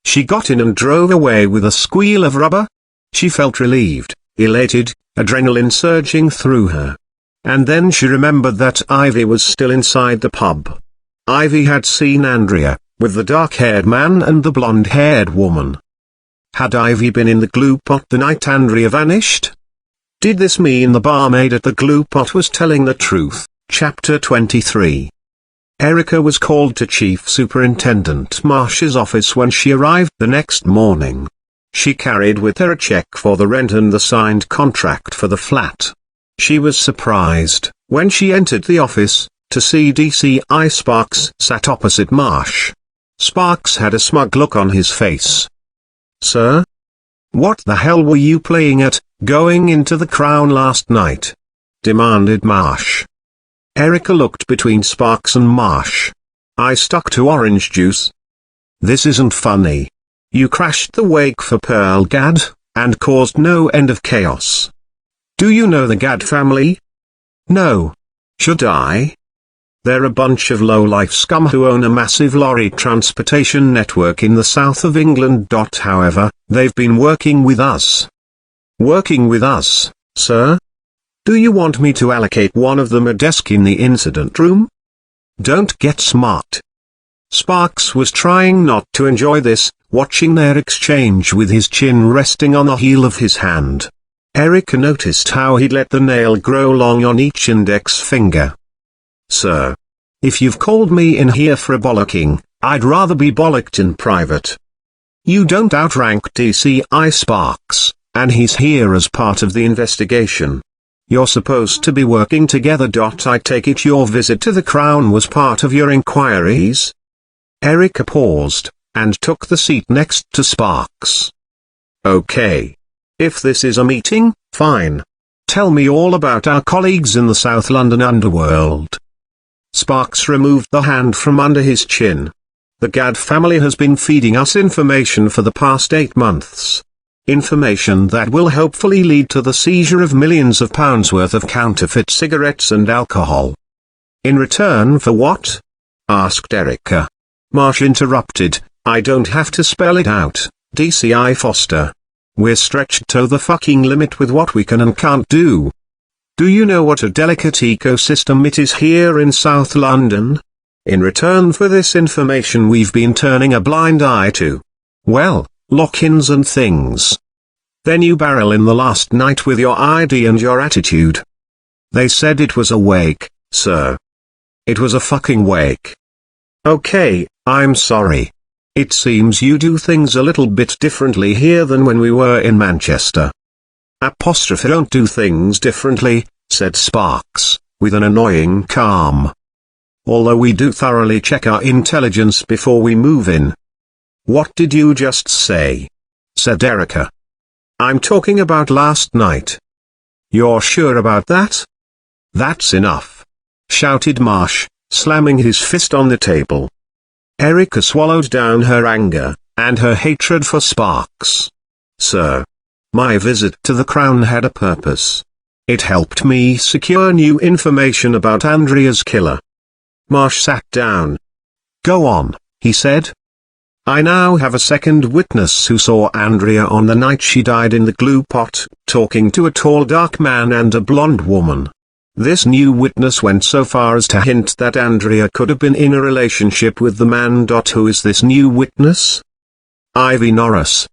Speaker 1: She got in and drove away with a squeal of rubber. She felt relieved, elated, adrenaline surging through her. And then she remembered that Ivy was still inside the pub. Ivy had seen Andrea, with the dark-haired man and the blonde-haired woman. Had Ivy been in the glue pot the night Andrea vanished? Did this mean the barmaid at the glue pot was telling the truth? Chapter 23. Erica was called to Chief Superintendent Marsh's office when she arrived the next morning. She carried with her a check for the rent and the signed contract for the flat. She was surprised, when she entered the office, to see DCI Sparks sat opposite Marsh. Sparks had a smug look on his face. "Sir? What the hell were you playing at, going into the Crown last night?" demanded Marsh. Erica looked between Sparks and Marsh. "I stuck to orange juice." "This isn't funny. You crashed the wake for Pearl Gad, and caused no end of chaos. Do you know the Gad family?" "No. Should I?" "They're a bunch of low-life scum who own a massive lorry transportation network in the south of England. However, they've been working with us." "Working with us, sir? Do you want me to allocate one of them a desk in the incident room?" "Don't get smart." Sparks was trying not to enjoy this, watching their exchange with his chin resting on the heel of his hand. Erica noticed how he'd let the nail grow long on each index finger. "Sir, if you've called me in here for a bollocking, I'd rather be bollocked in private. You don't outrank DCI Sparks, and he's here as part of the investigation. You're supposed to be working together. I take it your visit to the Crown was part of your inquiries?" Erica paused, and took the seat next to Sparks. "Okay. If this is a meeting, fine. Tell me all about our colleagues in the South London underworld." Sparks removed the hand from under his chin. "The Gad family has been feeding us information for the past 8 months. Information that will hopefully lead to the seizure of millions of pounds worth of counterfeit cigarettes and alcohol." "In return for what?" asked Erica. Marsh interrupted. "I don't have to spell it out, DCI Foster. We're stretched to the fucking limit with what we can and can't do. Do you know what a delicate ecosystem it is here in South London? In return for this information we've been turning a blind eye to, well, lock-ins and things. Then you barrel in the last night with your ID and your attitude." "They said it was a wake, sir." "It was a fucking wake." "Okay, I'm sorry. It seems you do things a little bit differently here than when we were in Manchester." "Don't do things differently," said Sparks, with an annoying calm. "Although we do thoroughly check our intelligence before we move in." "What did you just say?" said Erica. "I'm talking about last night." "You're sure about that?" "That's enough," shouted Marsh, slamming his fist on the table. Erica swallowed down her anger, and her hatred for Sparks. "Sir, my visit to the Crown had a purpose. It helped me secure new information about Andrea's killer." Marsh sat down. "Go on," he said. "I now have a second witness who saw Andrea on the night she died in the glue pot, talking to a tall dark man and a blonde woman. This new witness went so far as to hint that Andrea could have been in a relationship with the man. Who is this new witness?" "Ivy Norris."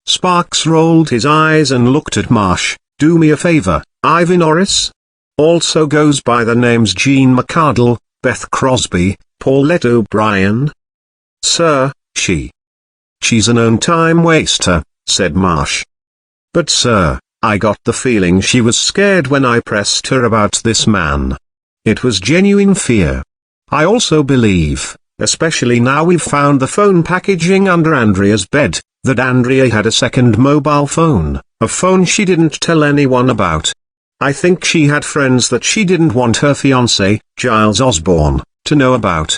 Speaker 1: Sparks rolled his eyes and looked at Marsh. "Do me a favor, Ivy Norris? Also goes by the names Jean McArdle, Beth Crosby, Paulette O'Brien?" "Sir, she's a known time waster," said Marsh. "But sir, I got the feeling she was scared when I pressed her about this man. It was genuine fear. I also believe, especially now we've found the phone packaging under Andrea's bed, that Andrea had a second mobile phone, a phone she didn't tell anyone about. I think she had friends that she didn't want her fiancé, Giles Osborne, to know about.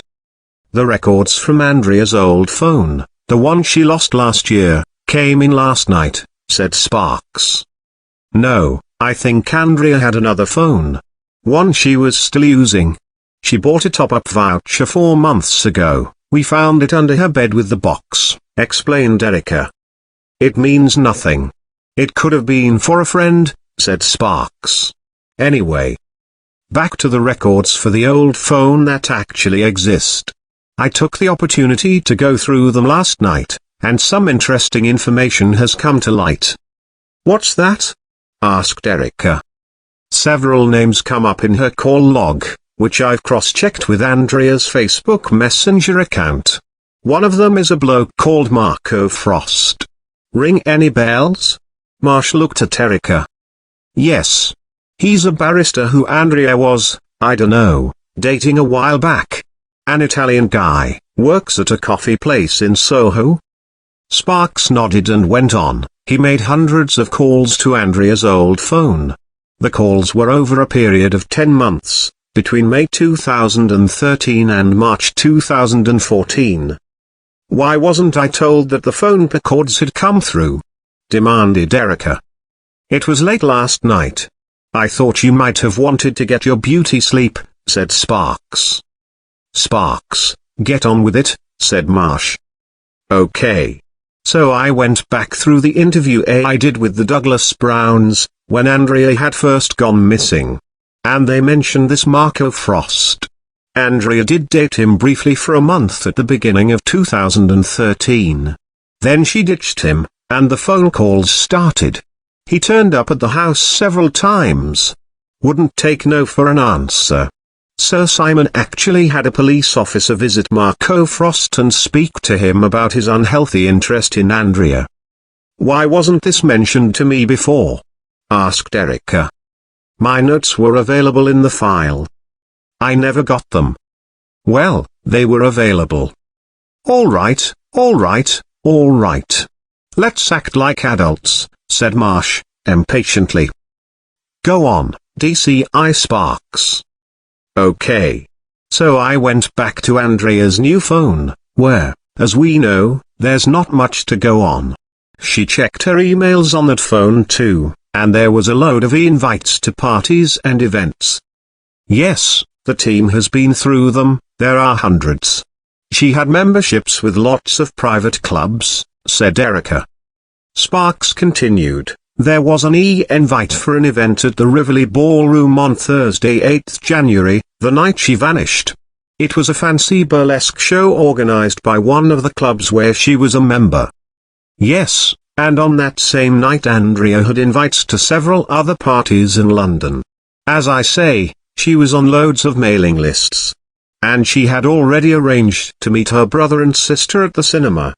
Speaker 1: The records from Andrea's old phone, the one she lost last year, came in last night," said Sparks. "No, I think Andrea had another phone. One she was still using. She bought a top-up voucher 4 months ago. We found it under her bed with the box," explained Erica. "It means nothing. It could have been for a friend," said Sparks. "Anyway, back to the records for the old phone that actually exist. I took the opportunity to go through them last night, and some interesting information has come to light." "What's that?" asked Erica. "Several names come up in her call log, which I've cross-checked with Andrea's Facebook Messenger account. One of them is a bloke called Marco Frost. Ring any bells? Marsh looked at Erica. Yes. He's a barrister who Andrea was, I dunno, dating a while back. An Italian guy, works at a coffee place in Soho. Sparks nodded and went on. He made hundreds of calls to Andrea's old phone. The calls were over a period of 10 months, between May 2013 and March 2014. Why wasn't I told that the phone records had come through? Demanded Erica. It was late last night. I thought you might have wanted to get your beauty sleep, said Sparks. Sparks, get on with it, said Marsh. Okay. So I went back through the interview I did with the Douglas Browns, when Andrea had first gone missing. And they mentioned this Marco Frost. Andrea did date him briefly for a month at the beginning of 2013. Then she ditched him, and the phone calls started. He turned up at the house several times. Wouldn't take no for an answer. Sir Simon actually had a police officer visit Marco Frost and speak to him about his unhealthy interest in Andrea. Why wasn't this mentioned to me before? Asked Erica. My notes were available in the file. I never got them. Well, they were available. All right, all right, all right. Let's act like adults, said Marsh, impatiently. Go on, DCI Sparks. Okay. So I went back to Andrea's new phone, where, as we know, there's not much to go on. She checked her emails on that phone too, and there was a load of invites to parties and events. Yes, the team has been through them, there are hundreds. She had memberships with lots of private clubs, said Erica. Sparks continued. There was an invite for an event at the Rivoli Ballroom on Thursday 8th January, the night she vanished. It was a fancy burlesque show organized by one of the clubs where she was a member. Yes, and on that same night Andrea had invites to several other parties in London. As I say, she was on loads of mailing lists. And she had already arranged to meet her brother and sister at the cinema.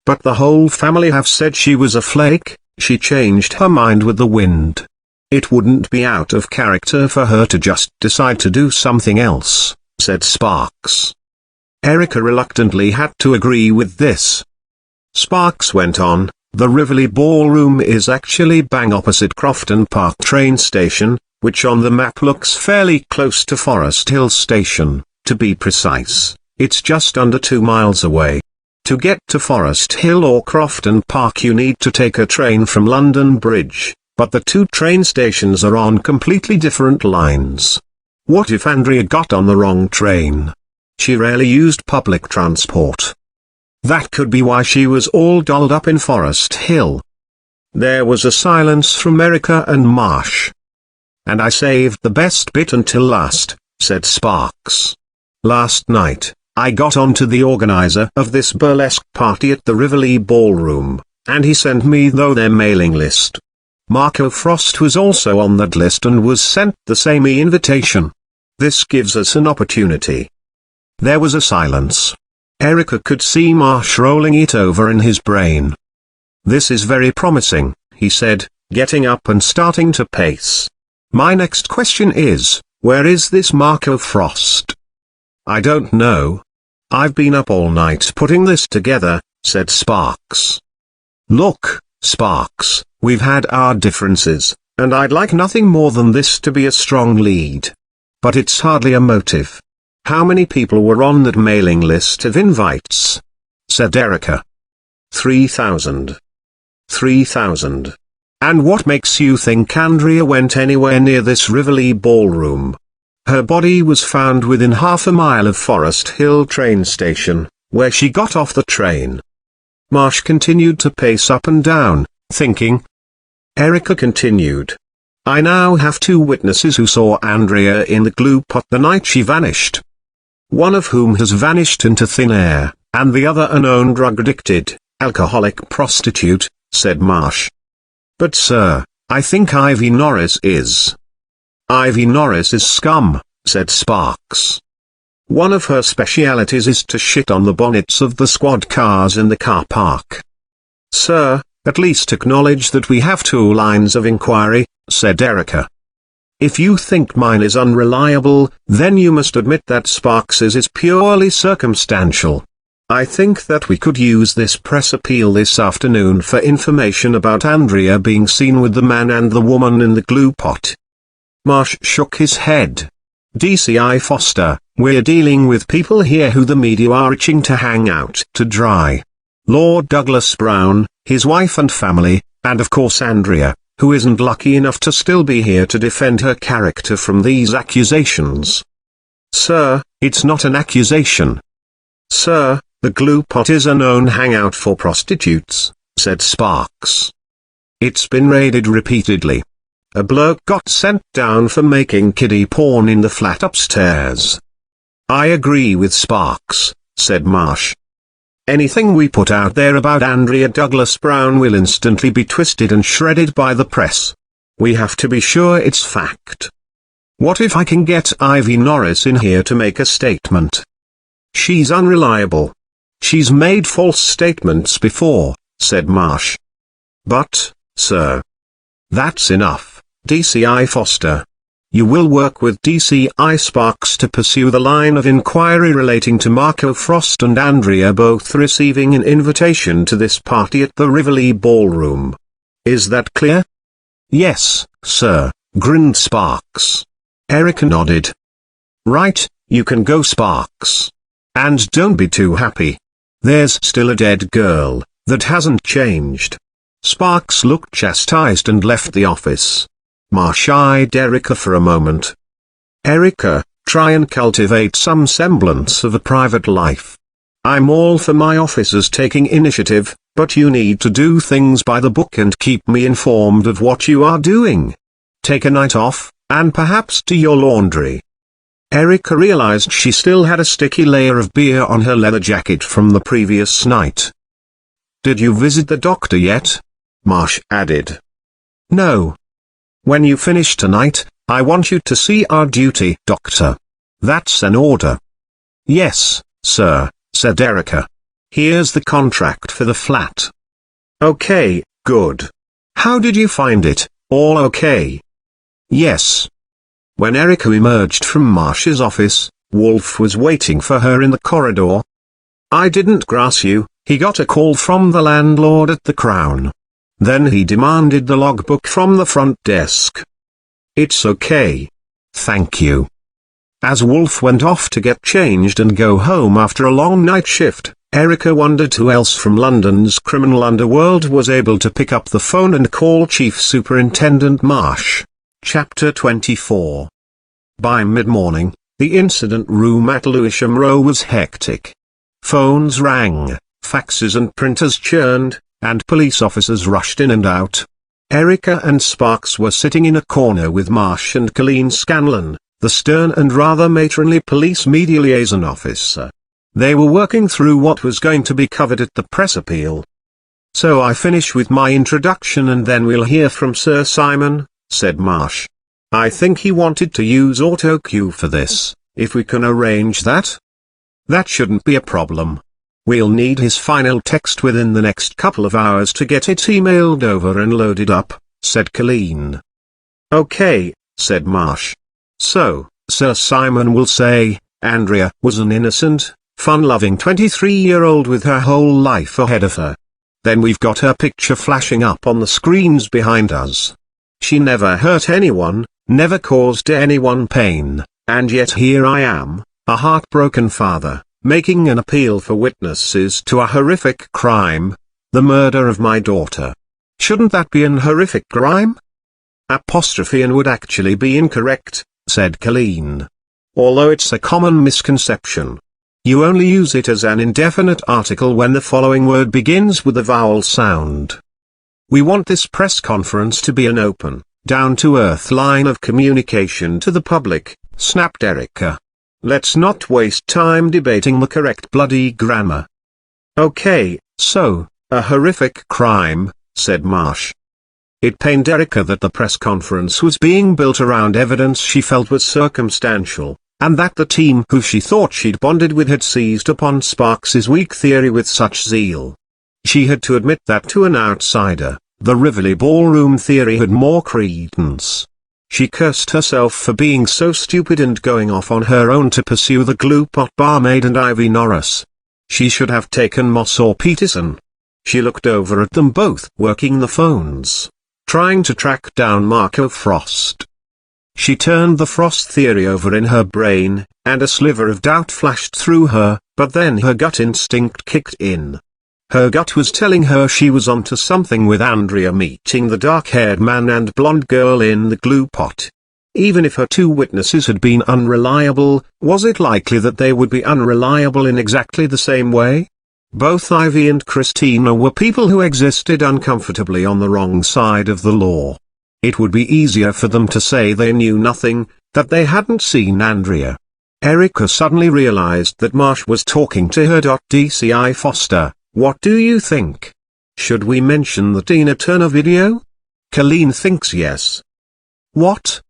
Speaker 1: But the whole family have said she was a flake. She changed her mind with the wind. It wouldn't be out of character for her to just decide to do something else, said Sparks. Erica reluctantly had to agree with this. Sparks went on, the Rivoli Ballroom is actually bang opposite Crofton Park train station, which on the map looks fairly close to Forest Hill Station, to be precise. It's just under 2 miles away. To get to Forest Hill or Crofton Park you need to take a train from London Bridge, but the two train stations are on completely different lines. What if Andrea got on the wrong train? She rarely used public transport. That could be why she was all dolled up in Forest Hill. There was a silence from Erica and Marsh. And I saved the best bit until last, said Sparks. Last night, I got on to the organizer of this burlesque party at the Rivoli Ballroom, and he sent me their mailing list. Marco Frost was also on that list and was sent the same invitation. This gives us an opportunity. There was a silence. Erica could see Marsh rolling it over in his brain. This is very promising, he said, getting up and starting to pace. My next question is, where is this Marco Frost? I don't know. I've been up all night putting this together, said Sparks. Look, Sparks, we've had our differences, and I'd like nothing more than this to be a strong lead. But it's hardly a motive. How many people were on that mailing list of invites? Said Erica. 3,000. 3,000. And what makes you think Andrea went anywhere near this Rivoli Ballroom? Her body was found within half a mile of Forest Hill train station, where she got off the train. Marsh continued to pace up and down, thinking. Erica continued. I now have 2 witnesses who saw Andrea in the glue pot the night she vanished. One of whom has vanished into thin air, and the other a known drug-addicted, alcoholic prostitute, said Marsh. But sir, I think Ivy Norris is. Ivy Norris is scum, said Sparks. One of her specialities is to shit on the bonnets of the squad cars in the car park. Sir, at least acknowledge that we have two lines of inquiry, said Erica. If you think mine is unreliable, then you must admit that Sparks's is purely circumstantial. I think that we could use this press appeal this afternoon for information about Andrea being seen with the man and the woman in the glue pot. Marsh shook his head. DCI Foster, we're dealing with people here who the media are itching to hang out to dry. Lord Douglas Brown, his wife and family, and of course Andrea, who isn't lucky enough to still be here to defend her character from these accusations. Sir, it's not an accusation. Sir, the glue pot is a known hangout for prostitutes, said Sparks. It's been raided repeatedly. A bloke got sent down for making kiddie porn in the flat upstairs. I agree with Sparks, said Marsh. Anything we put out there about Andrea Douglas Brown will instantly be twisted and shredded by the press. We have to be sure it's fact. What if I can get Ivy Norris in here to make a statement? She's unreliable. She's made false statements before, said Marsh. But, sir. That's enough, DCI Foster. You will work with DCI Sparks to pursue the line of inquiry relating to Marco Frost and Andrea both receiving an invitation to this party at the Rivoli Ballroom. Is that clear? Yes, sir, grinned Sparks. Erica nodded. Right, you can go, Sparks. And don't be too happy. There's still a dead girl, that hasn't changed. Sparks looked chastised and left the office. Marsh eyed Erica for a moment. Erica, try and cultivate some semblance of a private life. I'm all for my officers taking initiative, but you need to do things by the book and keep me informed of what you are doing. Take a night off, and perhaps do your laundry. Erica realized she still had a sticky layer of beer on her leather jacket from the previous night. Did you visit the doctor yet? Marsh added. No. When you finish tonight, I want you to see our duty doctor. That's an order. Yes, sir, said Erica. Here's the contract for the flat. Okay, good. How did you find it? All okay? Yes. When Erica emerged from Marsh's office, Wolf was waiting for her in the corridor. I didn't grass you, he got a call from the landlord at the Crown. Then he demanded the logbook from the front desk. It's okay. Thank you. As Wolf went off to get changed and go home after a long night shift, Erica wondered who else from London's criminal underworld was able to pick up the phone and call Chief Superintendent Marsh. Chapter 24. By mid-morning, the incident room at Lewisham Row was hectic. Phones rang, faxes and printers churned, and police officers rushed in and out. Erica and Sparks were sitting in a corner with Marsh and Colleen Scanlon, the stern and rather matronly police media liaison officer. They were working through what was going to be covered at the press appeal. So I finish with my introduction and then we'll hear from Sir Simon, said Marsh. I think he wanted to use auto-cue for this, if we can arrange that. That shouldn't be a problem. We'll need his final text within the next couple of hours to get it emailed over and loaded up, said Colleen. Okay, said Marsh. So, Sir Simon will say, Andrea was an innocent, fun-loving 23-year-old with her whole life ahead of her. Then we've got her picture flashing up on the screens behind us. She never hurt anyone, never caused anyone pain, and yet here I am, a heartbroken father, making an appeal for witnesses to a horrific crime, the murder of my daughter. Shouldn't that be an horrific crime? Apostrophe "and" would actually be incorrect, said Colleen. Although it's a common misconception. You only use it as an indefinite article when the following word begins with a vowel sound. We want this press conference to be an open, down-to-earth line of communication to the public, snapped Erica. Let's not waste time debating the correct bloody grammar. Okay, so, a horrific crime, said Marsh. It pained Erica that the press conference was being built around evidence she felt was circumstantial, and that the team who she thought she'd bonded with had seized upon Sparks's weak theory with such zeal. She had to admit that to an outsider, the Rivoli ballroom theory had more credence. She cursed herself for being so stupid and going off on her own to pursue the glue pot barmaid and Ivy Norris. She should have taken Moss or Peterson. She looked over at them both working the phones, trying to track down Marco Frost. She turned the Frost theory over in her brain, and a sliver of doubt flashed through her, but then her gut instinct kicked in. Her gut was telling her she was onto something with Andrea meeting the dark-haired man and blonde girl in the glue pot. Even if her two witnesses had been unreliable, was it likely that they would be unreliable in exactly the same way? Both Ivy and Christina were people who existed uncomfortably on the wrong side of the law. It would be easier for them to say they knew nothing, that they hadn't seen Andrea. Erica suddenly realized that Marsh was talking to her. DCI Foster, what do you think? Should we mention the Tina Turner video? Colleen thinks yes. What?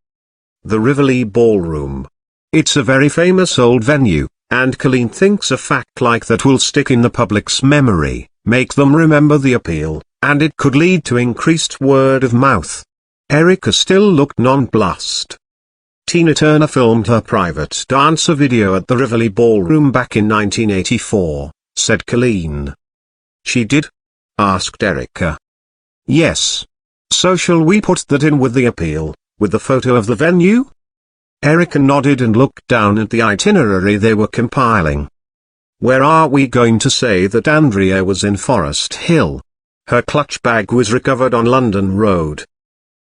Speaker 1: The Rivoli Ballroom. It's a very famous old venue, and Colleen thinks a fact like that will stick in the public's memory, make them remember the appeal, and it could lead to increased word of mouth. Erica still looked nonplussed. Tina Turner filmed her private dancer video at the Rivoli Ballroom back in 1984, said Colleen. She did? Asked Erica. Yes. So shall we put that in with the appeal, with the photo of the venue? Erica nodded and looked down at the itinerary they were compiling. Where are we going to say that Andrea was in Forest Hill? Her clutch bag was recovered on London Road.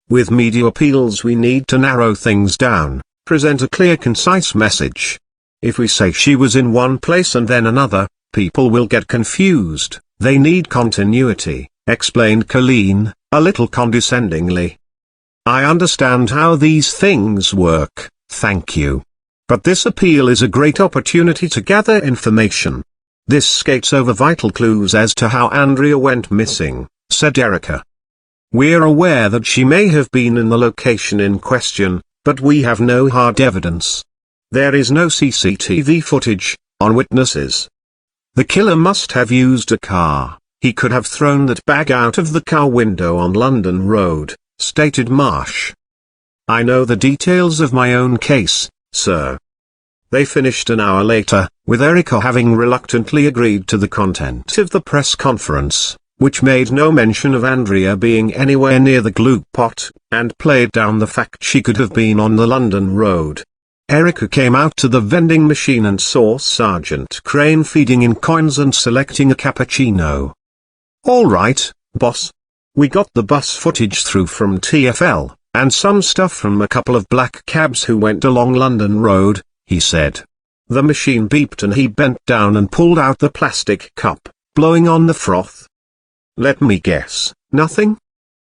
Speaker 1: With media appeals we need to narrow things down, present a clear concise message. If we say she was in one place and then another, people will get confused. They need continuity, explained Colleen, a little condescendingly. I understand how these things work, thank you. But this appeal is a great opportunity to gather information. This skates over vital clues as to how Andrea went missing, said Erica. We're aware that she may have been in the location in question, but we have no hard evidence. There is no CCTV footage on witnesses. The killer must have used a car. He could have thrown that bag out of the car window on London Road, stated Marsh. I know the details of my own case, sir. They finished an hour later, with Erica having reluctantly agreed to the content of the press conference, which made no mention of Andrea being anywhere near the glue pot, and played down the fact she could have been on the London Road. Erica came out to the vending machine and saw Sergeant Crane feeding in coins and selecting a cappuccino. All right, boss. We got the bus footage through from TfL, and some stuff from a couple of black cabs who went along London Road, he said. The machine beeped and he bent down and pulled out the plastic cup, blowing on the froth. Let me guess, nothing?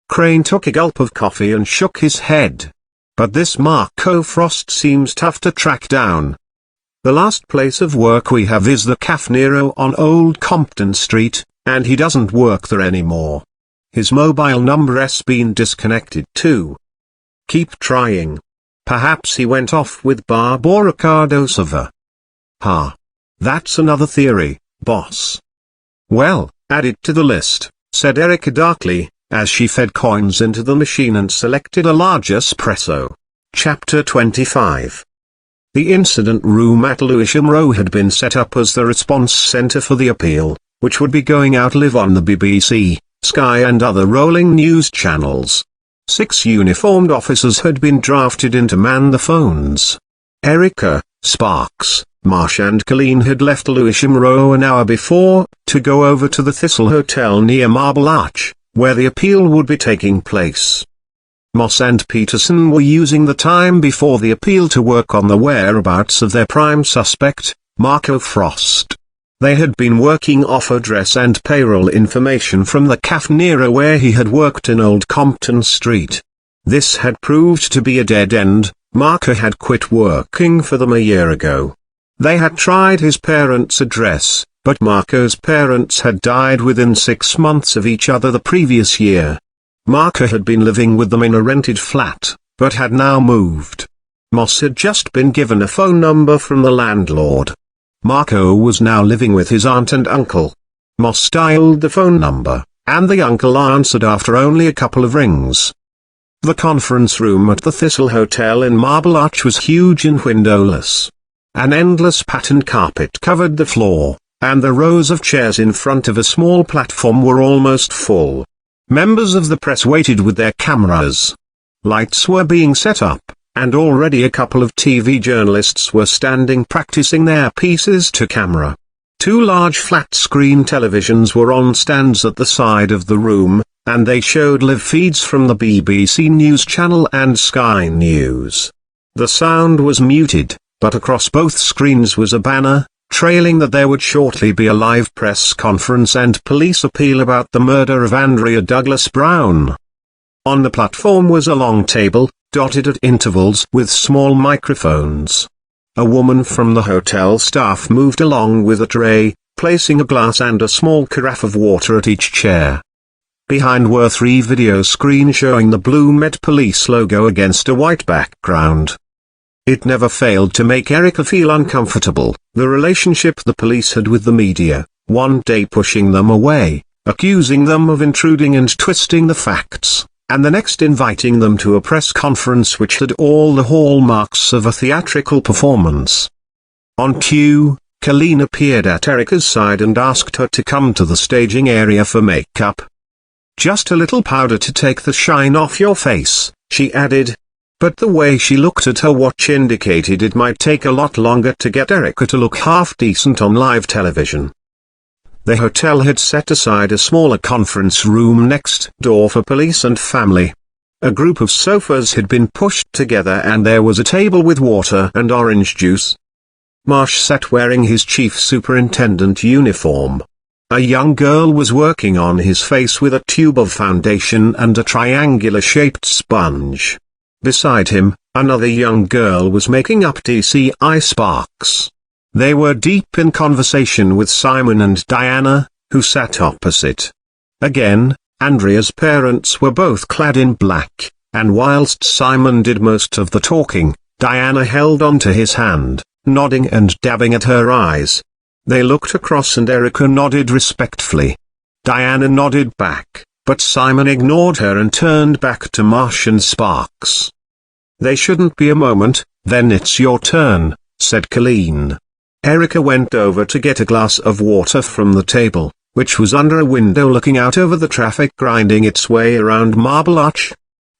Speaker 1: Crane took a gulp of coffee and shook his head. But this Marco Frost seems tough to track down. The last place of work we have is the Cafe Nero on Old Compton Street, and he doesn't work there anymore. His mobile number's been disconnected too. Keep trying. Perhaps he went off with Barbara Cardosova. Ha. That's another theory, boss. Well, add it to the list, said Erica darkly, as she fed coins into the machine and selected a large espresso. Chapter 25. The incident room at Lewisham Row had been set up as the response centre for the appeal, which would be going out live on the BBC, Sky and other rolling news channels. 6 uniformed officers had been drafted in to man the phones. Erica, Sparks, Marsh and Colleen had left Lewisham Row an hour before, to go over to the Thistle Hotel near Marble Arch, where the appeal would be taking place. Moss and Peterson were using the time before the appeal to work on the whereabouts of their prime suspect, Marco Frost. They had been working off address and payroll information from the Cafe Nero where he had worked in Old Compton Street. This had proved to be a dead end. Marco had quit working for them a year ago. They had tried his parents' address, but Marco's parents had died within 6 months of each other the previous year. Marco had been living with them in a rented flat, but had now moved. Moss had just been given a phone number from the landlord. Marco was now living with his aunt and uncle. Moss dialed the phone number, and the uncle answered after only a couple of rings. The conference room at the Thistle Hotel in Marble Arch was huge and windowless. An endless patterned carpet covered the floor, and the rows of chairs in front of a small platform were almost full. Members of the press waited with their cameras. Lights were being set up, and already a couple of TV journalists were standing practicing their pieces to camera. Two large flat-screen televisions were on stands at the side of the room, and they showed live feeds from the BBC News Channel and Sky News. The sound was muted, but across both screens was a banner, trailing that there would shortly be a live press conference and police appeal about the murder of Andrea Douglas Brown. On the platform was a long table, dotted at intervals with small microphones. A woman from the hotel staff moved along with a tray, placing a glass and a small carafe of water at each chair. Behind were 3 video screens showing the Blue Met Police logo against a white background. It never failed to make Erica feel uncomfortable, the relationship the police had with the media, one day pushing them away, accusing them of intruding and twisting the facts, and the next inviting them to a press conference which had all the hallmarks of a theatrical performance. On cue, Colleen appeared at Erica's side and asked her to come to the staging area for makeup. "Just a little powder to take the shine off your face," she added. But the way she looked at her watch indicated it might take a lot longer to get Erica to look half decent on live television. The hotel had set aside a smaller conference room next door for police and family. A group of sofas had been pushed together and there was a table with water and orange juice. Marsh sat wearing his chief superintendent uniform. A young girl was working on his face with a tube of foundation and a triangular-shaped sponge. Beside him, another young girl was making up DCI sparks. They were deep in conversation with Simon and Diana, who sat opposite. Again, Andrea's parents were both clad in black, and whilst Simon did most of the talking, Diana held onto his hand, nodding and dabbing at her eyes. They looked across and Erica nodded respectfully. Diana nodded back, but Simon ignored her and turned back to Marsh and Sparks. "They shouldn't be a moment, then it's your turn," said Colleen. Erica went over to get a glass of water from the table, which was under a window looking out over the traffic grinding its way around Marble Arch.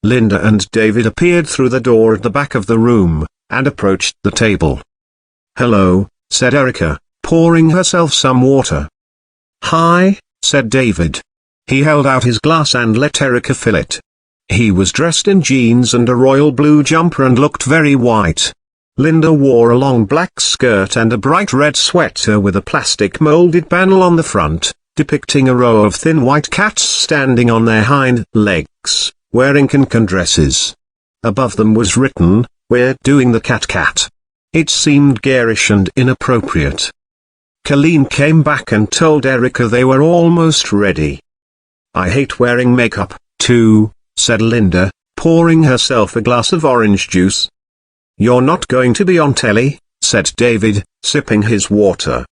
Speaker 1: Linda and David appeared through the door at the back of the room, and approached the table. "Hello," said Erica, pouring herself some water. "Hi," said David. He held out his glass and let Erica fill it. He was dressed in jeans and a royal blue jumper and looked very white. Linda wore a long black skirt and a bright red sweater with a plastic molded panel on the front, depicting a row of thin white cats standing on their hind legs, wearing cancan dresses. Above them was written, "We're doing the cat." It seemed garish and inappropriate. Colleen came back and told Erica they were almost ready. "I hate wearing makeup, too," said Linda, pouring herself a glass of orange juice. "You're not going to be on telly," said David, sipping his water.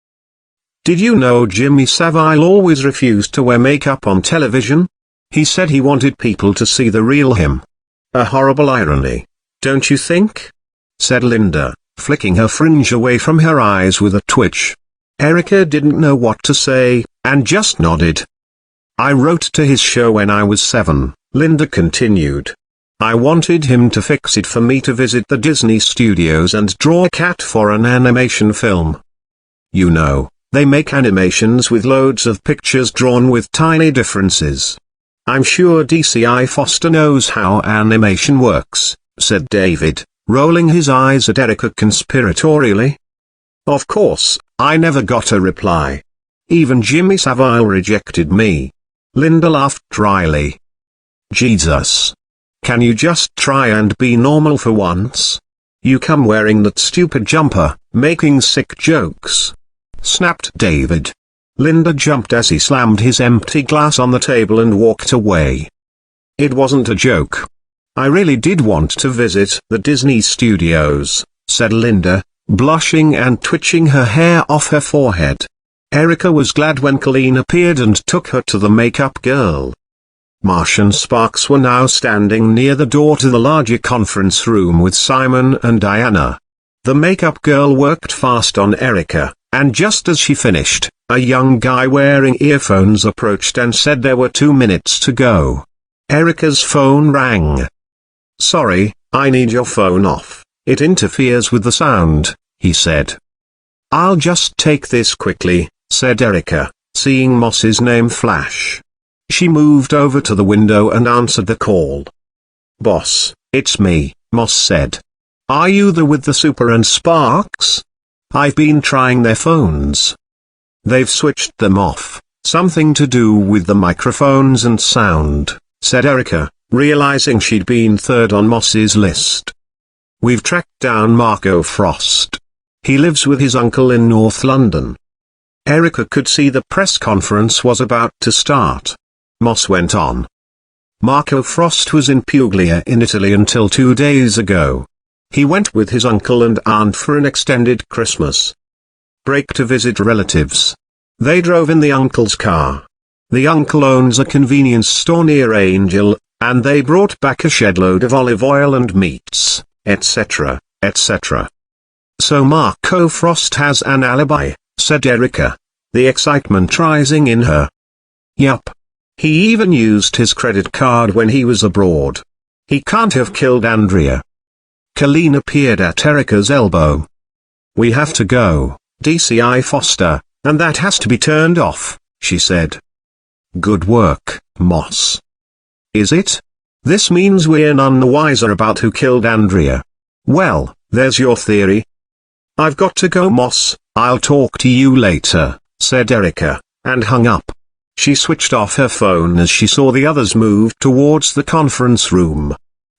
Speaker 1: "Did you know Jimmy Savile always refused to wear makeup on television? He said he wanted people to see the real him. A horrible irony, don't you think?" said Linda, flicking her fringe away from her eyes with a twitch. Erica didn't know what to say, and just nodded. "I wrote to his show when I was 7, Linda continued. "I wanted him to fix it for me to visit the Disney studios and draw a cat for an animation film. You know, they make animations with loads of pictures drawn with tiny differences. I'm sure DCI Foster knows how animation works," said David, rolling his eyes at Erica conspiratorially. "Of course, I never got a reply. Even Jimmy Savile rejected me." Linda laughed dryly. "Jesus. Can you just try and be normal for once? You come wearing that stupid jumper, making sick jokes," snapped David. Linda jumped as he slammed his empty glass on the table and walked away. It wasn't a joke. I really did want to visit the Disney studios, said Linda, blushing and twitching her hair off her forehead. Erica was glad when Colleen appeared and took her to the makeup girl. Marsh and Sparks were now standing near the door to the larger conference room with Simon and Diana. The makeup girl worked fast on Erica, and just as she finished, a young guy wearing earphones approached and said there were 2 minutes to go. Erica's phone rang. "Sorry, I need your phone off. It interferes with the sound," he said. "I'll just take this quickly," said Erica, seeing Moss's name flash. She moved over to the window and answered the call. "Boss, it's me," Moss said. "Are you there with the Super and Sparks? I've been trying their phones. They've switched them off, something to do with the microphones and sound," said Erica, realizing she'd been third on Moss's list. "We've tracked down Marco Frost. He lives with his uncle in North London." Erica could see the press conference was about to start. Moss went on. "Marco Frost was in Puglia in Italy until 2 days ago. He went with his uncle and aunt for an extended Christmas break to visit relatives. They drove in the uncle's car. The uncle owns a convenience store near Angel, and they brought back a shed-load of olive oil and meats, etc., etc." "So Marco Frost has an alibi," said Erica, the excitement rising in her. "Yup. He even used his credit card when he was abroad. He can't have killed Andrea." Colleen appeared at Erica's elbow. "We have to go, DCI Foster, and that has to be turned off," she said. "Good work, Moss." "Is it? This means we're none the wiser about who killed Andrea. Well, there's your theory." "I've got to go, Moss, I'll talk to you later," said Erica, and hung up. She switched off her phone as she saw the others move towards the conference room.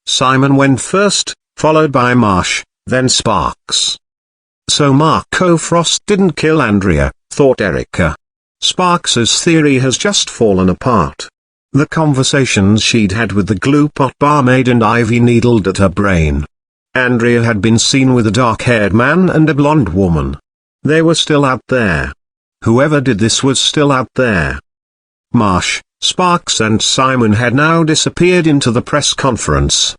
Speaker 1: Simon went first, followed by Marsh, then Sparks. "So Marco Frost didn't kill Andrea," thought Erica. Sparks's theory has just fallen apart. The conversations she'd had with the glue pot barmaid and Ivy needled at her brain. Andrea had been seen with a dark-haired man and a blonde woman. They were still out there. Whoever did this was still out there. Marsh, Sparks and Simon had now disappeared into the press conference.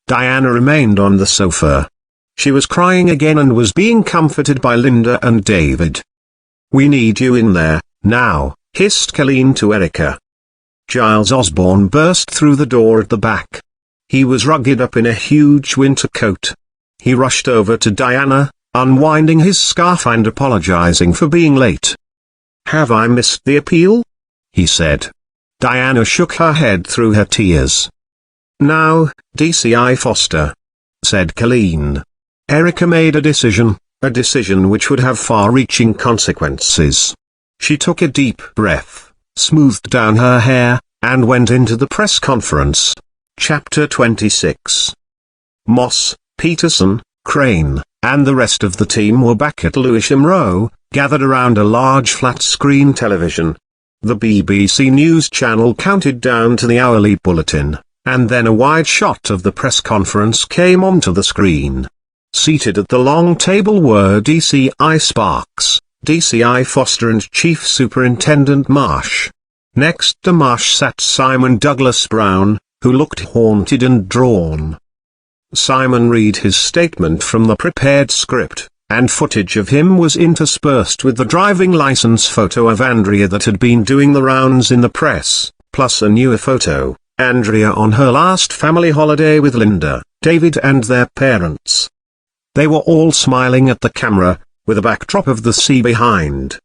Speaker 1: Diana remained on the sofa. She was crying again and was being comforted by Linda and David. "We need you in there, now," hissed Colleen to Erica. Giles Osborne burst through the door at the back. He was rugged up in a huge winter coat. He rushed over to Diana, unwinding his scarf and apologizing for being late. "Have I missed the appeal?" he said. Diana shook her head through her tears. "Now, DCI Foster," said Colleen. Erica made a decision which would have far-reaching consequences. She took a deep breath, smoothed down her hair, and went into the press conference. Chapter 26. Moss, Peterson, Crane, and the rest of the team were back at Lewisham Row, gathered around a large flat-screen television. The BBC News channel counted down to the hourly bulletin, and then a wide shot of the press conference came onto the screen. Seated at the long table were DCI Sparks, DCI Foster and Chief Superintendent Marsh. Next to Marsh sat Simon Douglas Brown, who looked haunted and drawn. Simon read his statement from the prepared script, and footage of him was interspersed with the driving license photo of Andrea that had been doing the rounds in the press, plus a newer photo, Andrea on her last family holiday with Linda, David and their parents. They were all smiling at the camera, with a backdrop of the sea behind.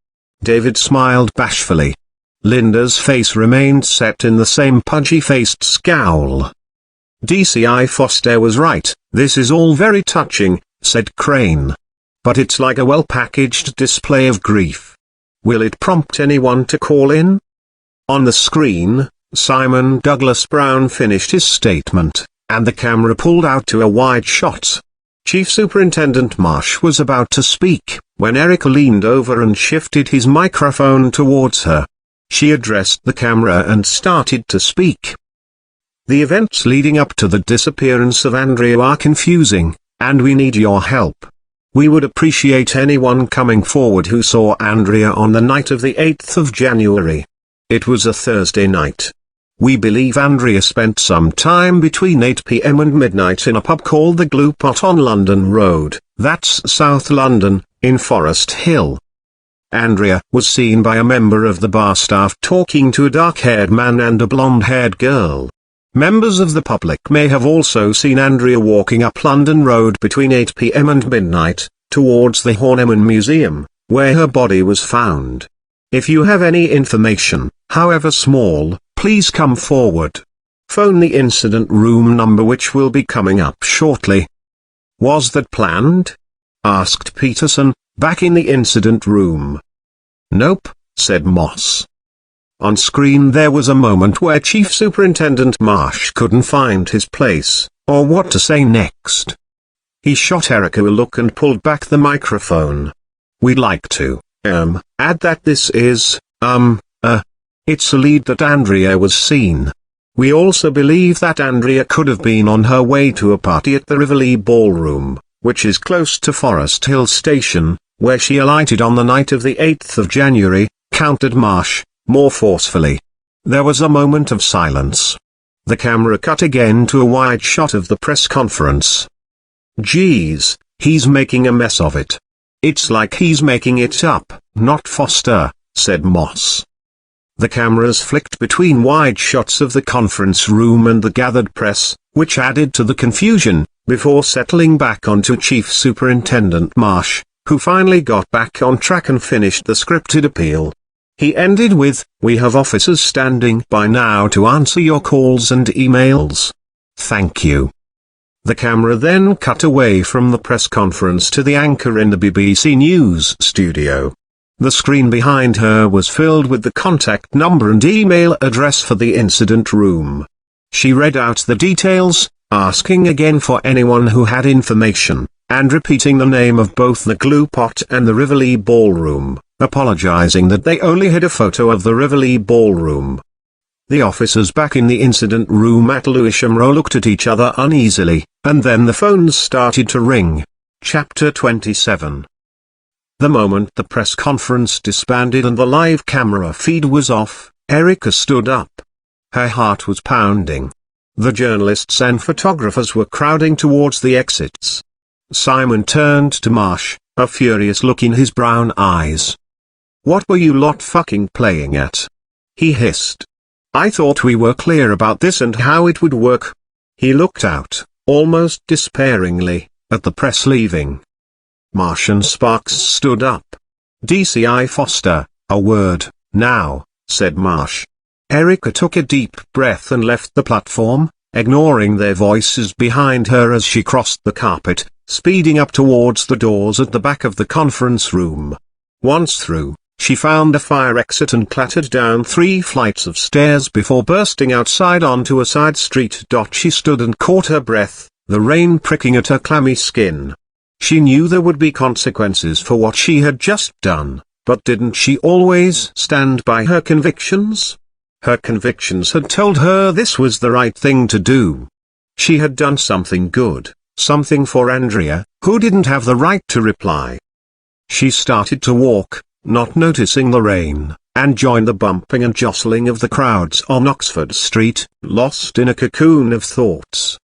Speaker 1: David smiled bashfully. Linda's face remained set in the same pudgy-faced scowl. DCI Foster was right, "This is all very touching," said Crane. "But it's like a well-packaged display of grief. Will it prompt anyone to call in?" On the screen, Simon Douglas Brown finished his statement, and the camera pulled out to a wide shot. Chief Superintendent Marsh was about to speak, when Erica leaned over and shifted his microphone towards her. She addressed the camera and started to speak. The events leading up to the disappearance of Andrea are confusing, and we need your help. We would appreciate anyone coming forward who saw Andrea on the night of the 8th of January. It was a Thursday night. We believe Andrea spent some time between 8 p.m. and midnight in a pub called the Glue Pot on London Road, that's South London, in Forest Hill. Andrea was seen by a member of the bar staff talking to a dark-haired man and a blonde-haired girl. Members of the public may have also seen Andrea walking up London Road between 8 p.m. and midnight, towards the Horniman Museum, where her body was found. If you have any information, however small, please come forward. Phone the incident room number which will be coming up shortly. Was that planned? Asked Peterson, back in the incident room. Nope, said Moss. On screen there was a moment where Chief Superintendent Marsh couldn't find his place, or what to say next. He shot Erica a look and pulled back the microphone. We'd like to, add that this is, it's a lead that Andrea was seen. We also believe that Andrea could have been on her way to a party at the Rivoli Ballroom, which is close to Forest Hill Station, where she alighted on the night of the 8th of January, countered Marsh, more forcefully. There was a moment of silence. The camera cut again to a wide shot of the press conference. Geez, he's making a mess of it. It's like he's making it up, not Foster, said Moss. The cameras flicked between wide shots of the conference room and the gathered press, which added to the confusion, before settling back onto Chief Superintendent Marsh, who finally got back on track and finished the scripted appeal. He ended with, "We have officers standing by now to answer your calls and emails. Thank you." The camera then cut away from the press conference to the anchor in the BBC News studio. The screen behind her was filled with the contact number and email address for the incident room. She read out the details, asking again for anyone who had information, and repeating the name of both the Glue Pot and the Rivoli Ballroom, apologizing that they only had a photo of the Rivoli Ballroom. The officers back in the incident room at Lewisham Row looked at each other uneasily, and then the phones started to ring. Chapter 27. The moment the press conference disbanded and the live camera feed was off, Erica stood up. Her heart was pounding. The journalists and photographers were crowding towards the exits. Simon turned to Marsh, a furious look in his brown eyes. "What were you lot fucking playing at?" he hissed. "I thought we were clear about this and how it would work." He looked out, almost despairingly, at the press leaving. Marsh and Sparks stood up. "DCI Foster, a word, now," said Marsh. Erica took a deep breath and left the platform, ignoring their voices behind her as she crossed the carpet, speeding up towards the doors at the back of the conference room. Once through, she found a fire exit and clattered down 3 flights of stairs before bursting outside onto a side street. She stood and caught her breath, the rain pricking at her clammy skin. She knew there would be consequences for what she had just done, but didn't she always stand by her convictions? Her convictions had told her this was the right thing to do. She had done something good, something for Andrea, who didn't have the right to reply. She started to walk, not noticing the rain, and joined the bumping and jostling of the crowds on Oxford Street, lost in a cocoon of thoughts.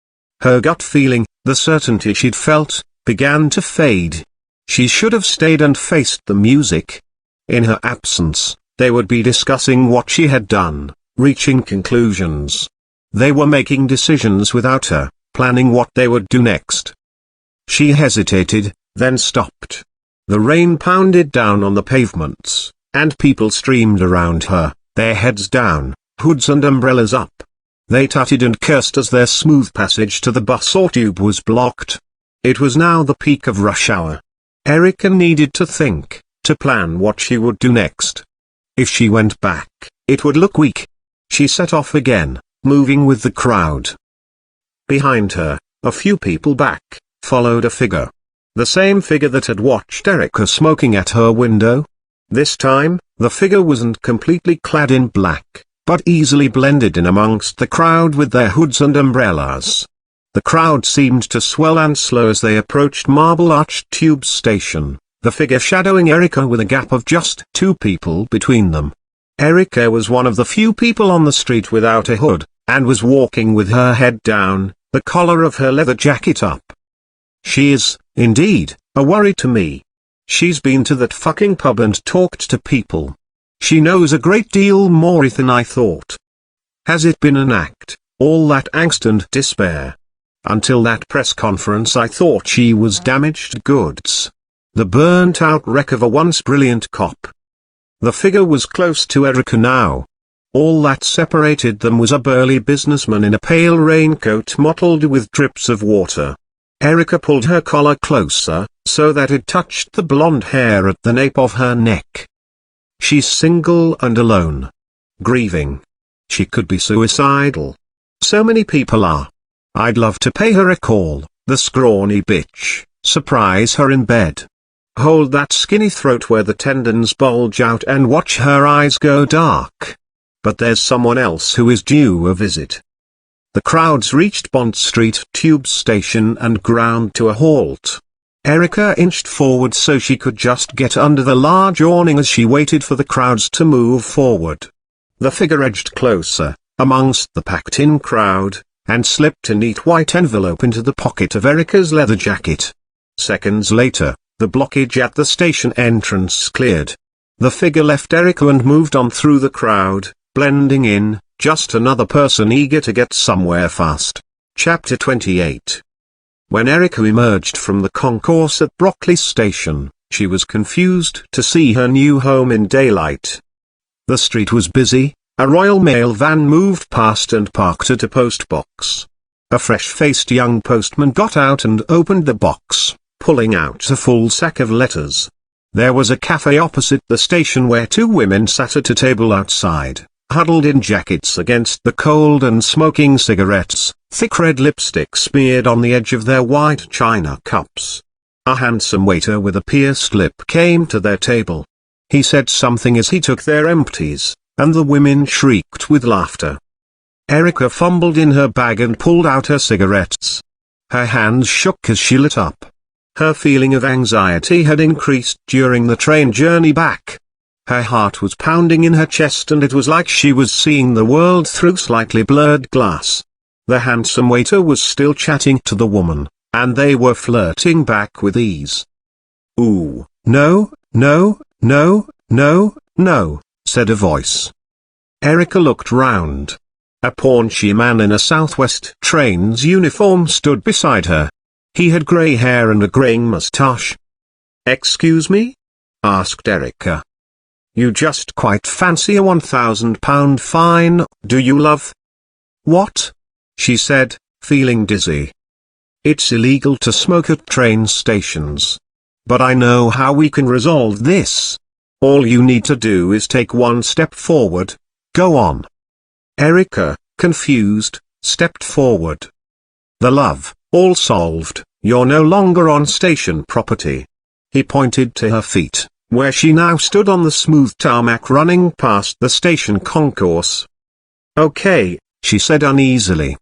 Speaker 1: Her gut feeling, the certainty she'd felt, began to fade. She should have stayed and faced the music. In her absence, they would be discussing what she had done, reaching conclusions. They were making decisions without her, planning what they would do next. She hesitated, then stopped. The rain pounded down on the pavements, and people streamed around her, their heads down, hoods and umbrellas up. They tutted and cursed as their smooth passage to the bus or tube was blocked. It was now the peak of rush hour. Erica needed to think, to plan what she would do next. If she went back, it would look weak. She set off again, moving with the crowd. Behind her, a few people back, followed a figure. The same figure that had watched Erica smoking at her window. This time, the figure wasn't completely clad in black, but easily blended in amongst the crowd with their hoods and umbrellas. The crowd seemed to swell and slow as they approached Marble Arch Tube Station, the figure shadowing Erica with a gap of just 2 people between them. Erica was one of the few people on the street without a hood, and was walking with her head down, the collar of her leather jacket up. She is, indeed, a worry to me. She's been to that fucking pub and talked to people. She knows a great deal more than I thought. Has it been an act, all that angst and despair? Until that press conference I thought she was damaged goods. The burnt-out wreck of a once brilliant cop. The figure was close to Erica now. All that separated them was a burly businessman in a pale raincoat mottled with drips of water. Erica pulled her collar closer, so that it touched the blonde hair at the nape of her neck. She's single and alone. Grieving. She could be suicidal. So many people are. I'd love to pay her a call, the scrawny bitch, surprise her in bed. Hold that skinny throat where the tendons bulge out and watch her eyes go dark. But there's someone else who is due a visit. The crowds reached Bond Street Tube Station and ground to a halt. Erica inched forward so she could just get under the large awning as she waited for the crowds to move forward. The figure edged closer, amongst the packed-in crowd, and slipped a neat white envelope into the pocket of Erica's leather jacket. Seconds later, the blockage at the station entrance cleared. The figure left Erica and moved on through the crowd, blending in, just another person eager to get somewhere fast. Chapter 28. When Erica emerged from the concourse at Brockley Station, she was confused to see her new home in daylight. The street was busy, a Royal Mail van moved past and parked at a post box. A fresh-faced young postman got out and opened the box, pulling out a full sack of letters. There was a cafe opposite the station where 2 women sat at a table outside, huddled in jackets against the cold and smoking cigarettes, thick red lipstick smeared on the edge of their white china cups. A handsome waiter with a pierced lip came to their table. He said something as he took their empties, and the women shrieked with laughter. Erica fumbled in her bag and pulled out her cigarettes. Her hands shook as she lit up. Her feeling of anxiety had increased during the train journey back. Her heart was pounding in her chest and it was like she was seeing the world through slightly blurred glass. The handsome waiter was still chatting to the woman, and they were flirting back with ease. "Ooh, no, no, no, no, no," said a voice. Erica looked round. A paunchy man in a Southwest Trains uniform stood beside her. He had grey hair and a greying moustache. "Excuse me?" asked Erica. "You just quite fancy a £1,000 fine, do you, love?" "What?" she said, feeling dizzy. "It's illegal to smoke at train stations. But I know how we can resolve this. All you need to do is take 1 step forward. Go on." Erica, confused, stepped forward. "The love, all solved, you're no longer on station property." He pointed to her feet, where she now stood on the smooth tarmac running past the station concourse. "Okay," she said uneasily.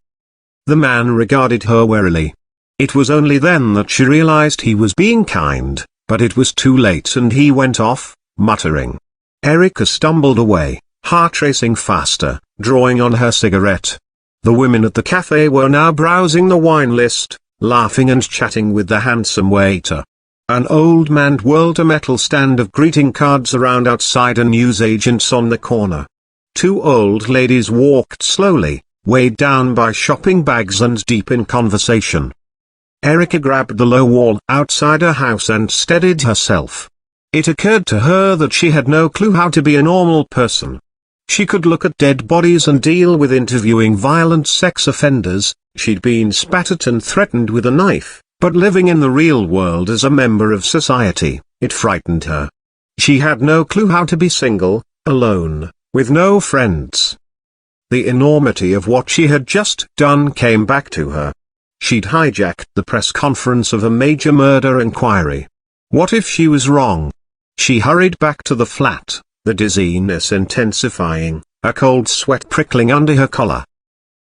Speaker 1: The man regarded her warily. It was only then that she realized he was being kind, but it was too late and he went off, muttering. Erica stumbled away, heart racing faster, drawing on her cigarette. The women at the cafe were now browsing the wine list, laughing and chatting with the handsome waiter. An old man whirled a metal stand of greeting cards around outside a newsagent's on the corner. 2 old ladies walked slowly, weighed down by shopping bags and deep in conversation. Erica grabbed the low wall outside her house and steadied herself. It occurred to her that she had no clue how to be a normal person. She could look at dead bodies and deal with interviewing violent sex offenders. She'd been spat at and threatened with a knife, but living in the real world as a member of society, it frightened her. She had no clue how to be single, alone, with no friends. The enormity of what she had just done came back to her. She'd hijacked the press conference of a major murder inquiry. What if she was wrong? She hurried back to the flat, the dizziness intensifying, a cold sweat prickling under her collar.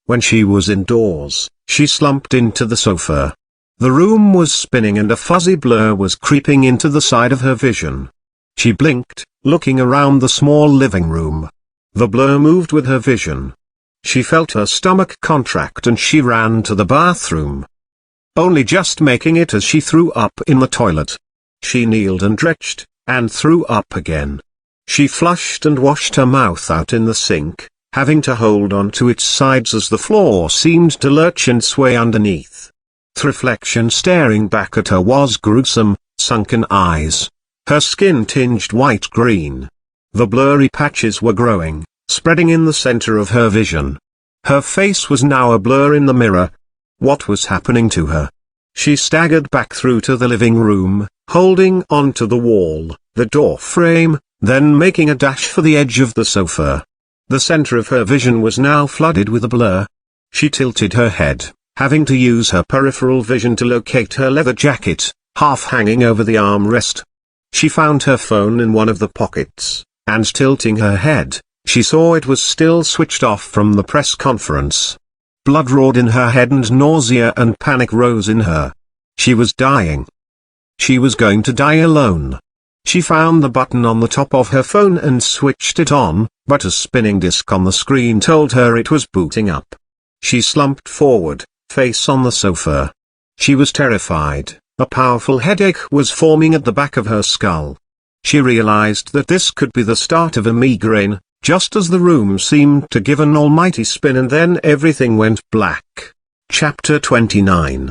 Speaker 1: When she was indoors, she slumped into the sofa. The room was spinning and a fuzzy blur was creeping into the side of her vision. She blinked, looking around the small living room. The blur moved with her vision. She felt her stomach contract and she ran to the bathroom. Only just making it as she threw up in the toilet. She kneeled and retched, and threw up again. She flushed and washed her mouth out in the sink, having to hold on to its sides as the floor seemed to lurch and sway underneath. The reflection staring back at her was gruesome, sunken eyes. Her skin tinged white-green. The blurry patches were growing, spreading in the center of her vision. Her face was now a blur in the mirror. What was happening to her? She staggered back through to the living room, holding onto the wall, the door frame, then making a dash for the edge of the sofa. The center of her vision was now flooded with a blur. She tilted her head, having to use her peripheral vision to locate her leather jacket, half hanging over the armrest. She found her phone in one of the pockets, and tilting her head, she saw it was still switched off from the press conference. Blood roared in her head and nausea and panic rose in her. She was dying. She was going to die alone. She found the button on the top of her phone and switched it on, but a spinning disk on the screen told her it was booting up. She slumped forward, face on the sofa. She was terrified. A powerful headache was forming at the back of her skull. She realized that this could be the start of a migraine, just as the room seemed to give an almighty spin and then everything went black. Chapter 29.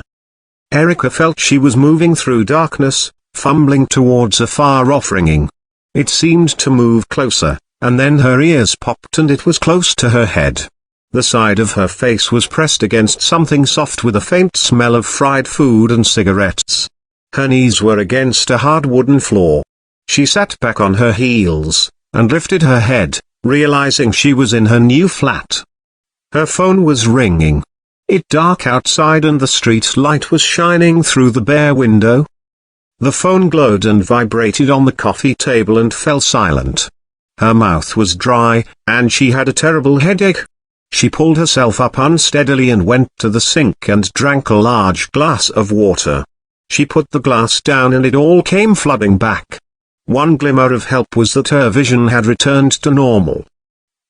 Speaker 1: Erica felt she was moving through darkness, fumbling towards a far-off ringing. It seemed to move closer, and then her ears popped and it was close to her head. The side of her face was pressed against something soft with a faint smell of fried food and cigarettes. Her knees were against a hard wooden floor. She sat back on her heels, and lifted her head, realizing she was in her new flat. Her phone was ringing. It dark outside and the street light was shining through the bare window. The phone glowed and vibrated on the coffee table and fell silent. Her mouth was dry, and she had a terrible headache. She pulled herself up unsteadily and went to the sink and drank a large glass of water. She put the glass down and it all came flooding back. One glimmer of help was that her vision had returned to normal.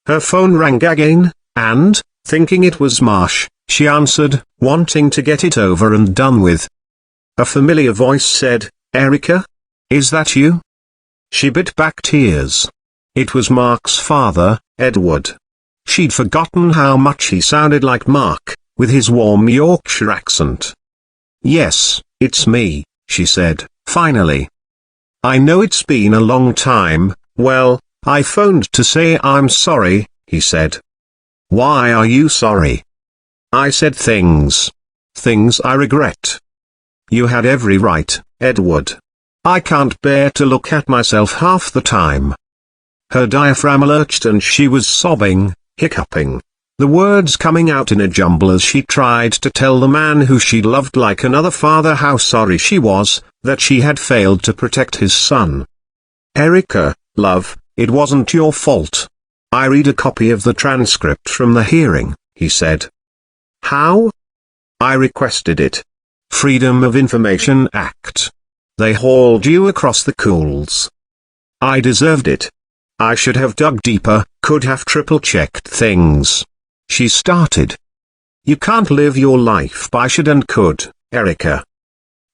Speaker 1: Her phone rang again, and, thinking it was Marsh, she answered, wanting to get it over and done with. A familiar voice said, "Erica? Is that you?" She bit back tears. It was Mark's father, Edward. She'd forgotten how much he sounded like Mark, with his warm Yorkshire accent. "Yes, it's me," she said, finally. "I know it's been a long time. Well, I phoned to say I'm sorry," he said. "Why are you sorry?" "I said things I regret." "You had every right, Edward. I can't bear to look at myself half the time." Her diaphragm lurched and she was sobbing, hiccuping, the words coming out in a jumble as she tried to tell the man who she loved like another father how sorry she was, that she had failed to protect his son. "Erica, love, it wasn't your fault. I read a copy of the transcript from the hearing," he said. "How?" "I requested it. Freedom of Information Act. They hauled you across the coals. I deserved it. I should have dug deeper, could have triple-checked things." She started. "You can't live your life by should and could, Erica.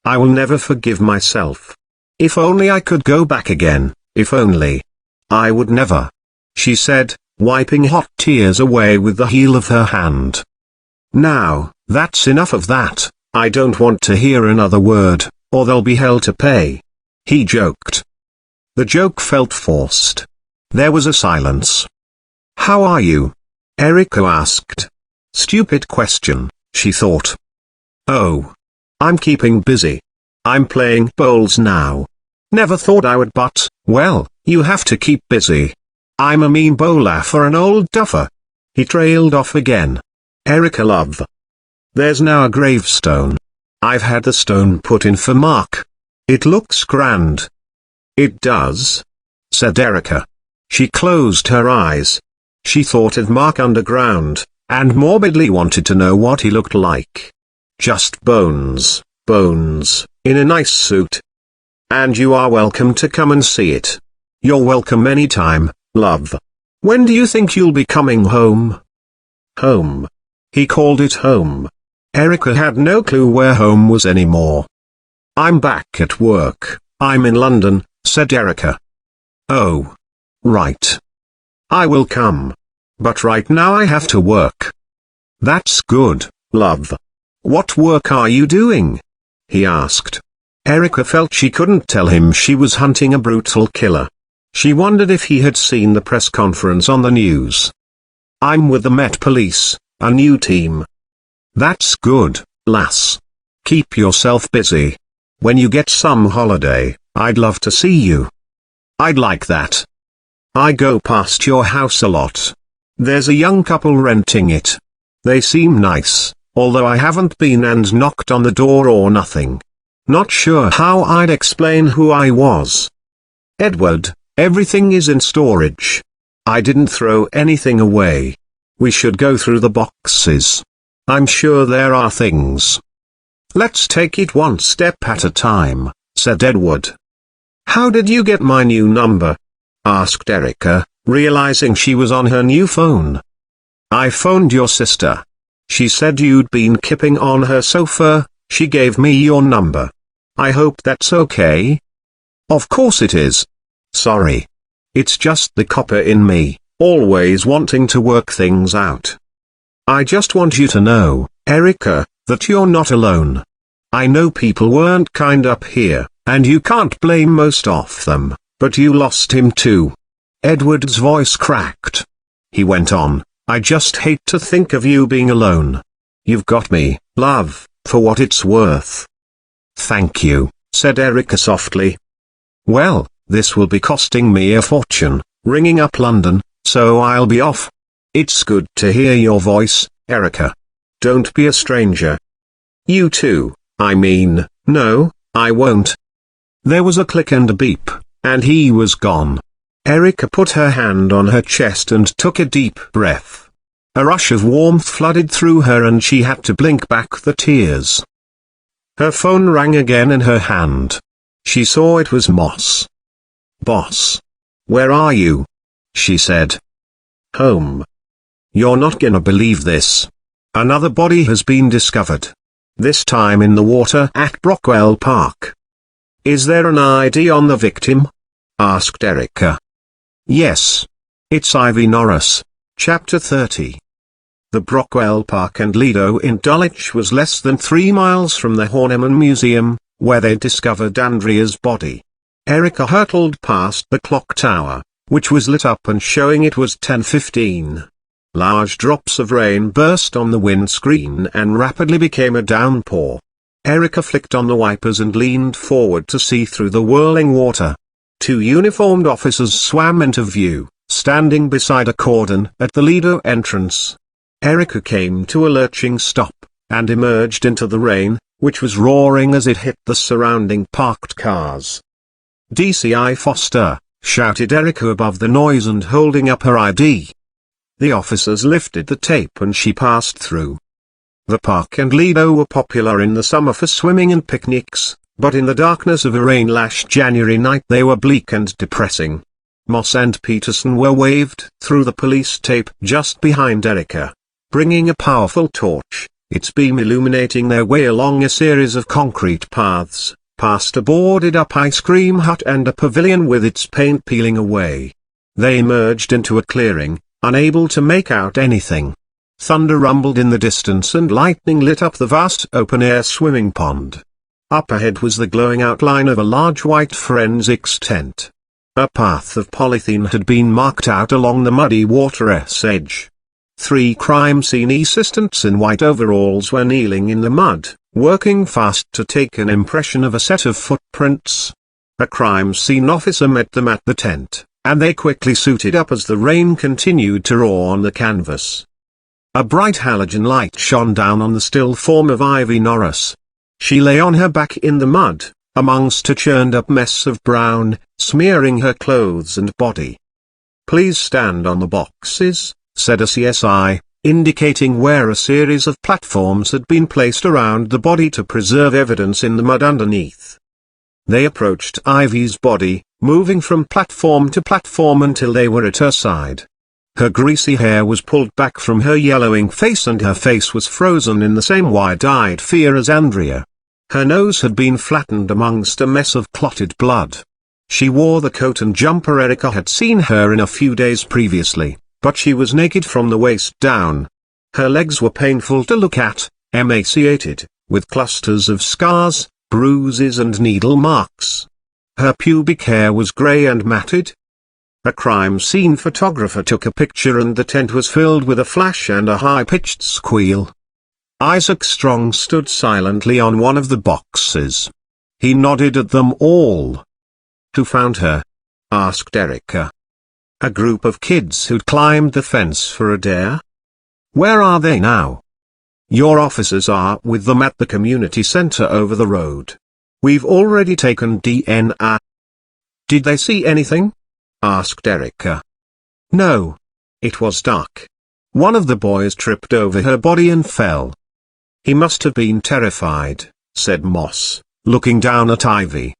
Speaker 1: I will never forgive myself. If only I could go back again, if only. I would never," she said, wiping hot tears away with the heel of her hand. "Now, that's enough of that. I don't want to hear another word, or there'll be hell to pay," he joked. The joke felt forced. There was a silence. "How are you?" Erica asked. Stupid question, she thought. "Oh. I'm keeping busy. I'm playing bowls now. Never thought I would, but, well, you have to keep busy. I'm a mean bowler for an old duffer." He trailed off again. "Erica love. There's now a gravestone. I've had the stone put in for Mark. It looks grand." "It does?" said Erica. She closed her eyes. She thought of Mark underground, and morbidly wanted to know what he looked like. Just bones, bones, in a nice suit. And you are welcome to come and see it. You're welcome anytime, love. When do you think you'll be coming home? Home. He called it home. Erica had no clue where home was anymore. I'm back at work, I'm in London, said Erica. Oh. Right. I will come. But right now I have to work. That's good, love. What work are you doing? He asked. Erica felt she couldn't tell him she was hunting a brutal killer. She wondered if he had seen the press conference on the news. I'm with the Met Police, a new team. That's good, lass. Keep yourself busy. When you get some holiday, I'd love to see you. I'd like that. I go past your house a lot. There's a young couple renting it. They seem nice, although I haven't been and knocked on the door or nothing. Not sure how I'd explain who I was. Edward, everything is in storage. I didn't throw anything away. We should go through the boxes. I'm sure there are things. Let's take it one step at a time, said Edward. How did you get my new number? Asked Erica, realizing she was on her new phone. I phoned your sister. She said you'd been kipping on her sofa. She gave me your number. I hope that's okay? Of course it is. Sorry. It's just the copper in me, always wanting to work things out. I just want you to know, Erica, that you're not alone. I know people weren't kind up here, and you can't blame most of them, but you lost him too. Edward's voice cracked. He went on, I just hate to think of you being alone. You've got me, love, for what it's worth. Thank you, said Erica softly. Well, this will be costing me a fortune, ringing up London, so I'll be off. It's good to hear your voice, Erica. Don't be a stranger. You too, I mean, no, I won't. There was a click and a beep, and he was gone. Erica put her hand on her chest and took a deep breath. A rush of warmth flooded through her and she had to blink back the tears. Her phone rang again in her hand. She saw it was Moss. Boss. Where are you? She said. Home. You're not gonna believe this. Another body has been discovered. This time in the water at Brockwell Park. Is there an ID on the victim? Asked Erica. Yes. It's Ivy Norris. Chapter 30. The Brockwell Park and Lido in Dulwich was less than 3 miles from the Horniman Museum, where they discovered Andrea's body. Erica hurtled past the clock tower, which was lit up and showing it was 10:15. Large drops of rain burst on the windscreen and rapidly became a downpour. Erica flicked on the wipers and leaned forward to see through the whirling water. 2 uniformed officers swam into view, standing beside a cordon at the Lido entrance. Erica came to a lurching stop, and emerged into the rain, which was roaring as it hit the surrounding parked cars. DCI Foster, shouted Erica above the noise and holding up her ID. The officers lifted the tape and she passed through. The park and Lido were popular in the summer for swimming and picnics, but in the darkness of a rain-lashed January night they were bleak and depressing. Moss and Peterson were waved through the police tape just behind Erica, bringing a powerful torch, its beam illuminating their way along a series of concrete paths, past a boarded-up ice cream hut and a pavilion with its paint peeling away. They emerged into a clearing, unable to make out anything. Thunder rumbled in the distance and lightning lit up the vast open-air swimming pond. Up ahead was the glowing outline of a large white forensics tent. A path of polythene had been marked out along the muddy water's edge. 3 crime scene assistants in white overalls were kneeling in the mud, working fast to take an impression of a set of footprints. A crime scene officer met them at the tent, and they quickly suited up as the rain continued to roar on the canvas. A bright halogen light shone down on the still form of Ivy Norris. She lay on her back in the mud, amongst a churned-up mess of brown, smearing her clothes and body. Please stand on the boxes, said a CSI, indicating where a series of platforms had been placed around the body to preserve evidence in the mud underneath. They approached Ivy's body, moving from platform to platform until they were at her side. Her greasy hair was pulled back from her yellowing face and her face was frozen in the same wide-eyed fear as Andrea. Her nose had been flattened amongst a mess of clotted blood. She wore the coat and jumper Erica had seen her in a few days previously, but she was naked from the waist down. Her legs were painful to look at, emaciated, with clusters of scars, bruises and needle marks. Her pubic hair was grey and matted. A crime scene photographer took a picture and the tent was filled with a flash and a high-pitched squeal. Isaac Strong stood silently on one of the boxes. He nodded at them all. Who found her? Asked Erica. A group of kids who'd climbed the fence for a dare? Where are they now? Your officers are with them at the community center over the road. We've already taken DNA. Did they see anything? Asked Erica. No. It was dark. One of the boys tripped over her body and fell. He must have been terrified, said Moss, looking down at Ivy.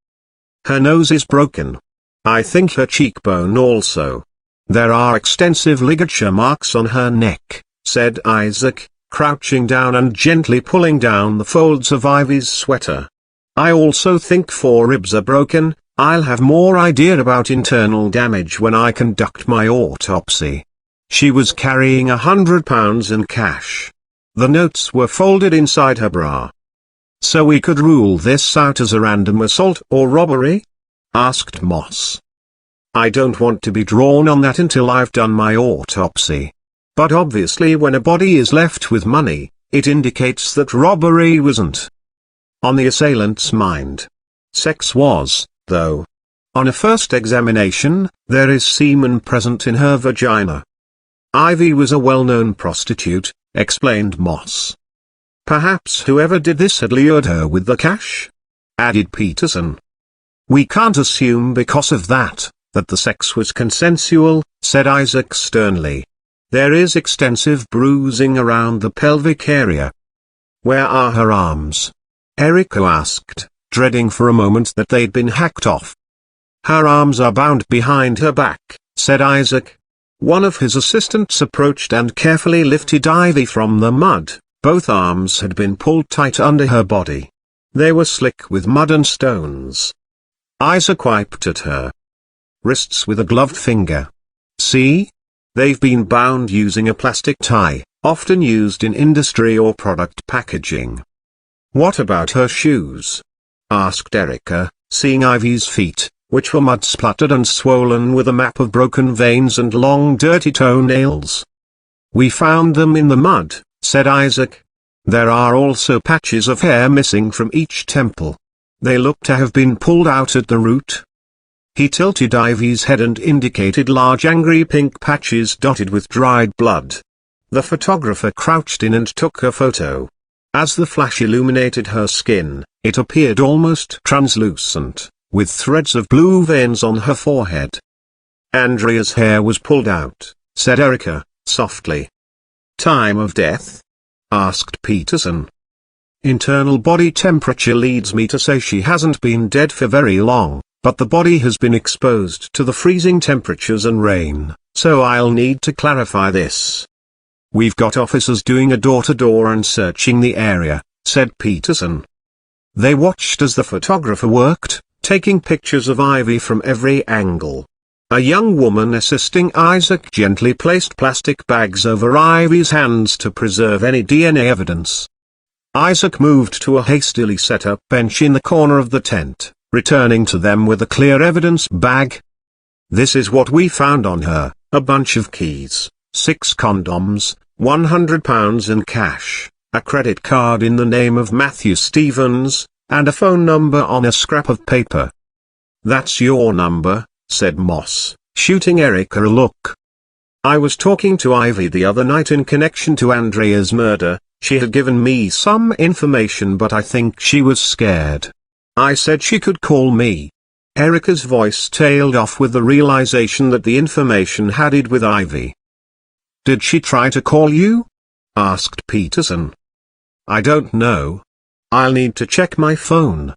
Speaker 1: Her nose is broken. I think her cheekbone also. There are extensive ligature marks on her neck, said Isaac, crouching down and gently pulling down the folds of Ivy's sweater. I also think 4 ribs are broken. I'll have more idea about internal damage when I conduct my autopsy. She was carrying £100 in cash. The notes were folded inside her bra. So we could rule this out as a random assault or robbery? Asked Moss. I don't want to be drawn on that until I've done my autopsy. But obviously when a body is left with money, it indicates that robbery wasn't on the assailant's mind. Sex was, though. On a first examination, there is semen present in her vagina. Ivy was a well-known prostitute, explained Moss. Perhaps whoever did this had lured her with the cash? Added Peterson. We can't assume because of that the sex was consensual, said Isaac sternly. There is extensive bruising around the pelvic area. Where are her arms? Erica asked, dreading for a moment that they'd been hacked off. Her arms are bound behind her back, said Isaac. One of his assistants approached and carefully lifted Ivy from the mud. Both arms had been pulled tight under her body. They were slick with mud and stones. Isaac wiped at her wrists with a gloved finger. See? They've been bound using a plastic tie, often used in industry or product packaging. What about her shoes? Asked Erica, seeing Ivy's feet, which were mud-splattered and swollen with a map of broken veins and long dirty toenails. We found them in the mud, said Isaac. There are also patches of hair missing from each temple. They look to have been pulled out at the root. He tilted Ivy's head and indicated large angry pink patches dotted with dried blood. The photographer crouched in and took her photo. As the flash illuminated her skin, it appeared almost translucent, with threads of blue veins on her forehead. Andrea's hair was pulled out, said Erica, softly. Time of death? Asked Peterson. Internal body temperature leads me to say she hasn't been dead for very long, but the body has been exposed to the freezing temperatures and rain, so I'll need to clarify this. We've got officers doing a door-to-door and searching the area, said Peterson. They watched as the photographer worked, taking pictures of Ivy from every angle. A young woman assisting Isaac gently placed plastic bags over Ivy's hands to preserve any DNA evidence. Isaac moved to a hastily set up bench in the corner of the tent, returning to them with a clear evidence bag. This is what we found on her: a bunch of keys, 6 condoms, £100 in cash, a credit card in the name of Matthew Stevens, and a phone number on a scrap of paper. That's your number, said Moss, shooting Erica a look. I was talking to Ivy the other night in connection to Andrea's murder. She had given me some information, but I think she was scared. I said she could call me. Erica's voice tailed off with the realization that the information had ended with Ivy. "Did she try to call you?" asked Peterson. "I don't know. I'll need to check my phone."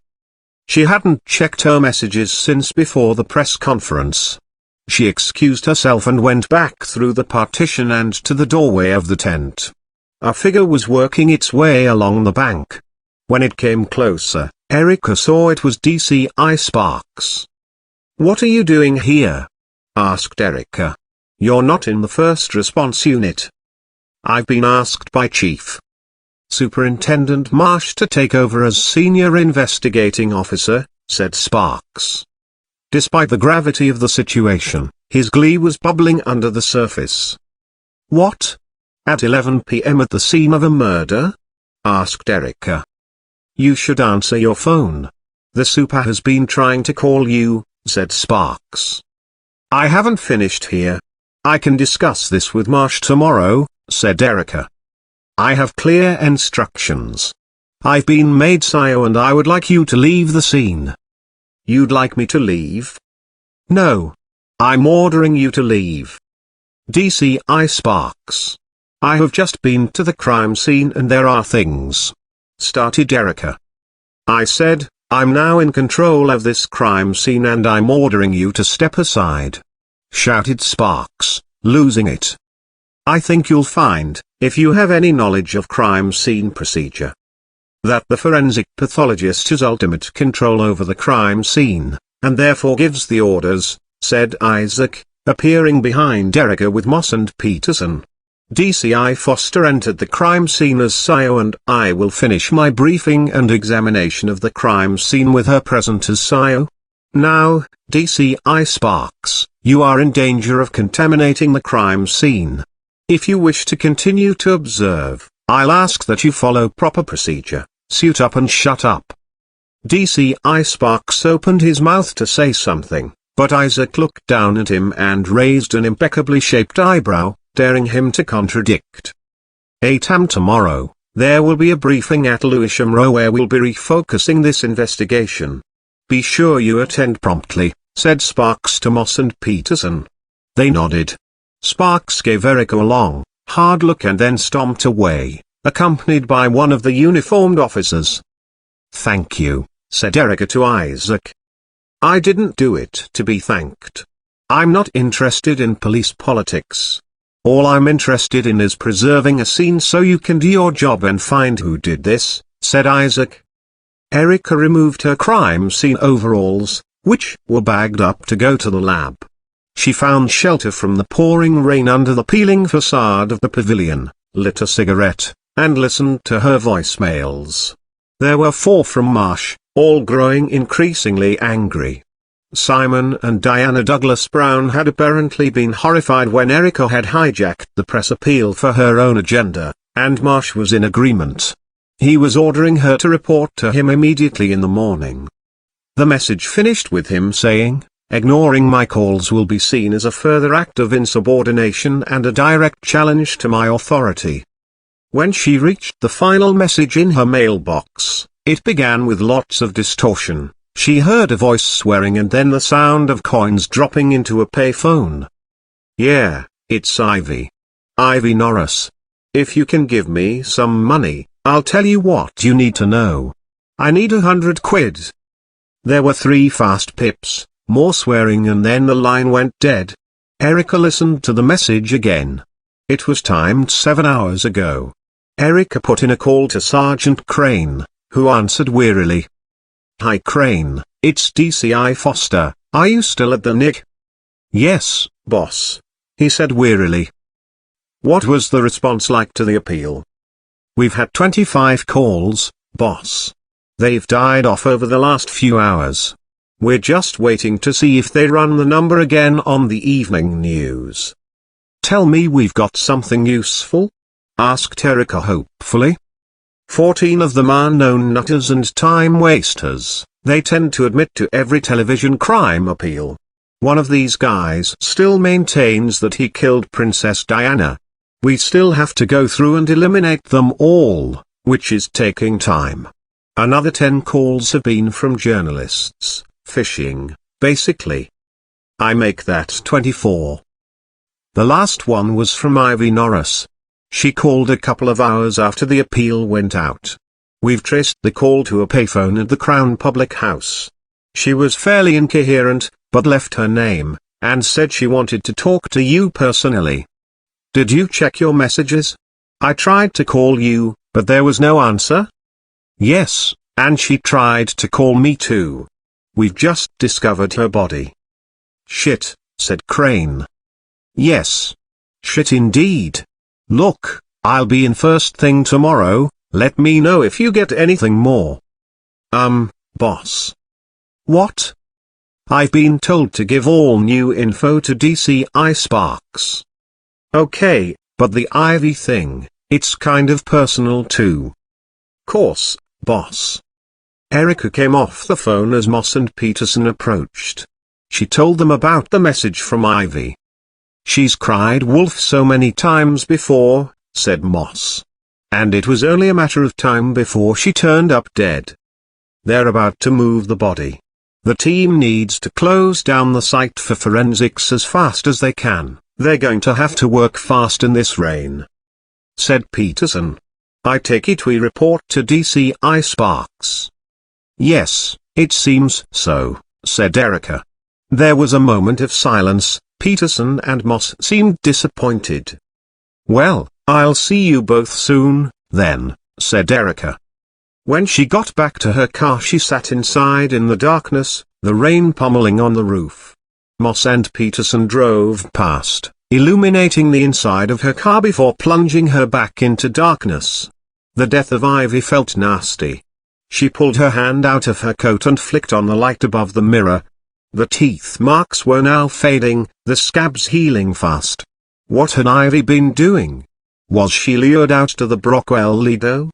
Speaker 1: She hadn't checked her messages since before the press conference. She excused herself and went back through the partition and to the doorway of the tent. A figure was working its way along the bank. When it came closer, Erica saw it was DCI Sparks. "What are you doing here?" asked Erica. "You're not in the first response unit." "I've been asked by Chief Superintendent Marsh to take over as Senior Investigating Officer," said Sparks. Despite the gravity of the situation, his glee was bubbling under the surface. "What? At 11 p.m. at the scene of a murder?" asked Erica. "You should answer your phone. The super has been trying to call you," said Sparks. "I haven't finished here. I can discuss this with Marsh tomorrow," said Erica. "I have clear instructions. I've been made CIO and I would like you to leave the scene." "You'd like me to leave?" "No. I'm ordering you to leave." "DCI Sparks. I have just been to the crime scene and there are things," started Erica. "I said, I'm now in control of this crime scene and I'm ordering you to step aside," shouted Sparks, losing it. "I think you'll find, if you have any knowledge of crime scene procedure, that the forensic pathologist has ultimate control over the crime scene, and therefore gives the orders," said Isaac, appearing behind Erica with Moss and Peterson. "DCI Foster entered the crime scene as CIO and I will finish my briefing and examination of the crime scene with her present as CIO. Now, DCI Sparks, you are in danger of contaminating the crime scene. If you wish to continue to observe, I'll ask that you follow proper procedure, suit up and shut up." DCI Sparks opened his mouth to say something, but Isaac looked down at him and raised an impeccably shaped eyebrow, daring him to contradict. "8 a.m. tomorrow, there will be a briefing at Lewisham Row where we'll be refocusing this investigation. Be sure you attend promptly," said Sparks to Moss and Peterson. They nodded. Sparks gave Erica a long, hard look and then stomped away, accompanied by one of the uniformed officers. "Thank you," said Erica to Isaac. "I didn't do it to be thanked. I'm not interested in police politics. All I'm interested in is preserving a scene so you can do your job and find who did this," said Isaac. Erica removed her crime scene overalls, which were bagged up to go to the lab. She found shelter from the pouring rain under the peeling facade of the pavilion, lit a cigarette, and listened to her voicemails. There were 4 from Marsh, all growing increasingly angry. Simon and Diana Douglas Brown had apparently been horrified when Erica had hijacked the press appeal for her own agenda, and Marsh was in agreement. He was ordering her to report to him immediately in the morning. The message finished with him saying, "Ignoring my calls will be seen as a further act of insubordination and a direct challenge to my authority." When she reached the final message in her mailbox, it began with lots of distortion. She heard a voice swearing and then the sound of coins dropping into a payphone. "Yeah, it's Ivy. Ivy Norris. If you can give me some money, I'll tell you what you need to know. I need £100. There were 3 fast pips, more swearing and then the line went dead. Erica listened to the message again. It was timed 7 hours ago. Erica put in a call to Sergeant Crane, who answered wearily. "Hi Crane, it's DCI Foster, are you still at the NIC?" "Yes, boss," he said wearily. "What was the response like to the appeal?" "We've had 25 calls, boss. They've died off over the last few hours. We're just waiting to see if they run the number again on the evening news." "Tell me we've got something useful?" asked Erica hopefully. 14 of them are known nutters and time wasters. They tend to admit to every television crime appeal. One of these guys still maintains that he killed Princess Diana. We still have to go through and eliminate them all, which is taking time. Another 10 calls have been from journalists, phishing, basically. I make that 24. The last one was from Ivy Norris. She called a couple of hours after the appeal went out. We've traced the call to a payphone at the Crown Public House. She was fairly incoherent, but left her name, and said she wanted to talk to you personally. Did you check your messages? I tried to call you, but there was no answer? Yes, and she tried to call me too. We've just discovered her body. Shit, said Crane. Yes. Shit indeed. Look, I'll be in first thing tomorrow, let me know if you get anything more. Boss. What? I've been told to give all new info to DCI Sparks. Okay, but the Ivy thing, it's kind of personal too. Course, boss. Erica came off the phone as Moss and Peterson approached. She told them about the message from Ivy. She's cried wolf so many times before, said Moss. And it was only a matter of time before she turned up dead. They're about to move the body. The team needs to close down the site for forensics as fast as they can. They're going to have to work fast in this rain, said Peterson. I take it we report to DCI Sparks. Yes, it seems so, said Erica. There was a moment of silence. Peterson and Moss seemed disappointed. Well, I'll see you both soon, then, said Erica. When she got back to her car she sat inside in the darkness, the rain pummeling on the roof. Moss and Peterson drove past, illuminating the inside of her car before plunging her back into darkness. The death of Ivy felt nasty. She pulled her hand out of her coat and flicked on the light above the mirror. The teeth marks were now fading, the scabs healing fast. What had Ivy been doing? Was she lured out to the Brockwell Lido?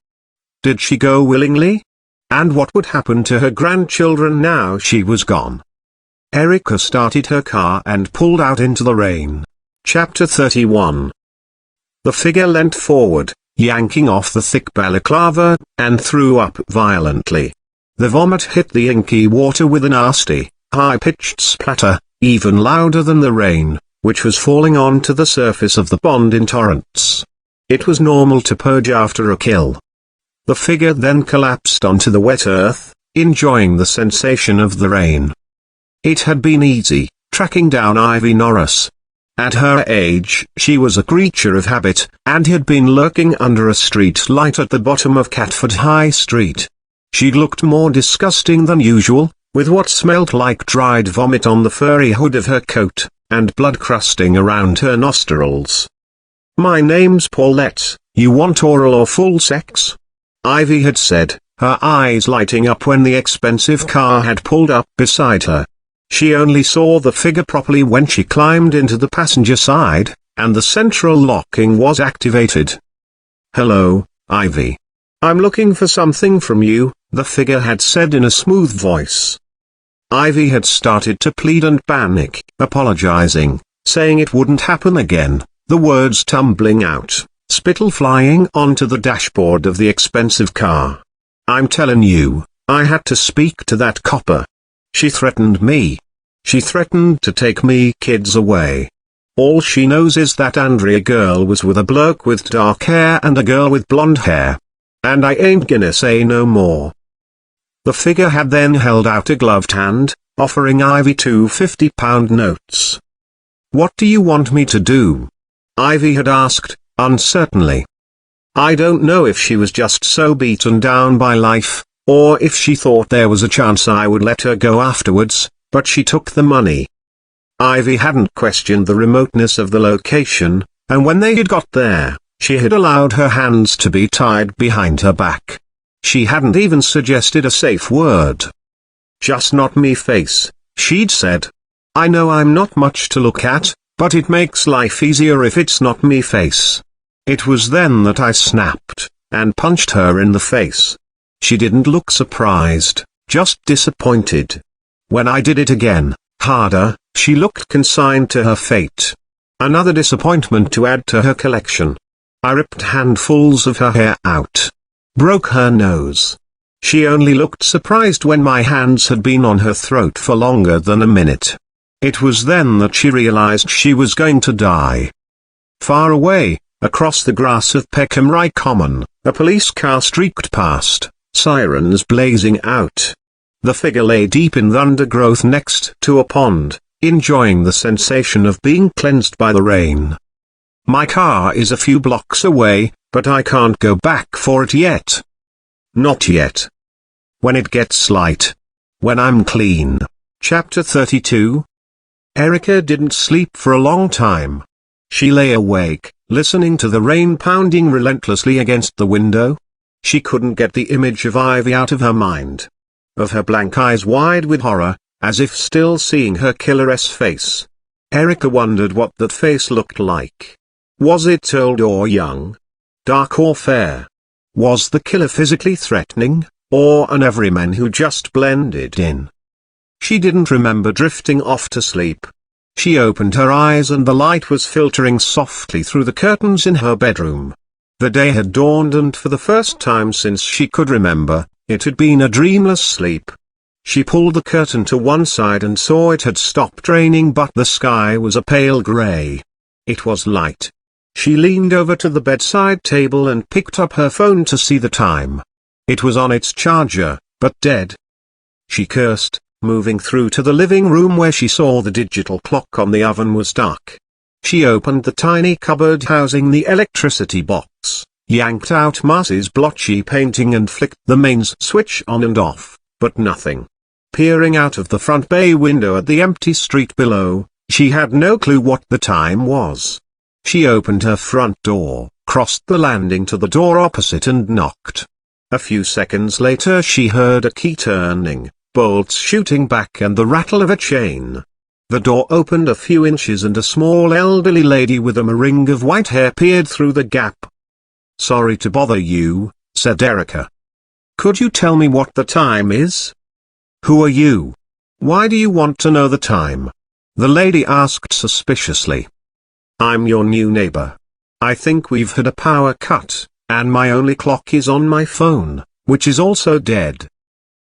Speaker 1: Did she go willingly? And what would happen to her grandchildren now she was gone? Erica started her car and pulled out into the rain. Chapter 31. The figure leant forward, yanking off the thick balaclava, and threw up violently. The vomit hit the inky water with a nasty, high-pitched splatter, even louder than the rain, which was falling onto the surface of the pond in torrents. It was normal to purge after a kill. The figure then collapsed onto the wet earth, enjoying the sensation of the rain. It had been easy, tracking down Ivy Norris. At her age she was a creature of habit, and had been lurking under a street light at the bottom of Catford High Street. She looked more disgusting than usual, with what smelt like dried vomit on the furry hood of her coat, and blood crusting around her nostrils. My name's Paulette, you want oral or full sex? Ivy had said, her eyes lighting up when the expensive car had pulled up beside her. She only saw the figure properly when she climbed into the passenger side, and the central locking was activated. Hello, Ivy. I'm looking for something from you, the figure had said in a smooth voice. Ivy had started to plead and panic, apologizing, saying it wouldn't happen again, the words tumbling out, spittle flying onto the dashboard of the expensive car. I'm telling you, I had to speak to that copper. She threatened me. She threatened to take me kids away. All she knows is that Andrea girl was with a bloke with dark hair and a girl with blonde hair. And I ain't gonna say no more. The figure had then held out a gloved hand, offering Ivy two £50 notes. What do you want me to do? Ivy had asked, uncertainly. I don't know if she was just so beaten down by life, or if she thought there was a chance I would let her go afterwards, but she took the money. Ivy hadn't questioned the remoteness of the location, and when they had got there, she had allowed her hands to be tied behind her back. She hadn't even suggested a safe word. Just not me face, she'd said. I know I'm not much to look at, but it makes life easier if it's not me face. It was then that I snapped, and punched her in the face. She didn't look surprised, just disappointed. When I did it again, harder, she looked consigned to her fate. Another disappointment to add to her collection. I ripped handfuls of her hair out. Broke her nose. She only looked surprised when my hands had been on her throat for longer than a minute. It was then that she realized she was going to die. Far away, across the grass of Peckham Rye Common, a police car streaked past, sirens blazing out. The figure lay deep in the undergrowth next to a pond, enjoying the sensation of being cleansed by the rain. My car is a few blocks away, but I can't go back for it yet. Not yet. When it gets light. When I'm clean. Chapter 32. Erica didn't sleep for a long time. She lay awake, listening to the rain pounding relentlessly against the window. She couldn't get the image of Ivy out of her mind. Of her blank eyes wide with horror, as if still seeing her killer's face. Erica wondered what that face looked like. Was it old or young? Dark or fair? Was the killer physically threatening, or an everyman who just blended in? She didn't remember drifting off to sleep. She opened her eyes and the light was filtering softly through the curtains in her bedroom. The day had dawned and for the first time since she could remember, it had been a dreamless sleep. She pulled the curtain to one side and saw it had stopped raining, but the sky was a pale grey. It was light. She leaned over to the bedside table and picked up her phone to see the time. It was on its charger, but dead. She cursed, moving through to the living room where she saw the digital clock on the oven was dark. She opened the tiny cupboard housing the electricity box, yanked out Marcy's blotchy painting and flicked the mains switch on and off, but nothing. Peering out of the front bay window at the empty street below, she had no clue what the time was. She opened her front door, crossed the landing to the door opposite and knocked. A few seconds later she heard a key turning, bolts shooting back and the rattle of a chain. The door opened a few inches and a small elderly lady with a meringue of white hair peered through the gap. "Sorry to bother you," said Erica. "Could you tell me what the time is?" "Who are you? Why do you want to know the time?" the lady asked suspiciously. "I'm your new neighbor. I think we've had a power cut, and my only clock is on my phone, which is also dead."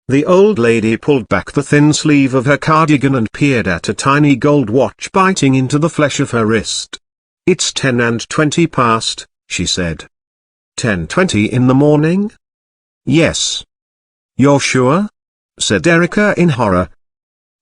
Speaker 1: The old lady pulled back the thin sleeve of her cardigan and peered at a tiny gold watch biting into the flesh of her wrist. "It's 10:20 past, she said. 10:20 in the morning?" "Yes." "You're sure?" said Erica in horror.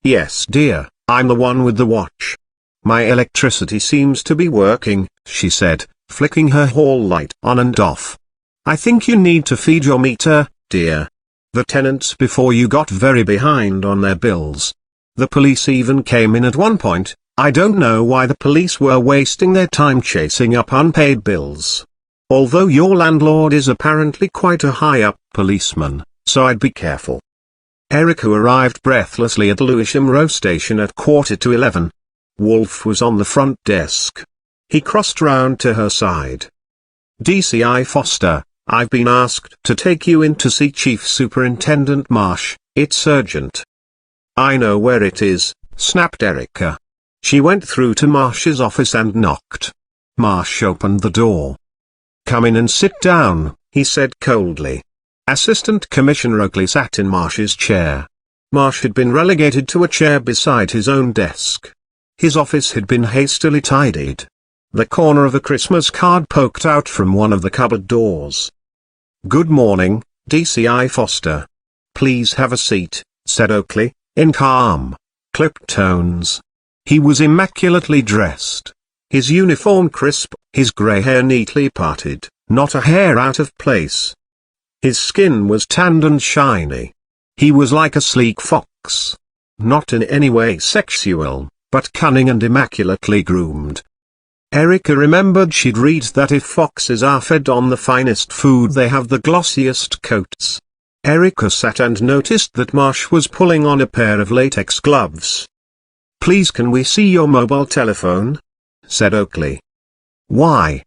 Speaker 1: "Yes, dear, I'm the one with the watch. My electricity seems to be working," she said, flicking her hall light on and off. "I think you need to feed your meter, dear. The tenants before you got very behind on their bills. The police even came in at one point. I don't know why the police were wasting their time chasing up unpaid bills. Although your landlord is apparently quite a high-up policeman, so I'd be careful." Erica arrived breathlessly at Lewisham Row Station at 11:15. Wolf was on the front desk. He crossed round to her side. "DCI Foster, I've been asked to take you in to see Chief Superintendent Marsh. It's urgent." "I know where it is," snapped Erica. She went through to Marsh's office and knocked. Marsh opened the door. "Come in and sit down," he said coldly. Assistant Commissioner Oakley sat in Marsh's chair. Marsh had been relegated to a chair beside his own desk. His office had been hastily tidied. The corner of a Christmas card poked out from one of the cupboard doors. "Good morning, DCI Foster. Please have a seat," said Oakley, in calm, clipped tones. He was immaculately dressed. His uniform crisp, his grey hair neatly parted, not a hair out of place. His skin was tanned and shiny. He was like a sleek fox. Not in any way sexual, but cunning and immaculately groomed. Erica remembered she'd read that if foxes are fed on the finest food they have the glossiest coats. Erica sat and noticed that Marsh was pulling on a pair of latex gloves. "Please can we see your mobile telephone?" said Oakley. "Why?"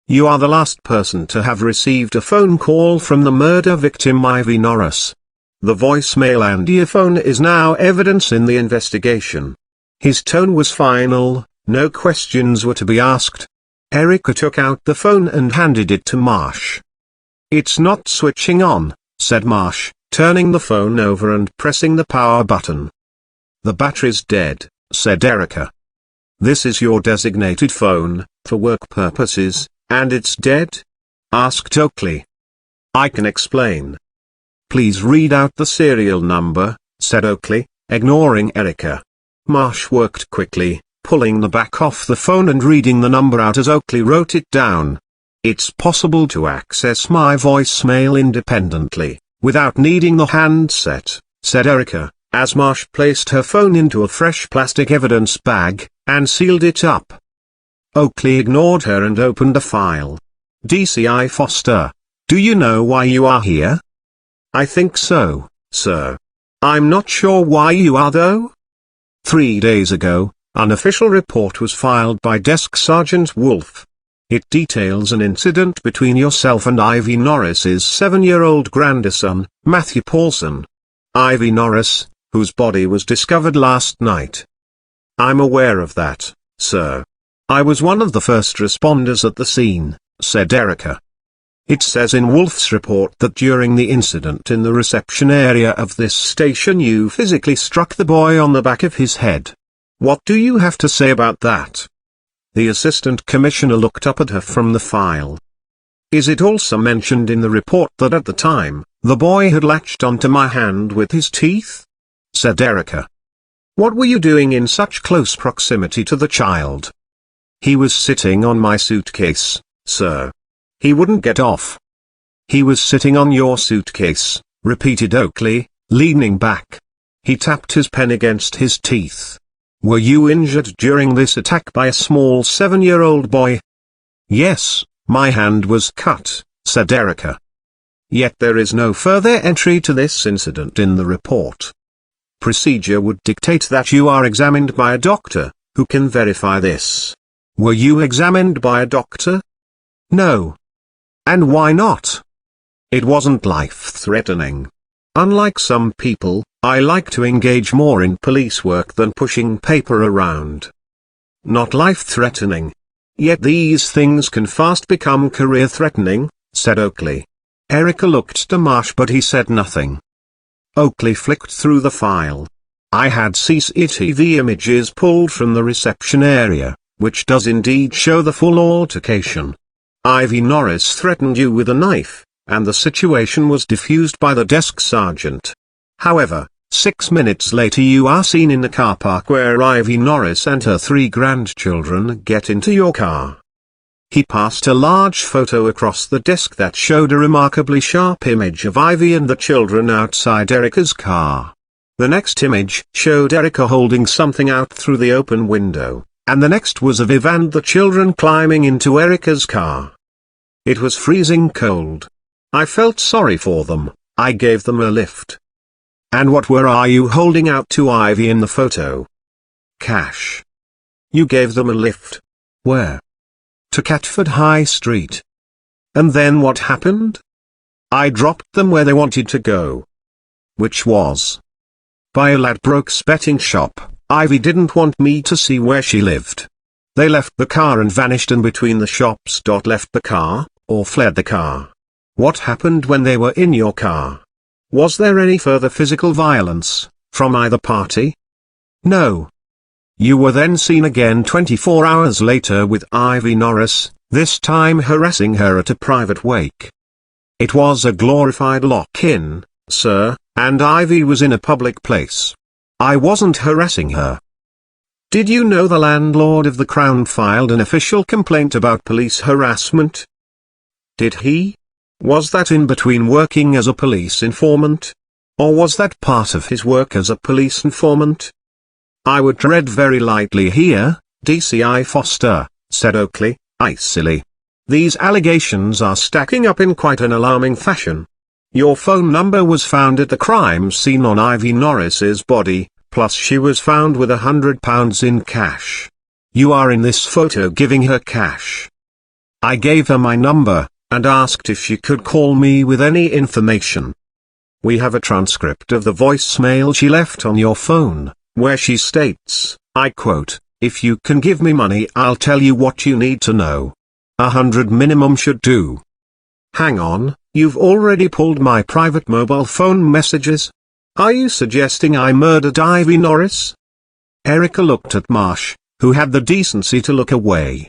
Speaker 1: "You are the last person to have received a phone call from the murder victim Ivy Norris. The voicemail and earphone is now evidence in the investigation." His tone was final, no questions were to be asked. Erica took out the phone and handed it to Marsh. "It's not switching on," said Marsh, turning the phone over and pressing the power button. "The battery's dead," said Erica. "This is your designated phone, for work purposes, and it's dead?" asked Oakley. "I can explain." "Please read out the serial number," said Oakley, ignoring Erica. Marsh worked quickly, pulling the back off the phone and reading the number out as Oakley wrote it down. "It's possible to access my voicemail independently, without needing the handset," said Erica, as Marsh placed her phone into a fresh plastic evidence bag, and sealed it up. Oakley ignored her and opened a file. "DCI Foster, do you know why you are here?" "I think so, sir. I'm not sure why you are though." 3 days ago, an official report was filed by Desk Sergeant Wolf. It details an incident between yourself and Ivy Norris's 7-year-old grandson, Matthew Paulson. Ivy Norris, whose body was discovered last night. "I'm aware of that, sir. I was one of the first responders at the scene," said Erica. "It says in Wolf's report that during the incident in the reception area of this station you physically struck the boy on the back of his head. What do you have to say about that?" The assistant commissioner looked up at her from the file. "Is it also mentioned in the report that at the time, the boy had latched onto my hand with his teeth?" said Erica. "What were you doing in such close proximity to the child?" "He was sitting on my suitcase, sir. He wouldn't get off." "He was sitting on your suitcase," repeated Oakley, leaning back. "He tapped his pen against his teeth. Were you injured during this attack by a small 7-year-old boy?" "Yes, my hand was cut," said Erica. "Yet there is no further entry to this incident in the report. Procedure would dictate that you are examined by a doctor, who can verify this. Were you examined by a doctor?" "No." "And why not?" "It wasn't life-threatening. Unlike some people, I like to engage more in police work than pushing paper around." "Not life-threatening. Yet these things can fast become career-threatening," said Oakley. Erica looked to Marsh but he said nothing. Oakley flicked through the file. "I had CCTV images pulled from the reception area, which does indeed show the full altercation. Ivy Norris threatened you with a knife, and the situation was diffused by the desk sergeant. However, 6 minutes later you are seen in the car park where Ivy Norris and her 3 grandchildren get into your car." He passed a large photo across the desk that showed a remarkably sharp image of Ivy and the children outside Erica's car. The next image showed Erica holding something out through the open window, and the next was of Viv and the children climbing into Erica's car. It was freezing cold. I felt sorry for them. I gave them a lift. "And what are you holding out to Ivy in the photo?" "Cash." "You gave them a lift? Where?" "To Catford High Street." "And then what happened?" "I dropped them where they wanted to go." "Which was?" "By a Ladbrokes betting shop. Ivy didn't want me to see where she lived. They left the car and vanished in between the shops. Left the car, or fled the car." "What happened when they were in your car? Was there any further physical violence, from either party?" "No." "You were then seen again 24 hours later with Ivy Norris, this time harassing her at a private wake." "It was a glorified lock-in, sir, and Ivy was in a public place. I wasn't harassing her." "Did you know the landlord of the Crown filed an official complaint about police harassment?" "Did he? Was that in between working as a police informant? Or was that part of his work as a police informant?" "I would tread very lightly here, DCI Foster," said Oakley, icily. "These allegations are stacking up in quite an alarming fashion. Your phone number was found at the crime scene on Ivy Norris's body, plus she was found with £100 in cash. You are in this photo giving her cash." "I gave her my number, and asked if she could call me with any information. We have a transcript of the voicemail she left on your phone, where she states, I quote, 'If you can give me money I'll tell you what you need to know. 100 minimum should do.'" "Hang on, You've already pulled my private mobile phone messages? Are you suggesting I murdered Ivy Norris? Erica looked at Marsh, who had the decency to look away.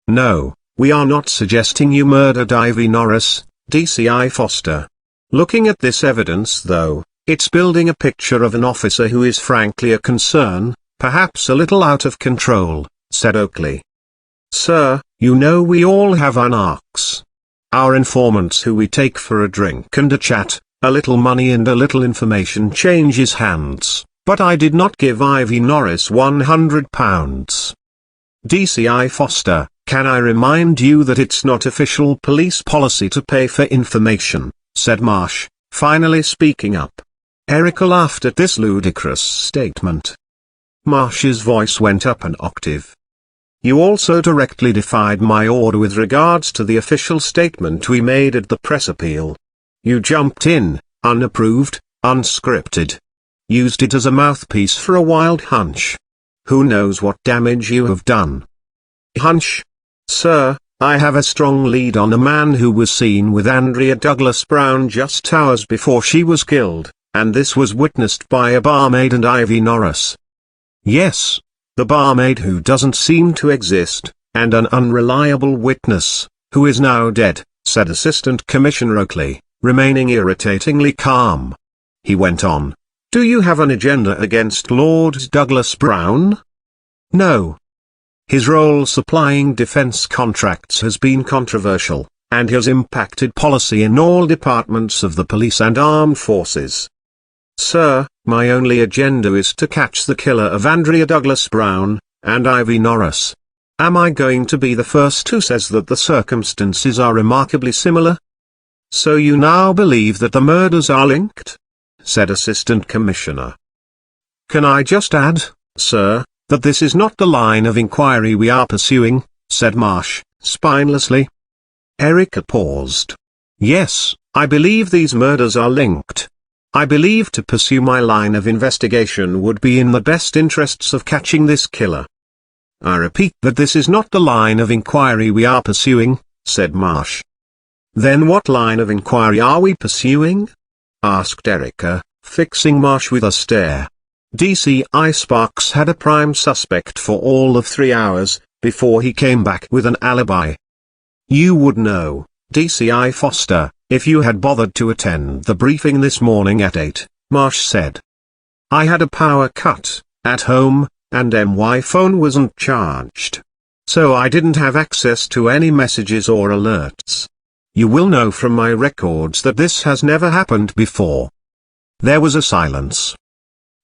Speaker 1: No, we are not suggesting you murdered Ivy Norris, DCI Foster. Looking at this evidence though, it's building a picture of an officer who is frankly a concern, perhaps a little out of control, said Oakley. Sir, you know we all have our narcs. Our informants who we take for a drink and a chat, a little money and a little information changes hands, but I did not give Ivy Norris £100. DCI Foster, can I remind you that it's not official police policy to pay for information, said Marsh, finally speaking up. Erica laughed at this ludicrous statement. Marsh's voice went up an octave. You also directly defied my order with regards to the official statement we made at the press appeal. You jumped in, unapproved, unscripted. Used it as a mouthpiece for a wild hunch. Who knows what damage you have done? Hunch? Sir, I have a strong lead on a man who was seen with Andrea Douglas Brown just hours before she was killed, and this was witnessed by a barmaid and Ivy Norris. Yes, the barmaid who doesn't seem to exist, and an unreliable witness, who is now dead, said Assistant Commissioner Oakley, remaining irritatingly calm. He went on. Do you have an agenda against Lord Douglas Brown? No. His role supplying defense contracts has been controversial, and has impacted policy in all departments of the police and armed forces. Sir, my only agenda is to catch the killer of Andrea Douglas Brown, and Ivy Norris. Am I going to be the first who says that the circumstances are remarkably similar? So you now believe that the murders are linked? Said Assistant Commissioner. Can I just add, sir, that this is not the line of inquiry we are pursuing, said Marsh, spinelessly. Erica paused. Yes, I believe these murders are linked. I believe to pursue my line of investigation would be in the best interests of catching this killer. I repeat that this is not the line of inquiry we are pursuing, said Marsh. Then what line of inquiry are we pursuing? Asked Erica, fixing Marsh with a stare. DCI Sparks had a prime suspect for all of 3 hours, before he came back with an alibi. You would know, DCI Foster, if you had bothered to attend the briefing this morning at 8, Marsh said. I had a power cut, at home, and my phone wasn't charged. So I didn't have access to any messages or alerts. You will know from my records that this has never happened before. There was a silence.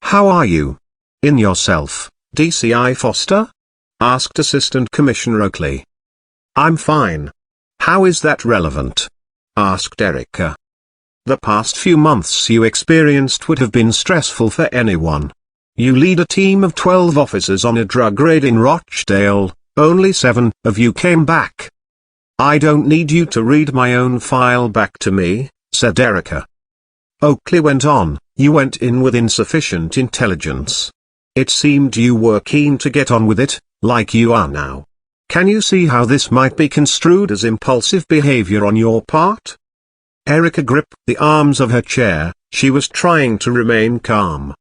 Speaker 1: How are you? In yourself, DCI Foster? Asked Assistant Commissioner Oakley. I'm fine. How is that relevant? Asked Erica. The past few months you experienced would have been stressful for anyone. You lead a team of 12 officers on a drug raid in Rochdale, only 7 of you came back. I don't need you to read my own file back to me, said Erica. Oakley went on, you went in with insufficient intelligence. It seemed you were keen to get on with it, like you are now. Can you see how this might be construed as impulsive behavior on your part? Erica gripped the arms of her chair, she was trying to remain calm.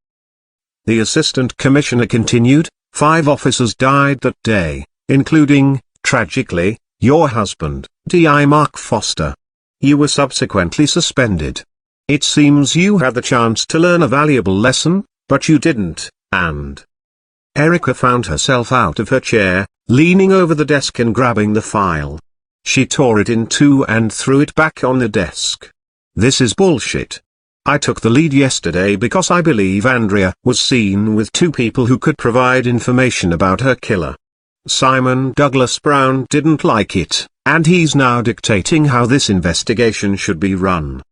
Speaker 1: The Assistant Commissioner continued, 5 officers died that day, including, tragically, your husband, D.I. Mark Foster. You were subsequently suspended. It seems you had the chance to learn a valuable lesson, but you didn't, and... Erica found herself out of her chair, leaning over the desk and grabbing the file. She tore it in two and threw it back on the desk. This is bullshit. I took the lead yesterday because I believe Andrea was seen with 2 people who could provide information about her killer. Simon Douglas Brown didn't like it, and he's now dictating how this investigation should be run.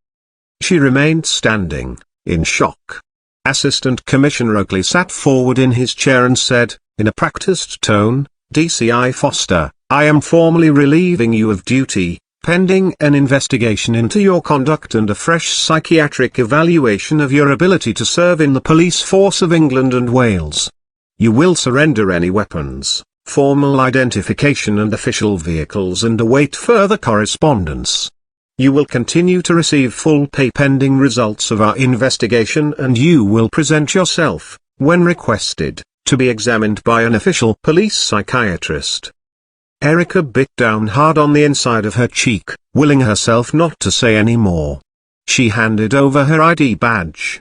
Speaker 1: She remained standing, in shock. Assistant Commissioner Oakley sat forward in his chair and said, in a practiced tone, DCI Foster, I am formally relieving you of duty, pending an investigation into your conduct and a fresh psychiatric evaluation of your ability to serve in the police force of England and Wales. You will surrender any weapons, formal identification and official vehicles and await further correspondence. You will continue to receive full pay pending results of our investigation, and you will present yourself, when requested, to be examined by an official police psychiatrist." Erica bit down hard on the inside of her cheek, willing herself not to say any more. She handed over her ID badge.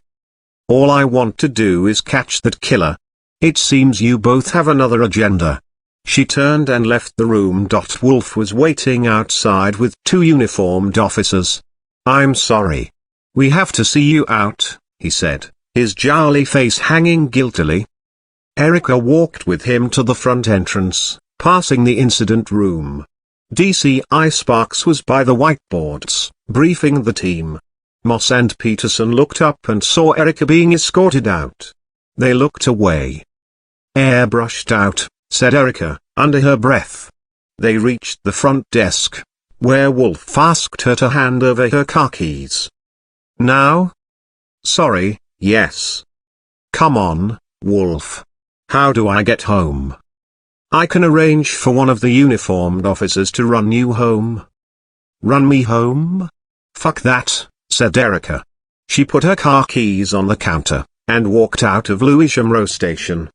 Speaker 1: "All I want to do is catch that killer. It seems you both have another agenda." She turned and left the room. Wolf was waiting outside with two uniformed officers. "I'm sorry. We have to see you out," he said, his jowly face hanging guiltily. Erica walked with him to the front entrance, passing the incident room. DCI Sparks was by the whiteboards, briefing the team. Moss and Peterson looked up and saw Erica being escorted out. They looked away. "Airbrushed out," said Erica, under her breath. They reached the front desk, where Wolf asked her to hand over her car keys. "Now?" "Sorry, yes." "Come on, Wolf. How do I get home?" "I can arrange for one of the uniformed officers to run you home." "Run me home? Fuck that," said Erica. She put her car keys on the counter, and walked out of Lewisham Row Station.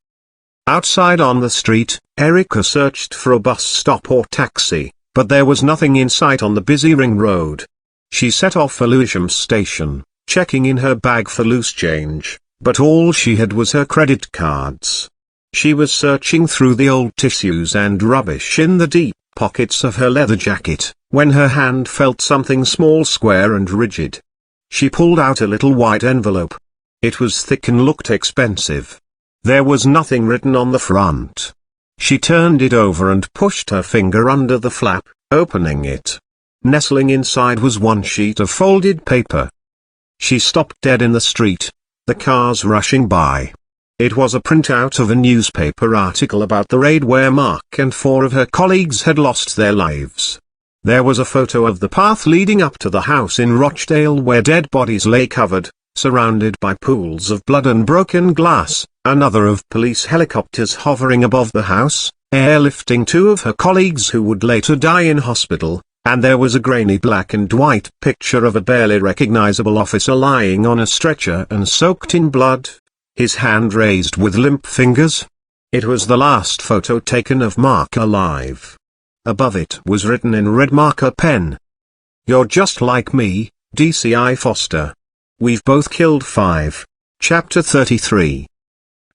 Speaker 1: Outside on the street, Erica searched for a bus stop or taxi, but there was nothing in sight on the busy ring road. She set off for Lewisham Station, checking in her bag for loose change, but all she had was her credit cards. She was searching through the old tissues and rubbish in the deep pockets of her leather jacket, when her hand felt something small, square and rigid. She pulled out a little white envelope. It was thick and looked expensive. There was nothing written on the front. She turned it over and pushed her finger under the flap, opening it. Nestling inside was one sheet of folded paper. She stopped dead in the street, the cars rushing by. It was a printout of a newspaper article about the raid where Mark and 4 of her colleagues had lost their lives. There was a photo of the path leading up to the house in Rochdale where dead bodies lay covered, surrounded by pools of blood and broken glass, another of police helicopters hovering above the house, airlifting 2 of her colleagues who would later die in hospital, and there was a grainy black and white picture of a barely recognizable officer lying on a stretcher and soaked in blood, his hand raised with limp fingers. It was the last photo taken of Mark alive. Above it was written in red marker pen, "You're just like me, DCI Foster. We've both killed 5. Chapter 33.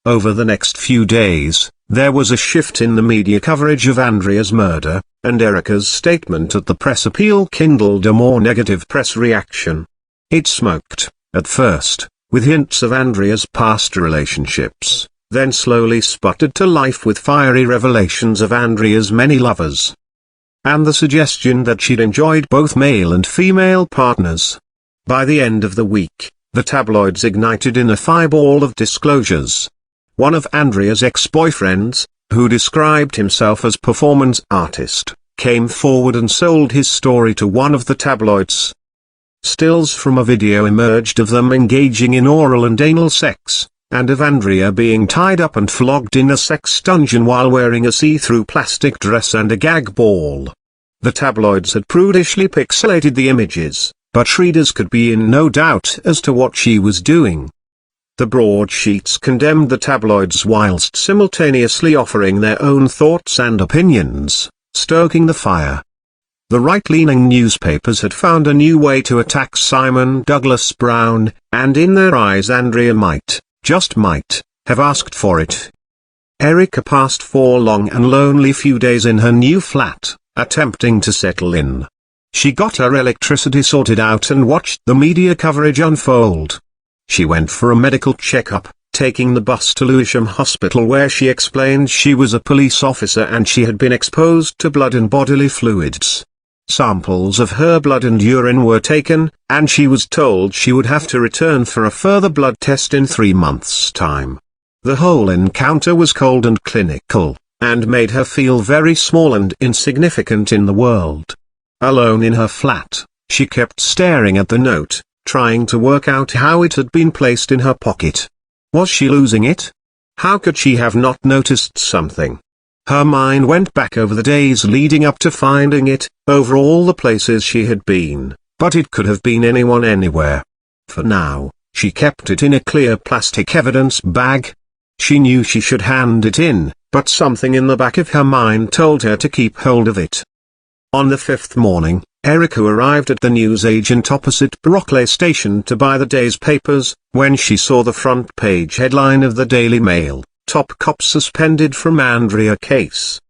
Speaker 1: Over the next few days, there was a shift in the media coverage of Andrea's murder, and Erica's statement at the press appeal kindled a more negative press reaction. It smoked, at first, with hints of Andrea's past relationships, then slowly sputtered to life with fiery revelations of Andrea's many lovers, and the suggestion that she'd enjoyed both male and female partners. By the end of the week, the tabloids ignited in a fireball of disclosures. One of Andrea's ex-boyfriends, who described himself as performance artist, came forward and sold his story to one of the tabloids. Stills from a video emerged of them engaging in oral and anal sex, and of Andrea being tied up and flogged in a sex dungeon while wearing a see-through plastic dress and a gag ball. The tabloids had prudishly pixelated the images, but readers could be in no doubt as to what she was doing. The broadsheets condemned the tabloids whilst simultaneously offering their own thoughts and opinions, stoking the fire. The right-leaning newspapers had found a new way to attack Simon Douglas Brown, and in their eyes Andrea might, just might, have asked for it. Erica passed 4 long and lonely few days in her new flat, attempting to settle in. She got her electricity sorted out and watched the media coverage unfold. She went for a medical checkup, taking the bus to Lewisham Hospital where she explained she was a police officer and she had been exposed to blood and bodily fluids. Samples of her blood and urine were taken, and she was told she would have to return for a further blood test in 3 months' time. The whole encounter was cold and clinical, and made her feel very small and insignificant in the world. Alone in her flat, she kept staring at the note, trying to work out how it had been placed in her pocket. Was she losing it? How could she have not noticed something? Her mind went back over the days leading up to finding it, over all the places she had been, but it could have been anyone anywhere. For now, she kept it in a clear plastic evidence bag. She knew she should hand it in, but something in the back of her mind told her to keep hold of it. On the fifth morning, Erica arrived at the newsagent opposite Brockley station to buy the day's papers, when she saw the front page headline of the Daily Mail, "Top Cop Suspended from Andrea Case."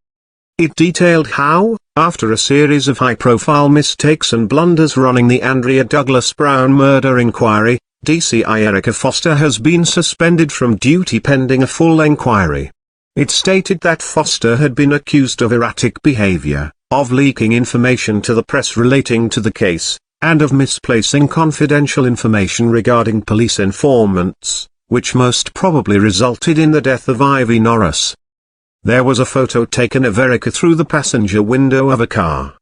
Speaker 1: It detailed how, after a series of high-profile mistakes and blunders running the Andrea Douglas Brown murder inquiry, DCI Erica Foster has been suspended from duty pending a full inquiry. It stated that Foster had been accused of erratic behavior, of leaking information to the press relating to the case, and of misplacing confidential information regarding police informants, which most probably resulted in the death of Ivy Norris. There was a photo taken of Erica through the passenger window of a car.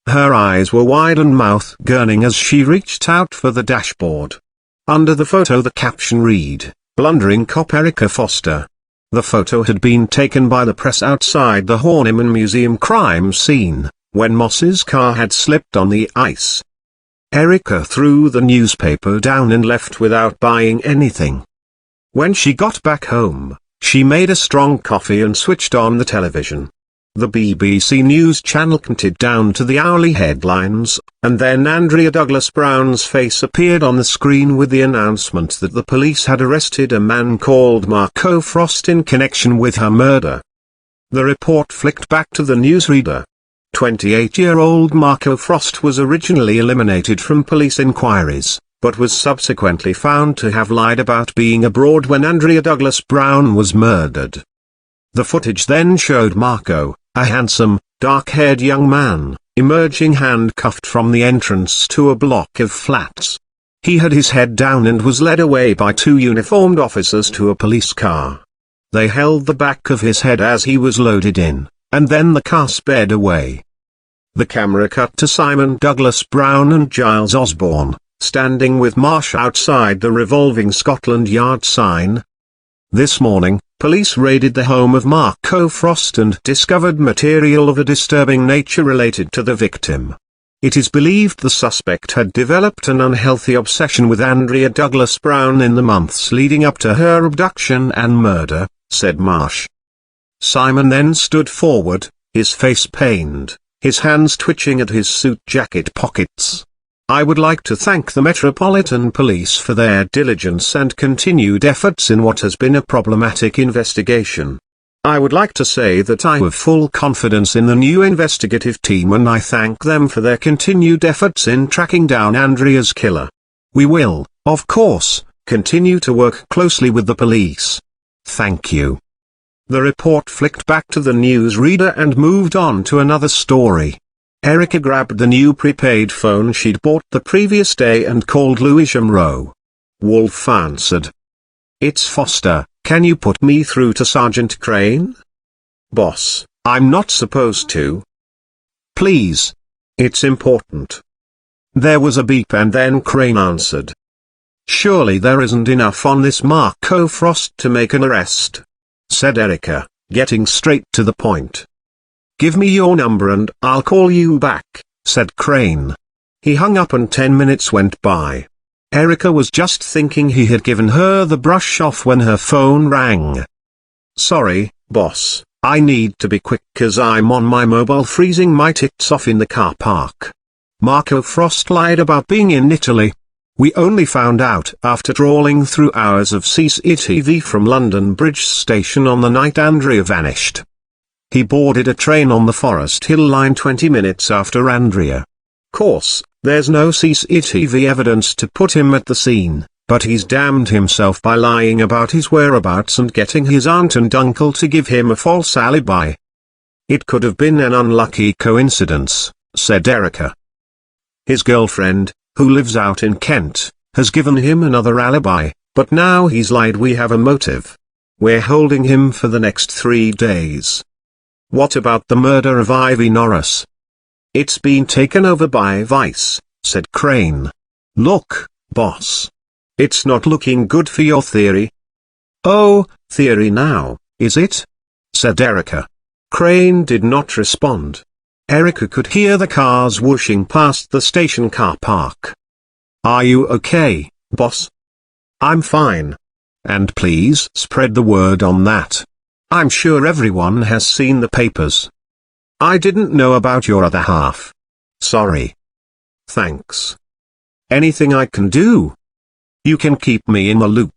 Speaker 1: Her eyes were wide and mouth gurning as she reached out for the dashboard. Under the photo the caption read, "Blundering Cop Erica Foster." The photo had been taken by the press outside the Horniman Museum crime scene, when Moss's car had slipped on the ice. Erica threw the newspaper down and left without buying anything. When she got back home, she made a strong coffee and switched on the television. The BBC News channel counted down to the hourly headlines, and then Andrea Douglas Brown's face appeared on the screen with the announcement that the police had arrested a man called Marco Frost in connection with her murder. The report flicked back to the newsreader. 28-year-old Marco Frost was originally eliminated from police inquiries, but was subsequently found to have lied about being abroad when Andrea Douglas Brown was murdered. The footage then showed Marco, a handsome, dark-haired young man, emerging handcuffed from the entrance to a block of flats. He had his head down and was led away by two uniformed officers to a police car. They held the back of his head as he was loaded in, and then the car sped away. The camera cut to Simon Douglas Brown and Giles Osborne, standing with Marsh outside the revolving Scotland Yard sign. This morning, police raided the home of Marco Frost and discovered material of a disturbing nature related to the victim. It is believed the suspect had developed an unhealthy obsession with Andrea Douglas Brown in the months leading up to her abduction and murder, said Marsh. Simon then stood forward, his face pained, his hands twitching at his suit jacket pockets. "I would like to thank the Metropolitan Police for their diligence and continued efforts in what has been a problematic investigation. I would like to say that I have full confidence in the new investigative team and I thank them for their continued efforts in tracking down Andrea's killer. We will, of course, continue to work closely with the police. Thank you." The report flicked back to the newsreader and moved on to another story. Erica grabbed the new prepaid phone she'd bought the previous day and called Lewisham Row. Wolf answered. "It's Foster, can you put me through to Sergeant Crane?" "Boss, I'm not supposed to." "Please. It's important." There was a beep and then Crane answered. "Surely there isn't enough on this Marco Frost to make an arrest," said Erica, getting straight to the point. "Give me your number and I'll call you back," said Crane. He hung up and 10 minutes went by. Erica was just thinking he had given her the brush off when her phone rang. "Sorry, boss, I need to be quick 'cause I'm on my mobile freezing my tits off in the car park. Marco Frost lied about being in Italy. We only found out after trawling through hours of CCTV from London Bridge Station on the night Andrea vanished. He boarded a train on the Forest Hill line 20 minutes after Andrea. Course, there's no CCTV evidence to put him at the scene, but he's damned himself by lying about his whereabouts and getting his aunt and uncle to give him a false alibi. It could have been an unlucky coincidence, said Erica. His girlfriend, who lives out in Kent, has given him another alibi, but now he's lied. We have a motive. We're holding him for the next 3 days. What about the murder of Ivy Norris? It's been taken over by Vice, said Crane. Look, boss. It's not looking good for your theory. Oh, theory now, is it? Said Erica. Crane did not respond. Erica could hear the cars whooshing past the station car park. "Are you okay, boss?" "I'm fine. And please spread the word on that. I'm sure everyone has seen the papers. I didn't know about your other half. Sorry." "Thanks. Anything I can do?" "You can keep me in the loop.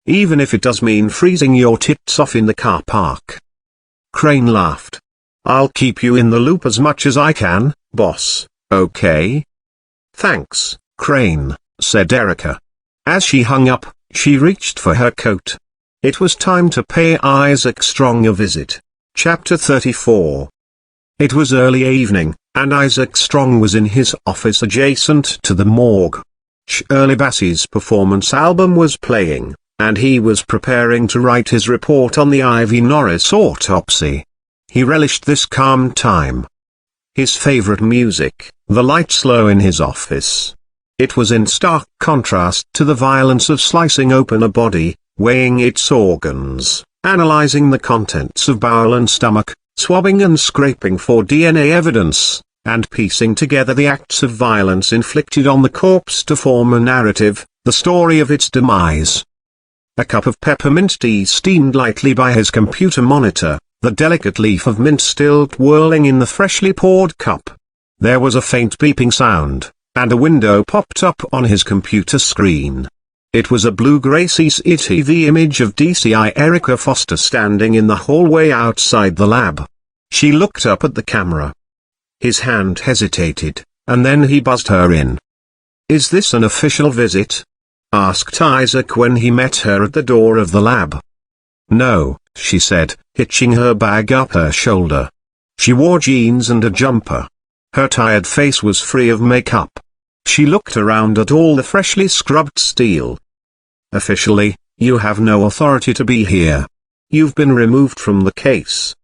Speaker 1: Even if it does mean freezing your tits off in the car park." Crane laughed. "I'll keep you in the loop as much as I can, boss, okay?" "Thanks, Crane," said Erica. As she hung up, she reached for her coat. It was time to pay Isaac Strong a visit. Chapter 34. It was early evening, and Isaac Strong was in his office adjacent to the morgue. Shirley Bassey's performance album was playing, and he was preparing to write his report on the Ivy Norris autopsy. He relished this calm time. His favorite music, the lights low in his office. It was in stark contrast to the violence of slicing open a body, weighing its organs, analyzing the contents of bowel and stomach, swabbing and scraping for DNA evidence, and piecing together the acts of violence inflicted on the corpse to form a narrative, the story of its demise. A cup of peppermint tea steamed lightly by his computer monitor, the delicate leaf of mint still twirling in the freshly poured cup. There was a faint beeping sound, and a window popped up on his computer screen. It was a blue-gray CCTV image of DCI Erica Foster standing in the hallway outside the lab. She looked up at the camera. His hand hesitated, and then he buzzed her in. "Is this an official visit?" asked Isaac when he met her at the door of the lab. "No," she said, hitching her bag up her shoulder. She wore jeans and a jumper. Her tired face was free of makeup. She looked around at all the freshly scrubbed steel. "Officially, you have no authority to be here. You've been removed from the case."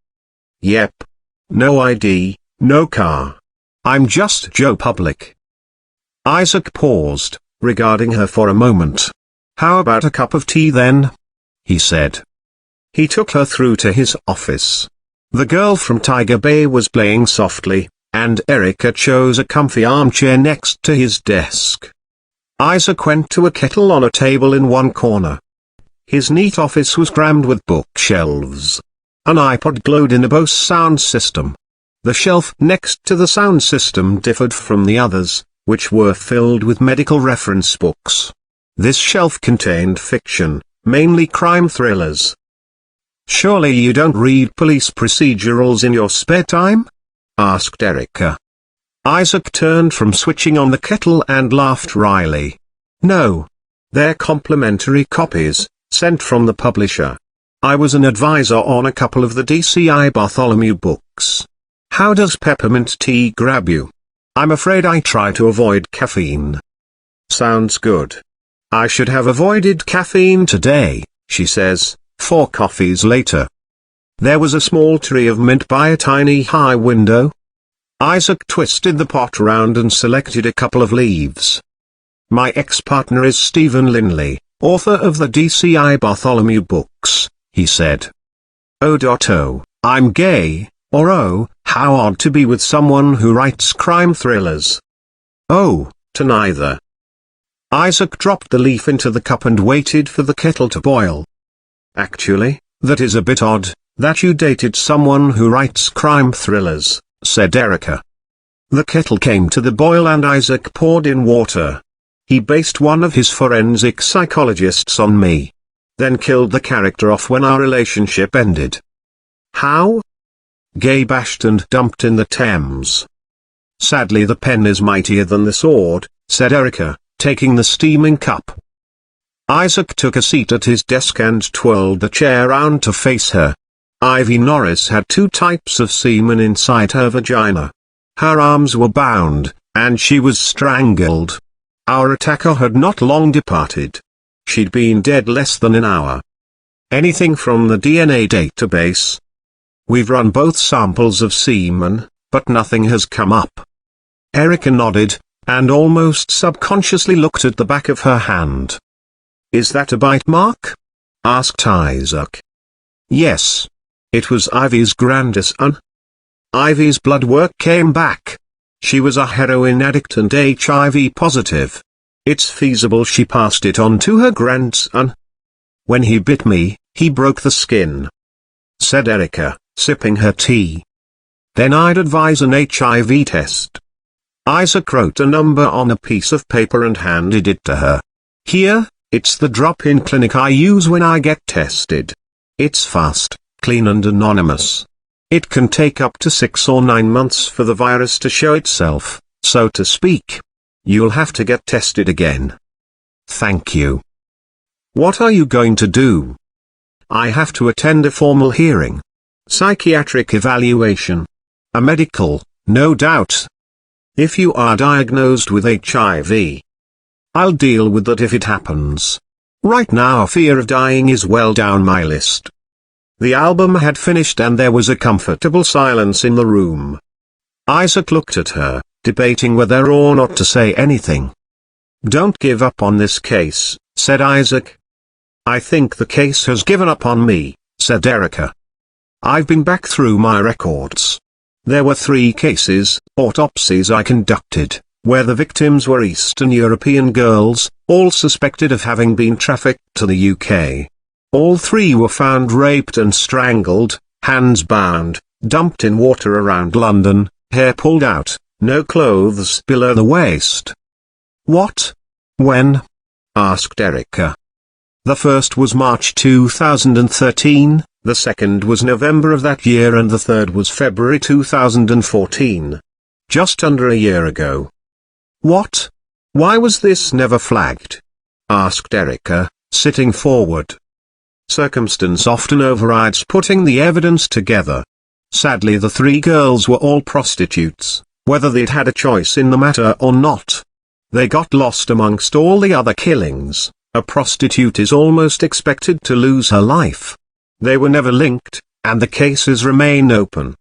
Speaker 1: "Yep. No ID, no car. I'm just Joe Public." Isaac paused, regarding her for a moment. "How about a cup of tea then?" he said. He took her through to his office. The Girl from Tiger Bay was playing softly, and Erica chose a comfy armchair next to his desk. Isaac went to a kettle on a table in one corner. His neat office was crammed with bookshelves. An iPod glowed in a Bose sound system. The shelf next to the sound system differed from the others, which were filled with medical reference books. This shelf contained fiction, mainly crime thrillers. "Surely you don't read police procedurals in your spare time?" asked Erica. Isaac turned from switching on the kettle and laughed wryly. "No. They're complimentary copies, sent from the publisher. I was an advisor on a couple of the DCI Bartholomew books. How does peppermint tea grab you? I'm afraid I try to avoid caffeine." "Sounds good. I should have avoided caffeine today," she says, 4 coffees later. There was a small tree of mint by a tiny high window. Isaac twisted the pot round and selected a couple of leaves. "My ex-partner is Stephen Linley, author of the DCI Bartholomew books," he said. "Oh, I'm gay, or oh, how odd to be with someone who writes crime thrillers." "Oh, to neither." Isaac dropped the leaf into the cup and waited for the kettle to boil. "Actually, that is a bit odd, that you dated someone who writes crime thrillers," said Erica. The kettle came to the boil and Isaac poured in water. "He based one of his forensic psychologists on me. Then killed the character off when our relationship ended." "How?" "Gay bashed and dumped in the Thames." "Sadly the pen is mightier than the sword," said Erica, taking the steaming cup. Isaac took a seat at his desk and twirled the chair round to face her. Ivy Norris had 2 types of semen inside her vagina. Her arms were bound, and she was strangled. Our attacker had not long departed. She'd been dead less than an hour. "Anything from the DNA database?" "We've run both samples of semen, but nothing has come up." Erica nodded, and almost subconsciously looked at the back of her hand. "Is that a bite mark?" asked Isaac. "Yes. It was Ivy's grandson." Ivy's blood work came back. She was a heroin addict and HIV positive. It's feasible she passed it on to her grandson. When he bit me, he broke the skin," said Erica, sipping her tea. "Then I'd advise an HIV test." Isaac wrote a number on a piece of paper and handed it to her. "Here, it's the drop-in clinic I use when I get tested. It's fast, clean and anonymous. It can take up to 6 or 9 months for the virus to show itself, so to speak. You'll have to get tested again." "Thank you." "What are you going to do?" "I have to attend a formal hearing. Psychiatric evaluation. A medical, no doubt. If you are diagnosed with HIV, I'll deal with that if it happens. Right now fear of dying is well down my list." The album had finished and there was a comfortable silence in the room. Isaac looked at her, debating whether or not to say anything. "Don't give up on this case," said Isaac. "I think the case has given up on me," said Erica. "I've been back through my records. There were 3 cases, autopsies I conducted, where the victims were Eastern European girls, all suspected of having been trafficked to the UK. All 3 were found raped and strangled, hands bound, dumped in water around London, hair pulled out, no clothes below the waist." "What? When?" asked Erica. "The first was March 2013, the second was November of that year and the third was February 2014. Just under a year ago." "What? Why was this never flagged?" asked Erica, sitting forward. "Circumstance often overrides putting the evidence together. Sadly the 3 girls were all prostitutes, whether they'd had a choice in the matter or not. They got lost amongst all the other killings. A prostitute is almost expected to lose her life. They were never linked, and the cases remain open.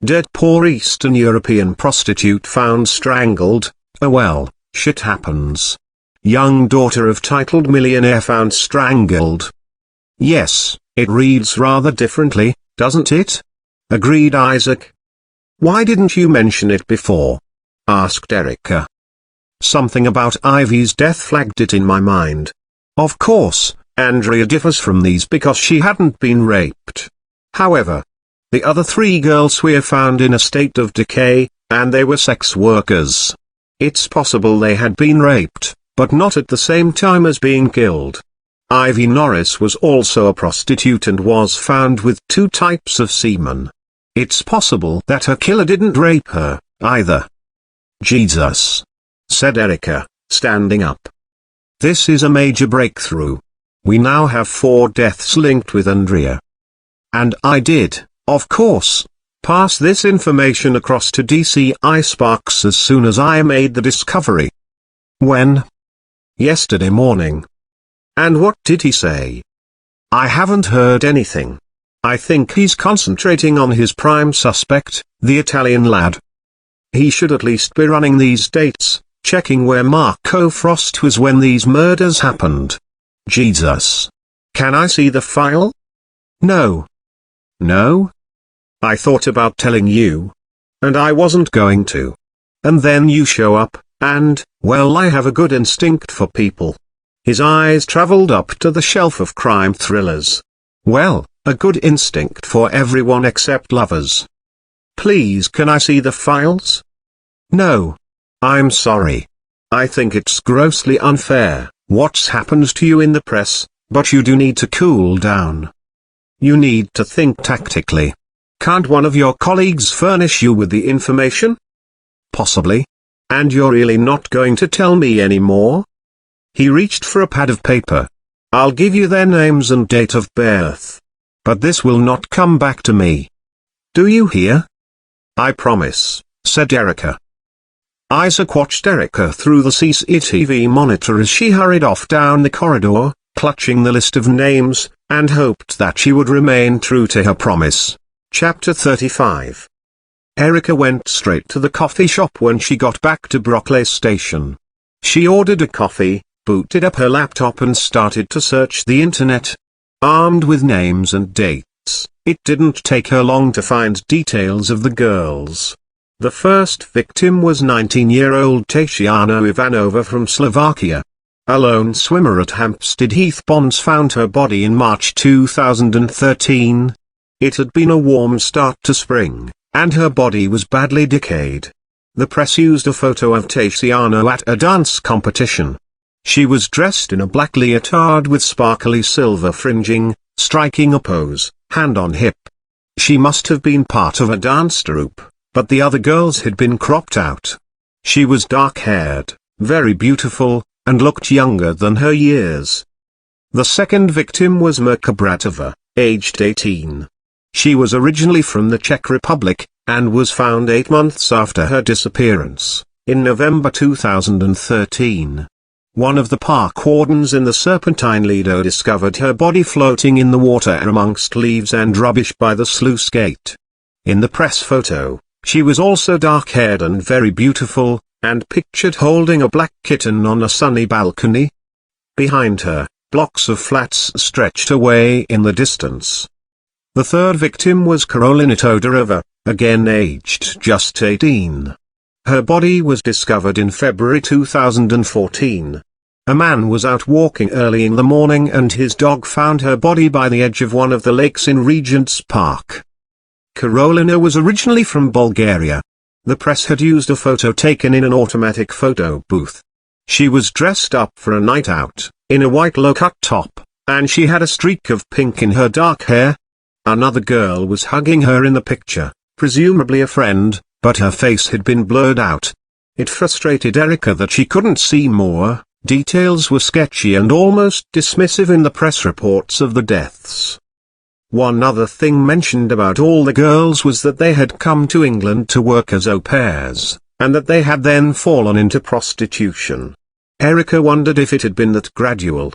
Speaker 1: Dead poor Eastern European prostitute found strangled. Oh well, shit happens. Young daughter of titled millionaire found strangled." "Yes, it reads rather differently, doesn't it?" agreed Isaac. "Why didn't you mention it before?" asked Erica. "Something about Ivy's death flagged it in my mind. Of course, Andrea differs from these because she hadn't been raped. However, the other 3 girls were found in a state of decay, and they were sex workers. It's possible they had been raped, but not at the same time as being killed. Ivy Norris was also a prostitute and was found with 2 types of semen. It's possible that her killer didn't rape her, either." "Jesus," said Erica, standing up. "This is a major breakthrough. We now have 4 deaths linked with Andrea. And I did, of course, pass this information across to DCI Sparks as soon as I made the discovery." "When?" "Yesterday morning." "And what did he say?" "I haven't heard anything. I think he's concentrating on his prime suspect, the Italian lad. He should at least be running these dates, checking where Marco Frost was when these murders happened." "Jesus. Can I see the file?" "No." "No? I thought about telling you. And I wasn't going to. And then you show up, and, well, I have a good instinct for people." His eyes traveled up to the shelf of crime thrillers. "Well, a good instinct for everyone except lovers. Please, can I see the files?" "No. I'm sorry. I think it's grossly unfair, what's happened to you in the press, but you do need to cool down. You need to think tactically. Can't one of your colleagues furnish you with the information?" "Possibly. And you're really not going to tell me anymore?" He reached for a pad of paper. "I'll give you their names and date of birth. But this will not come back to me. Do you hear?" "I promise," said Erica. Isaac watched Erica through the CCTV monitor as she hurried off down the corridor, clutching the list of names, and hoped that she would remain true to her promise. Chapter 35. Erica went straight to the coffee shop when she got back to Brockley Station. She ordered a coffee, booted up her laptop and started to search the internet. Armed with names and dates, facts, it didn't take her long to find details of the girls. The first victim was 19-year-old Tatiana Ivanova from Slovakia. A lone swimmer at Hampstead Heath Ponds found her body in March 2013. It had been a warm start to spring, and her body was badly decayed. The press used a photo of Tatiana at a dance competition. She was dressed in a black leotard with sparkly silver fringing, striking a pose, hand on hip. She must have been part of a dance troupe, but the other girls had been cropped out. She was dark-haired, very beautiful, and looked younger than her years. The second victim was Mirka Bratova, aged 18. She was originally from the Czech Republic, and was found 8 months after her disappearance, in November 2013. One of the park wardens in the Serpentine Lido discovered her body floating in the water amongst leaves and rubbish by the sluice gate. In the press photo, she was also dark-haired and very beautiful, and pictured holding a black kitten on a sunny balcony. Behind her, blocks of flats stretched away in the distance. The third victim was Karolina Todorova, again aged just 18. Her body was discovered in February 2014. A man was out walking early in the morning and his dog found her body by the edge of one of the lakes in Regent's Park. Karolina was originally from Bulgaria. The press had used a photo taken in an automatic photo booth. She was dressed up for a night out, in a white low-cut top, and she had a streak of pink in her dark hair. Another girl was hugging her in the picture, presumably a friend, but her face had been blurred out. It frustrated Erica that she couldn't see more. Details were sketchy and almost dismissive in the press reports of the deaths. One other thing mentioned about all the girls was that they had come to England to work as au pairs, and that they had then fallen into prostitution. Erica wondered if it had been that gradual.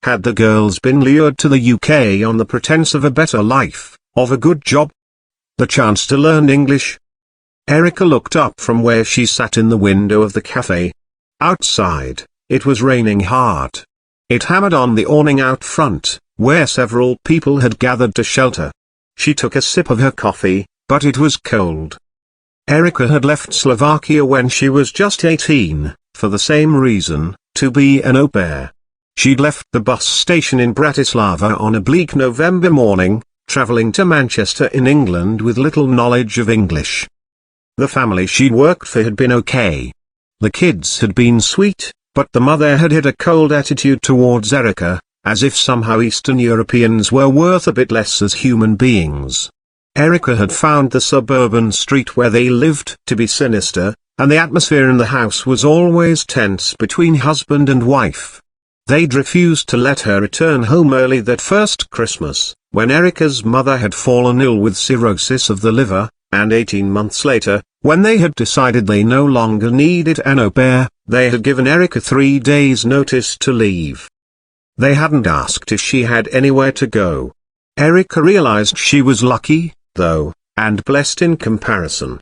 Speaker 1: Had the girls been lured to the UK on the pretense of a better life, of a good job? The chance to learn English? Erica looked up from where she sat in the window of the cafe. Outside, it was raining hard. It hammered on the awning out front, where several people had gathered to shelter. She took a sip of her coffee, but it was cold. Erica had left Slovakia when she was just 18, for the same reason, to be an au pair. She'd left the bus station in Bratislava on a bleak November morning, traveling to Manchester in England with little knowledge of English. The family she'd worked for had been okay. The kids had been sweet, but the mother had a cold attitude towards Erica, as if somehow Eastern Europeans were worth a bit less as human beings. Erica had found the suburban street where they lived to be sinister, and the atmosphere in the house was always tense between husband and wife. They'd refused to let her return home early that first Christmas, when Erica's mother had fallen ill with cirrhosis of the liver, and 18 months later, when they had decided they no longer needed an au pair, they had given Erica 3 days' notice to leave. They hadn't asked if she had anywhere to go. Erica realized she was lucky, though, and blessed in comparison.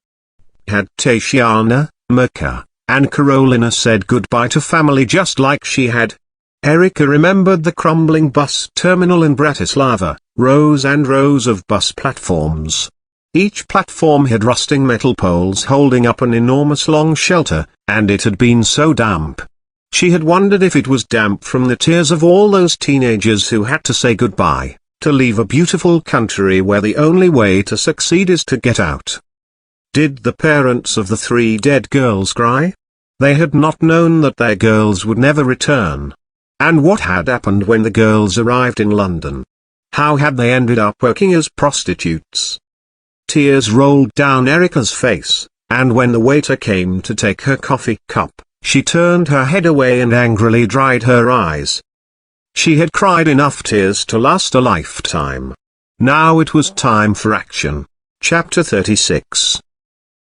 Speaker 1: Had Tatiana, Mirka, and Karolina said goodbye to family just like she had? Erica remembered the crumbling bus terminal in Bratislava, rows and rows of bus platforms. Each platform had rusting metal poles holding up an enormous long shelter, and it had been so damp. She had wondered if it was damp from the tears of all those teenagers who had to say goodbye, to leave a beautiful country where the only way to succeed is to get out. Did the parents of the 3 dead girls cry? They had not known that their girls would never return. And what had happened when the girls arrived in London? How had they ended up working as prostitutes? Tears rolled down Erica's face, and when the waiter came to take her coffee cup, she turned her head away and angrily dried her eyes. She had cried enough tears to last a lifetime. Now it was time for action. Chapter 36.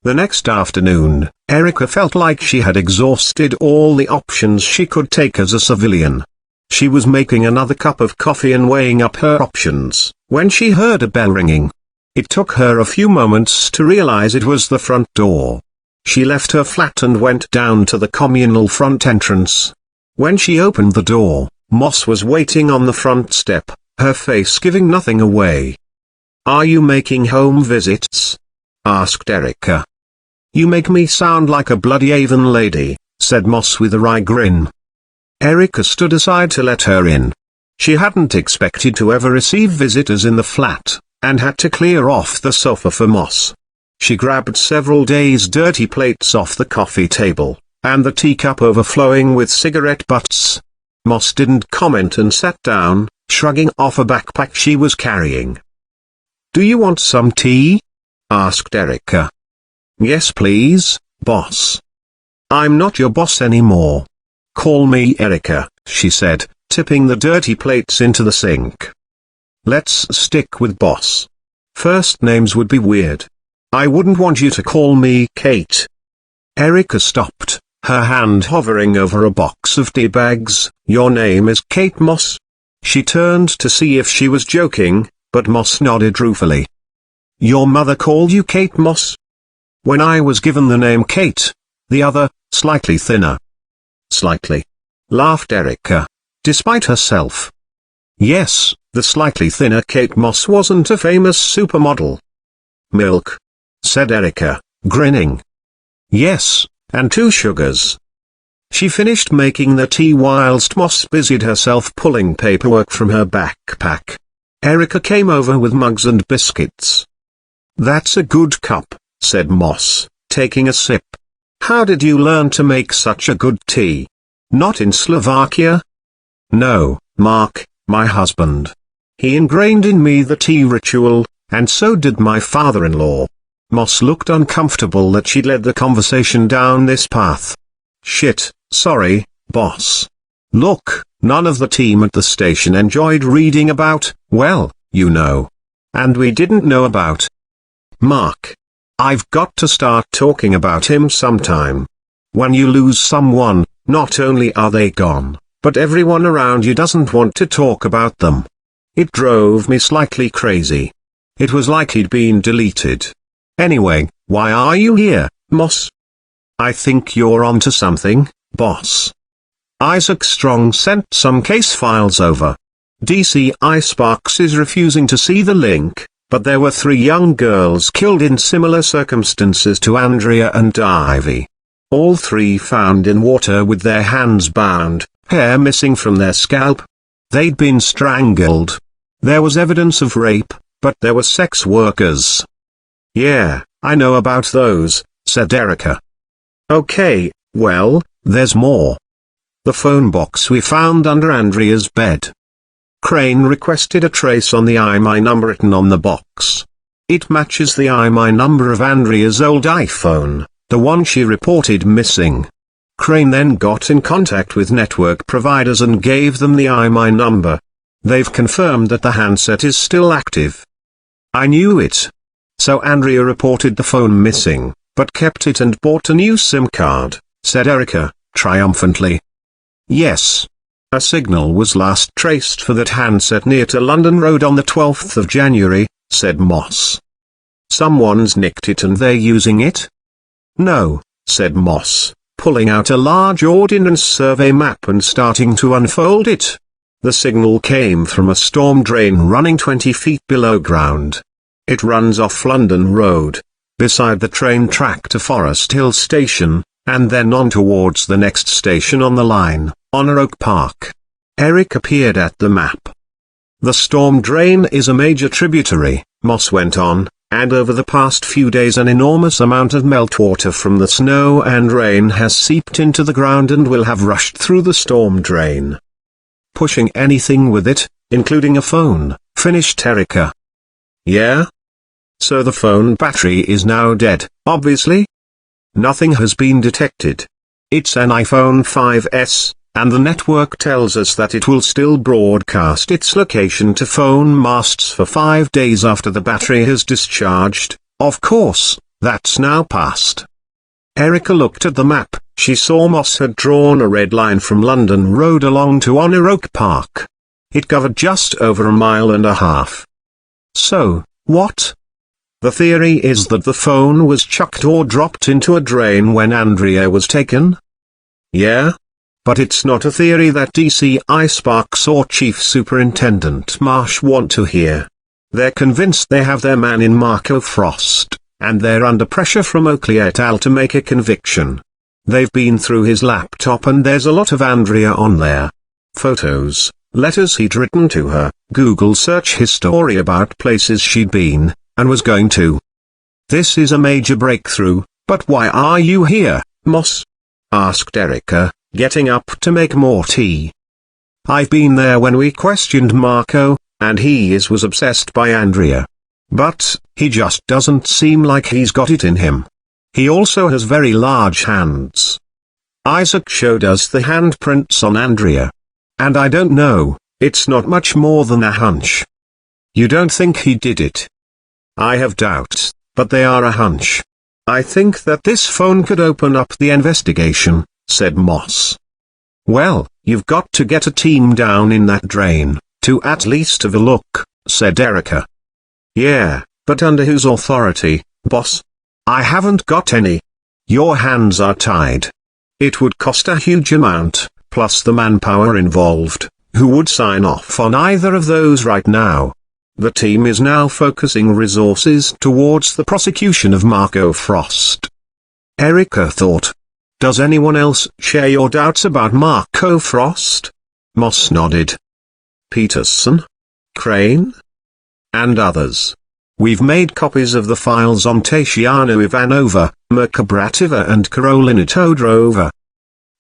Speaker 1: The next afternoon, Erica felt like she had exhausted all the options she could take as a civilian. She was making another cup of coffee and weighing up her options, when she heard a bell ringing. It took her a few moments to realize it was the front door. She left her flat and went down to the communal front entrance. When she opened the door, Moss was waiting on the front step, her face giving nothing away. Are you making home visits? Asked Erica. You make me sound like a bloody Avon lady, said Moss with a wry grin. Erica stood aside to let her in. She hadn't expected to ever receive visitors in the flat, and had to clear off the sofa for Moss. She grabbed several days' dirty plates off the coffee table, and the teacup overflowing with cigarette butts. Moss didn't comment and sat down, shrugging off a backpack she was carrying. Do you want some tea? Asked Erica. Yes please, boss. I'm not your boss anymore. Call me Erica, she said, tipping the dirty plates into the sink. Let's stick with boss. First names would be weird. I wouldn't want you to call me Kate. Erica stopped, her hand hovering over a box of tea bags. Your name is Kate Moss? She turned to see if she was joking, but Moss nodded ruefully. Your mother called you Kate Moss? When I was given the name Kate, the other, slightly thinner. Slightly, laughed Erica, despite herself. Yes, the slightly thinner Kate Moss wasn't a famous supermodel. Milk, said Erica, grinning. Yes, and 2 sugars. She finished making the tea whilst Moss busied herself pulling paperwork from her backpack. Erica came over with mugs and biscuits. That's a good cup, said Moss, taking a sip. How did you learn to make such a good tea? Not in Slovakia? No, Mark, my husband. He ingrained in me the tea ritual, and so did my father-in-law. Moss looked uncomfortable that she'd led the conversation down this path. Shit, sorry, boss. Look, none of the team at the station enjoyed reading about, well, you know. And we didn't know about Mark. I've got to start talking about him sometime. When you lose someone, not only are they gone, but everyone around you doesn't want to talk about them. It drove me slightly crazy. It was like he'd been deleted. Anyway, why are you here, Moss? I think you're onto something, boss. Isaac Strong sent some case files over. DCI Sparks is refusing to see the link, but there were 3 young girls killed in similar circumstances to Andrea and Ivy. All 3 found in water with their hands bound, hair missing from their scalp. They'd been strangled. There was evidence of rape, but there were sex workers. Yeah, I know about those, said Erica. Okay, well, there's more. The phone box we found under Andrea's bed. Crane requested a trace on the IMEI number written on the box. It matches the IMEI number of Andrea's old iPhone, the one she reported missing. Crane then got in contact with network providers and gave them the IMEI number. They've confirmed that the handset is still active. I knew it. So Andrea reported the phone missing, but kept it and bought a new SIM card, said Erica, triumphantly. Yes. A signal was last traced for that handset near to London Road on the 12th of January, said Moss. Someone's nicked it and they're using it? No, said Moss, pulling out a large Ordnance Survey map and starting to unfold it. The signal came from a storm drain running 20 feet below ground. It runs off London Road, beside the train track to Forest Hill Station, and then on towards the next station on the line, Honor Oak Park. Eric appeared at the map. The storm drain is a major tributary, Moss went on, and over the past few days an enormous amount of meltwater from the snow and rain has seeped into the ground and will have rushed through the storm drain, pushing anything with it, including a phone, finished Erica. Yeah? So the phone battery is now dead, obviously? Nothing has been detected. It's an iPhone 5S, and the network tells us that it will still broadcast its location to phone masts for 5 days after the battery has discharged. Of course, that's now past. Erica looked at the map. She saw Moss had drawn a red line from London Road along to Honor Oak Park. It covered just over 1.5 miles. So, what? The theory is that the phone was chucked or dropped into a drain when Andrea was taken? Yeah? But it's not a theory that DCI Sparks or Chief Superintendent Marsh want to hear. They're convinced they have their man in Marco Frost, and they're under pressure from Oakley et al. To make a conviction. They've been through his laptop and there's a lot of Andrea on there. Photos, letters he'd written to her, Google search history about places she'd been, and was going to. This is a major breakthrough, but why are you here, Moss? Asked Erica, getting up to make more tea. I've been there when we questioned Marco, and he was obsessed by Andrea. But, he just doesn't seem like he's got it in him. He also has very large hands. Isaac showed us the handprints on Andrea. And I don't know, it's not much more than a hunch. You don't think he did it? I have doubts, but they are a hunch. I think that this phone could open up the investigation, said Moss. Well, you've got to get a team down in that drain, to at least have a look, said Erica. Yeah, but under whose authority, boss? I haven't got any. Your hands are tied. It would cost a huge amount, plus the manpower involved. Who would sign off on either of those right now? The team is now focusing resources towards the prosecution of Marco Frost. Erica thought. Does anyone else share your doubts about Marco Frost? Moss nodded. Peterson? Crane? And others. We've made copies of the files on Tatiana Ivanova, Mirka Brativa and Karolina Todorova.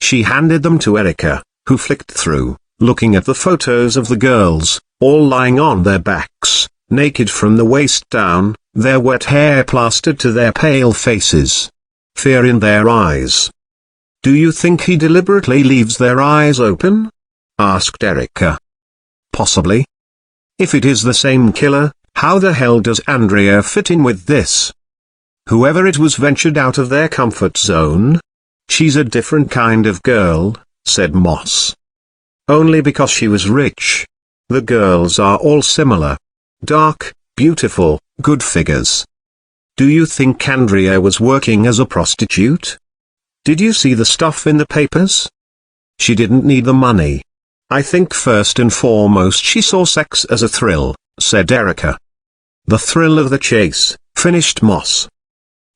Speaker 1: She handed them to Erica, who flicked through, looking at the photos of the girls, all lying on their backs, naked from the waist down, their wet hair plastered to their pale faces. Fear in their eyes. Do you think he deliberately leaves their eyes open? Asked Erica. Possibly. If it is the same killer, how the hell does Andrea fit in with this? Whoever it was ventured out of their comfort zone. She's a different kind of girl, said Moss. Only because she was rich. The girls are all similar. Dark, beautiful, good figures. Do you think Andrea was working as a prostitute? Did you see the stuff in the papers? She didn't need the money. I think first and foremost she saw sex as a thrill, said Erica. The thrill of the chase, finished Moss.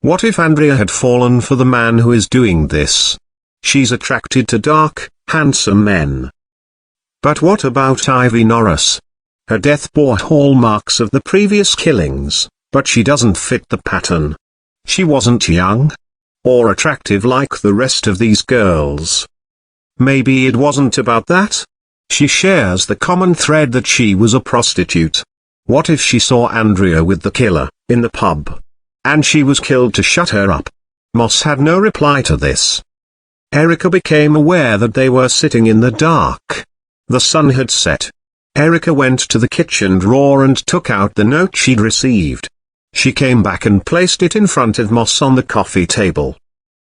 Speaker 1: What if Andrea had fallen for the man who is doing this? She's attracted to dark, handsome men. But what about Ivy Norris? Her death bore hallmarks of the previous killings, but she doesn't fit the pattern. She wasn't young or attractive like the rest of these girls. Maybe it wasn't about that? She shares the common thread that she was a prostitute. What if she saw Andrea with the killer, in the pub? And she was killed to shut her up? Moss had no reply to this. Erica became aware that they were sitting in the dark. The sun had set. Erica went to the kitchen drawer and took out the note she'd received. She came back and placed it in front of Moss on the coffee table.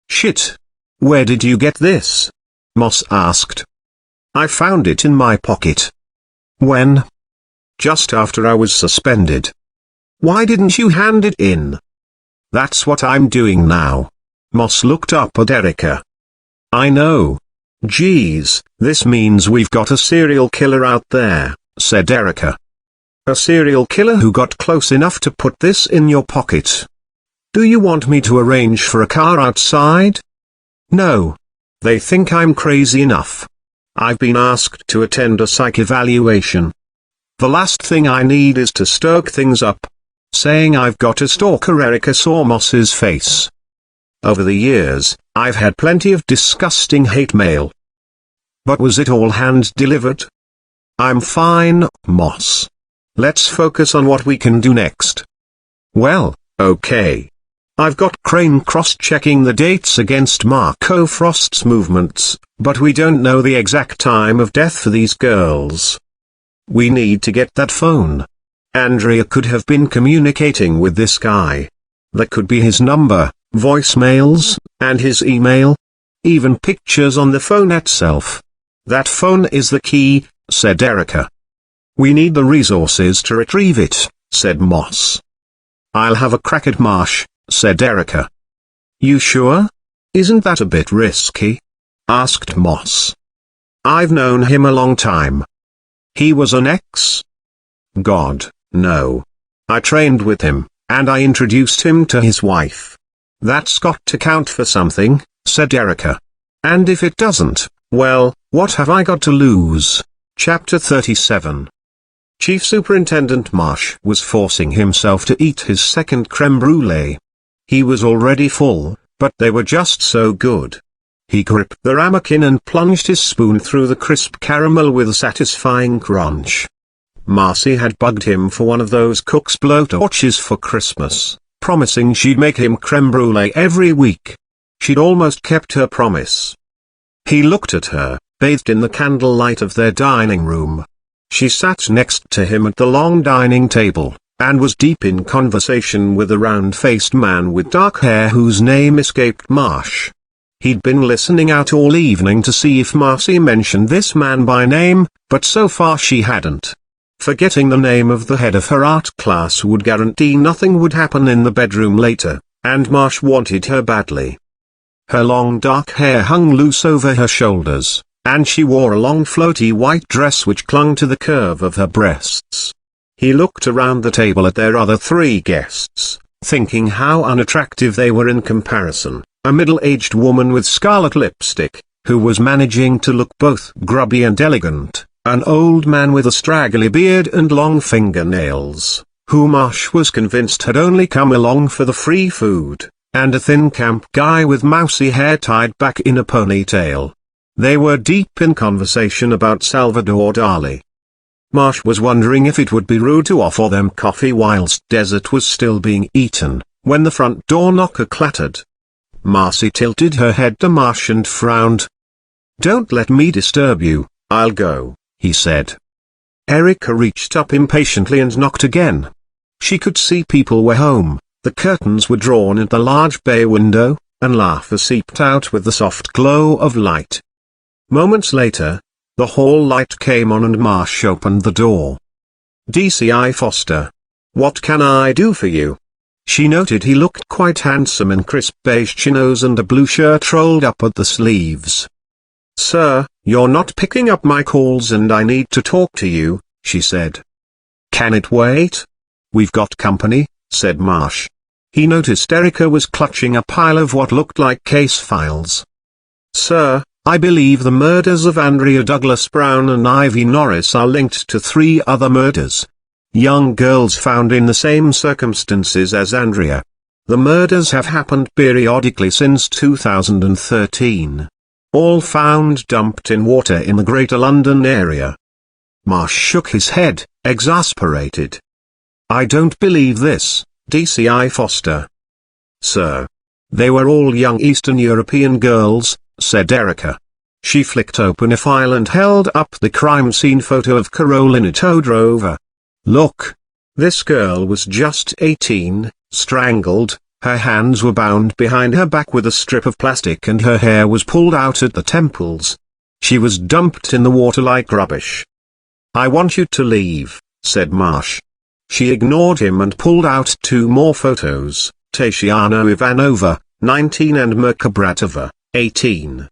Speaker 1: Shit. Where did you get this? Moss asked. I found it in my pocket. When? Just after I was suspended. Why didn't you hand it in? That's what I'm doing now. Moss looked up at Erica. I know. Geez, this means we've got a serial killer out there, said Erica. A serial killer who got close enough to put this in your pocket. Do you want me to arrange for a car outside? No. They think I'm crazy enough. I've been asked to attend a psych evaluation. The last thing I need is to stoke things up. Saying I've got a stalker. Erica saw Moss's face. Over the years, I've had plenty of disgusting hate mail. But was it all hand-delivered? I'm fine, Moss. Let's focus on what we can do next. Well, okay. I've got Crane cross-checking the dates against Marco Frost's movements, but we don't know the exact time of death for these girls. We need to get that phone. Andrea could have been communicating with this guy. That could be his number, voicemails, and his email. Even pictures on the phone itself. That phone is the key, said Erica. We need the resources to retrieve it, said Moss. I'll have a crack at Marsh, said Erica. You sure? Isn't that a bit risky? Asked Moss. I've known him a long time. He was an ex? God, no. I trained with him, and I introduced him to his wife. That's got to count for something, said Erica. And if it doesn't, well, what have I got to lose? Chapter 37. Chief Superintendent Marsh was forcing himself to eat his second creme brulee. He was already full, but they were just so good. He gripped the ramekin and plunged his spoon through the crisp caramel with a satisfying crunch. Marcy had bugged him for one of those cook's blowtorches for Christmas, promising she'd make him creme brulee every week. She'd almost kept her promise. He looked at her, bathed in the candlelight of their dining room. She sat next to him at the long dining table, and was deep in conversation with a round-faced man with dark hair whose name escaped Marsh. He'd been listening out all evening to see if Marcy mentioned this man by name, but so far she hadn't. Forgetting the name of the head of her art class would guarantee nothing would happen in the bedroom later, and Marsh wanted her badly. Her long dark hair hung loose over her shoulders, and she wore a long floaty white dress which clung to the curve of her breasts. He looked around the table at their other three guests, thinking how unattractive they were in comparison. A middle-aged woman with scarlet lipstick, who was managing to look both grubby and elegant, an old man with a straggly beard and long fingernails, who Marsh was convinced had only come along for the free food, and a thin camp guy with mousy hair tied back in a ponytail. They were deep in conversation about Salvador Dali. Marsh was wondering if it would be rude to offer them coffee whilst dessert was still being eaten, when the front door knocker clattered. Marcy tilted her head to Marsh and frowned. "Don't let me disturb you, I'll go," he said. Erica reached up impatiently and knocked again. She could see people were home, the curtains were drawn at the large bay window, and laughter seeped out with the soft glow of light. Moments later, the hall light came on and Marsh opened the door. "DCI Foster. What can I do for you?" She noted he looked quite handsome in crisp beige chinos and a blue shirt rolled up at the sleeves. "Sir, you're not picking up my calls and I need to talk to you," she said. "Can it wait?" "We've got company," said Marsh. He noticed Erica was clutching a pile of what looked like case files. "Sir, I believe the murders of Andrea Douglas Brown and Ivy Norris are linked to 3 other murders. Young girls found in the same circumstances as Andrea. The murders have happened periodically since 2013. All found dumped in water in the Greater London area." Marsh shook his head, exasperated. "I don't believe this, DCI Foster." "Sir. They were all young Eastern European girls," said Erica. She flicked open a file and held up the crime scene photo of Karolina Todorova. "Look. This girl was just 18, strangled, her hands were bound behind her back with a strip of plastic and her hair was pulled out at the temples. She was dumped in the water like rubbish." "I want you to leave," said Marsh. She ignored him and pulled out 2 more photos, Tatiana Ivanova, 19 and Mirka Bratova, 18.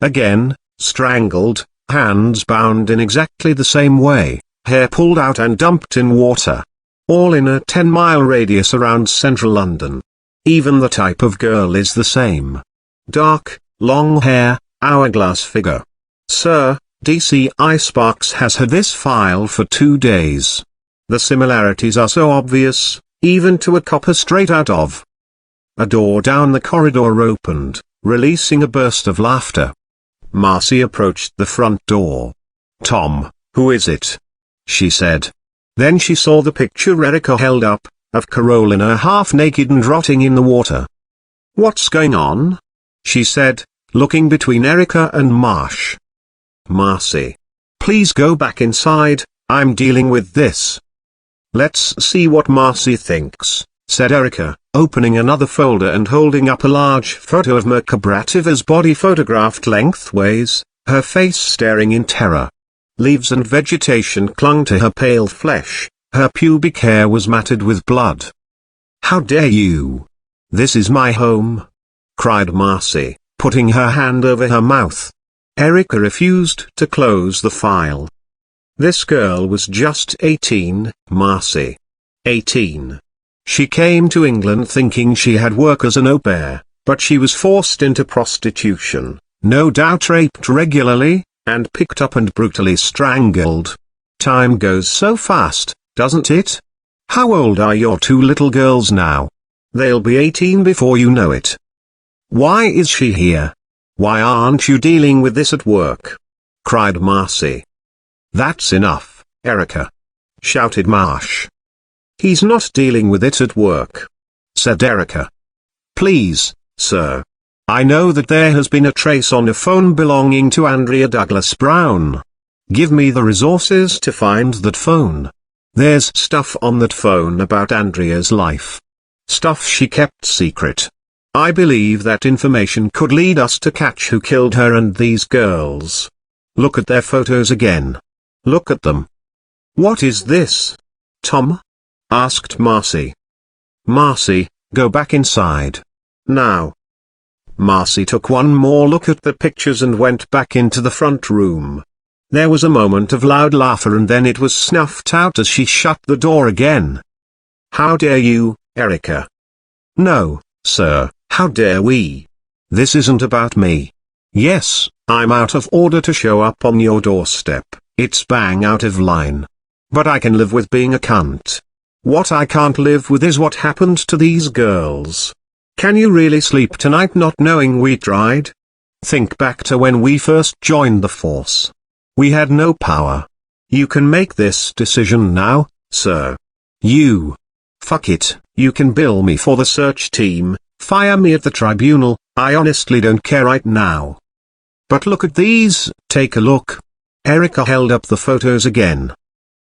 Speaker 1: Again, strangled, hands bound in exactly the same way, hair pulled out and dumped in water. All in a 10-mile radius around central London. Even the type of girl is the same. Dark, long hair, hourglass figure. "Sir, DCI Sparks has had this file for 2 days. The similarities are so obvious, even to a copper straight out of." A door down the corridor opened, releasing a burst of laughter. Marcy approached the front door. "Tom, who is it?" she said. Then she saw the picture Erica held up, of Karolina half-naked and rotting in the water. "What's going on?" she said, looking between Erica and Marsh. "Marcy. Please go back inside, I'm dealing with this." "Let's see what Marcy thinks," said Erica, opening another folder and holding up a large photo of Mirka Bratova's body photographed lengthways, her face staring in terror. Leaves and vegetation clung to her pale flesh, her pubic hair was matted with blood. "How dare you? This is my home!" cried Marcy, putting her hand over her mouth. Erica refused to close the file. "This girl was just 18, Marcy. 18. She came to England thinking she had work as an au pair, but she was forced into prostitution, no doubt raped regularly, and picked up and brutally strangled. Time goes so fast, doesn't it? How old are your two little girls now? They'll be 18 before you know it. Why is she here? Why aren't you dealing with this at work? Cried Marcy. That's enough, Erica, shouted Marsh. He's not dealing with it at work, said Erica. Please, sir. I know that there has been a trace on a phone belonging to Andrea Douglas Brown. Give me the resources to find that phone. There's stuff on that phone about Andrea's life. Stuff she kept secret. I believe that information could lead us to catch who killed her and these girls. Look at their photos again. Look at them. What is this, Tom? Asked Marcy. Marcy, go back inside. Now. Marcy took one more look at the pictures and went back into the front room. There was a moment of loud laughter and then it was snuffed out as she shut the door again. How dare you, Erica? No, sir, how dare we? This isn't about me. Yes, I'm out of order to show up on your doorstep, it's bang out of line. But I can live with being a cunt. What I can't live with is what happened to these girls. Can you really sleep tonight not knowing we tried? Think back to when we first joined the force. We had no power. You can make this decision now, sir. You. Fuck it, you can bill me for the search team, fire me at the tribunal, I honestly don't care right now. But look at these, take a look. Erica held up the photos again.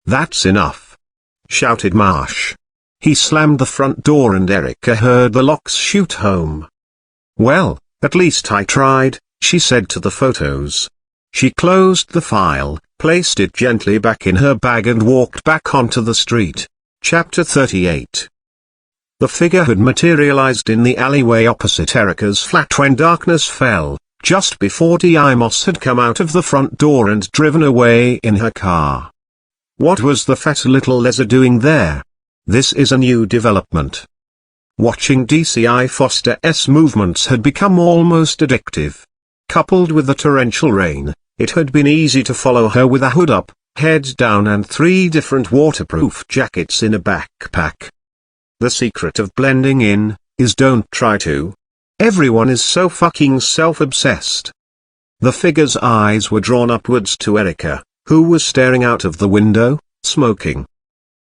Speaker 1: That's enough, shouted Marsh. He slammed the front door and Erica heard the locks shoot home. Well, at least I tried, she said to the photos. She closed the file, placed it gently back in her bag and walked back onto the street. Chapter 38. The figure had materialized in the alleyway opposite Erica's flat when darkness fell, just before Di Moss had come out of the front door and driven away in her car. What was the fat little leser doing there? This is a new development. Watching DCI Foster's movements had become almost addictive. Coupled with the torrential rain, it had been easy to follow her with a hood up, head down and 3 different waterproof jackets in a backpack. The secret of blending in, is don't try to. Everyone is so fucking self-obsessed. The figure's eyes were drawn upwards to Erica, who was staring out of the window, smoking.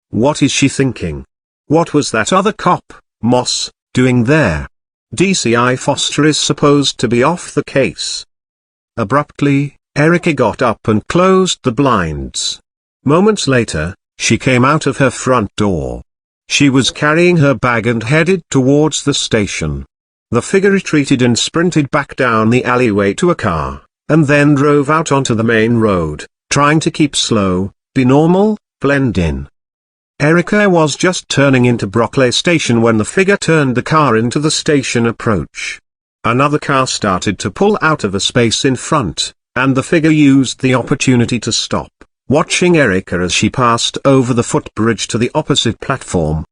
Speaker 1: What is she thinking? What was that other cop, Moss, doing there? DCI Foster is supposed to be off the case. Abruptly, Erica got up and closed the blinds. Moments later, she came out of her front door. She was carrying her bag and headed towards the station. The figure retreated and sprinted back down the alleyway to a car, and then drove out onto the main road, trying to keep slow, be normal, blend in. Erica was just turning into Brockley Station when the figure turned the car into the station approach. Another car started to pull out of a space in front, and the figure used the opportunity to stop, watching Erica as she passed over the footbridge to the opposite platform.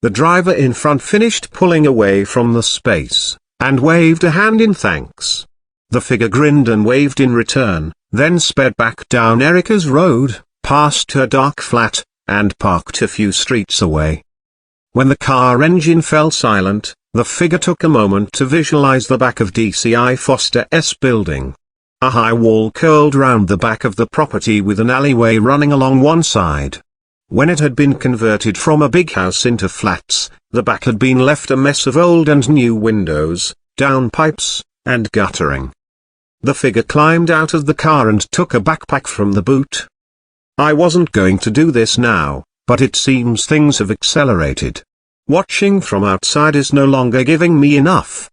Speaker 1: The driver in front finished pulling away from the space, and waved a hand in thanks. The figure grinned and waved in return, then sped back down Erica's road, past her dark flat, and parked a few streets away. When the car engine fell silent, the figure took a moment to visualize the back of DCI Foster's building. A high wall curled round the back of the property with an alleyway running along one side. When it had been converted from a big house into flats, the back had been left a mess of old and new windows, downpipes, and guttering. The figure climbed out of the car and took a backpack from the boot. I wasn't going to do this now, but it seems things have accelerated. Watching from outside is no longer giving me enough.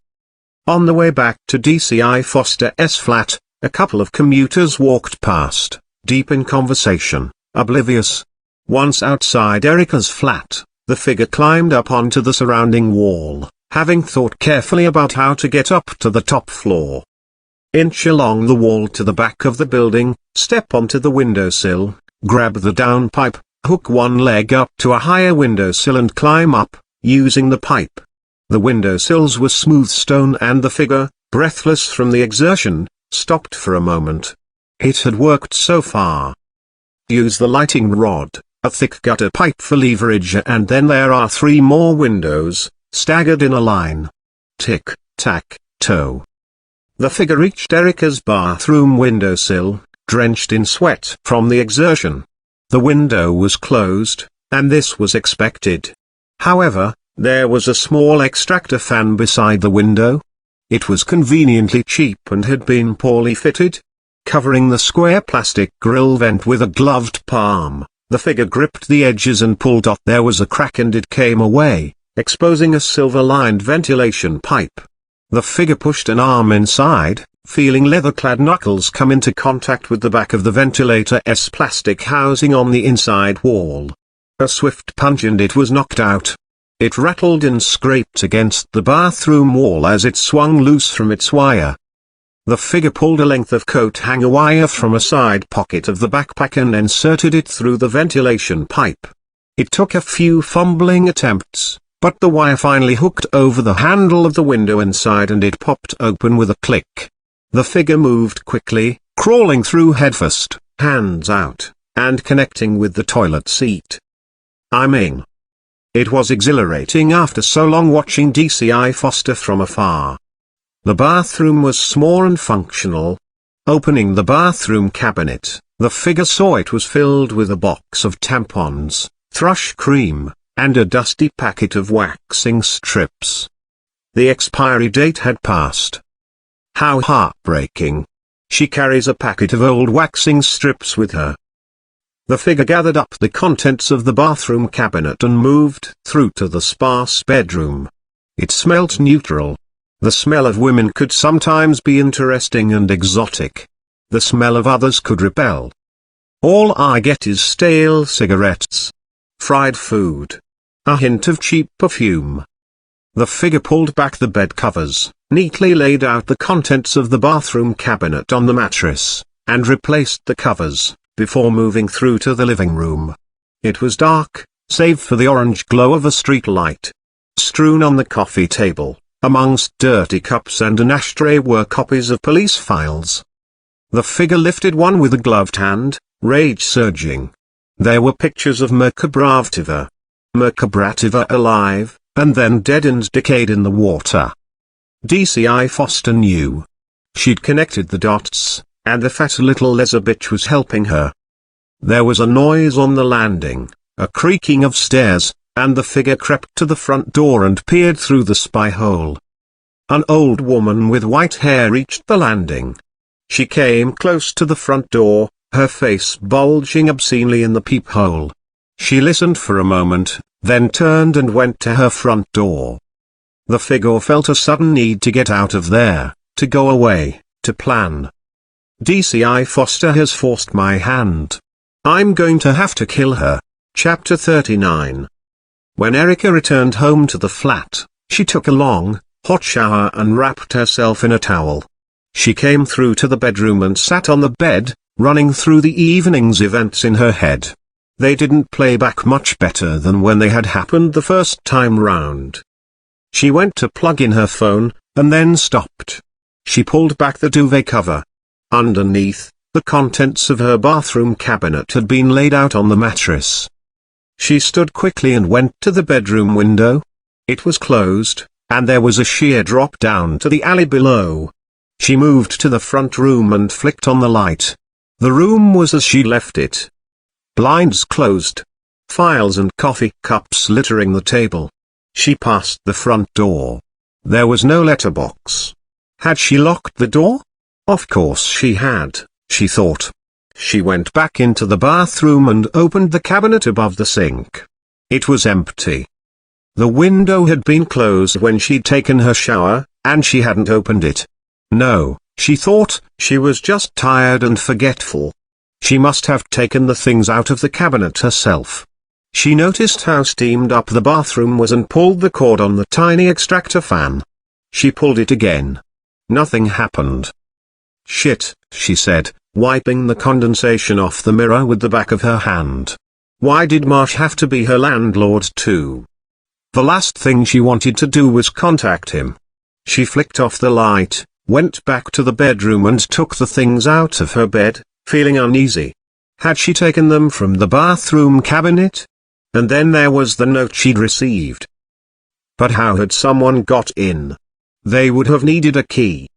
Speaker 1: On the way back to DCI Foster's flat, a couple of commuters walked past, deep in conversation, oblivious. Once outside Erica's flat, the figure climbed up onto the surrounding wall, having thought carefully about how to get up to the top floor. Inch along the wall to the back of the building, step onto the windowsill, grab the downpipe, Hook one leg up to a higher windowsill and climb up, using the pipe. The windowsills were smooth stone and the figure, breathless from the exertion, stopped for a moment. It had worked so far. Use the lighting rod, a thick gutter pipe for leverage, and then there are 3 more windows, staggered in a line. Tick, tack, toe. The figure reached Erica's bathroom windowsill, drenched in sweat from the exertion. The window was closed, and this was expected. However, there was a small extractor fan beside the window. It was conveniently cheap and had been poorly fitted. Covering the square plastic grill vent with a gloved palm, the figure gripped the edges and pulled off. There was a crack and it came away, exposing a silver-lined ventilation pipe. The figure pushed an arm inside, feeling leather-clad knuckles come into contact with the back of the ventilator's plastic housing on the inside wall. A swift punch and it was knocked out. It rattled and scraped against the bathroom wall as it swung loose from its wire. The figure pulled a length of coat hanger wire from a side pocket of the backpack and inserted it through the ventilation pipe. It took a few fumbling attempts, but the wire finally hooked over the handle of the window inside and it popped open with a click. The figure moved quickly, crawling through headfirst, hands out, and connecting with the toilet seat. I'm in. It was exhilarating after so long watching DCI Foster from afar. The bathroom was small and functional. Opening the bathroom cabinet, the figure saw it was filled with a box of tampons, thrush cream, and a dusty packet of waxing strips. The expiry date had passed. How heartbreaking. She carries a packet of old waxing strips with her. The figure gathered up the contents of the bathroom cabinet and moved through to the sparse bedroom. It smelt neutral. The smell of women could sometimes be interesting and exotic. The smell of others could repel. All I get is stale cigarettes. Fried food. A hint of cheap perfume. The figure pulled back the bed covers, neatly laid out the contents of the bathroom cabinet on the mattress, and replaced the covers, before moving through to the living room. It was dark, save for the orange glow of a street light. Strewn on the coffee table, amongst dirty cups and an ashtray, were copies of police files. The figure lifted one with a gloved hand, rage surging. There were pictures of Merkabrativa alive, and then dead and decayed in the water. DCI Foster knew. She'd connected the dots, and the fat little leather bitch was helping her. There was a noise on the landing, a creaking of stairs, and the figure crept to the front door and peered through the spy hole. An old woman with white hair reached the landing. She came close to the front door, her face bulging obscenely in the peephole. She listened for a moment, then turned and went to her front door. The figure felt a sudden need to get out of there, to go away, to plan. DCI Foster has forced my hand. I'm going to have to kill her. Chapter 39. When Erica returned home to the flat, she took a long, hot shower and wrapped herself in a towel. She came through to the bedroom and sat on the bed, running through the evening's events in her head. They didn't play back much better than when they had happened the first time round. She went to plug in her phone, and then stopped. She pulled back the duvet cover. Underneath, the contents of her bathroom cabinet had been laid out on the mattress. She stood quickly and went to the bedroom window. It was closed, and there was a sheer drop down to the alley below. She moved to the front room and flicked on the light. The room was as she left it. Blinds closed. Files and coffee cups littering the table. She passed the front door. There was no letterbox. Had she locked the door? Of course she had, she thought. She went back into the bathroom and opened the cabinet above the sink. It was empty. The window had been closed when she'd taken her shower, and she hadn't opened it. No, she thought, she was just tired and forgetful. She must have taken the things out of the cabinet herself. She noticed how steamed up the bathroom was and pulled the cord on the tiny extractor fan. She pulled it again. Nothing happened. Shit, she said, wiping the condensation off the mirror with the back of her hand. Why did Marsh have to be her landlord too? The last thing she wanted to do was contact him. She flicked off the light, went back to the bedroom and took the things out of her bed, feeling uneasy. Had she taken them from the bathroom cabinet? And then there was the note she'd received. But how had someone got in? They would have needed a key.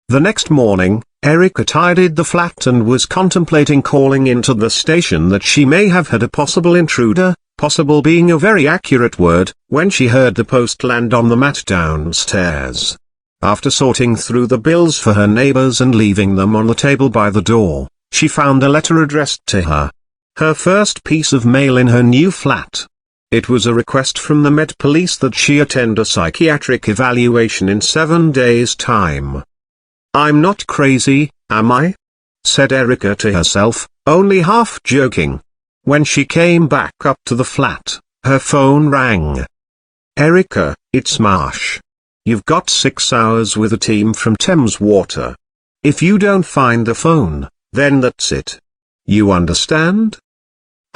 Speaker 1: The next morning, Erica tidied the flat and was contemplating calling into the station that she may have had a possible intruder, possible being a very accurate word, when she heard the post land on the mat downstairs. After sorting through the bills for her neighbors and leaving them on the table by the door, she found a letter addressed to her. Her first piece of mail in her new flat. It was a request from the Met Police that she attend a psychiatric evaluation in 7 days' time. "I'm not crazy, am I?" said Erica to herself, only half joking. When she came back up to the flat, her phone rang. "Erica, it's Marsh. You've got 6 hours with a team from Thames Water. If you don't find the phone, then that's it. You understand?"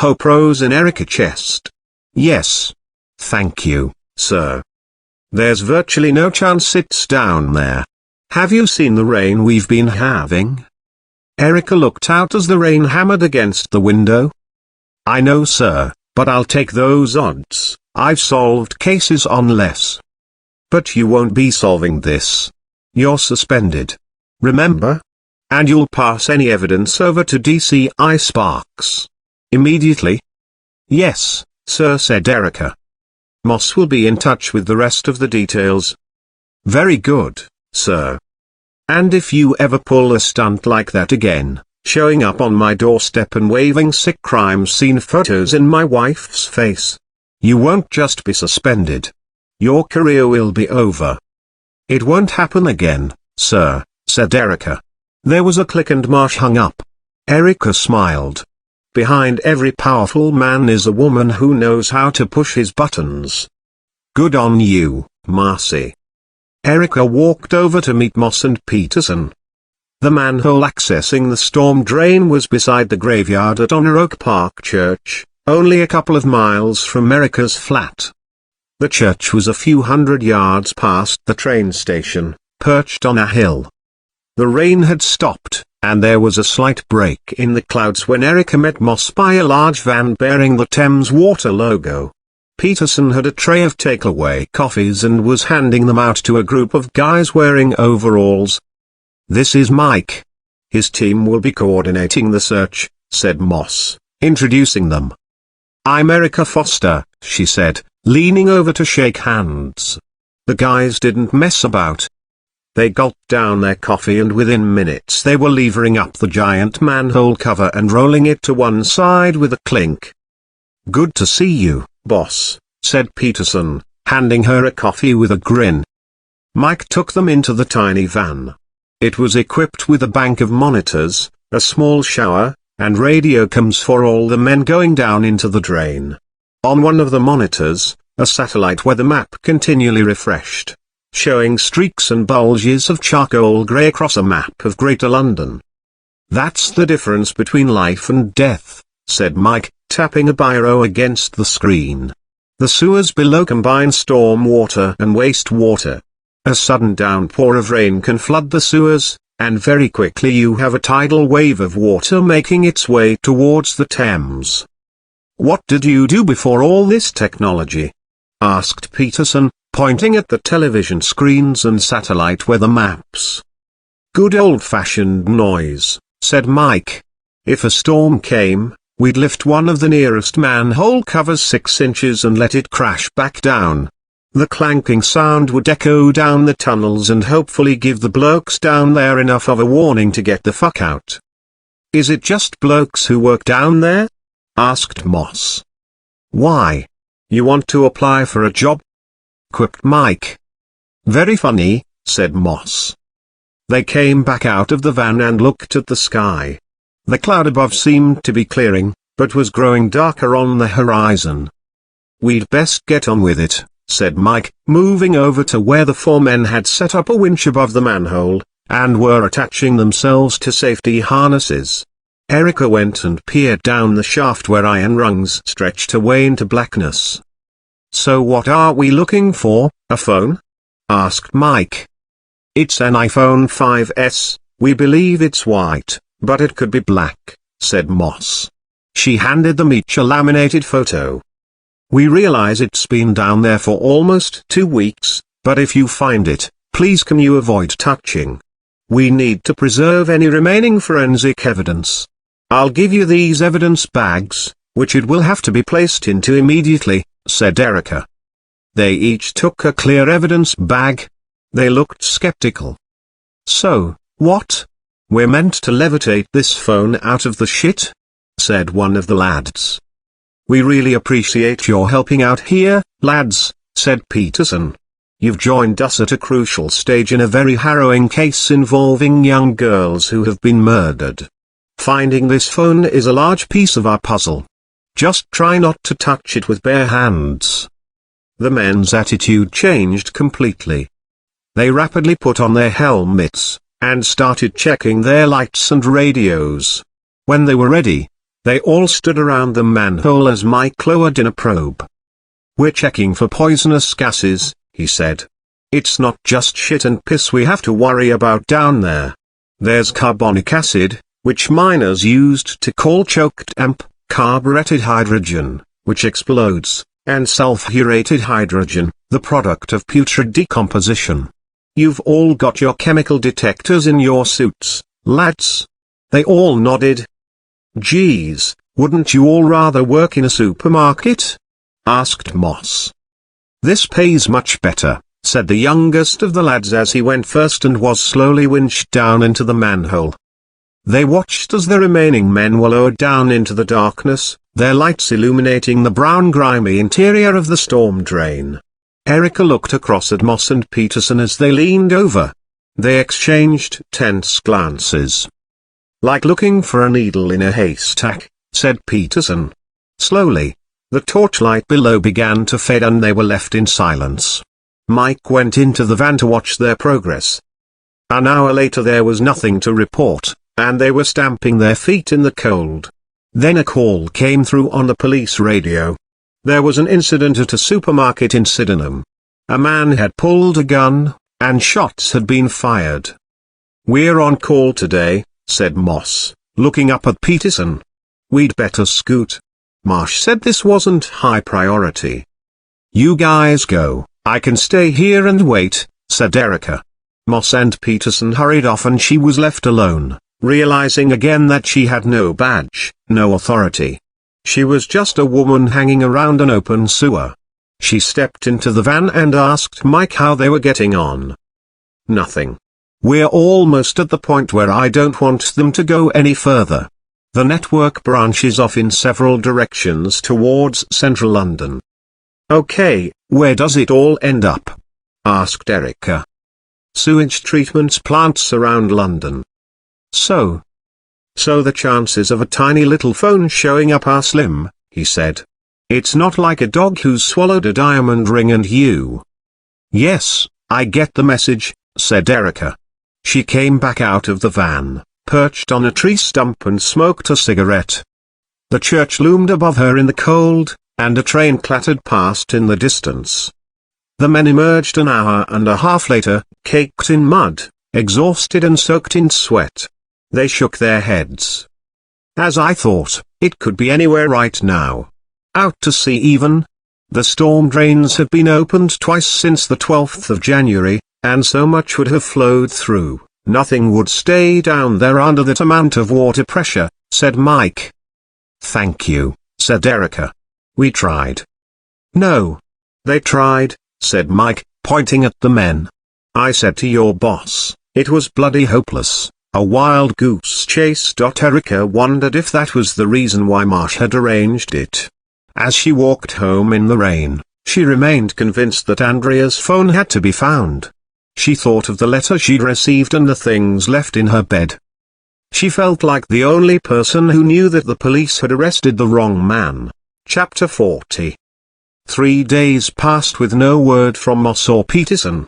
Speaker 1: Hope rose in Erica's chest. "Yes. Thank you, sir. There's virtually no chance it's down there. Have you seen the rain we've been having?" Erica looked out as the rain hammered against the window. "I know, sir, but I'll take those odds. I've solved cases on less." "But you won't be solving this. You're suspended. Remember? And you'll pass any evidence over to DCI Sparks. Immediately." "Yes, sir," said Erica. "Moss will be in touch with the rest of the details." "Very good, sir. And if you ever pull a stunt like that again, showing up on my doorstep and waving sick crime scene photos in my wife's face, you won't just be suspended. Your career will be over." "It won't happen again, sir," said Erica. There was a click and Marsh hung up. Erica smiled. Behind every powerful man is a woman who knows how to push his buttons. "Good on you, Marcy." Erica walked over to meet Moss and Peterson. The manhole accessing the storm drain was beside the graveyard at Honor Oak Park Church, only a couple of miles from Erica's flat. The church was a few hundred yards past the train station, perched on a hill. The rain had stopped, and there was a slight break in the clouds when Erica met Moss by a large van bearing the Thames Water logo. Peterson had a tray of takeaway coffees and was handing them out to a group of guys wearing overalls. "This is Mike. His team will be coordinating the search," said Moss, introducing them. "I'm Erica Foster," she said, leaning over to shake hands. The guys didn't mess about. They gulped down their coffee and within minutes they were levering up the giant manhole cover and rolling it to one side with a clink. "Good to see you, boss," said Peterson, handing her a coffee with a grin. Mike took them into the tiny van. It was equipped with a bank of monitors, a small shower, and radio comms for all the men going down into the drain. On one of the monitors, a satellite weather map continually refreshed, showing streaks and bulges of charcoal grey across a map of Greater London. "That's the difference between life and death," said Mike, tapping a biro against the screen. "The sewers below combine storm water and wastewater. A sudden downpour of rain can flood the sewers, and very quickly you have a tidal wave of water making its way towards the Thames." "What did you do before all this technology?" asked Peterson, pointing at the television screens and satellite weather maps. "Good old-fashioned noise," said Mike. "If a storm came, we'd lift one of the nearest manhole covers 6 inches and let it crash back down. The clanking sound would echo down the tunnels and hopefully give the blokes down there enough of a warning to get the fuck out." "Is it just blokes who work down there?" asked Moss. "Why? You want to apply for a job?" quipped Mike. "Very funny," said Moss. They came back out of the van and looked at the sky. The cloud above seemed to be clearing, but was growing darker on the horizon. "We'd best get on with it," said Mike, moving over to where the 4 men had set up a winch above the manhole, and were attaching themselves to safety harnesses. Erica went and peered down the shaft where iron rungs stretched away into blackness. "So what are we looking for, a phone?" asked Mike. "It's an iPhone 5S, we believe it's white, but it could be black," said Moss. She handed them each a laminated photo. "We realize it's been down there for almost 2 weeks, but if you find it, please can you avoid touching? We need to preserve any remaining forensic evidence. I'll give you these evidence bags, which it will have to be placed into immediately," said Erica. They each took a clear evidence bag. They looked skeptical. "So, what? We're meant to levitate this phone out of the shit?" said one of the lads. "We really appreciate your helping out here, lads," said Peterson. "You've joined us at a crucial stage in a very harrowing case involving young girls who have been murdered. Finding this phone is a large piece of our puzzle. Just try not to touch it with bare hands." The men's attitude changed completely. They rapidly put on their helmets, and started checking their lights and radios. When they were ready, they all stood around the manhole as Mike lowered in a probe. "We're checking for poisonous gases," he said. "It's not just shit and piss we have to worry about down there. There's carbonic acid, which miners used to call choked amp, carburetted hydrogen, which explodes, and sulfurated hydrogen, the product of putrid decomposition. You've all got your chemical detectors in your suits, lads?" They all nodded. "Geez, wouldn't you all rather work in a supermarket?" asked Moss. "This pays much better," said the youngest of the lads as he went first and was slowly winched down into the manhole. They watched as the remaining men were lowered down into the darkness, their lights illuminating the brown grimy interior of the storm drain. Erica looked across at Moss and Peterson as they leaned over. They exchanged tense glances. "Like looking for a needle in a haystack," said Peterson. Slowly, the torchlight below began to fade and they were left in silence. Mike went into the van to watch their progress. An hour later there was nothing to report, and they were stamping their feet in the cold. Then a call came through on the police radio. There was an incident at a supermarket in Sydenham. A man had pulled a gun, and shots had been fired. "We're on call today," said Moss, looking up at Peterson. "We'd better scoot." Marsh said this wasn't high priority. "You guys go, I can stay here and wait," said Erica. Moss and Peterson hurried off and she was left alone, realizing again that she had no badge, no authority. She was just a woman hanging around an open sewer. She stepped into the van and asked Mike how they were getting on. "Nothing. We're almost at the point where I don't want them to go any further. The network branches off in several directions towards central London." "Okay, where does it all end up?" asked Erica. "Sewage treatment plants around London." So the chances of a tiny little phone showing up are slim," he said. "It's not like a dog who's swallowed a diamond ring and you." "Yes, I get the message," said Erica. She came back out of the van, perched on a tree stump and smoked a cigarette. The church loomed above her in the cold, and a train clattered past in the distance. The men emerged an hour and a half later, caked in mud, exhausted and soaked in sweat. They shook their heads. "As I thought, it could be anywhere right now. Out to sea even. The storm drains have been opened twice since the 12th of January, and so much would have flowed through, nothing would stay down there under that amount of water pressure," said Mike. "Thank you," said Erica. "We tried." "No. They tried," said Mike, pointing at the men. "I said to your boss, it was bloody hopeless. A wild goose chase." Erica wondered if that was the reason why Marsh had arranged it. As she walked home in the rain, she remained convinced that Andrea's phone had to be found. She thought of the letter she'd received and the things left in her bed. She felt like the only person who knew that the police had arrested the wrong man. Chapter 40. 3 days passed with no word from Moss or Peterson.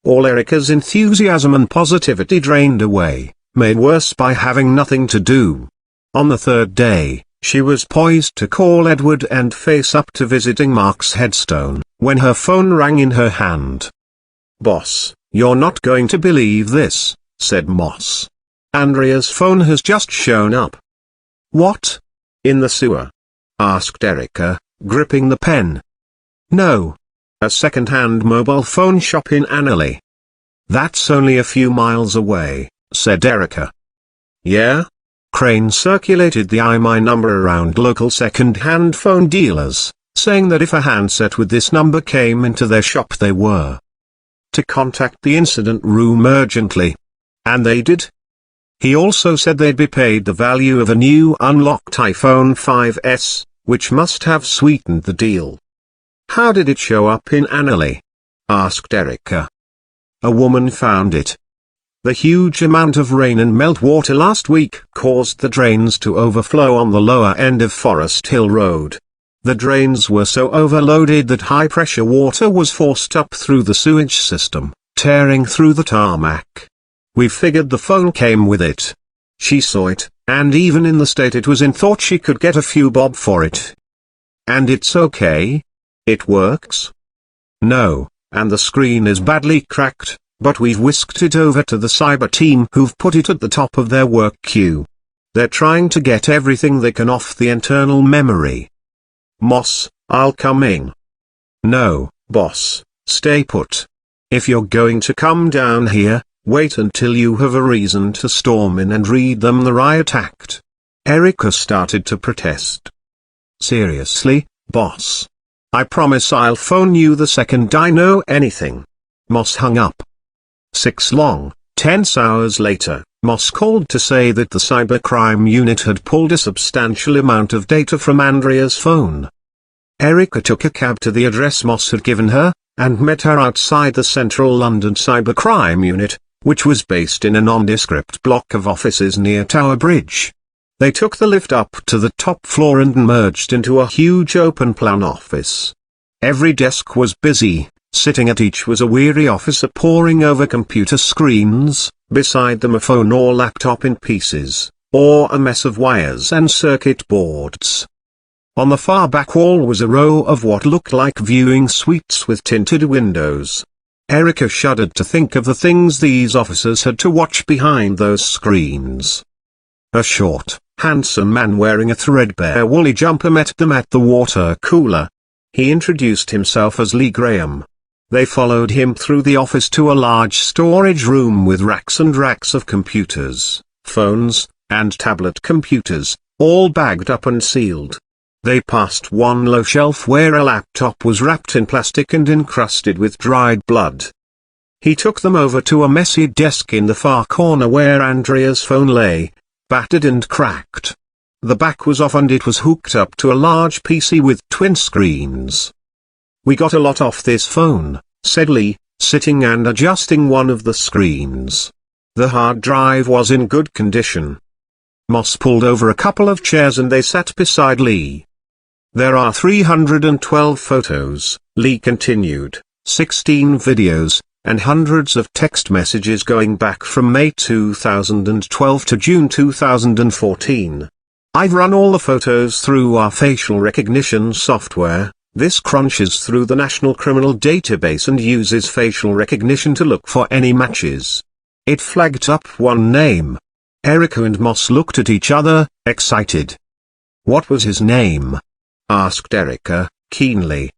Speaker 1: All Erica's enthusiasm and positivity drained away, made worse by having nothing to do. On the third day, she was poised to call Edward and face up to visiting Mark's headstone, when her phone rang in her hand. "Boss, you're not going to believe this," said Moss. "Andrea's phone has just shown up." "What? In the sewer?" asked Erica, gripping the pen. "No. A second-hand mobile phone shop in Annerley." "That's only a few miles away," said Erica. "Yeah?" Crane circulated the IMEI number around local second-hand phone dealers, saying that if a handset with this number came into their shop they were to contact the incident room urgently. And they did. He also said they'd be paid the value of a new unlocked iPhone 5S, which must have sweetened the deal. "How did it show up in Annerley?" asked Erica. "A woman found it. The huge amount of rain and meltwater last week caused the drains to overflow on the lower end of Forest Hill Road. The drains were so overloaded that high-pressure water was forced up through the sewage system, tearing through the tarmac. We figured the phone came with it. She saw it, and even in the state it was in, thought she could get a few bob for it." "And it's okay? It works?" "No, and the screen is badly cracked, but we've whisked it over to the cyber team who've put it at the top of their work queue. They're trying to get everything they can off the internal memory." "Moss, I'll come in." "No, boss, stay put. If you're going to come down here, wait until you have a reason to storm in and read them the riot act." Erica started to protest. "Seriously, boss. I promise I'll phone you the second I know anything." Moss hung up. 6 long, tense hours later, Moss called to say that the cybercrime unit had pulled a substantial amount of data from Andrea's phone. Erica took a cab to the address Moss had given her, and met her outside the Central London Cybercrime Unit, which was based in a nondescript block of offices near Tower Bridge. They took the lift up to the top floor and merged into a huge open-plan office. Every desk was busy. Sitting at each was a weary officer poring over computer screens, beside them a phone or laptop in pieces, or a mess of wires and circuit boards. On the far back wall was a row of what looked like viewing suites with tinted windows. Erica shuddered to think of the things these officers had to watch behind those screens. A short, handsome man wearing a threadbare woolly jumper met them at the water cooler. He introduced himself as Lee Graham. They followed him through the office to a large storage room with racks and racks of computers, phones, and tablet computers, all bagged up and sealed. They passed one low shelf where a laptop was wrapped in plastic and encrusted with dried blood. He took them over to a messy desk in the far corner where Andrea's phone lay, battered and cracked. The back was off and it was hooked up to a large PC with twin screens. "We got a lot off this phone," said Lee, sitting and adjusting one of the screens. The hard drive was in good condition. Moss pulled over a couple of chairs and they sat beside Lee. "There are 312 photos," Lee continued, 16 videos, and hundreds of text messages going back from May 2012 to June 2014. "I've run all the photos through our facial recognition software. This crunches through the National Criminal Database and uses facial recognition to look for any matches. It flagged up one name." Erica and Moss looked at each other, excited. "What was his name?" asked Erica, keenly.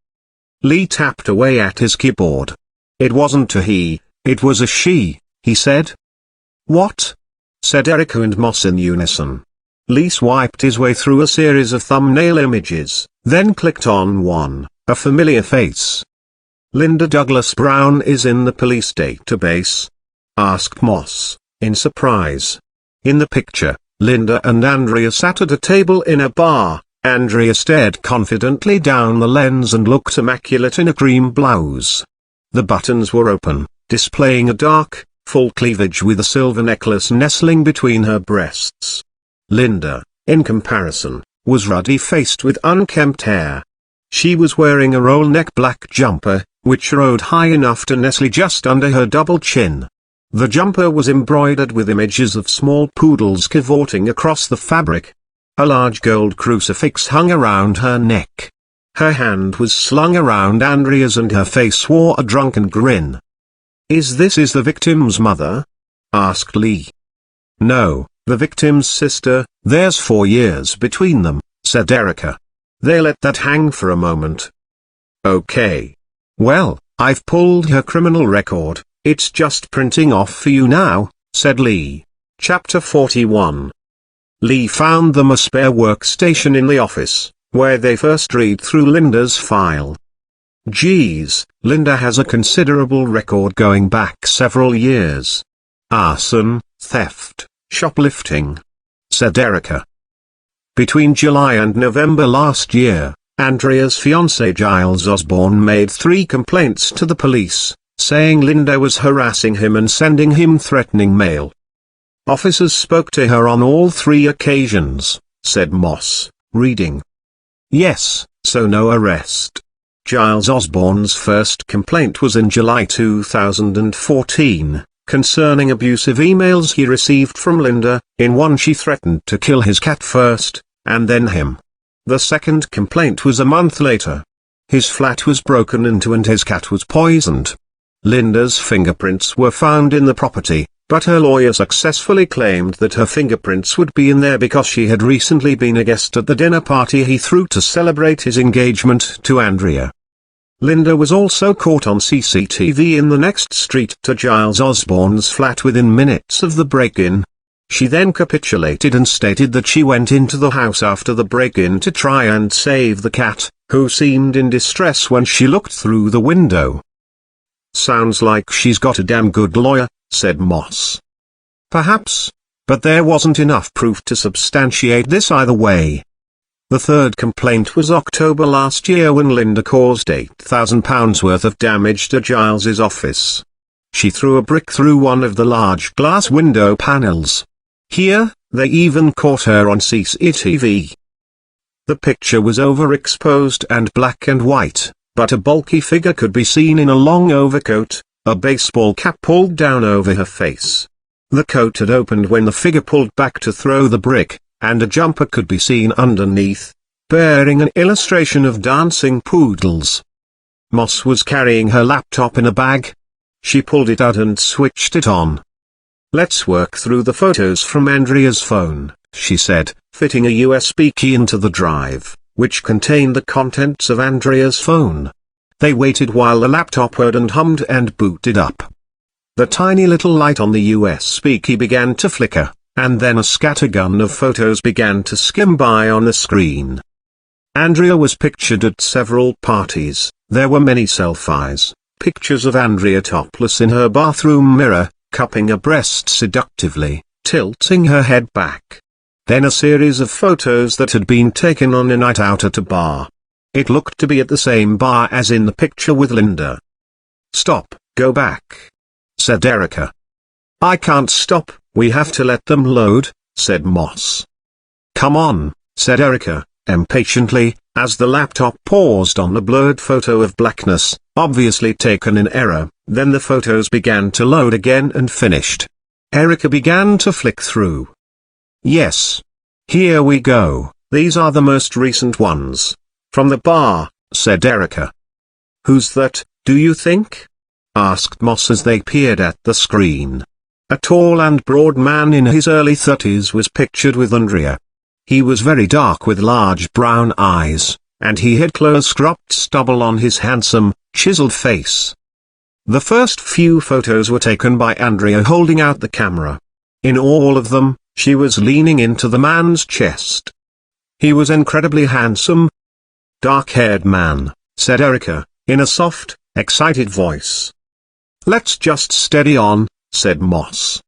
Speaker 1: Lee tapped away at his keyboard. "It wasn't a he, it was a she," he said. "What?" said Erica and Moss in unison. Lee swiped his way through a series of thumbnail images, then clicked on one, a familiar face. "Linda Douglas Brown is in the police database?" asked Moss, in surprise. In the picture, Linda and Andrea sat at a table in a bar. Andrea stared confidently down the lens and looked immaculate in a cream blouse. The buttons were open, displaying a dark, full cleavage with a silver necklace nestling between her breasts. Linda, in comparison, was ruddy-faced with unkempt hair. She was wearing a roll-neck black jumper, which rode high enough to nestle just under her double chin. The jumper was embroidered with images of small poodles cavorting across the fabric, A large gold crucifix hung around her neck. Her hand was slung around Andrea's and her face wore a drunken grin. Is the victim's mother?" asked Lee. "No, the victim's sister, there's 4 years between them," said Erica. They let that hang for a moment. "Okay. Well, I've pulled her criminal record, it's just printing off for you now," said Lee. Chapter 41. Lee found them a spare workstation in the office, where they first read through Linda's file. "Geez, Linda has a considerable record going back several years. Arson, theft, shoplifting," said Erica. Between July and November last year, Andrea's fiancé Giles Osborne made 3 complaints to the police, saying Linda was harassing him and sending him threatening mail. "Officers spoke to her on all 3 occasions," said Moss, reading. "Yes, so no arrest." Giles Osborne's first complaint was in July 2014, concerning abusive emails he received from Linda. In one she threatened to kill his cat first, and then him. The second complaint was a month later. His flat was broken into and his cat was poisoned. Linda's fingerprints were found in the property, but her lawyer successfully claimed that her fingerprints would be in there because she had recently been a guest at the dinner party he threw to celebrate his engagement to Andrea. Linda was also caught on CCTV in the next street to Giles Osborne's flat within minutes of the break-in. She then capitulated and stated that she went into the house after the break-in to try and save the cat, who seemed in distress when she looked through the window. "Sounds like she's got a damn good lawyer," said Moss. "Perhaps, but there wasn't enough proof to substantiate this either way." The third complaint was October last year when Linda caused £8,000 worth of damage to Giles's office. She threw a brick through one of the large glass window panels. Here, they even caught her on CCTV. The picture was overexposed and black and white, but a bulky figure could be seen in a long overcoat, a baseball cap pulled down over her face. The coat had opened when the figure pulled back to throw the brick, and a jumper could be seen underneath, bearing an illustration of dancing poodles. Moss was carrying her laptop in a bag. She pulled it out and switched it on. "Let's work through the photos from Andrea's phone," she said, fitting a USB key into the drive, which contained the contents of Andrea's phone. They waited while the laptop whirred and hummed and booted up. The tiny little light on the USB key began to flicker, and then a scattergun of photos began to skim by on the screen. Andrea was pictured at several parties. There were many selfies, pictures of Andrea topless in her bathroom mirror, cupping a breast seductively, tilting her head back. Then a series of photos that had been taken on a night out at a bar. It looked to be at the same bar as in the picture with Linda. "Stop, go back," said Erica. "I can't stop, we have to let them load," said Moss. "Come on," said Erica, impatiently, as the laptop paused on the blurred photo of blackness, obviously taken in error. Then the photos began to load again and finished. Erica began to flick through. "Yes. Here we go, these are the most recent ones. From the bar," said Erica. "Who's that, do you think?" asked Moss as they peered at the screen. A tall and broad man in his early 30s was pictured with Andrea. He was very dark with large brown eyes, and he had close-cropped stubble on his handsome, chiseled face. The first few photos were taken by Andrea holding out the camera. In all of them, she was leaning into the man's chest. He was incredibly handsome. "Dark-haired man," said Erica, in a soft, excited voice. "Let's just steady on," said Moss,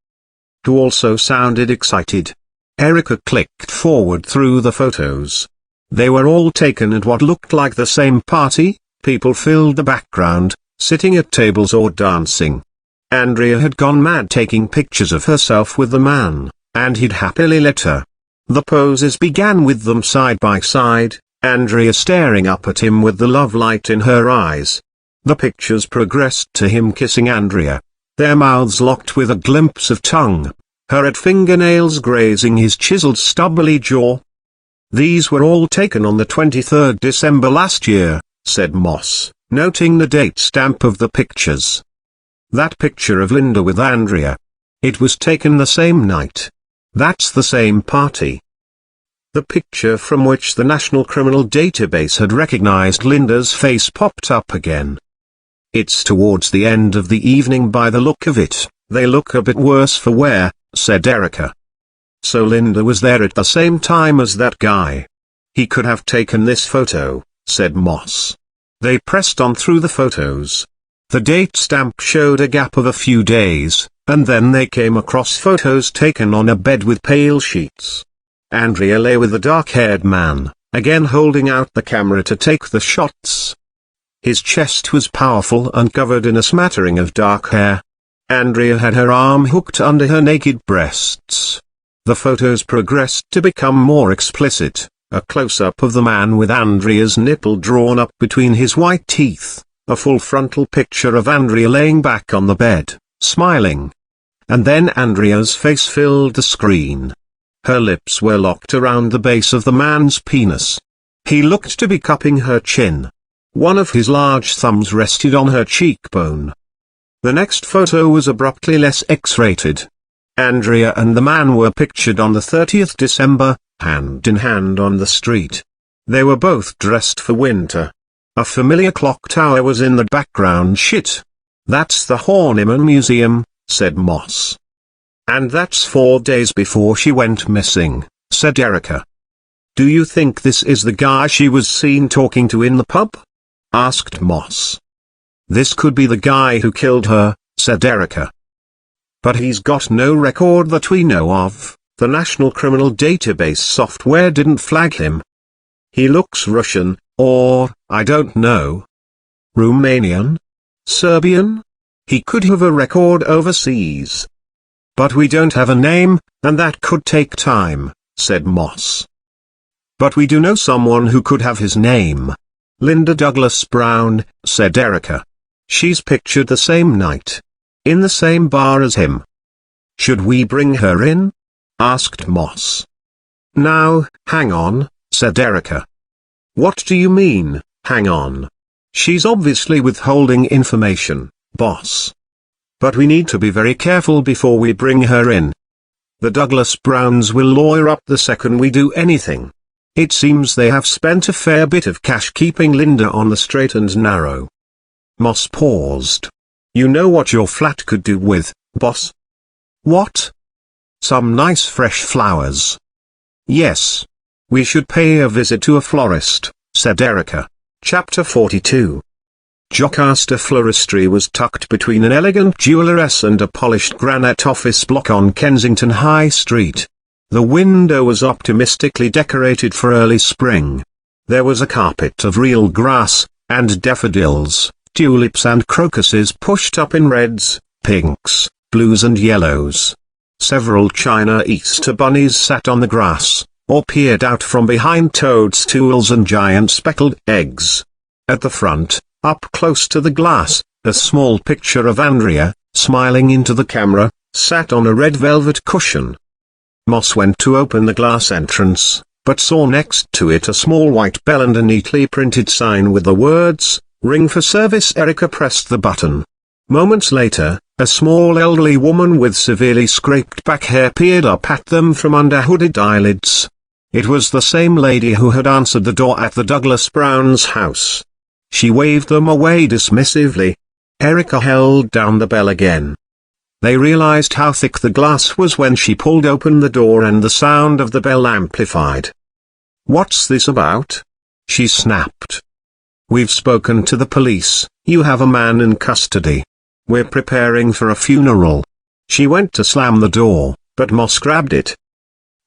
Speaker 1: who also sounded excited. Erica clicked forward through the photos. They were all taken at what looked like the same party. People filled the background, sitting at tables or dancing. Andrea had gone mad taking pictures of herself with the man, and he'd happily let her. The poses began with them side by side, Andrea staring up at him with the love light in her eyes. The pictures progressed to him kissing Andrea, their mouths locked with a glimpse of tongue, her red fingernails grazing his chiseled stubbly jaw. These were all taken on the 23rd December last year, said Moss, noting the date stamp of the pictures. That picture of Linda with Andrea. It was taken the same night. That's the same party. The picture from which the National Criminal Database had recognized Linda's face popped up again. It's towards the end of the evening by the look of it. They look a bit worse for wear, said Erica. So Linda was there at the same time as that guy. He could have taken this photo, said Moss. They pressed on through the photos. The date stamp showed a gap of a few days, and then they came across photos taken on a bed with pale sheets. Andrea lay with the dark-haired man, again holding out the camera to take the shots. His chest was powerful and covered in a smattering of dark hair. Andrea had her arm hooked under her naked breasts. The photos progressed to become more explicit, a close-up of the man with Andrea's nipple drawn up between his white teeth, a full frontal picture of Andrea laying back on the bed, smiling. And then Andrea's face filled the screen. Her lips were locked around the base of the man's penis. He looked to be cupping her chin. One of his large thumbs rested on her cheekbone. The next photo was abruptly less X-rated. Andrea and the man were pictured on the 30th December, hand in hand on the street. They were both dressed for winter. A familiar clock tower was in the background. Shit. That's the Horniman Museum, said Moss. And that's 4 days before she went missing, said Erica. Do you think this is the guy she was seen talking to in the pub? Asked Moss. This could be the guy who killed her, said Erica. But he's got no record that we know of. The National Criminal Database software didn't flag him. He looks Russian, or, I don't know. Romanian? Serbian? He could have a record overseas. But we don't have a name, and that could take time, said Moss. But we do know someone who could have his name. Linda Douglas Brown, said Erica. She's pictured the same night. In the same bar as him. Should we bring her in? Asked Moss. Now, hang on, said Erica. What do you mean, hang on? She's obviously withholding information, boss. But we need to be very careful before we bring her in. The Douglas Browns will lawyer up the second we do anything. It seems they have spent a fair bit of cash keeping Linda on the straight and narrow. Moss paused. You know what your flat could do with, boss? What? Some nice fresh flowers. Yes. We should pay a visit to a florist, said Erica. Chapter 42. Jocasta Floristry was tucked between an elegant jewelleress and a polished granite office block on Kensington High Street. The window was optimistically decorated for early spring. There was a carpet of real grass, and daffodils, tulips and crocuses pushed up in reds, pinks, blues and yellows. Several china Easter bunnies sat on the grass, or peered out from behind toadstools and giant speckled eggs. At the front, up close to the glass, a small picture of Andrea, smiling into the camera, sat on a red velvet cushion. Moss went to open the glass entrance, but saw next to it a small white bell and a neatly printed sign with the words, "Ring for service." Erica pressed the button. Moments later, a small elderly woman with severely scraped back hair peered up at them from under hooded eyelids. It was the same lady who had answered the door at the Douglas Browns' house. She waved them away dismissively. Erica held down the bell again. They realized how thick the glass was when she pulled open the door and the sound of the bell amplified. "What's this about?" she snapped. "We've spoken to the police. You have a man in custody. We're preparing for a funeral." She went to slam the door, but Moss grabbed it.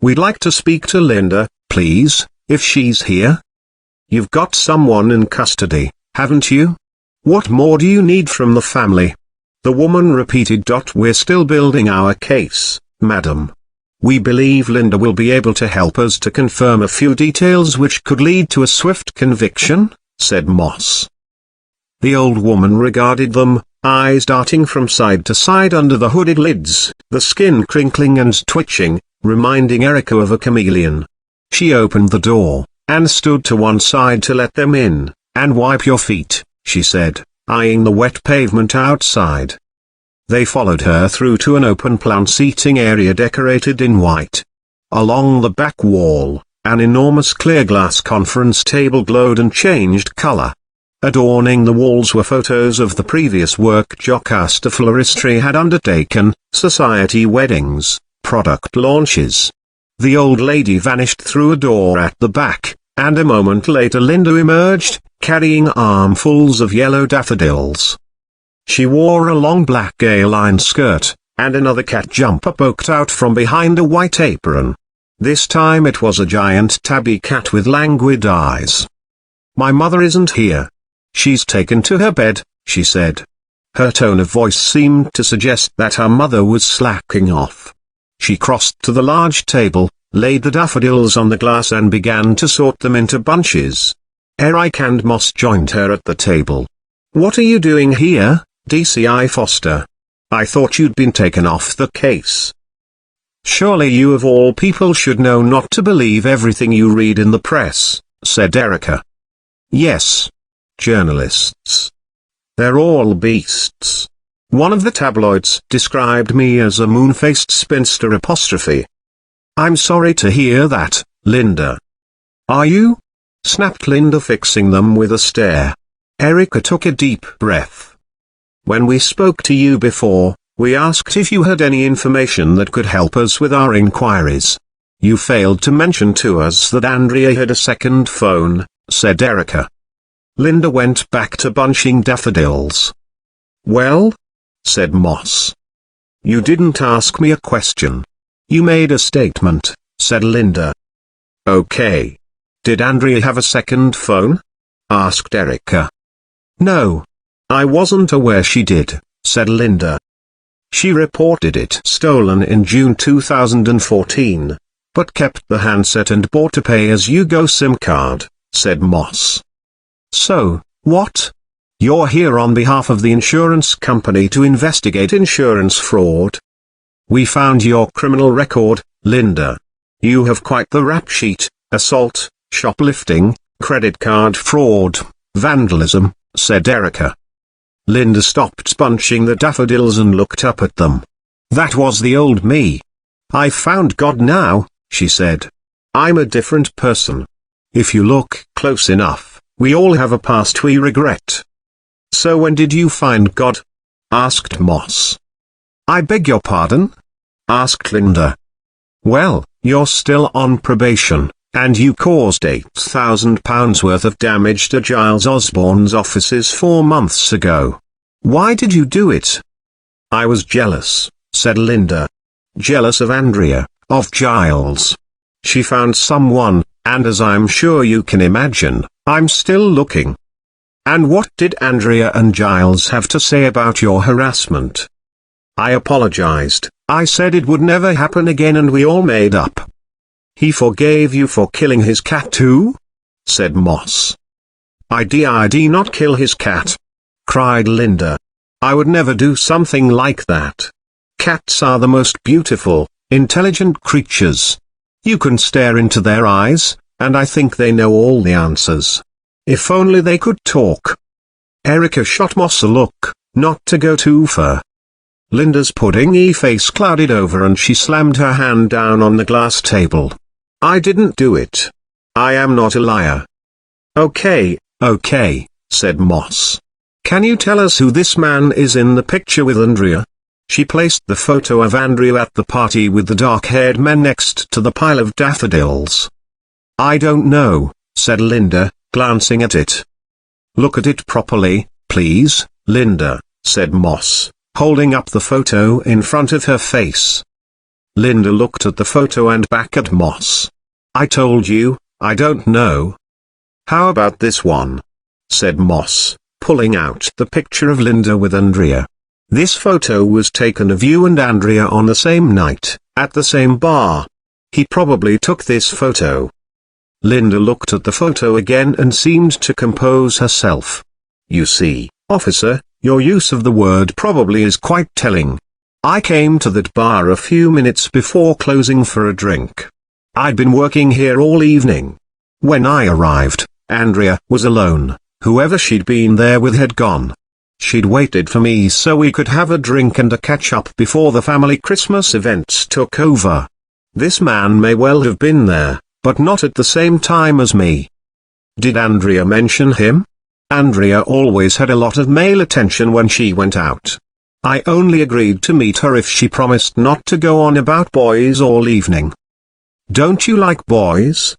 Speaker 1: "We'd like to speak to Linda, please, if she's here." "You've got someone in custody, haven't you? What more do you need from the family?" The woman repeated. "We're still building our case, madam. We believe Linda will be able to help us to confirm a few details which could lead to a swift conviction," said Moss. The old woman regarded them, eyes darting from side to side under the hooded lids, the skin crinkling and twitching, reminding Erica of a chameleon. She opened the door, and stood to one side to let them in. "And wipe your feet," she said, eyeing the wet pavement outside. They followed her through to an open-plan seating area decorated in white. Along the back wall, an enormous clear glass conference table glowed and changed color. Adorning the walls were photos of the previous work Jocasta Floristry had undertaken: society weddings, product launches. The old lady vanished through a door at the back, and a moment later Linda emerged, carrying armfuls of yellow daffodils. She wore a long black A-line skirt, and another cat jumper poked out from behind a white apron. This time it was a giant tabby cat with languid eyes. "My mother isn't here. She's taken to her bed," she said. Her tone of voice seemed to suggest that her mother was slacking off. She crossed to the large table, laid the daffodils on the glass and began to sort them into bunches. Eric and Moss joined her at the table. "What are you doing here, DCI Foster? I thought you'd been taken off the case." "Surely you of all people should know not to believe everything you read in the press," said Erica. "Yes. Journalists. They're all beasts. One of the tabloids described me as a moon-faced spinster apostrophe." "I'm sorry to hear that, Linda." "Are you?" snapped Linda, fixing them with a stare. Erica took a deep breath. "When we spoke to you before, we asked if you had any information that could help us with our inquiries. You failed to mention to us that Andrea had a second phone," said Erica. Linda went back to bunching daffodils. "Well?" said Moss. "You didn't ask me a question. You made a statement," said Linda. "Okay. Did Andrea have a second phone?" asked Erica. "No. I wasn't aware she did," said Linda. "She reported it stolen in June 2014, but kept the handset and bought a pay-as-you-go SIM card," said Moss. "So, what? You're here on behalf of the insurance company to investigate insurance fraud? We found your criminal record, Linda. You have quite the rap sheet: assault, shoplifting, credit card fraud, vandalism," said Erica. Linda stopped bunching the daffodils and looked up at them. "That was the old me. I've found God now," she said. "I'm a different person. If you look close enough, we all have a past we regret." "So when did you find God?" asked Moss. "I beg your pardon?" asked Linda. "Well, you're still on probation, and you caused £8,000 worth of damage to Giles Osborne's offices 4 months ago. Why did you do it?" "I was jealous," said Linda. "Jealous of Andrea, of Giles. She found someone, and as I'm sure you can imagine, I'm still looking." "And what did Andrea and Giles have to say about your harassment?" "I apologized. I said it would never happen again and we all made up." "He forgave you for killing his cat too?" said Moss. I did not kill his cat," cried Linda. "I would never do something like that. Cats are the most beautiful, intelligent creatures. You can stare into their eyes, and I think they know all the answers. If only they could talk." Erica shot Moss a look, not to go too far. Linda's puddingy face clouded over and she slammed her hand down on the glass table. "I didn't do it. I am not a liar." Okay, said Moss. "Can you tell us who this man is in the picture with Andrea?" She placed the photo of Andrea at the party with the dark-haired man next to the pile of daffodils. "I don't know," said Linda, glancing at it. "Look at it properly, please, Linda," said Moss, holding up the photo in front of her face. Linda looked at the photo and back at Moss. "I told you, I don't know." "How about this one?" said Moss, pulling out the picture of Linda with Andrea. This photo was taken of you and Andrea on the same night, at the same bar. He probably took this photo. Linda looked at the photo again and seemed to compose herself. "You see, officer, your use of the word probably is quite telling. I came to that bar a few minutes before closing for a drink. I'd been working here all evening. When I arrived, Andrea was alone. Whoever she'd been there with had gone. She'd waited for me so we could have a drink and a catch-up before the family Christmas events took over. This man may well have been there, but not at the same time as me. Did Andrea mention him? Andrea always had a lot of male attention when she went out. I only agreed to meet her if she promised not to go on about boys all evening. Don't you like boys?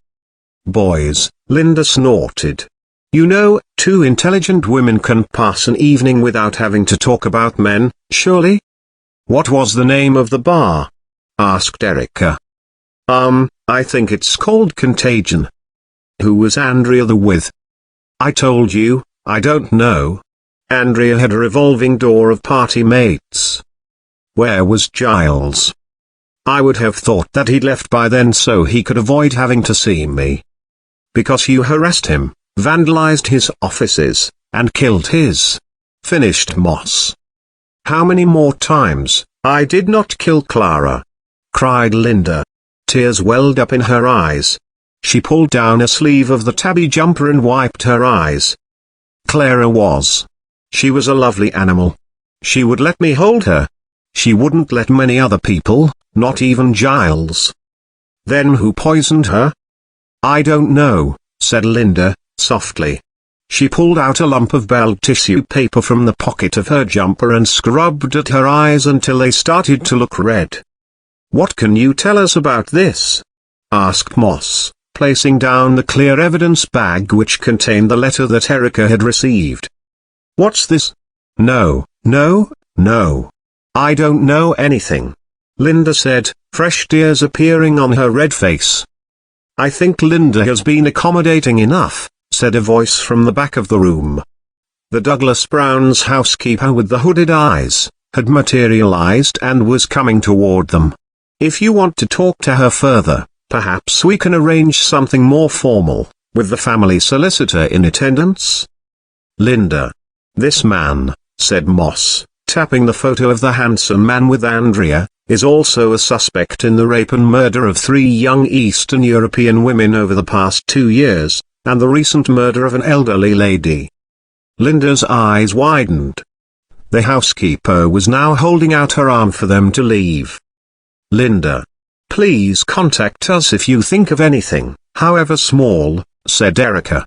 Speaker 1: Boys, Linda snorted. You know, two intelligent women can pass an evening without having to talk about men, surely? What was the name of the bar? Asked Erica. I think it's called Contagion. Who was Andrea there with? I told you, I don't know. Andrea had a revolving door of party mates. Where was Giles? I would have thought that he'd left by then so he could avoid having to see me. Because you harassed him, vandalized his offices, and killed his. Finished Moss. How many more times? I did not kill Clara, cried Linda. Tears welled up in her eyes. She pulled down a sleeve of the tabby jumper and wiped her eyes. Clara was. She was a lovely animal. She would let me hold her. She wouldn't let many other people, not even Giles. Then who poisoned her? I don't know, said Linda, softly. She pulled out a lump of belled tissue paper from the pocket of her jumper and scrubbed at her eyes until they started to look red. What can you tell us about this? Asked Moss, placing down the clear evidence bag which contained the letter that Erica had received. What's this? No. I don't know anything, Linda said, fresh tears appearing on her red face. I think Linda has been accommodating enough, said a voice from the back of the room. The Douglas Brown's housekeeper with the hooded eyes had materialized and was coming toward them. If you want to talk to her further, perhaps we can arrange something more formal, with the family solicitor in attendance. Linda. This man, said Moss, tapping the photo of the handsome man with Andrea, is also a suspect in the rape and murder of 3 young Eastern European women over the past 2 years, and the recent murder of an elderly lady. Linda's eyes widened. The housekeeper was now holding out her arm for them to leave. Linda. Please contact us if you think of anything, however small, said Erica.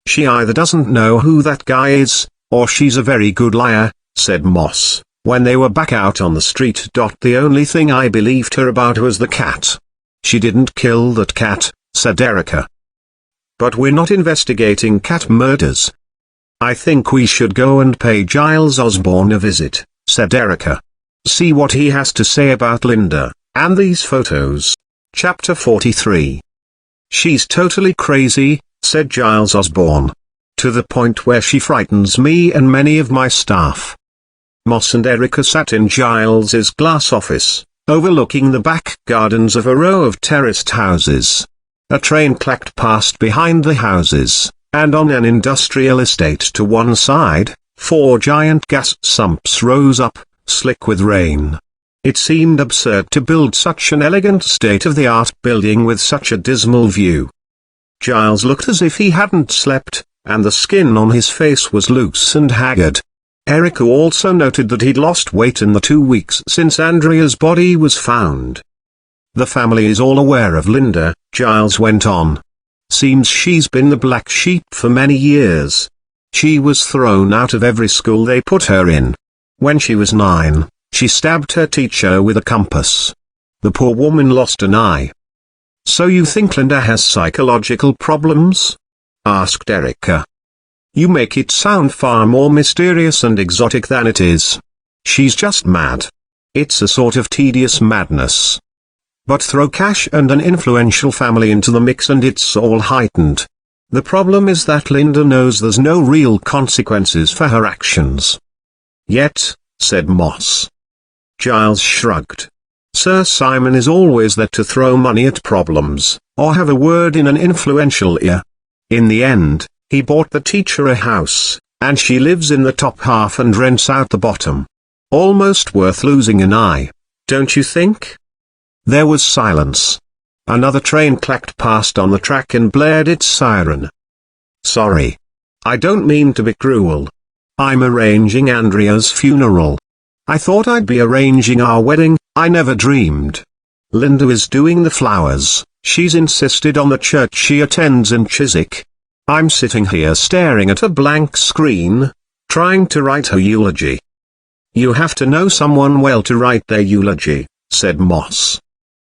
Speaker 1: She either doesn't know who that guy is, or she's a very good liar, said Moss, when they were back out on the street. The only thing I believed her about was the cat. She didn't kill that cat, said Erica. But we're not investigating cat murders. I think we should go and pay Giles Osborne a visit, said Erica. See what he has to say about Linda, and these photos. Chapter 43. She's totally crazy, said Giles Osborne. To the point where she frightens me and many of my staff. Moss and Erica sat in Giles's glass office, overlooking the back gardens of a row of terraced houses. A train clacked past behind the houses, and on an industrial estate to one side, 4 giant gas sumps rose up, slick with rain. It seemed absurd to build such an elegant state-of-the-art building with such a dismal view. Giles looked as if he hadn't slept, and the skin on his face was loose and haggard. Erica also noted that he'd lost weight in the 2 weeks since Andrea's body was found. The family is all aware of Linda, Giles went on. Seems she's been the black sheep for many years. She was thrown out of every school they put her in. When she was 9, she stabbed her teacher with a compass. The poor woman lost an eye. So you think Linda has psychological problems? Asked Erica. You make it sound far more mysterious and exotic than it is. She's just mad. It's a sort of tedious madness. But throw cash and an influential family into the mix and it's all heightened. The problem is that Linda knows there's no real consequences for her actions. Yet, said Moss. Giles shrugged. Sir Simon is always there to throw money at problems, or have a word in an influential ear. In the end, he bought the teacher a house, and she lives in the top half and rents out the bottom. Almost worth losing an eye, don't you think? There was silence. Another train clacked past on the track and blared its siren. Sorry. I don't mean to be cruel. I'm arranging Andrea's funeral. I thought I'd be arranging our wedding, I never dreamed. Linda is doing the flowers, she's insisted on the church she attends in Chiswick. I'm sitting here staring at a blank screen, trying to write her eulogy. You have to know someone well to write their eulogy, said Moss.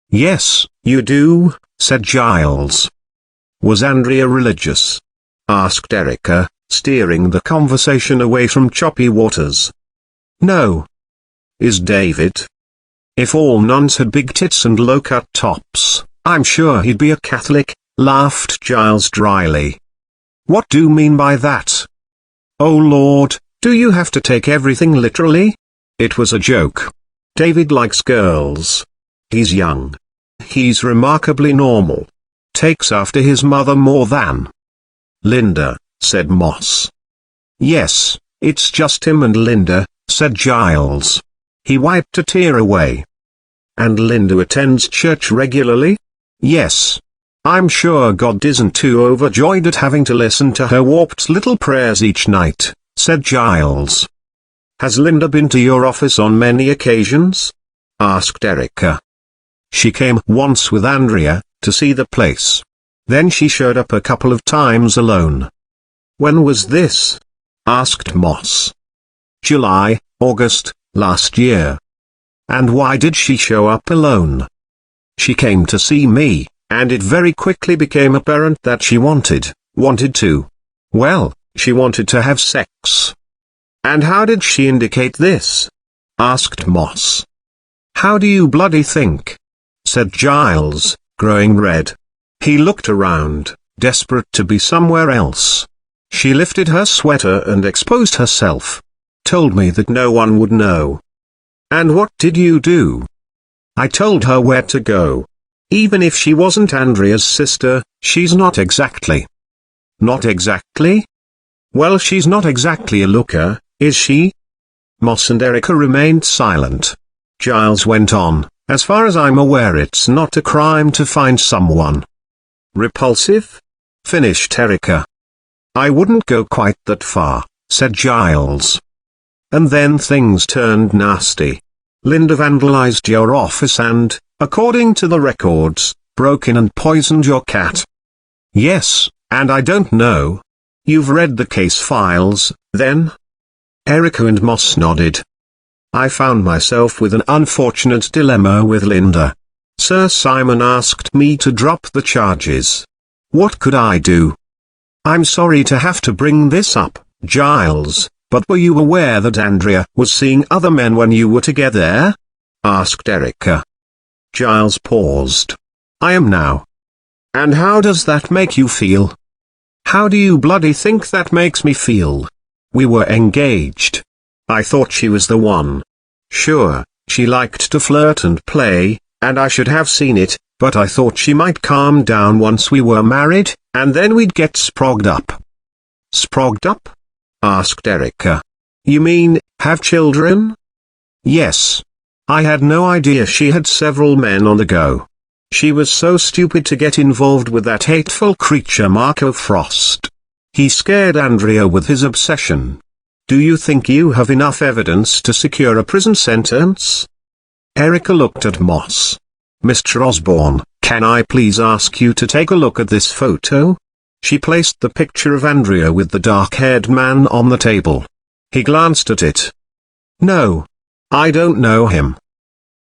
Speaker 1: Yes, you do, said Giles. Was Andrea religious? Asked Erica, steering the conversation away from choppy waters. No. Is David? If all nuns had big tits and low-cut tops, I'm sure he'd be a Catholic, laughed Giles dryly. What do you mean by that? Oh Lord, do you have to take everything literally? It was a joke. David likes girls. He's young. He's remarkably normal. Takes after his mother more than Linda, said Moss. Yes, it's just him and Linda, said Giles. He wiped a tear away. And Linda attends church regularly? Yes. I'm sure God isn't too overjoyed at having to listen to her warped little prayers each night, said Giles. Has Linda been to your office on many occasions? Asked Erica. She came once with Andrea, to see the place. Then she showed up a couple of times alone. When was this? Asked Moss. July, August, last year. And why did she show up alone? She came to see me, and it very quickly became apparent that she wanted to. Well, she wanted to have sex. And how did she indicate this? Asked Moss. How do you bloody think? Said Giles, growing red. He looked around, desperate to be somewhere else. She lifted her sweater and exposed herself. Told me that no one would know. And what did you do? I told her where to go. Even if she wasn't Andrea's sister, she's not exactly. Not exactly? Well, she's not exactly a looker, is she? Moss and Erica remained silent. Giles went on, as far as I'm aware it's not a crime to find someone repulsive? Finished Erica. I wouldn't go quite that far, said Giles. And then things turned nasty. Linda vandalized your office and, according to the records, broke in and poisoned your cat. Yes, and I don't know. You've read the case files, then? Erica and Moss nodded. I found myself with an unfortunate dilemma with Linda. Sir Simon asked me to drop the charges. What could I do? I'm sorry to have to bring this up, Giles, but were you aware that Andrea was seeing other men when you were together? Asked Erica. Giles paused. I am now. And how does that make you feel? How do you bloody think that makes me feel? We were engaged. I thought she was the one. Sure, she liked to flirt and play, and I should have seen it, but I thought she might calm down once we were married, and then we'd get sprogged up. Sprogged up? Asked Erica. You mean, have children? Yes. I had no idea she had several men on the go. She was so stupid to get involved with that hateful creature Marco Frost. He scared Andrea with his obsession. Do you think you have enough evidence to secure a prison sentence? Erica looked at Moss. Mr. Osborne, can I please ask you to take a look at this photo? She placed the picture of Andrea with the dark-haired man on the table. He glanced at it. No. I don't know him.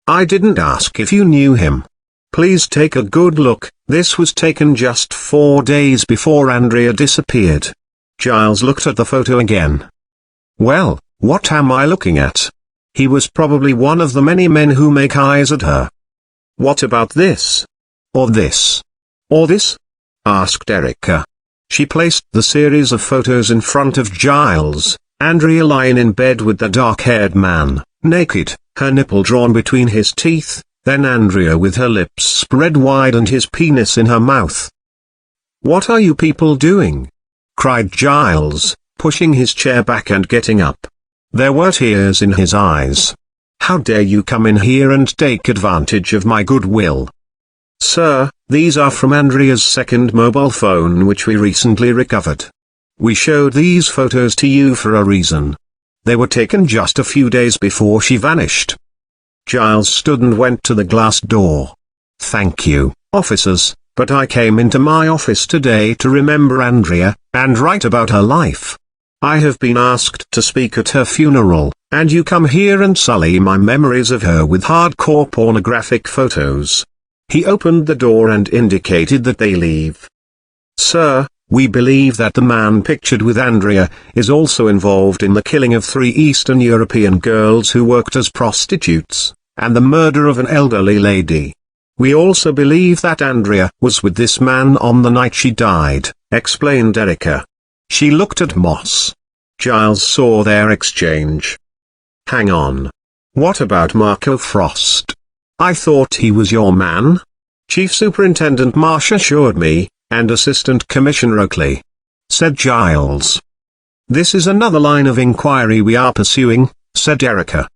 Speaker 1: I didn't ask if you knew him. Please take a good look. This was taken just 4 days before Andrea disappeared. Giles looked at the photo again. Well, what am I looking at? He was probably one of the many men who make eyes at her. What about this? Or this? Or this? Asked Erica. She placed the series of photos in front of Giles, Andrea lying in bed with the dark-haired man, naked, her nipple drawn between his teeth, then Andrea with her lips spread wide and his penis in her mouth. What are you people doing? Cried Giles, pushing his chair back and getting up. There were tears in his eyes. How dare you come in here and take advantage of my goodwill? Sir, these are from Andrea's second mobile phone which we recently recovered. We showed these photos to you for a reason. They were taken just a few days before she vanished. Giles stood and went to the glass door. Thank you, officers, but I came into my office today to remember Andrea, and write about her life. I have been asked to speak at her funeral, and you come here and sully my memories of her with hardcore pornographic photos. He opened the door and indicated that they leave. Sir, we believe that the man pictured with Andrea is also involved in the killing of 3 Eastern European girls who worked as prostitutes, and the murder of an elderly lady. We also believe that Andrea was with this man on the night she died, explained Erica. She looked at Moss. Giles saw their exchange. Hang on. What about Marco Frost? I thought he was your man? Chief Superintendent Marsh assured me, and Assistant Commissioner Oakley, said Giles. This is another line of inquiry we are pursuing, said Erica.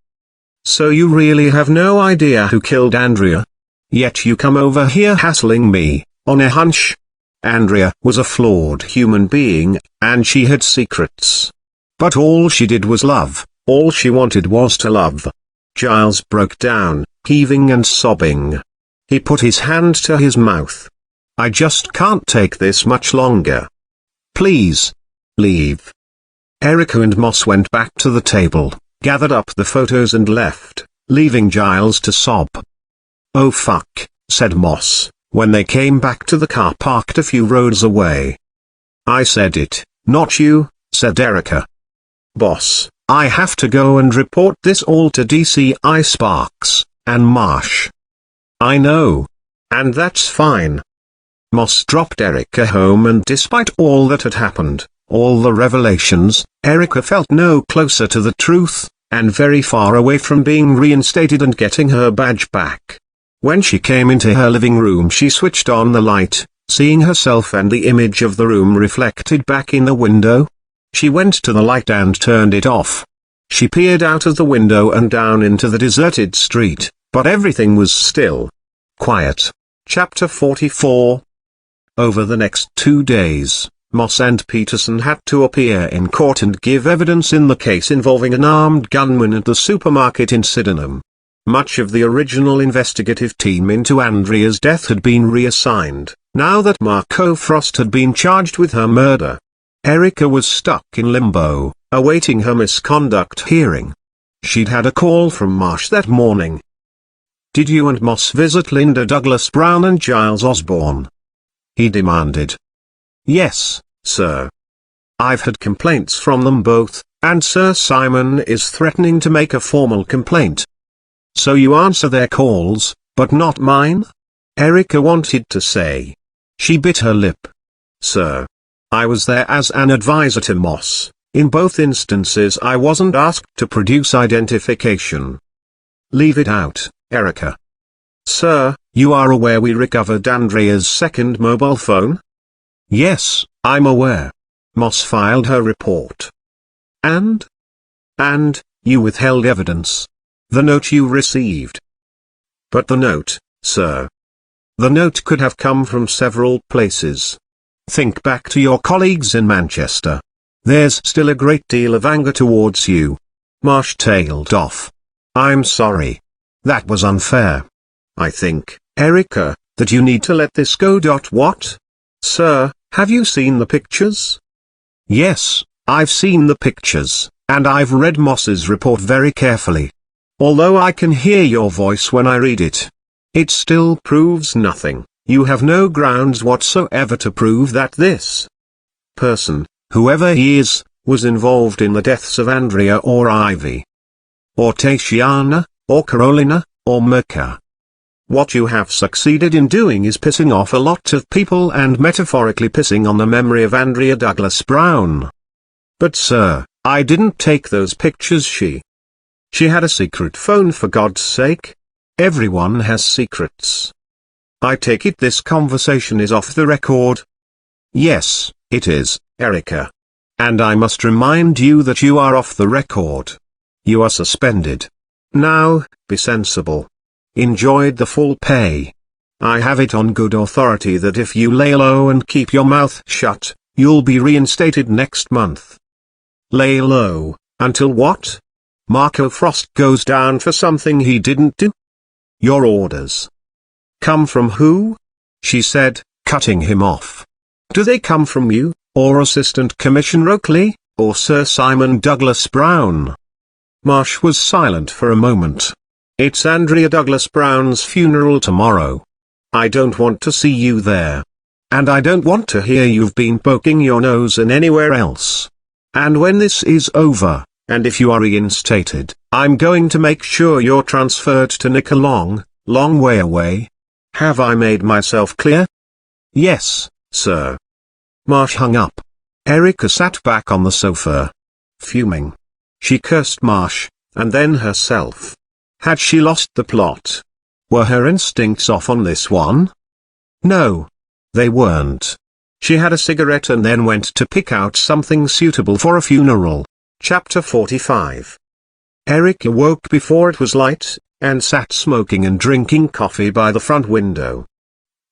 Speaker 1: So you really have no idea who killed Andrea? Yet you come over here hassling me, on a hunch? Andrea was a flawed human being, and she had secrets. But all she did was love, all she wanted was to love. Giles broke down, heaving and sobbing. He put his hand to his mouth. I just can't take this much longer. Please, leave. Erica and Moss went back to the table, gathered up the photos and left, leaving Giles to sob. Oh fuck, said Moss, when they came back to the car parked a few roads away. I said it, not you, said Erica. Boss, I have to go and report this all to DCI Sparks, and Marsh. I know. And that's fine. Moss dropped Erica home, and despite all that had happened, all the revelations, Erica felt no closer to the truth, and very far away from being reinstated and getting her badge back. When she came into her living room, she switched on the light, seeing herself and the image of the room reflected back in the window. She went to the light and turned it off. She peered out of the window and down into the deserted street, but everything was still. Quiet. Chapter 44. Over the next 2 days, Moss and Peterson had to appear in court and give evidence in the case involving an armed gunman at the supermarket in Sydenham. Much of the original investigative team into Andrea's death had been reassigned, now that Marco Frost had been charged with her murder. Erica was stuck in limbo, awaiting her misconduct hearing. She'd had a call from Marsh that morning. Did you and Moss visit Linda Douglas Brown and Giles Osborne? He demanded. Yes, sir. I've had complaints from them both, and Sir Simon is threatening to make a formal complaint. So you answer their calls, but not mine? Erica wanted to say. She bit her lip. Sir. I was there as an advisor to Moss. In both instances I wasn't asked to produce identification. Leave it out, Erica. Sir, you are aware we recovered Andrea's second mobile phone? Yes, I'm aware. Moss filed her report. And? And, you withheld evidence. The note you received. But the note, sir. The note could have come from several places. Think back to your colleagues in Manchester. There's still a great deal of anger towards you. Marsh tailed off. I'm sorry. That was unfair. I think, Erica, that you need to let this go. What? Sir, have you seen the pictures? Yes, I've seen the pictures, and I've read Moss's report very carefully. Although I can hear your voice when I read it, it still proves nothing. You have no grounds whatsoever to prove that this person, whoever he is, was involved in the deaths of Andrea or Ivy, or Tatiana, or Carolina, or Mirka. What you have succeeded in doing is pissing off a lot of people and metaphorically pissing on the memory of Andrea Douglas Brown. But sir, I didn't take those pictures. She had a secret phone, for God's sake. Everyone has secrets. I take it this conversation is off the record? Yes, it is, Erica. And I must remind you that you are off the record. You are suspended. Now, be sensible. Enjoyed the full pay. I have it on good authority that if you lay low and keep your mouth shut, you'll be reinstated next month. Lay low, until what? Marco Frost goes down for something he didn't do? Your orders come from who? She said, cutting him off. Do they come from you, or Assistant Commissioner Oakley, or Sir Simon Douglas Brown? Marsh was silent for a moment. It's Andrea Douglas Brown's funeral tomorrow. I don't want to see you there. And I don't want to hear you've been poking your nose in anywhere else. And when this is over, and if you are reinstated, I'm going to make sure you're transferred to Nick a long, long way away. Have I made myself clear? Yes, sir. Marsh hung up. Erica sat back on the sofa, fuming. She cursed Marsh, and then herself. Had she lost the plot? Were her instincts off on this one? No. They weren't. She had a cigarette and then went to pick out something suitable for a funeral. Chapter 45. Eric awoke before it was light, and sat smoking and drinking coffee by the front window.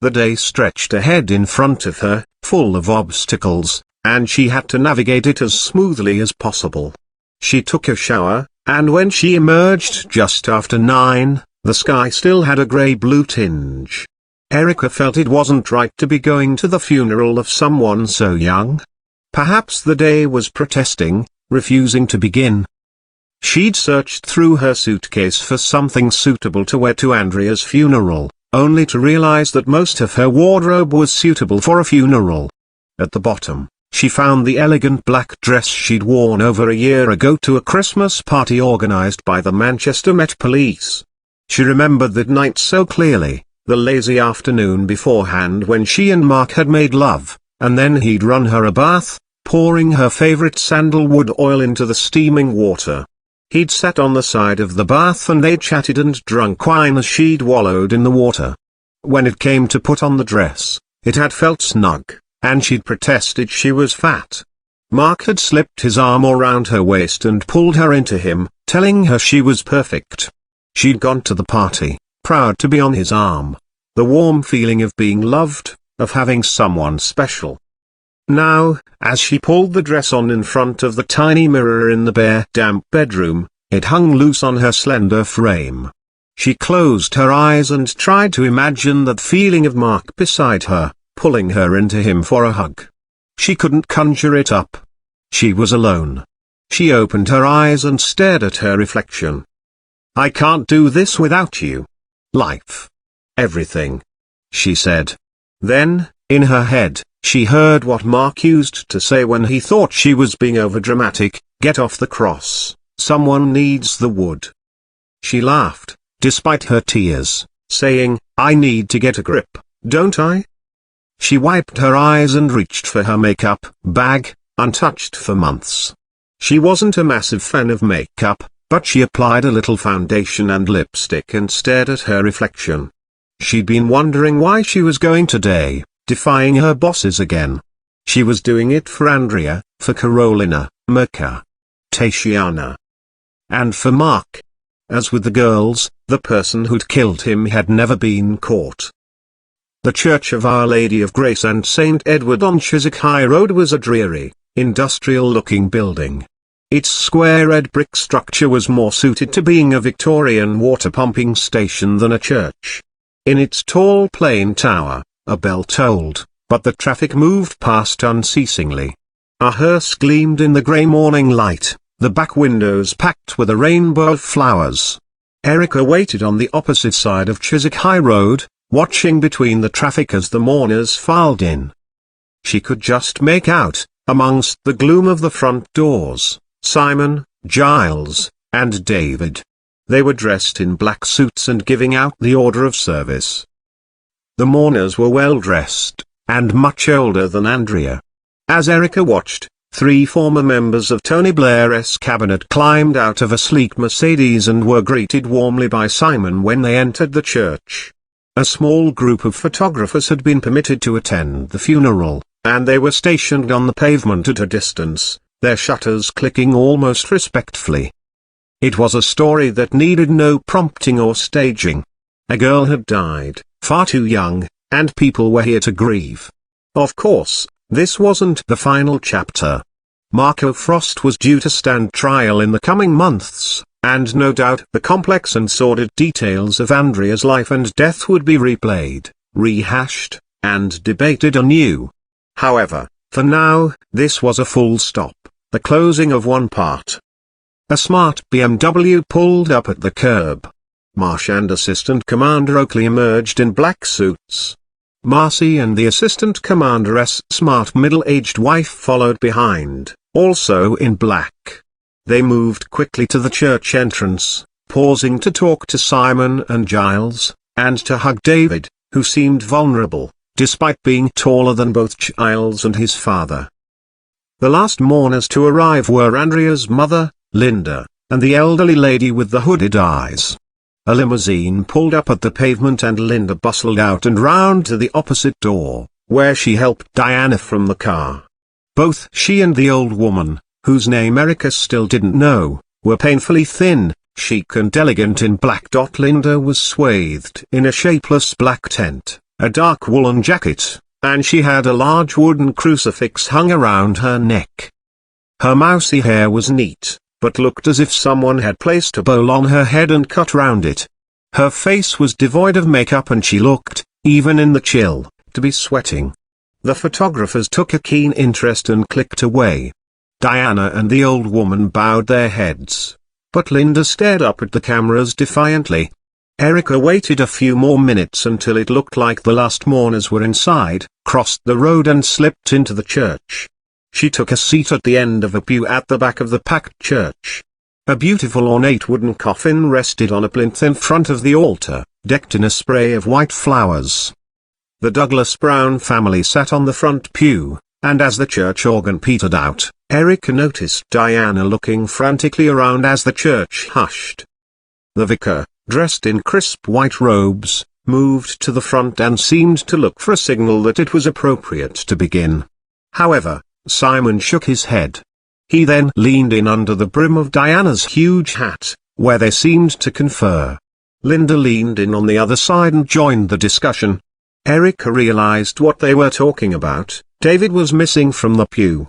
Speaker 1: The day stretched ahead in front of her, full of obstacles, and she had to navigate it as smoothly as possible. She took a shower, and when she emerged just after 9, the sky still had a grey-blue tinge. Erica felt it wasn't right to be going to the funeral of someone so young. Perhaps the day was protesting, refusing to begin. She'd searched through her suitcase for something suitable to wear to Andrea's funeral, only to realize that most of her wardrobe was suitable for a funeral. At the bottom, she found the elegant black dress she'd worn over a year ago to a Christmas party organized by the Manchester Met Police. She remembered that night so clearly, the lazy afternoon beforehand when she and Mark had made love, and then he'd run her a bath, pouring her favorite sandalwood oil into the steaming water. He'd sat on the side of the bath and they'd chatted and drunk wine as she'd wallowed in the water. When it came to put on the dress, it had felt snug, and she'd protested she was fat. Mark had slipped his arm around her waist and pulled her into him, telling her she was perfect. She'd gone to the party, proud to be on his arm. The warm feeling of being loved, of having someone special. Now, as she pulled the dress on in front of the tiny mirror in the bare, damp bedroom, it hung loose on her slender frame. She closed her eyes and tried to imagine that feeling of Mark beside her, pulling her into him for a hug. She couldn't conjure it up. She was alone. She opened her eyes and stared at her reflection. I can't do this without you. Life. Everything. She said. Then, in her head, she heard what Mark used to say when he thought she was being overdramatic, get off the cross, someone needs the wood. She laughed, despite her tears, saying, I need to get a grip, don't I? She wiped her eyes and reached for her makeup bag, untouched for months. She wasn't a massive fan of makeup, but she applied a little foundation and lipstick and stared at her reflection. She'd been wondering why she was going today, defying her bosses again. She was doing it for Andrea, for Carolina, Mirka, Tatiana, and for Mark. As with the girls, the person who'd killed him had never been caught. The Church of Our Lady of Grace and St. Edward on Chiswick High Road was a dreary, industrial-looking building. Its square red brick structure was more suited to being a Victorian water-pumping station than a church. In its tall plain tower, a bell tolled, but the traffic moved past unceasingly. A hearse gleamed in the grey morning light, the back windows packed with a rainbow of flowers. Erica waited on the opposite side of Chiswick High Road, watching between the traffic as the mourners filed in. She could just make out, amongst the gloom of the front doors, Simon, Giles, and David. They were dressed in black suits and giving out the order of service. The mourners were well dressed, and much older than Andrea. As Erica watched, 3 former members of Tony Blair's cabinet climbed out of a sleek Mercedes and were greeted warmly by Simon when they entered the church. A small group of photographers had been permitted to attend the funeral, and they were stationed on the pavement at a distance, their shutters clicking almost respectfully. It was a story that needed no prompting or staging. A girl had died, far too young, and people were here to grieve. Of course, this wasn't the final chapter. Marco Frost was due to stand trial in the coming months, and no doubt the complex and sordid details of Andrea's life and death would be replayed, rehashed, and debated anew. However, for now, this was a full stop, the closing of one part. A smart BMW pulled up at the curb. Marsh and Assistant Commander Oakley emerged in black suits. Marcy and the Assistant Commander's smart middle-aged wife followed behind, also in black. They moved quickly to the church entrance, pausing to talk to Simon and Giles, and to hug David, who seemed vulnerable, despite being taller than both Giles and his father. The last mourners to arrive were Andrea's mother, Linda, and the elderly lady with the hooded eyes. A limousine pulled up at the pavement and Linda bustled out and round to the opposite door, where she helped Diana from the car. Both she and the old woman, whose name Erica still didn't know, were painfully thin, chic and elegant in black. Linda was swathed in a shapeless black tent, a dark woolen jacket, and she had a large wooden crucifix hung around her neck. Her mousy hair was neat, but looked as if someone had placed a bowl on her head and cut round it. Her face was devoid of makeup and she looked, even in the chill, to be sweating. The photographers took a keen interest and clicked away. Diana and the old woman bowed their heads, but Linda stared up at the cameras defiantly. Erica waited a few more minutes until it looked like the last mourners were inside, crossed the road and slipped into the church. She took a seat at the end of a pew at the back of the packed church. A beautiful ornate wooden coffin rested on a plinth in front of the altar, decked in a spray of white flowers. The Douglas Brown family sat on the front pew, and as the church organ petered out, Erica noticed Diana looking frantically around as the church hushed. The vicar, dressed in crisp white robes, moved to the front and seemed to look for a signal that it was appropriate to begin. However, Simon shook his head. He then leaned in under the brim of Diana's huge hat, where they seemed to confer. Linda leaned in on the other side and joined the discussion. Erica realized what they were talking about. David was missing from the pew.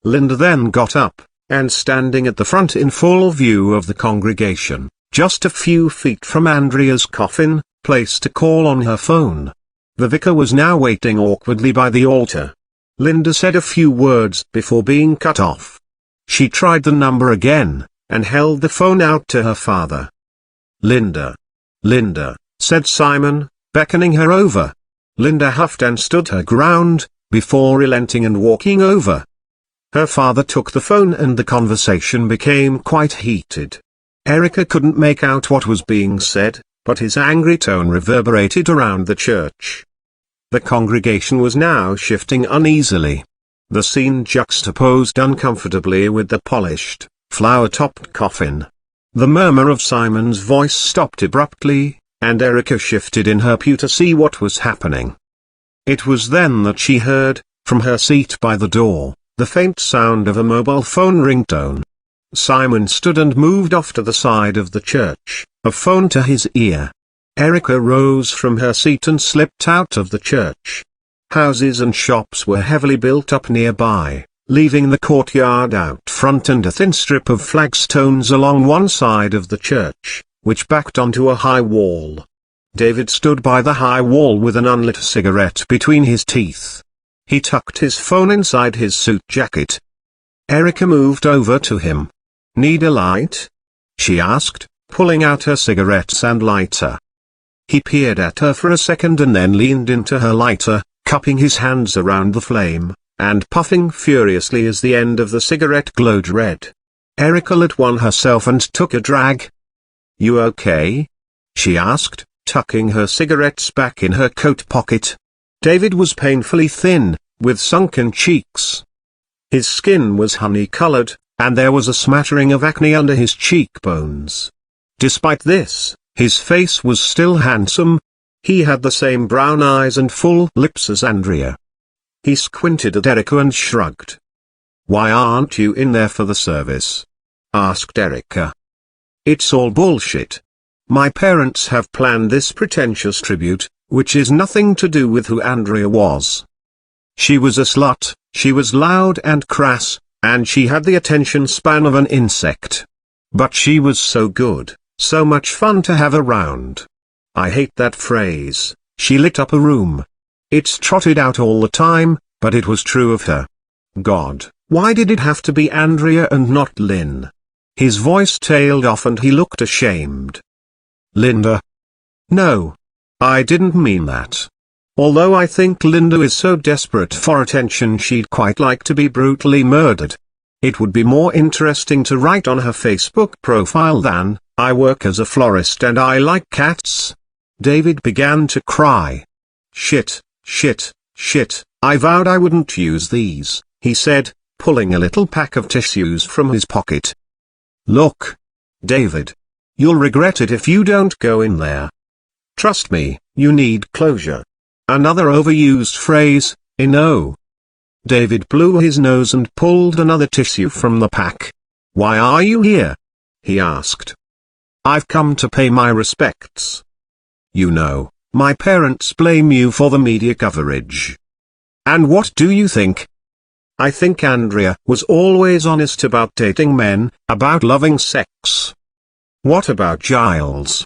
Speaker 1: Linda then got up, and standing at the front in full view of the congregation, just a few feet from Andrea's coffin, placed a call on her phone. The vicar was now waiting awkwardly by the altar. Linda said a few words before being cut off. She tried the number again, and held the phone out to her father. "Linda. Linda," said Simon, beckoning her over. Linda huffed and stood her ground, before relenting and walking over. Her father took the phone and the conversation became quite heated. Erica couldn't make out what was being said, but his angry tone reverberated around the church. The congregation was now shifting uneasily. The scene juxtaposed uncomfortably with the polished, flower-topped coffin. The murmur of Simon's voice stopped abruptly, and Erica shifted in her pew to see what was happening. It was then that she heard, from her seat by the door, the faint sound of a mobile phone ringtone. Simon stood and moved off to the side of the church, a phone to his ear. Erica rose from her seat and slipped out of the church. Houses and shops were heavily built up nearby, leaving the courtyard out front and a thin strip of flagstones along one side of the church, which backed onto a high wall. David stood by the high wall with an unlit cigarette between his teeth. He tucked his phone inside his suit jacket. Erica moved over to him. "Need a light?" she asked, pulling out her cigarettes and lighter. He peered at her for a second and then leaned into her lighter, cupping his hands around the flame, and puffing furiously as the end of the cigarette glowed red. Erica lit one herself and took a drag. "You okay?" she asked, tucking her cigarettes back in her coat pocket. David was painfully thin, with sunken cheeks. His skin was honey-colored, and there was a smattering of acne under his cheekbones. Despite this, his face was still handsome. He had the same brown eyes and full lips as Andrea. He squinted at Erica and shrugged. "Why aren't you in there for the service?" asked Erica. "It's all bullshit. My parents have planned this pretentious tribute, which is nothing to do with who Andrea was. She was a slut, she was loud and crass, and she had the attention span of an insect. But she was so good, so much fun to have around. I hate that phrase, she lit up a room. It's trotted out all the time, but it was true of her. God, why did it have to be Andrea and not Lynn? His voice tailed off and he looked ashamed. Linda? No. I didn't mean that. Although I think Linda is so desperate for attention she'd quite like to be brutally murdered. It would be more interesting to write on her Facebook profile than, I work as a florist and I like cats. David began to cry. Shit, shit, shit, I vowed I wouldn't use these, he said, pulling a little pack of tissues from his pocket. Look. David. You'll regret it if you don't go in there. Trust me, you need closure. Another overused phrase, David blew his nose and pulled another tissue from the pack. Why are you here? He asked. I've come to pay my respects. You know, my parents blame you for the media coverage. And what do you think? I think Andrea was always honest about dating men, about loving sex. What about Giles?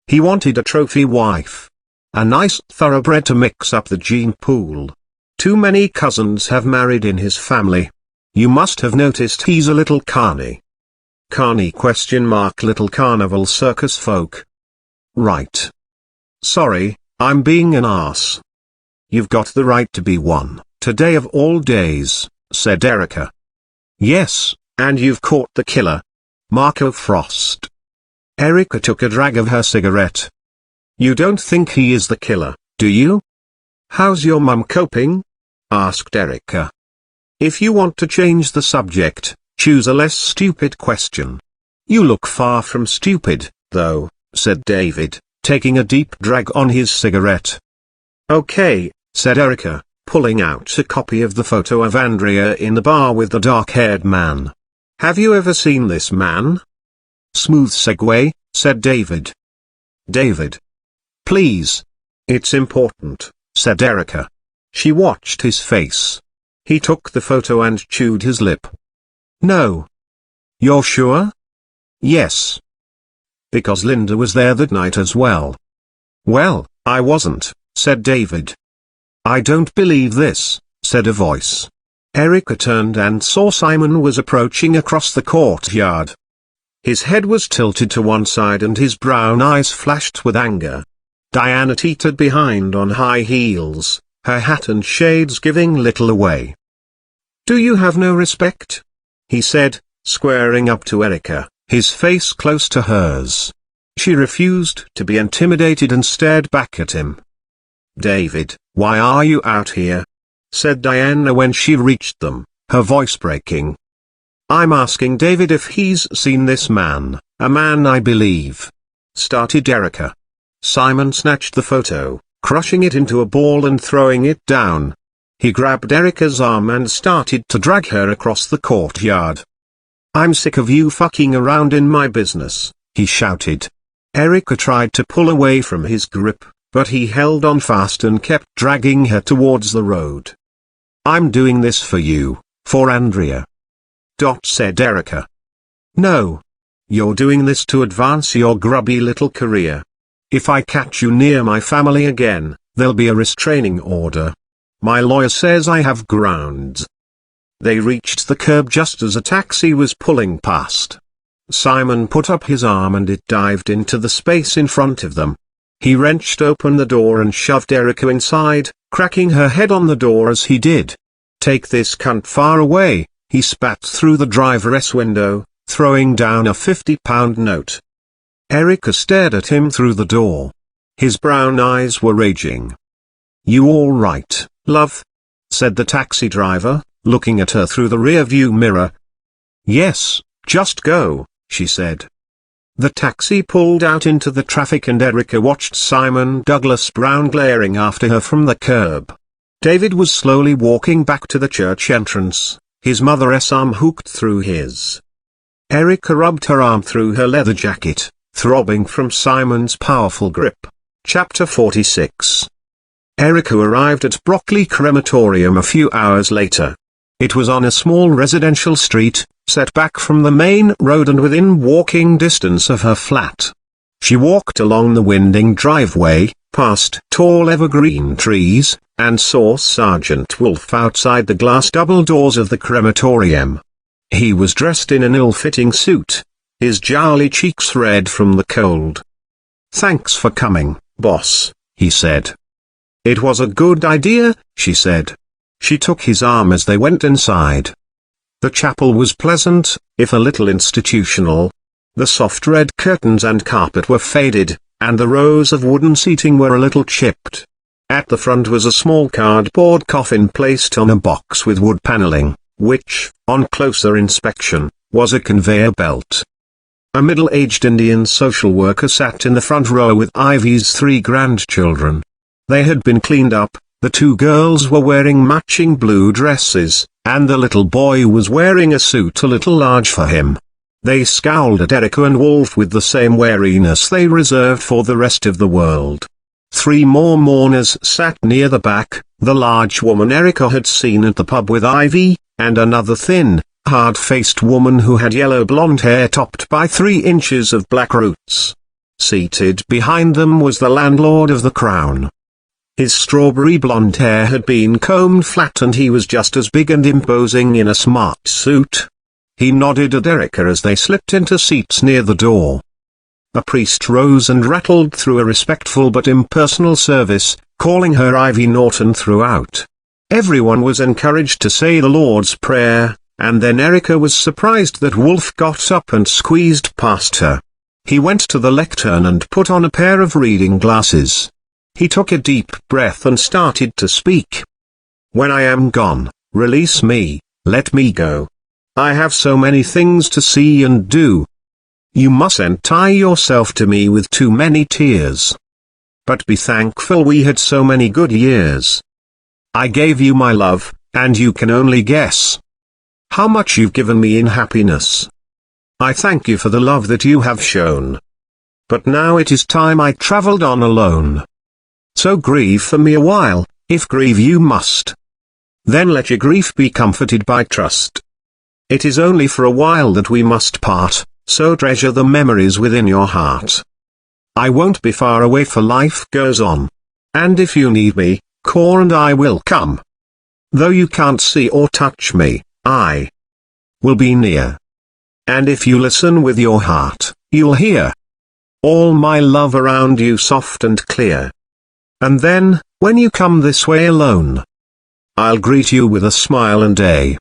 Speaker 1: He wanted a trophy wife. A nice thoroughbred to mix up the gene pool. Too many cousins have married in his family. You must have noticed he's a little carny. Carny ? Little carnival circus folk. Right. Sorry, I'm being an arse. You've got the right to be one, today of all days, said Erica. Yes, and you've caught the killer. Marco Frost. Erica took a drag of her cigarette. You don't think he is the killer, do you? How's your mum coping? Asked Erica. If you want to change the subject, choose a less stupid question. You look far from stupid, though, said David, taking a deep drag on his cigarette. Okay, said Erica, pulling out a copy of the photo of Andrea in the bar with the dark-haired man. Have you ever seen this man? Smooth segue, said David. David. Please. It's important, said Erica. She watched his face. He took the photo and chewed his lip. No. You're sure? Yes. Because Linda was there that night as well. Well, I wasn't, said David. I don't believe this, said a voice. Erica turned and saw Simon was approaching across the courtyard. His head was tilted to one side and his brown eyes flashed with anger. Diana teetered behind on high heels, her hat and shades giving little away. Do you have no respect? He said, squaring up to Erica, his face close to hers. She refused to be intimidated and stared back at him. David, why are you out here? Said Diana when she reached them, her voice breaking. I'm asking David if he's seen this man, a man I believe. Started Erica. Simon snatched the photo, crushing it into a ball and throwing it down. He grabbed Erica's arm and started to drag her across the courtyard. I'm sick of you fucking around in my business, he shouted. Erica tried to pull away from his grip, but he held on fast and kept dragging her towards the road. I'm doing this for you, for Andrea. Said Erica. No. You're doing this to advance your grubby little career. If I catch you near my family again, there'll be a restraining order. My lawyer says I have grounds. They reached the curb just as a taxi was pulling past. Simon put up his arm and it dived into the space in front of them. He wrenched open the door and shoved Erica inside, cracking her head on the door as he did. Take this cunt far away, he spat through the driver's window, throwing down a £50 note. Erica stared at him through the door. His brown eyes were raging. You all right, love? Said the taxi driver, looking at her through the rear-view mirror. Yes, just go, she said. The taxi pulled out into the traffic and Erica watched Simon Douglas Brown glaring after her from the curb. David was slowly walking back to the church entrance, his mother's arm hooked through his. Erica rubbed her arm through her leather jacket, throbbing from Simon's powerful grip. Chapter 46. Erica arrived at Broccoli Crematorium a few hours later. It was on a small residential street, set back from the main road and within walking distance of her flat. She walked along the winding driveway, past tall evergreen trees, and saw Sergeant Wolf outside the glass double doors of the crematorium. He was dressed in an ill-fitting suit, his jowly cheeks red from the cold. "Thanks for coming, boss," he said. "It was a good idea," she said. She took his arm as they went inside. The chapel was pleasant, if a little institutional. The soft red curtains and carpet were faded, and the rows of wooden seating were a little chipped. At the front was a small cardboard coffin placed on a box with wood paneling, which, on closer inspection, was a conveyor belt. A middle-aged Indian social worker sat in the front row with Ivy's 3 grandchildren. They had been cleaned up, the 2 girls were wearing matching blue dresses, and the little boy was wearing a suit a little large for him. They scowled at Erica and Wolf with the same wariness they reserved for the rest of the world. 3 more mourners sat near the back, the large woman Erica had seen at the pub with Ivy, and another thin, hard-faced woman who had yellow blonde hair topped by 3 inches of black roots. Seated behind them was the landlord of the Crown. His strawberry blonde hair had been combed flat and he was just as big and imposing in a smart suit. He nodded at Erica as they slipped into seats near the door. A priest rose and rattled through a respectful but impersonal service, calling her Ivy Norton throughout. Everyone was encouraged to say the Lord's Prayer, and then Erica was surprised that Wolf got up and squeezed past her. He went to the lectern and put on a pair of reading glasses. He took a deep breath and started to speak. "When I am gone, release me, let me go. I have so many things to see and do. You mustn't tie yourself to me with too many tears. But be thankful we had so many good years. I gave you my love, and you can only guess how much you've given me in happiness. I thank you for the love that you have shown. But now it is time I traveled on alone. So grieve for me a while, if grieve you must. Then let your grief be comforted by trust. It is only for a while that we must part, so treasure the memories within your heart. I won't be far away for life goes on. And if you need me, call and I will come. Though you can't see or touch me, I will be near. And if you listen with your heart, you'll hear all my love around you soft and clear. And then, when you come this way alone, I'll greet you with a smile and a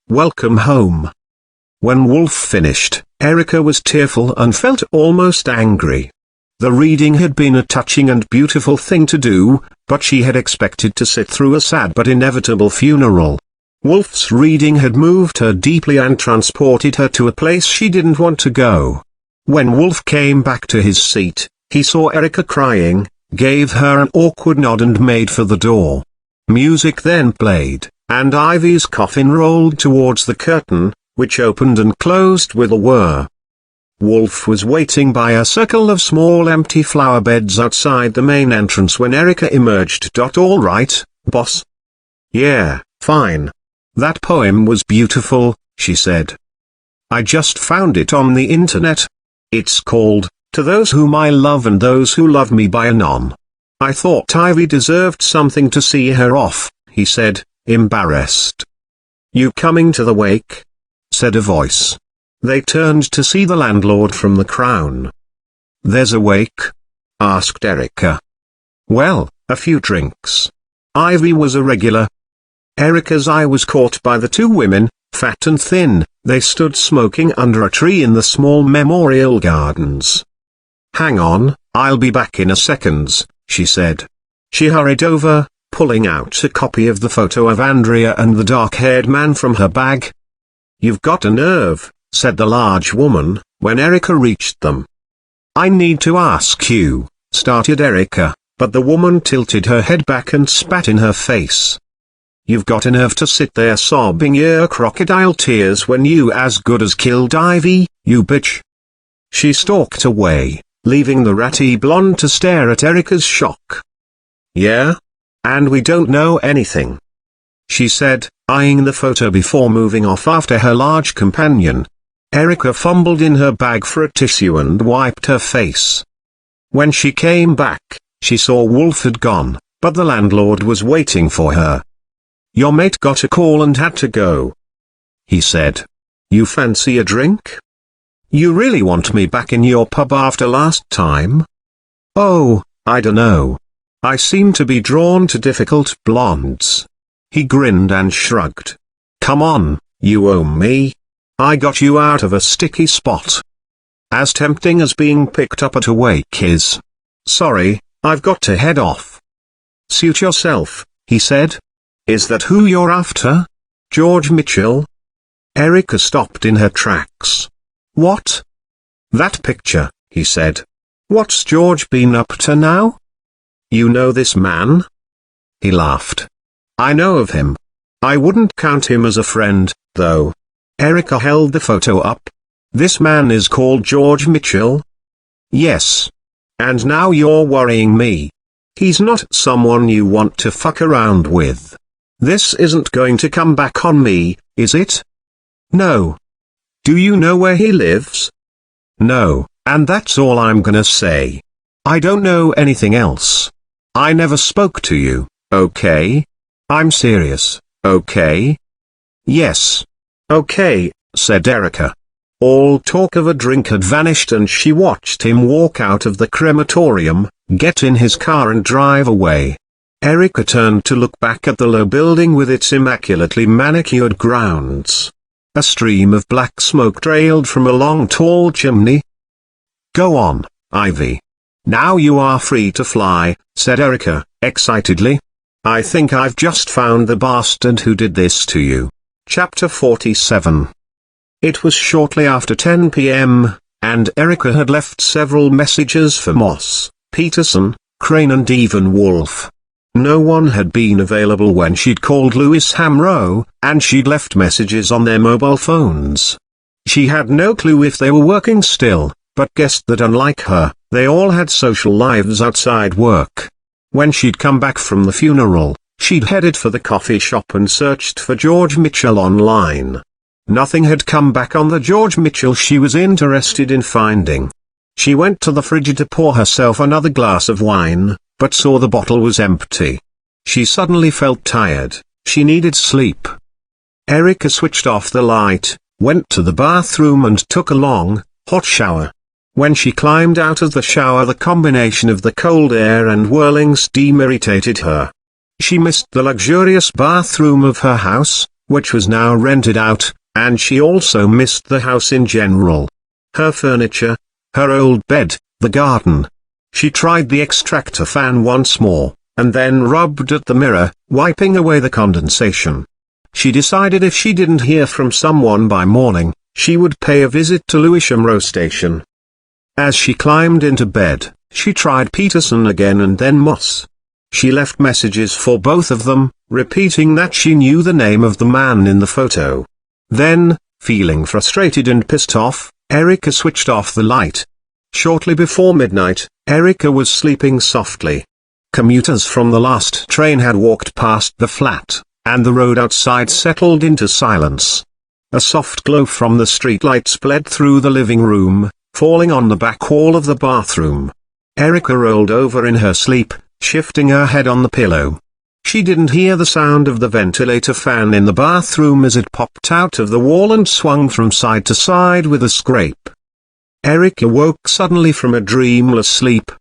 Speaker 1: welcome home." When Wolf finished, Erica was tearful and felt almost angry. The reading had been a touching and beautiful thing to do, but she had expected to sit through a sad but inevitable funeral. Wolf's reading had moved her deeply and transported her to a place she didn't want to go. When Wolf came back to his seat, he saw Erica crying, gave her an awkward nod and made for the door. Music then played, and Ivy's coffin rolled towards the curtain, which opened and closed with a whir. Wolf was waiting by a circle of small empty flower beds outside the main entrance when Erica emerged. "All right, boss?" "Yeah, fine. That poem was beautiful," she said. "I just found it on the internet. It's called, 'To Those Whom I Love and Those Who Love Me' by Anon. I thought Ivy deserved something to see her off," he said, embarrassed. "You coming to the wake?" said a voice. They turned to see the landlord from the Crown. "There's a wake?" asked Erica. "Well, a few drinks. Ivy was a regular." Erica's eye was caught by the 2 women, fat and thin. They stood smoking under a tree in the small memorial gardens. "Hang on, I'll be back in a second," she said. She hurried over, pulling out a copy of the photo of Andrea and the dark-haired man from her bag. "You've got a nerve," said the large woman, when Erica reached them. "I need to ask you," started Erica, but the woman tilted her head back and spat in her face. "You've got a nerve to sit there sobbing your crocodile tears when you as good as killed Ivy, you bitch." She stalked away, leaving the ratty blonde to stare at Erica's shock. "Yeah? And we don't know anything?" she said, eyeing the photo before moving off after her large companion. Erica fumbled in her bag for a tissue and wiped her face. When she came back, she saw Wolf had gone, but the landlord was waiting for her. "Your mate got a call and had to go," he said. "You fancy a drink? You really want me back in your pub after last time?" "Oh, I dunno. I seem to be drawn to difficult blondes." He grinned and shrugged. "Come on, you owe me. I got you out of a sticky spot. As tempting as being picked up at a wake is. Sorry, I've got to head off." "Suit yourself," he said. "Is that who you're after? George Mitchell?" Erica stopped in her tracks. "What?" "That picture," he said. "What's George been up to now?" "You know this man?" He laughed. "I know of him. I wouldn't count him as a friend, though." Erica held the photo up. "This man is called George Mitchell?" "Yes. And now you're worrying me. He's not someone you want to fuck around with. This isn't going to come back on me, is it?" "No." "Do you know where he lives?" "No, and that's all I'm gonna say. I don't know anything else. I never spoke to you, okay? I'm serious, okay?" "Yes. Okay," said Erica. All talk of a drink had vanished and she watched him walk out of the crematorium, get in his car and drive away. Erica turned to look back at the low building with its immaculately manicured grounds. A stream of black smoke trailed from a long tall chimney. "Go on, Ivy. Now you are free to fly," said Erica, excitedly. "I think I've just found the bastard who did this to you." Chapter 47. It was shortly after 10 p.m., and Erica had left several messages for Moss, Peterson, Crane and even Wolf. No one had been available when she'd called Lewis Hamrow, and she'd left messages on their mobile phones. She had no clue if they were working still, but guessed that unlike her, they all had social lives outside work. When she'd come back from the funeral, she'd headed for the coffee shop and searched for George Mitchell online. Nothing had come back on the George Mitchell she was interested in finding. She went to the fridge to pour herself another glass of wine, but saw the bottle was empty. She suddenly felt tired. She needed sleep. Erica switched off the light, went to the bathroom and took a long, hot shower. When she climbed out of the shower, the combination of the cold air and whirling steam irritated her. She missed the luxurious bathroom of her house, which was now rented out, and she also missed the house in general. Her furniture, her old bed, the garden. She tried the extractor fan once more, and then rubbed at the mirror, wiping away the condensation. She decided if she didn't hear from someone by morning, she would pay a visit to Lewisham Row Station. As she climbed into bed, she tried Peterson again and then Moss. She left messages for both of them, repeating that she knew the name of the man in the photo. Then, feeling frustrated and pissed off, Erica switched off the light. Shortly before midnight, Erica was sleeping softly. Commuters from the last train had walked past the flat, and the road outside settled into silence. A soft glow from the streetlight spread through the living room, falling on the back wall of the bathroom. Erica rolled over in her sleep, shifting her head on the pillow. She didn't hear the sound of the ventilator fan in the bathroom as it popped out of the wall and swung from side to side with a scrape. Erica woke suddenly from a dreamless sleep.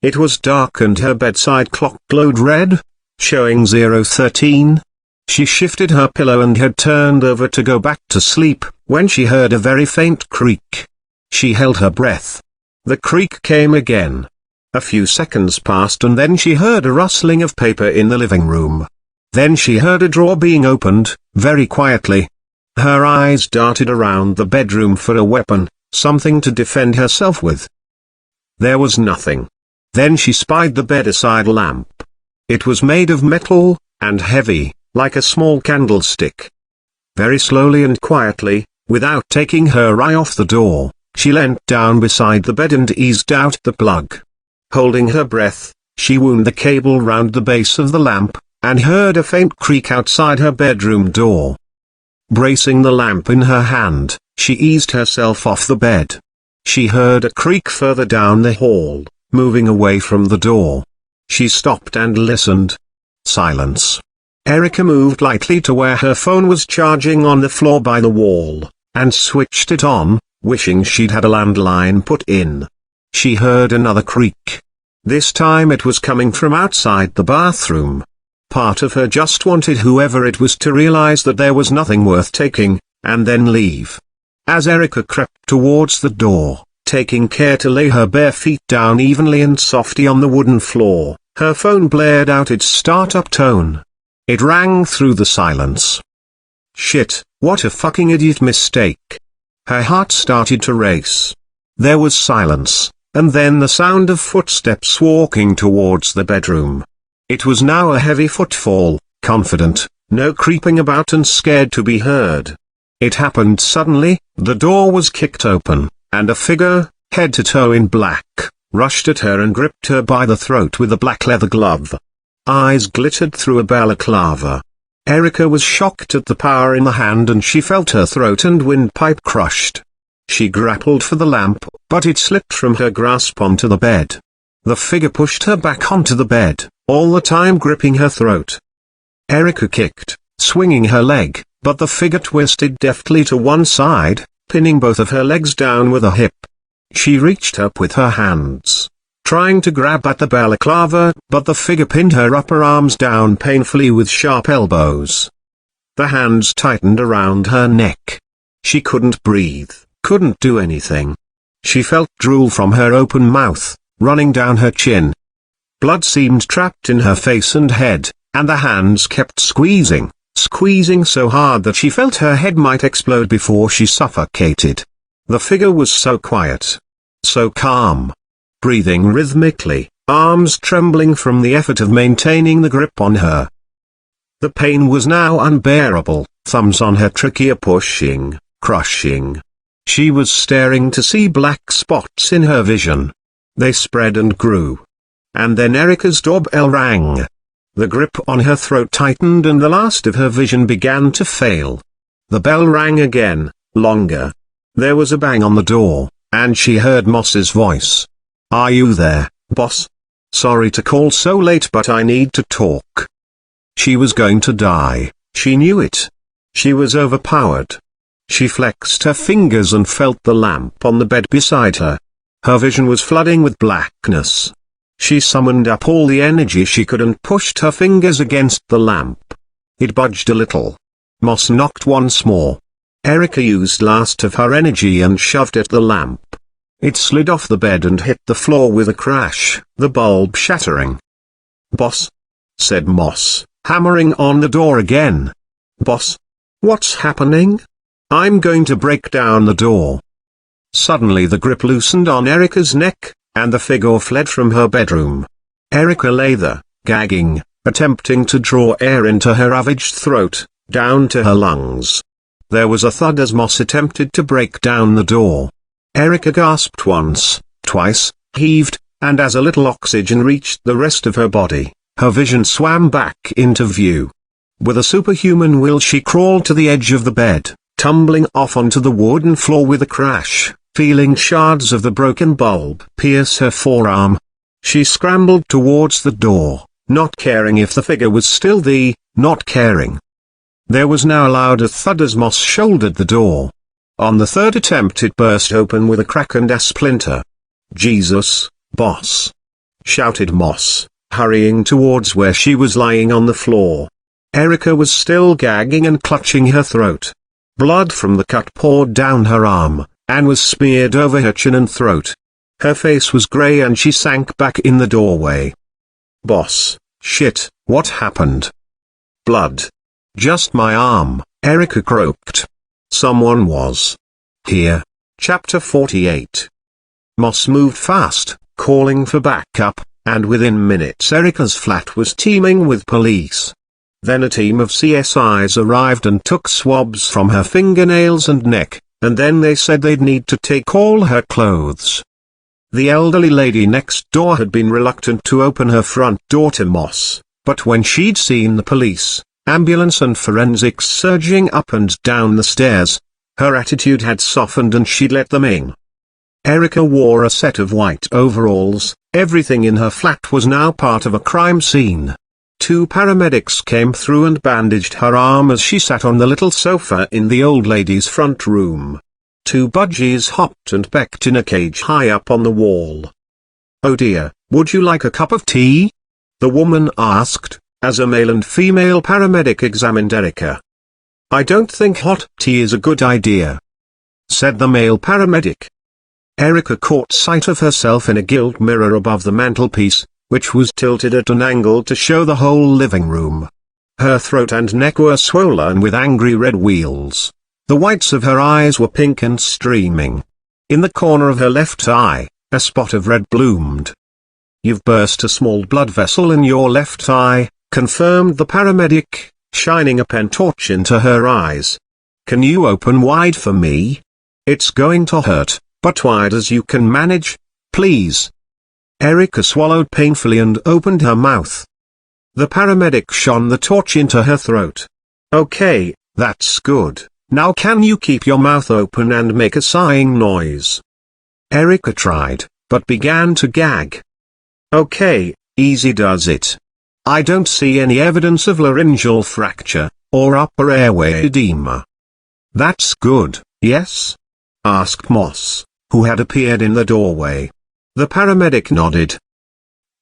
Speaker 1: It was dark and her bedside clock glowed red, showing 0:13. She shifted her pillow and had turned over to go back to sleep, when she heard a very faint creak. She held her breath. The creak came again. A few seconds passed and then she heard a rustling of paper in the living room. Then she heard a drawer being opened, very quietly. Her eyes darted around the bedroom for a weapon, something to defend herself with. There was nothing. Then she spied the bedside lamp. It was made of metal, and heavy, like a small candlestick. Very slowly and quietly, without taking her eye off the door, She leant down beside the bed and eased out the plug. Holding her breath, she wound the cable round the base of the lamp, and heard a faint creak outside her bedroom door. Bracing the lamp in her hand, she eased herself off the bed. She heard a creak further down the hall, moving away from the door. She stopped and listened. Silence. Erica moved lightly to where her phone was charging on the floor by the wall, and switched it on, wishing she'd had a landline put in. She heard another creak. This time it was coming from outside the bathroom. Part of her just wanted whoever it was to realize that there was nothing worth taking, and then leave. As Erica crept towards the door, taking care to lay her bare feet down evenly and softly on the wooden floor, her phone blared out its start-up tone. It rang through the silence. Shit, what a fucking idiot mistake. Her heart started to race. There was silence, and then the sound of footsteps walking towards the bedroom. It was now a heavy footfall, confident, no creeping about and scared to be heard. It happened suddenly, the door was kicked open, and a figure, head to toe in black, rushed at her and gripped her by the throat with a black leather glove. Eyes glittered through a balaclava. Erica was shocked at the power in the hand and she felt her throat and windpipe crushed. She grappled for the lamp, but it slipped from her grasp onto the bed. The figure pushed her back onto the bed, all the time gripping her throat. Erica kicked, swinging her leg, but the figure twisted deftly to one side, pinning both of her legs down with a hip. She reached up with her hands, trying to grab at the balaclava, but the figure pinned her upper arms down painfully with sharp elbows. The hands tightened around her neck. She couldn't breathe, couldn't do anything. She felt drool from her open mouth, running down her chin. Blood seemed trapped in her face and head, and the hands kept squeezing so hard that she felt her head might explode before she suffocated. The figure was so quiet, so calm, breathing rhythmically, arms trembling from the effort of maintaining the grip on her. The pain was now unbearable, thumbs on her trachea pushing, crushing. She was staring to see black spots in her vision. They spread and grew. And then Erica's doorbell rang. The grip on her throat tightened and the last of her vision began to fail. The bell rang again, longer. There was a bang on the door, and she heard Moss's voice. "Are you there, boss? Sorry to call so late but I need to talk." She was going to die, she knew it. She was overpowered. She flexed her fingers and felt the lamp on the bed beside her. Her vision was flooding with blackness. She summoned up all the energy she could and pushed her fingers against the lamp. It budged a little. Moss knocked once more. Erica used last of her energy and shoved at the lamp. It slid off the bed and hit the floor with a crash, the bulb shattering. "Boss?" said Moss, hammering on the door again. "Boss? What's happening? I'm going to break down the door." Suddenly the grip loosened on Erica's neck, and the figure fled from her bedroom. Erica lay there, gagging, attempting to draw air into her ravaged throat, down to her lungs. There was a thud as Moss attempted to break down the door. Erica gasped once, twice, heaved, and as a little oxygen reached the rest of her body, her vision swam back into view. With a superhuman will she crawled to the edge of the bed, tumbling off onto the wooden floor with a crash, feeling shards of the broken bulb pierce her forearm. She scrambled towards the door, not caring if the figure was still not caring. There was now a louder thud as Moss shouldered the door. On the third attempt it burst open with a crack and a splinter. "Jesus, boss!" shouted Moss, hurrying towards where she was lying on the floor. Erica was still gagging and clutching her throat. Blood from the cut poured down her arm, and was smeared over her chin and throat. Her face was grey and she sank back in the doorway. "Boss, shit, what happened?" "Blood. Just my arm," Erica croaked. "Someone was here." Chapter 48. Moss moved fast, calling for backup, and within minutes Erica's flat was teeming with police. Then a team of CSIs arrived and took swabs from her fingernails and neck, and then they said they'd need to take all her clothes. The elderly lady next door had been reluctant to open her front door to Moss, but when she'd seen the police, ambulance and forensics surging up and down the stairs, her attitude had softened and she'd let them in. Erica wore a set of white overalls. Everything in her flat was now part of a crime scene. 2 paramedics came through and bandaged her arm as she sat on the little sofa in the old lady's front room. 2 budgies hopped and pecked in a cage high up on the wall. "Oh dear, would you like a cup of tea?" the woman asked, as a male and female paramedic examined Erica. "I don't think hot tea is a good idea," said the male paramedic. Erica caught sight of herself in a gilt mirror above the mantelpiece, which was tilted at an angle to show the whole living room. Her throat and neck were swollen with angry red wheals. The whites of her eyes were pink and streaming. In the corner of her left eye, a spot of red bloomed. "You've burst a small blood vessel in your left eye," confirmed the paramedic, shining a pen torch into her eyes. "Can you open wide for me? It's going to hurt, but wide as you can manage, please." Erica swallowed painfully and opened her mouth. The paramedic shone the torch into her throat. "Okay, that's good. Now can you keep your mouth open and make a sighing noise?" Erica tried, but began to gag. "Okay, easy does it. I don't see any evidence of laryngeal fracture, or upper airway edema." "That's good, yes?" asked Moss, who had appeared in the doorway. The paramedic nodded.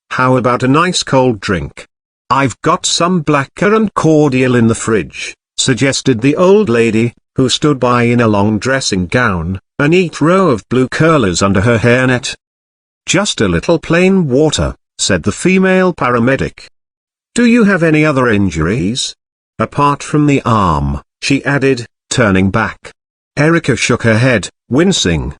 Speaker 1: "How about a nice cold drink? I've got some black currant cordial in the fridge," suggested the old lady, who stood by in a long dressing gown, a neat row of blue curlers under her hairnet. "Just a little plain water," said the female paramedic. "Do you have any other injuries? Apart from the arm," she added, turning back. Erica shook her head, wincing.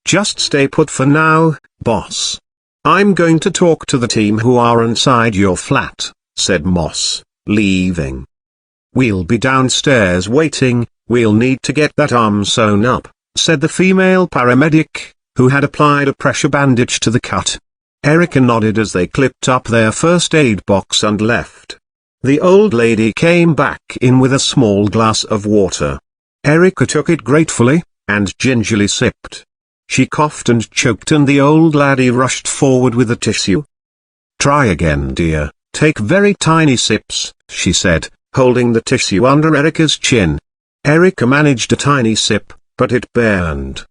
Speaker 1: "Just stay put for now, boss. I'm going to talk to the team who are inside your flat," said Moss, leaving. "We'll be downstairs waiting. We'll need to get that arm sewn up," said the female paramedic, who had applied a pressure bandage to the cut. Erica nodded as they clipped up their first aid box and left. The old lady came back in with a small glass of water. Erica took it gratefully, and gingerly sipped. She coughed and choked and the old lady rushed forward with a tissue. "Try again, dear, take very tiny sips," she said, holding the tissue under Erica's chin. Erica managed a tiny sip, but it burned.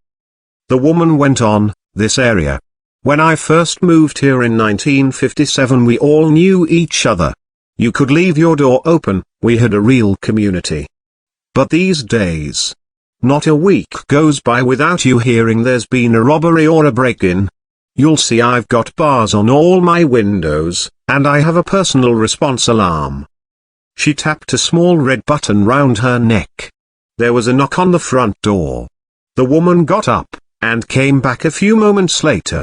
Speaker 1: The woman went on, "This area. When I first moved here in 1957 we all knew each other. You could leave your door open, we had a real community. But these days, not a week goes by without you hearing there's been a robbery or a break-in. You'll see I've got bars on all my windows, and I have a personal response alarm." She tapped a small red button round her neck. There was a knock on the front door. The woman got up, and came back a few moments later.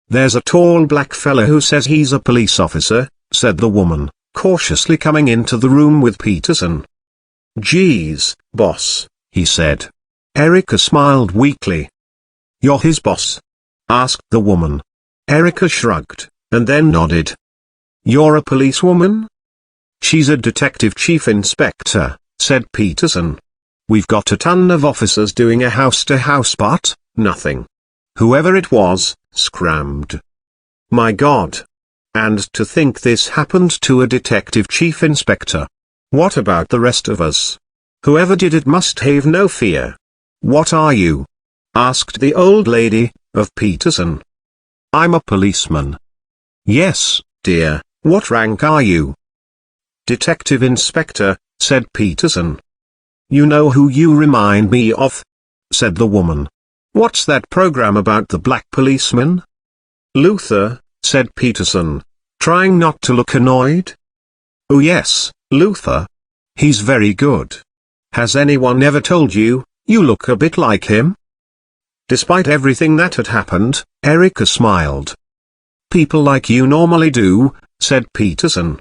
Speaker 1: "There's a tall black fella who says he's a police officer," said the woman, cautiously coming into the room with Peterson. "Geez, boss," he said. Erica smiled weakly. "You're his boss?" asked the woman. Erica shrugged, and then nodded. "You're a policewoman?" "She's a detective chief inspector," said Peterson. "We've got a ton of officers doing a house-to-house but, nothing. Whoever it was, scrammed. My God. And to think this happened to a detective chief inspector. What about the rest of us? Whoever did it must have no fear." "What are you?" asked the old lady, of Peterson. "I'm a policeman." "Yes, dear, what rank are you?" "Detective inspector," said Peterson. "You know who you remind me of?" said the woman. "What's that program about the black policeman?" "Luther," said Peterson, trying not to look annoyed. "Oh yes, Luther. He's very good. Has anyone ever told you, you look a bit like him?" Despite everything that had happened, Erica smiled. "People like you normally do," said Peterson.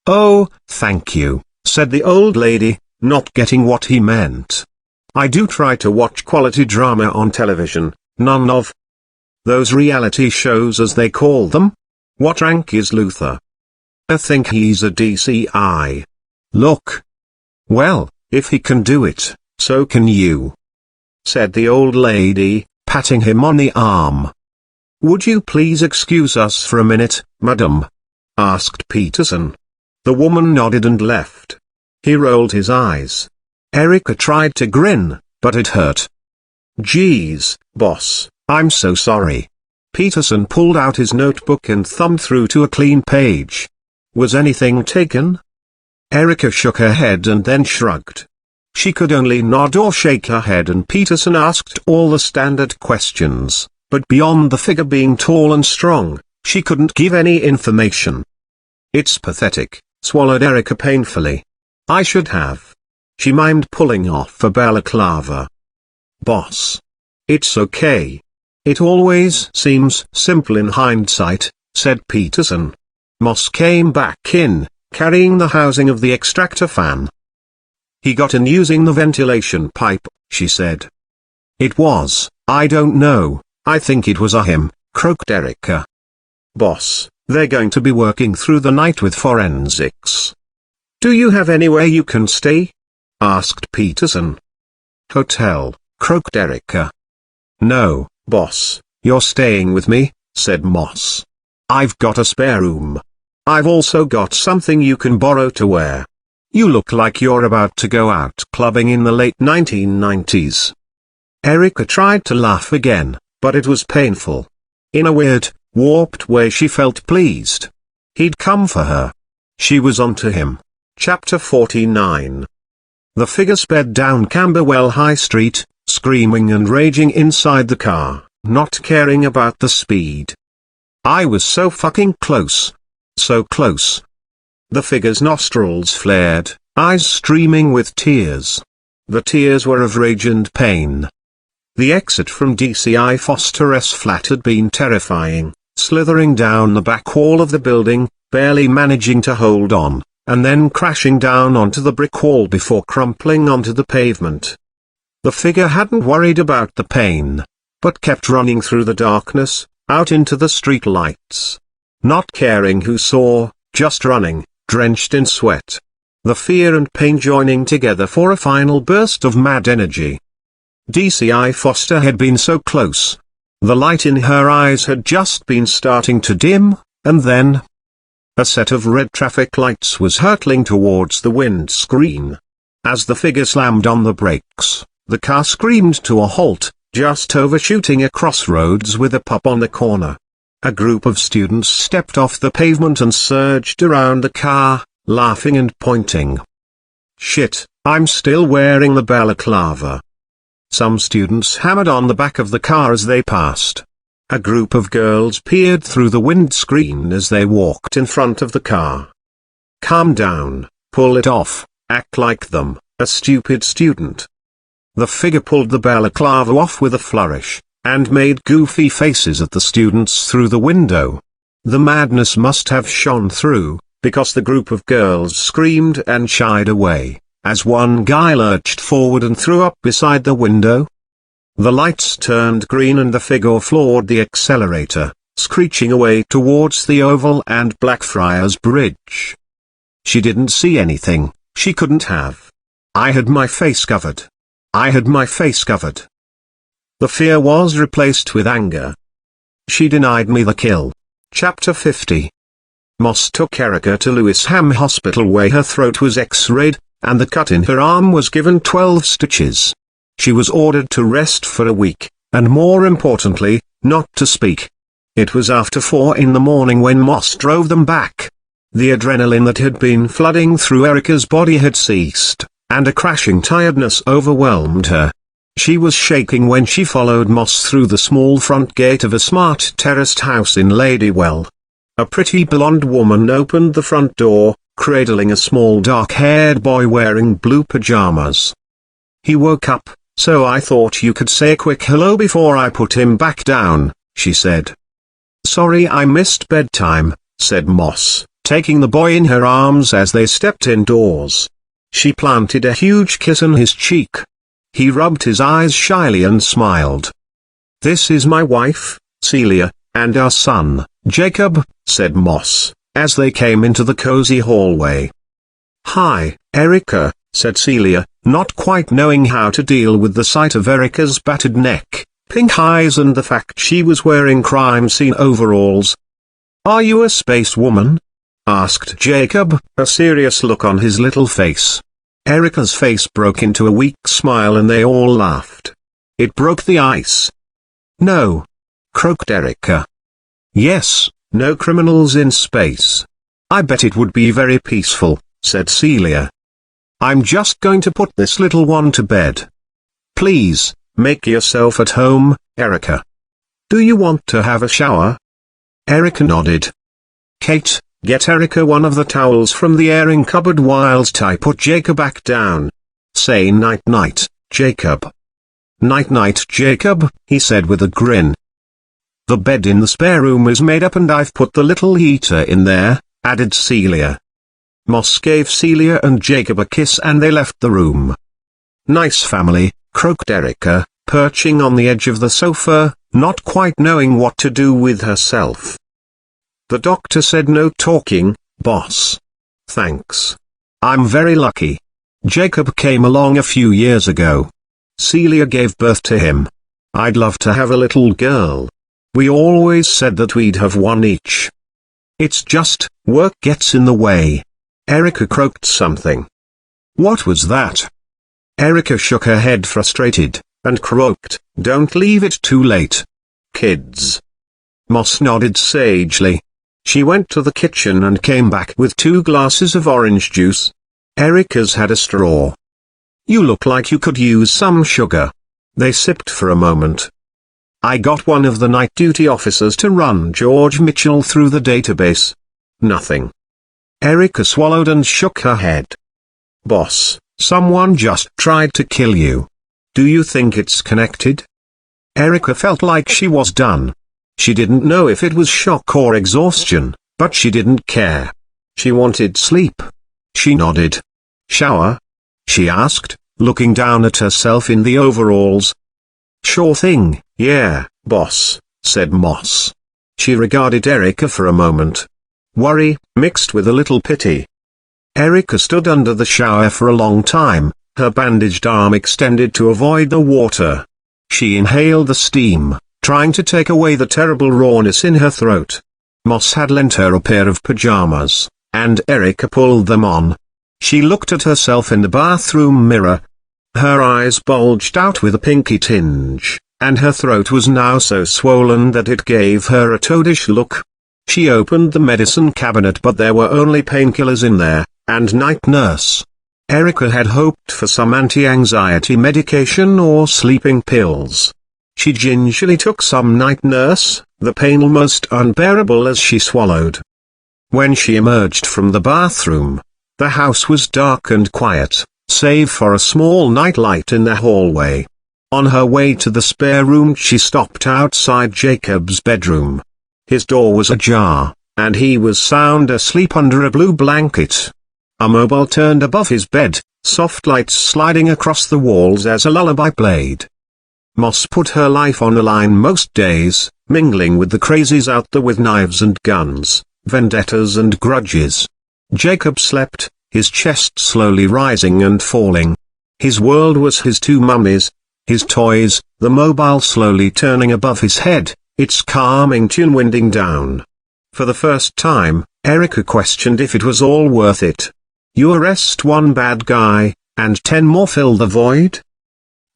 Speaker 1: "Oh, thank you," said the old lady, not getting what he meant. I do try to watch quality drama on television, none of those reality shows as they call them. What rank is Luther? I think he's a DCI. Look. Well, if he can do it, so can you, said the old lady, patting him on the arm. Would you please excuse us for a minute, madam? Asked Peterson. The woman nodded and left. He rolled his eyes. Erica tried to grin, but it hurt. Geez, boss, I'm so sorry. Peterson pulled out his notebook and thumbed through to a clean page. Was anything taken? Erica shook her head and then shrugged. She could only nod or shake her head, and Peterson asked all the standard questions, but beyond the figure being tall and strong, she couldn't give any information. It's pathetic, swallowed Erica painfully. I should have. She mimed pulling off a balaclava. Boss. It's okay. It always seems simple in hindsight, said Peterson. Moss came back in, carrying the housing of the extractor fan. He got in using the ventilation pipe, she said. It was, I don't know, I think it was a him, croaked Erica. Boss, they're going to be working through the night with forensics. Do you have anywhere you can stay? Asked Peterson. Hotel, croaked Erica. No, boss, you're staying with me, said Moss. I've got a spare room. I've also got something you can borrow to wear. You look like you're about to go out clubbing in the late 1990s. Erica tried to laugh again, but it was painful. In a weird, warped way she felt pleased. He'd come for her. She was onto him. Chapter 49. The figure sped down Camberwell High Street, screaming and raging inside the car, not caring about the speed. I was so fucking close. So close. The figure's nostrils flared, eyes streaming with tears. The tears were of rage and pain. The exit from DCI Foster's flat had been terrifying, slithering down the back wall of the building, barely managing to hold on, and then crashing down onto the brick wall before crumpling onto the pavement. The figure hadn't worried about the pain, but kept running through the darkness, out into the street lights. Not caring who saw, just running, drenched in sweat. The fear and pain joining together for a final burst of mad energy. DCI Foster had been so close. The light in her eyes had just been starting to dim, and then a set of red traffic lights was hurtling towards the windscreen. As the figure slammed on the brakes, the car screamed to a halt, just overshooting a crossroads with a pub on the corner. A group of students stepped off the pavement and surged around the car, laughing and pointing. Shit, I'm still wearing the balaclava. Some students hammered on the back of the car as they passed. A group of girls peered through the windscreen as they walked in front of the car. Calm down, pull it off, act like them, a stupid student. The figure pulled the balaclava off with a flourish, and made goofy faces at the students through the window. The madness must have shone through, because the group of girls screamed and shied away, as one guy lurched forward and threw up beside the window. The lights turned green and the figure floored the accelerator, screeching away towards the Oval and Blackfriars Bridge. She didn't see anything, she couldn't have. I had my face covered. I had my face covered. The fear was replaced with anger. She denied me the kill. Chapter 50. Moss took Erica to Lewisham Hospital where her throat was x-rayed, and the cut in her arm was given 12 stitches. She was ordered to rest for a week, and more importantly, not to speak. It was after 4 in the morning when Moss drove them back. The adrenaline that had been flooding through Erica's body had ceased, and a crashing tiredness overwhelmed her. She was shaking when she followed Moss through the small front gate of a smart terraced house in Ladywell. A pretty blonde woman opened the front door, cradling a small dark-haired boy wearing blue pajamas. He woke up, so I thought you could say a quick hello before I put him back down, she said. Sorry I missed bedtime, said Moss, taking the boy in her arms as they stepped indoors. She planted a huge kiss on his cheek. He rubbed his eyes shyly and smiled. "This is my wife, Celia, and our son, Jacob," said Moss, as they came into the cozy hallway. "Hi, Erica," said Celia, not quite knowing how to deal with the sight of Erica's battered neck, pink eyes and the fact she was wearing crime scene overalls. "Are you a space woman?" asked Jacob, a serious look on his little face. Erica's face broke into a weak smile and they all laughed. It broke the ice. "No," croaked Erica. "Yes, no criminals in space. I bet it would be very peaceful," said Celia. "I'm just going to put this little one to bed. Please, make yourself at home, Erica. Do you want to have a shower?" Erica nodded. "Kate, get Erica one of the towels from the airing cupboard whilst I put Jacob back down. Say night-night, Jacob." "Night-night, Jacob," he said with a grin. "The bed in the spare room is made up and I've put the little heater in there," added Celia. Moss gave Celia and Jacob a kiss and they left the room. "Nice family," croaked Erica, perching on the edge of the sofa, not quite knowing what to do with herself. "The doctor said no talking, boss." "Thanks. I'm very lucky. Jacob came along a few years ago. Celia gave birth to him. I'd love to have a little girl. We always said that we'd have one each. It's just, work gets in the way." Erica croaked something. "What was that?" Erica shook her head frustrated, and croaked, "Don't leave it too late. Kids." Moss nodded sagely. She went to the kitchen and came back with 2 glasses of orange juice. Erica's had a straw. "You look like you could use some sugar." They sipped for a moment. "I got one of the night duty officers to run George Mitchell through the database. Nothing." Erica swallowed and shook her head. "Boss, someone just tried to kill you. Do you think it's connected?" Erica felt like she was done. She didn't know if it was shock or exhaustion, but she didn't care. She wanted sleep. She nodded. "Shower?" she asked, looking down at herself in the overalls. "Sure thing, yeah, boss," said Moss. She regarded Erica for a moment. Worry, mixed with a little pity. Erica stood under the shower for a long time, her bandaged arm extended to avoid the water. She inhaled the steam, trying to take away the terrible rawness in her throat. Moss had lent her a pair of pajamas, and Erica pulled them on. She looked at herself in the bathroom mirror. Her eyes bulged out with a pinky tinge, and her throat was now so swollen that it gave her a toadish look. She opened the medicine cabinet but there were only painkillers in there, and night nurse. Erica had hoped for some anti-anxiety medication or sleeping pills. She gingerly took some night nurse, the pain almost unbearable as she swallowed. When she emerged from the bathroom, the house was dark and quiet, save for a small nightlight in the hallway. On her way to the spare room she stopped outside Jacob's bedroom. His door was ajar, and he was sound asleep under a blue blanket. A mobile turned above his bed, soft lights sliding across the walls as a lullaby played. Moss put her life on the line most days, mingling with the crazies out there with knives and guns, vendettas and grudges. Jacob slept, his chest slowly rising and falling. His world was his 2 mummies, his toys, the mobile slowly turning above his head, its calming tune winding down. For the first time, Erica questioned if it was all worth it. You arrest one bad guy, and 10 more fill the void?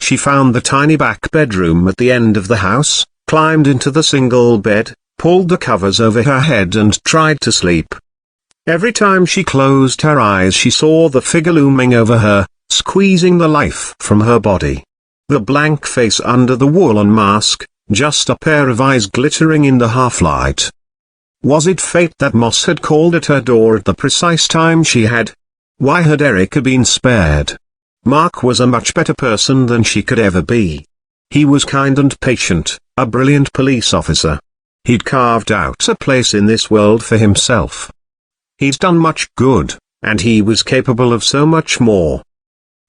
Speaker 1: She found the tiny back bedroom at the end of the house, climbed into the single bed, pulled the covers over her head and tried to sleep. Every time she closed her eyes she saw the figure looming over her, squeezing the life from her body. The blank face under the woolen mask, just a pair of eyes glittering in the half-light. Was it fate that Moss had called at her door at the precise time she had? Why had Erica been spared? Mark was a much better person than she could ever be. He was kind and patient, a brilliant police officer. He'd carved out a place in this world for himself. He'd done much good, and he was capable of so much more.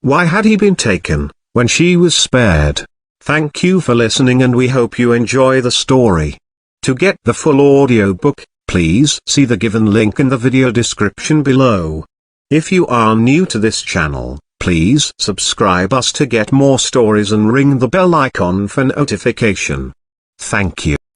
Speaker 1: Why had he been taken? when she was spared. Thank you for listening, and we hope you enjoy the story. To get the full audiobook, please see the given link in the video description below. If you are new to this channel, please subscribe us to get more stories and ring the bell icon for notification. Thank you.